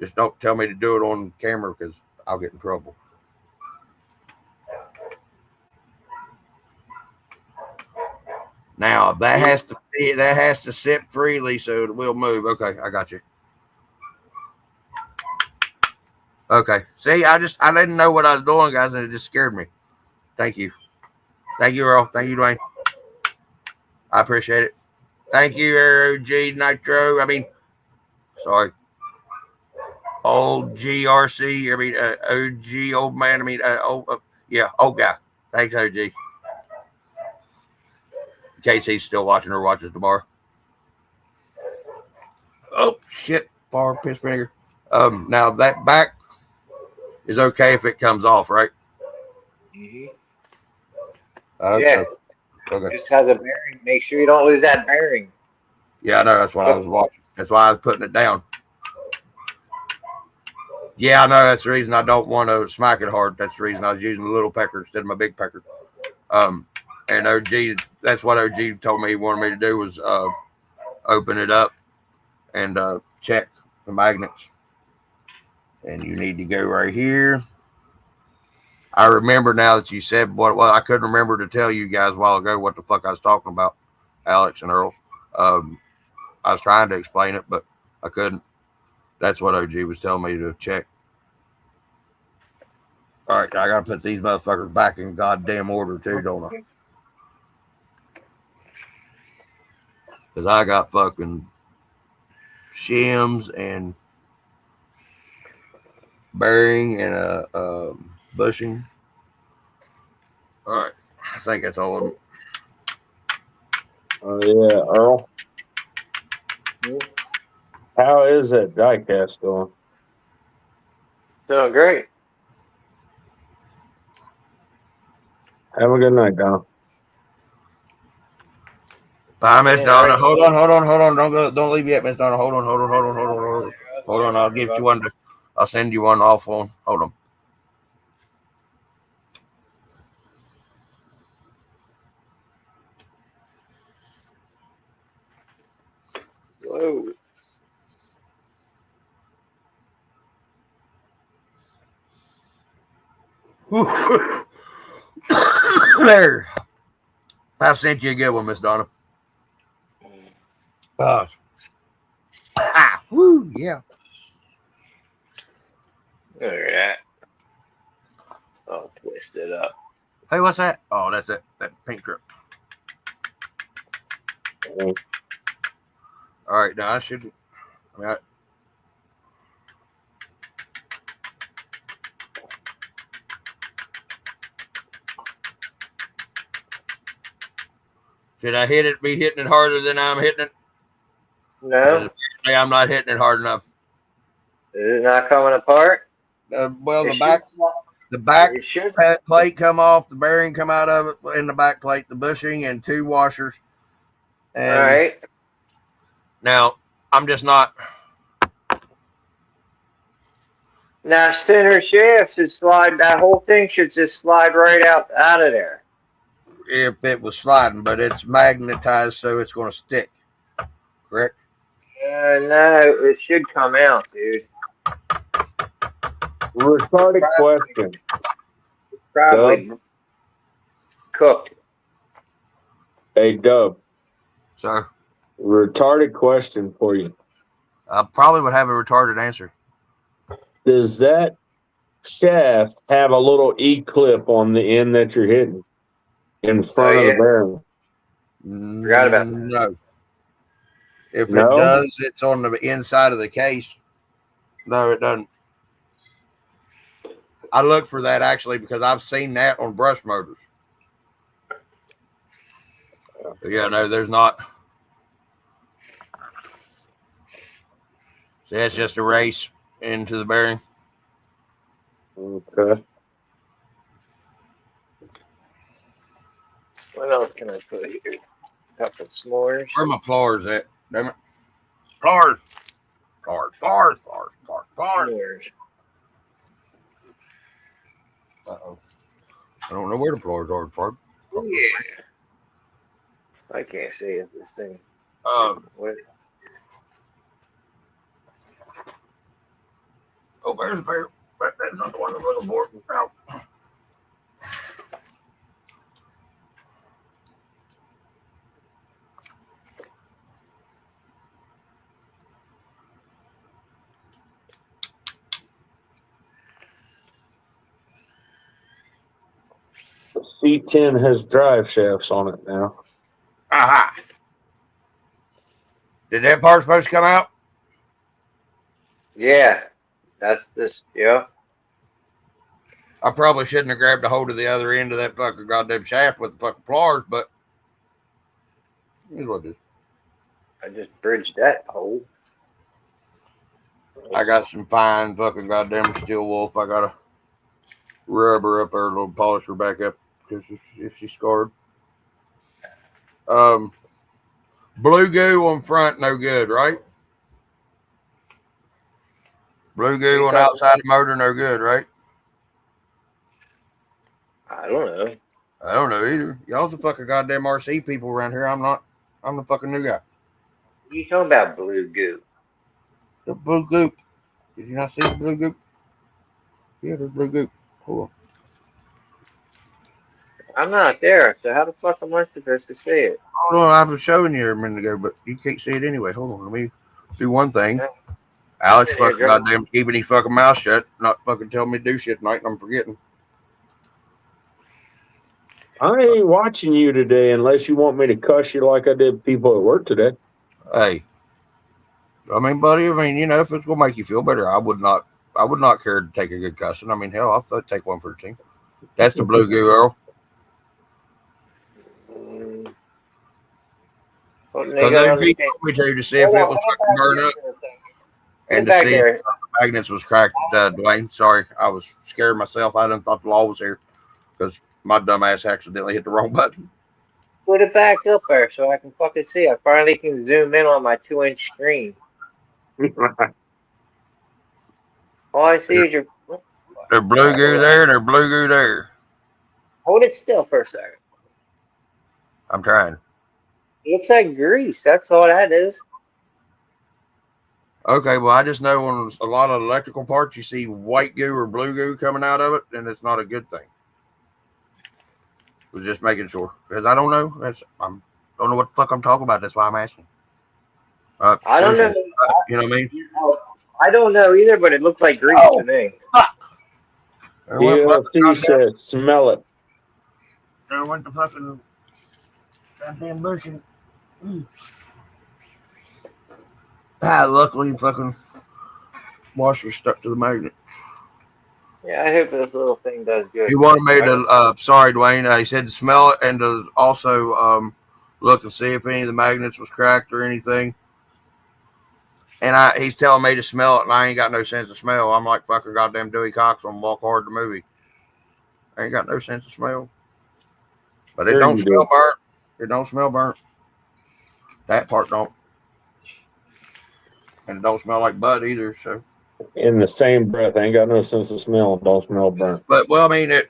Just don't tell me to do it on camera because I'll get in trouble. Now that has to sit freely so it will move. Okay, I got you. Okay. See, I didn't know what I was doing, guys, and it just scared me. Thank you. Thank you, Earl. Thank you, Dwayne. I appreciate it. Thank you, ROG Nitro. Sorry. Old GRC. OG, old man. Old guy. Thanks, OG. In case he's still watching or watches tomorrow. Oh, shit. Far piss finger. Now that back is okay if it comes off, right? Mm-hmm. Yeah. Okay. Just has a bearing. Make sure you don't lose that bearing. Yeah, I know. That's what I was watching. That's why I was putting it down. Yeah, I know. That's the reason I don't want to smack it hard. That's the reason I was using the little pecker instead of my big pecker. And OG, that's what OG told me he wanted me to do was open it up and check the magnets. And you need to go right here. I remember now that you said what. Well, I couldn't remember to tell you guys a while ago what the fuck I was talking about, Alex and Earl. I was trying to explain it, but I couldn't. That's what OG was telling me to check. All right, I gotta put these motherfuckers back in goddamn order too, don't I? Because I got fucking shims and bearing and a bushing. All right, I think that's all of them. Oh yeah, Earl. How is that diecast going? Doing great. Have a good night, Don. Bye, Miss Donna. Hold on. Don't leave yet, Miss Donna. Hold on. I'll give you one. I'll send you one off on. Hold on. Whoa. There. I sent you a good one, Miss Donna. Woo, yeah. Look at that. I'll twist it up. Hey, what's that? Oh, that's it. That pink strip. All right, now I shouldn't. Should I be hitting it harder than I'm hitting it? No. I'm not hitting it hard enough. Is it not coming apart? Well, the back plate come off, the bearing come out of it in the back plate, the bushing and 2 washers. And all right. Now, I'm just not. Now, center shaft should slide. That whole thing should just slide right out of there. if it was sliding, but it's magnetized, so it's going to stick. Correct? No, it should come out, dude. Retarded question. Probably cooked. Hey, Dub. Sir? Retarded question for you. I probably would have a retarded answer. Does that shaft have a little E-clip on the end that you're hitting in front of the barrel? Forgot about that. No. If No? it does, it's on the inside of the case. No, it doesn't. I look for that actually because I've seen that on brush motors. Yeah, no, there's not. So that's just a race into the bearing. Okay. What else can I put here? A couple s'mores. Where are my floors at? Damn it. Floors. Uh-oh. I don't know where the floors are, Ford. Oh, yeah. I can't see it, this thing. What? Oh, there's a bear. But that's not the one I'm looking for. Ow. The C10 has drive shafts on it now. Aha. Did that part supposed to come out? Yeah. That's this, yeah. I probably shouldn't have grabbed a hold of the other end of that fucking goddamn shaft with the fucking pliers, but here's what it is. I just bridged that hole. I got some fine fucking goddamn steel wolf. I gotta rub her up there a little, polish her back up because if she's scarred. Blue goo on front, no good, right? Blue goo on outside the motor, no good, right? I don't know. I don't know either. Y'all's the fucking goddamn RC people around here. I'm not. I'm the fucking new guy. What are you talking about, blue goo? The blue goop. Did you not see the blue goop? Yeah, there's blue goop. Hold on. I'm not there, so how the fuck am I supposed to see it? Hold on, I was showing you a minute ago, but you can't see it anyway. Hold on, let me do one thing. Alex fucking goddamn keeping his fucking mouth shut, not fucking telling me to do shit tonight, and I'm forgetting. I ain't watching you today unless you want me to cuss you like I did people at work today. Hey, I mean, buddy, you know, if it's gonna make you feel better, I would not care to take a good cussing. I mean, hell, I'll take one for the team. That's the blue goo, Earl. Because they told me to see if it was fucking burned up and to see if the magnets was cracked, Dwayne. Sorry, I was scared myself. I didn't thought the law was here because my dumb ass accidentally hit the wrong button. Put it back up there so I can fucking see. I finally can zoom in on my 2-inch screen. All I see is your... There's blue goo there and there's blue goo there. Hold it still for a second. I'm trying. It looks like grease. That's all that is. Okay, well, I just know on a lot of electrical parts, you see white goo or blue goo coming out of it, and it's not a good thing. Was just making sure because I don't know. I don't know what the fuck I'm talking about. That's why I'm asking. I don't know. You know what I mean? I don't know either, but it looks like grease to me. DLT says, smell it. There went the fucking goddamn bushing. Luckily, fucking washer stuck to the magnet. Yeah, I hope this little thing does good. He wanted me to, sorry, Dwayne. He said to smell it and to also look and see if any of the magnets was cracked or anything. And he's telling me to smell it, and I ain't got no sense of smell. I'm like fucking goddamn Dewey Cox on Walk Hard the movie. I ain't got no sense of smell. But it don't smell burnt. It don't smell burnt. That part don't. And it don't smell like bud either, so. In the same breath, I ain't got no sense of smell. Don't smell burnt. But, well, I mean,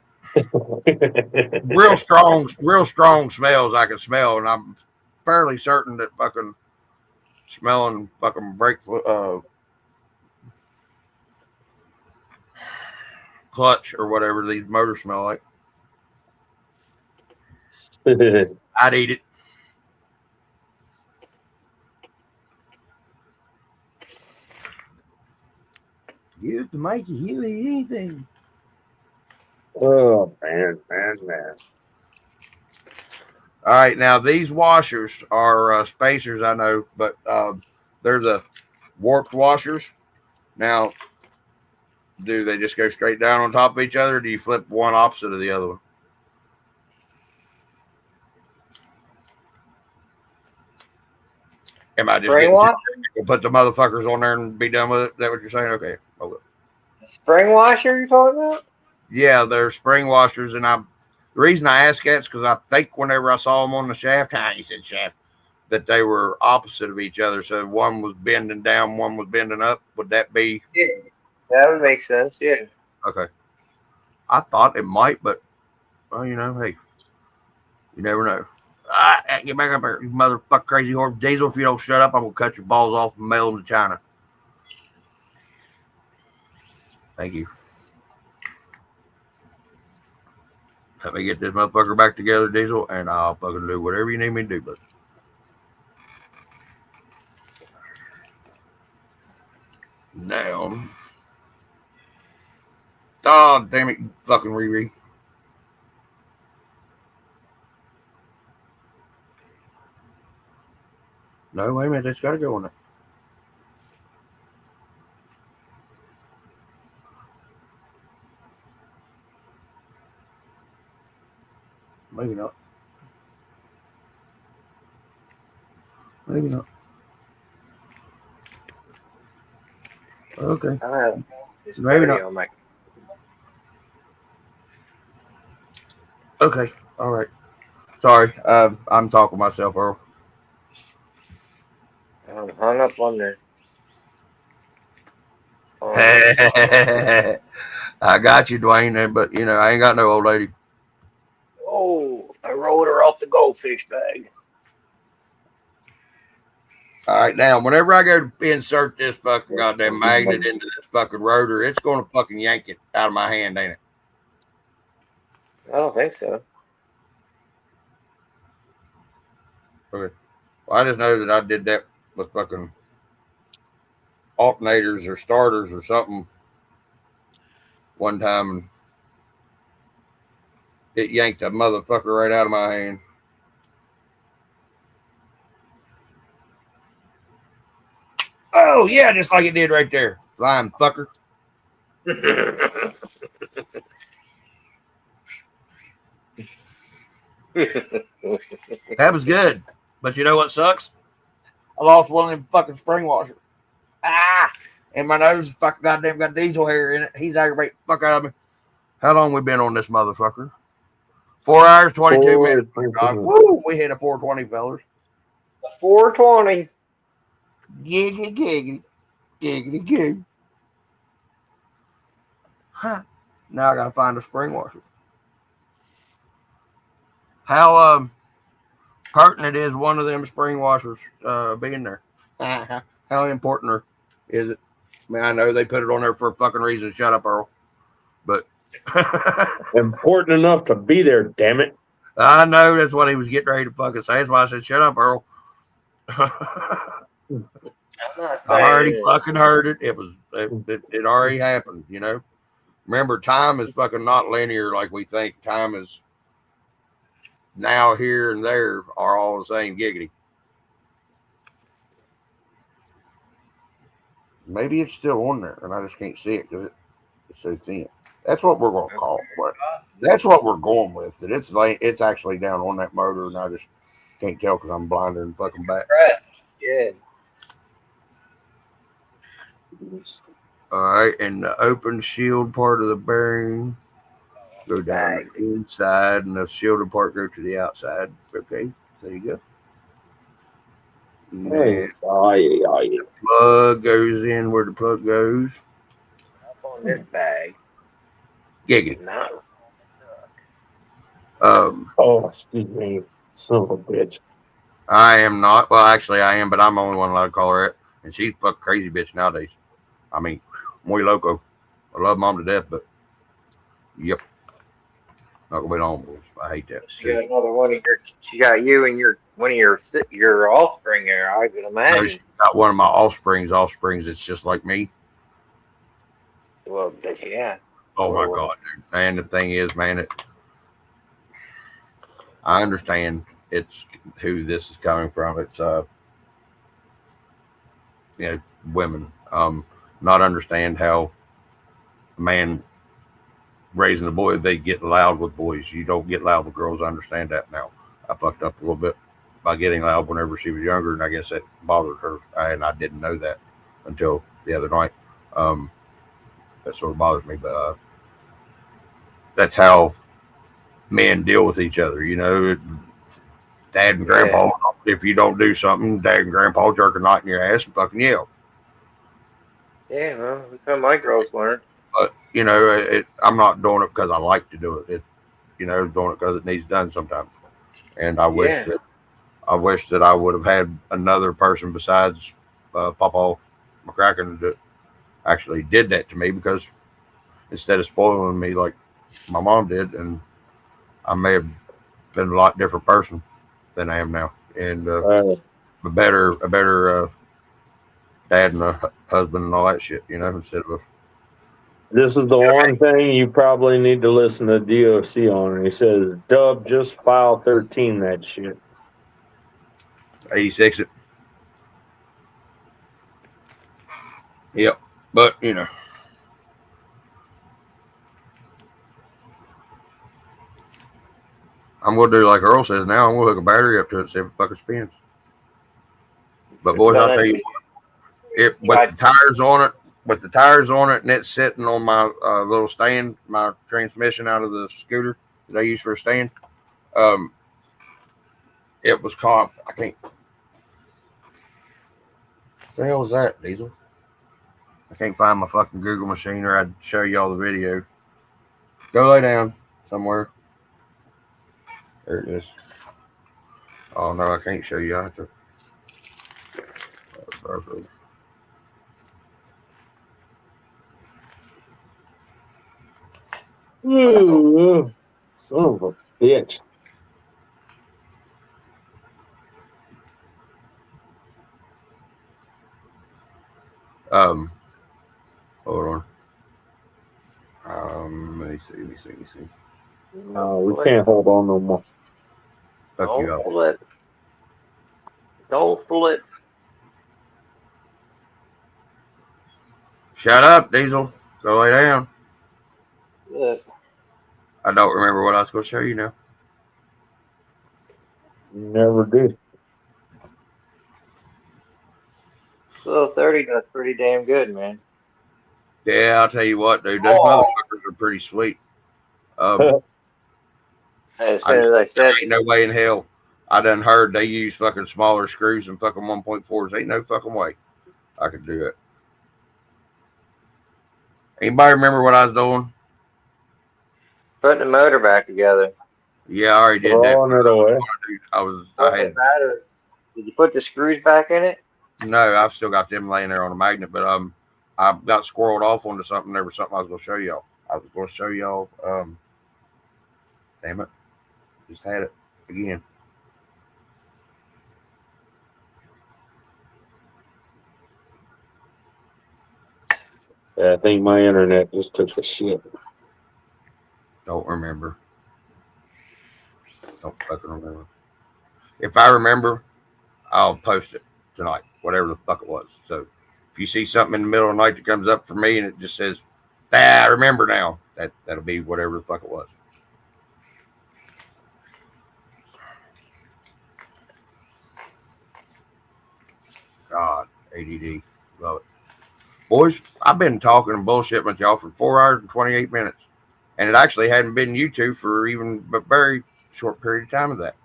real strong smells I can smell, and I'm fairly certain that fucking smelling fucking brake clutch or whatever these motors smell like. I'd eat it. Use the Mikey, he'll eat anything. Oh man. All right, now these washers are spacers, I know, but they're the warped washers. Now, do they just go straight down on top of each other, or do you flip one opposite of the other one? Am I just Spring washer? put the motherfuckers on there and be done with it? Is that what you're saying? Okay. Spring washer you're talking about? Yeah, they're spring washers, and the reason I ask that is because I think whenever I saw them on the shaft, you said shaft, that they were opposite of each other. So one was bending down, one was bending up. Would that be? Yeah, that would make sense. Yeah. Okay. I thought it might, but well, hey, you never know. Get back up here, you motherfucker, crazy horse Diesel. If you don't shut up, I'm gonna cut your balls off and mail them to China. Thank you. Let me get this motherfucker back together, Diesel, and I'll fucking do whatever you need me to do, but now. Oh, damn it, fucking Riri. No, wait a minute, it's got to go on there. Maybe not. Maybe not. Okay. Maybe not. Okay. All right. Sorry. I'm talking to myself, Earl. I'm hung up on there. I got you, Dwayne, but I ain't got no old lady. Oh, I rolled her off the goldfish bag. All right, now, whenever I go to insert this fucking goddamn magnet into this fucking rotor, it's going to fucking yank it out of my hand, ain't it? I don't think so. Okay. Well, I just know that I did that with fucking alternators or starters or something one time, and it yanked a motherfucker right out of my hand. Oh, yeah, just like it did right there. Lying fucker. That was good. But you know what sucks? I lost one of them fucking spring washers. And my nose fucking goddamn got diesel hair in it. He's aggravating the fuck out of me. How long we been on this motherfucker? 4 hours, 22 minutes. Woo! We hit a 420, fellas. 420. Giggity, giggity. Giggity, giggity. Huh. Now I gotta find a spring washer. How pertinent is one of them spring washers being there? How important is it? I mean, I know they put it on there for a fucking reason. Shut up, Earl. But important enough to be there, damn it. I know that's what he was getting ready to fucking say. That's why I said, shut up, Earl. I already fucking heard it. It already happened, Remember, time is fucking not linear like we think. Time is now, here, and there are all the same. Giggity. Maybe it's still on there, and I just can't see it because it's so thin. That's what we're going to call it. But that's what we're going with. It's actually down on that motor, and I just can't tell because I'm blinder and fucking back. Yeah. All right, and the open shield part of the bearing go down the inside, and the shielded part go to the outside. Okay, there you go. Hey, the plug goes in where the plug goes. Up on this bag. Giggity. Not. Oh, excuse me, son of a bitch. I am not. Well, actually, I am, but I'm the only one allowed to call her it. And she's a fucking crazy bitch nowadays. I mean, muy loco. I love mom to death, but yep, not gonna be long, boys. I hate that. She got another one of your. She got you and one of your offspring there. I could imagine. No, she got one of my offsprings. It's just like me. Well, yeah. Oh my god, dude. And the thing is, man, I understand it's who this is coming from. It's women. Not understand how a man raising a boy, they get loud with boys. You don't get loud with girls. I understand that now. I fucked up a little bit by getting loud whenever she was younger, and I guess that bothered her. And I didn't know that until the other night. That sort of bothers me, but that's how men deal with each other. Dad and grandpa, if you don't do something, dad and grandpa jerk a knot in your ass and fucking yell. Yeah, well, that's how my girls learn. But, I'm not doing it because I like to do it. Doing it because it needs done sometimes. And I wish that I would have had another person besides Papa McCracken that actually did that to me, because instead of spoiling me like my mom did, and I may have been a lot different person than I am now, and a better dad and a husband and all that shit, instead of This is the one thing you probably need to listen to DOC on. And he says, Dub, just file 13 that shit. 86 it. Yep. But, I'm going to do like Earl says now. I'm going to hook a battery up to it and see if it fucking spins. But, boys, I'll tell you what, with the tires on it, and it's sitting on my little stand, my transmission out of the scooter that I use for a stand, it was caught. I can't. What the hell was that, Diesel? I can't find my fucking Google machine, or I'd show y'all the video. Go lay down somewhere. There it is. Oh no, I can't show you. I have to. Perfect. Ooh, son of a bitch. Hold on. Let me see. No, we can't hold on no more. Fuck you up. Don't flip. Shut up, Diesel. Go lay down. Look. I don't remember what I was going to show you now. Never did. Well, 30 does pretty damn good, man. Yeah, I'll tell you what, dude. Those motherfuckers are pretty sweet. As soon as I said, ain't no way in hell. I done heard they use fucking smaller screws and fucking 1.4s. Ain't no fucking way I could do it. Anybody remember what I was doing? Putting the motor back together. Yeah, I already did that. Did you put the screws back in it? No, I've still got them laying there on a magnet, but I got squirreled off onto something. There was something I was going to show y'all. Damn it. Just had it again. Yeah, I think my internet just took a shit. Don't remember. Don't fucking remember. If I remember, I'll post it tonight, whatever the fuck it was. So if you see something in the middle of the night that comes up for me and it just says, I remember now, that'll be whatever the fuck it was. God, ADD. Love it. Boys, I've been talking and bullshit with y'all for 4 hours and 28 minutes. And it actually hadn't been you two for even a very short period of time of that.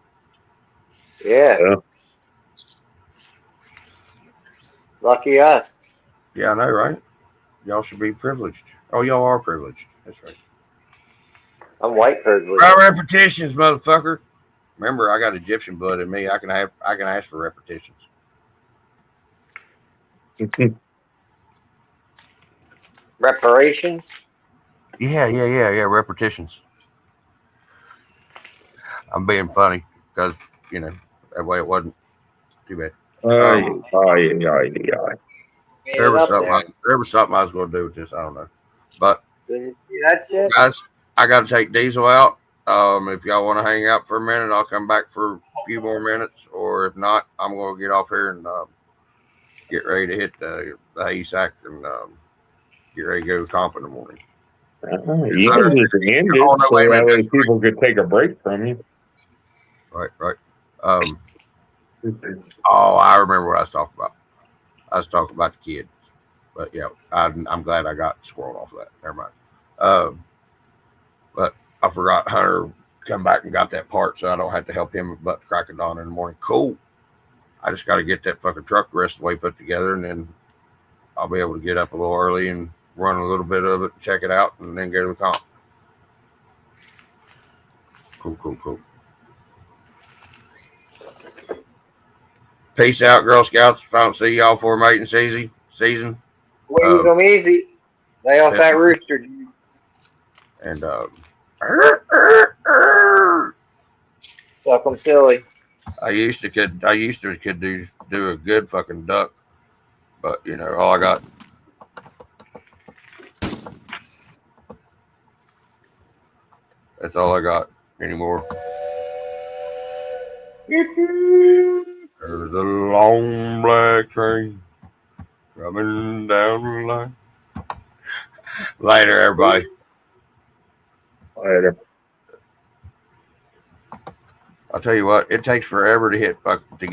Yeah. Lucky us. Yeah, I know, right? Y'all should be privileged. Oh, y'all are privileged. That's right. I'm white herd. Repetitions, motherfucker. Remember, I got Egyptian blood in me. I can ask for repetitions. Reparations? Yeah. Repetitions. I'm being funny because that way it wasn't too bad. There was something I was going to do with this. I don't know, but guys, I got to take Diesel out. If y'all want to hang out for a minute, I'll come back for a few more minutes, or if not, I'm going to get off here and get ready to hit the hay sack and get ready to go comp in the morning. You can just end it so that way people could take a break from you. Right. I remember what I was talking about. I was talking about the kids, but yeah, I'm glad I got squirreled off of that. Never mind. But I forgot Hunter come back and got that part, so I don't have to help him but crack of dawn in the morning. Cool. I just got to get that fucking truck the rest of the way put together, and then I'll be able to get up a little early and run a little bit of it, check it out, and then go to the comp. Cool. Peace out, Girl Scouts. If I don't see y'all for mating season. Wings them easy. Lay off that rooster, dude. And suck them silly. I used to could do a good fucking duck, but all I got. That's all I got anymore. There's a long black train coming down the line. Later, everybody. Later. I'll tell you what, it takes forever to hit to get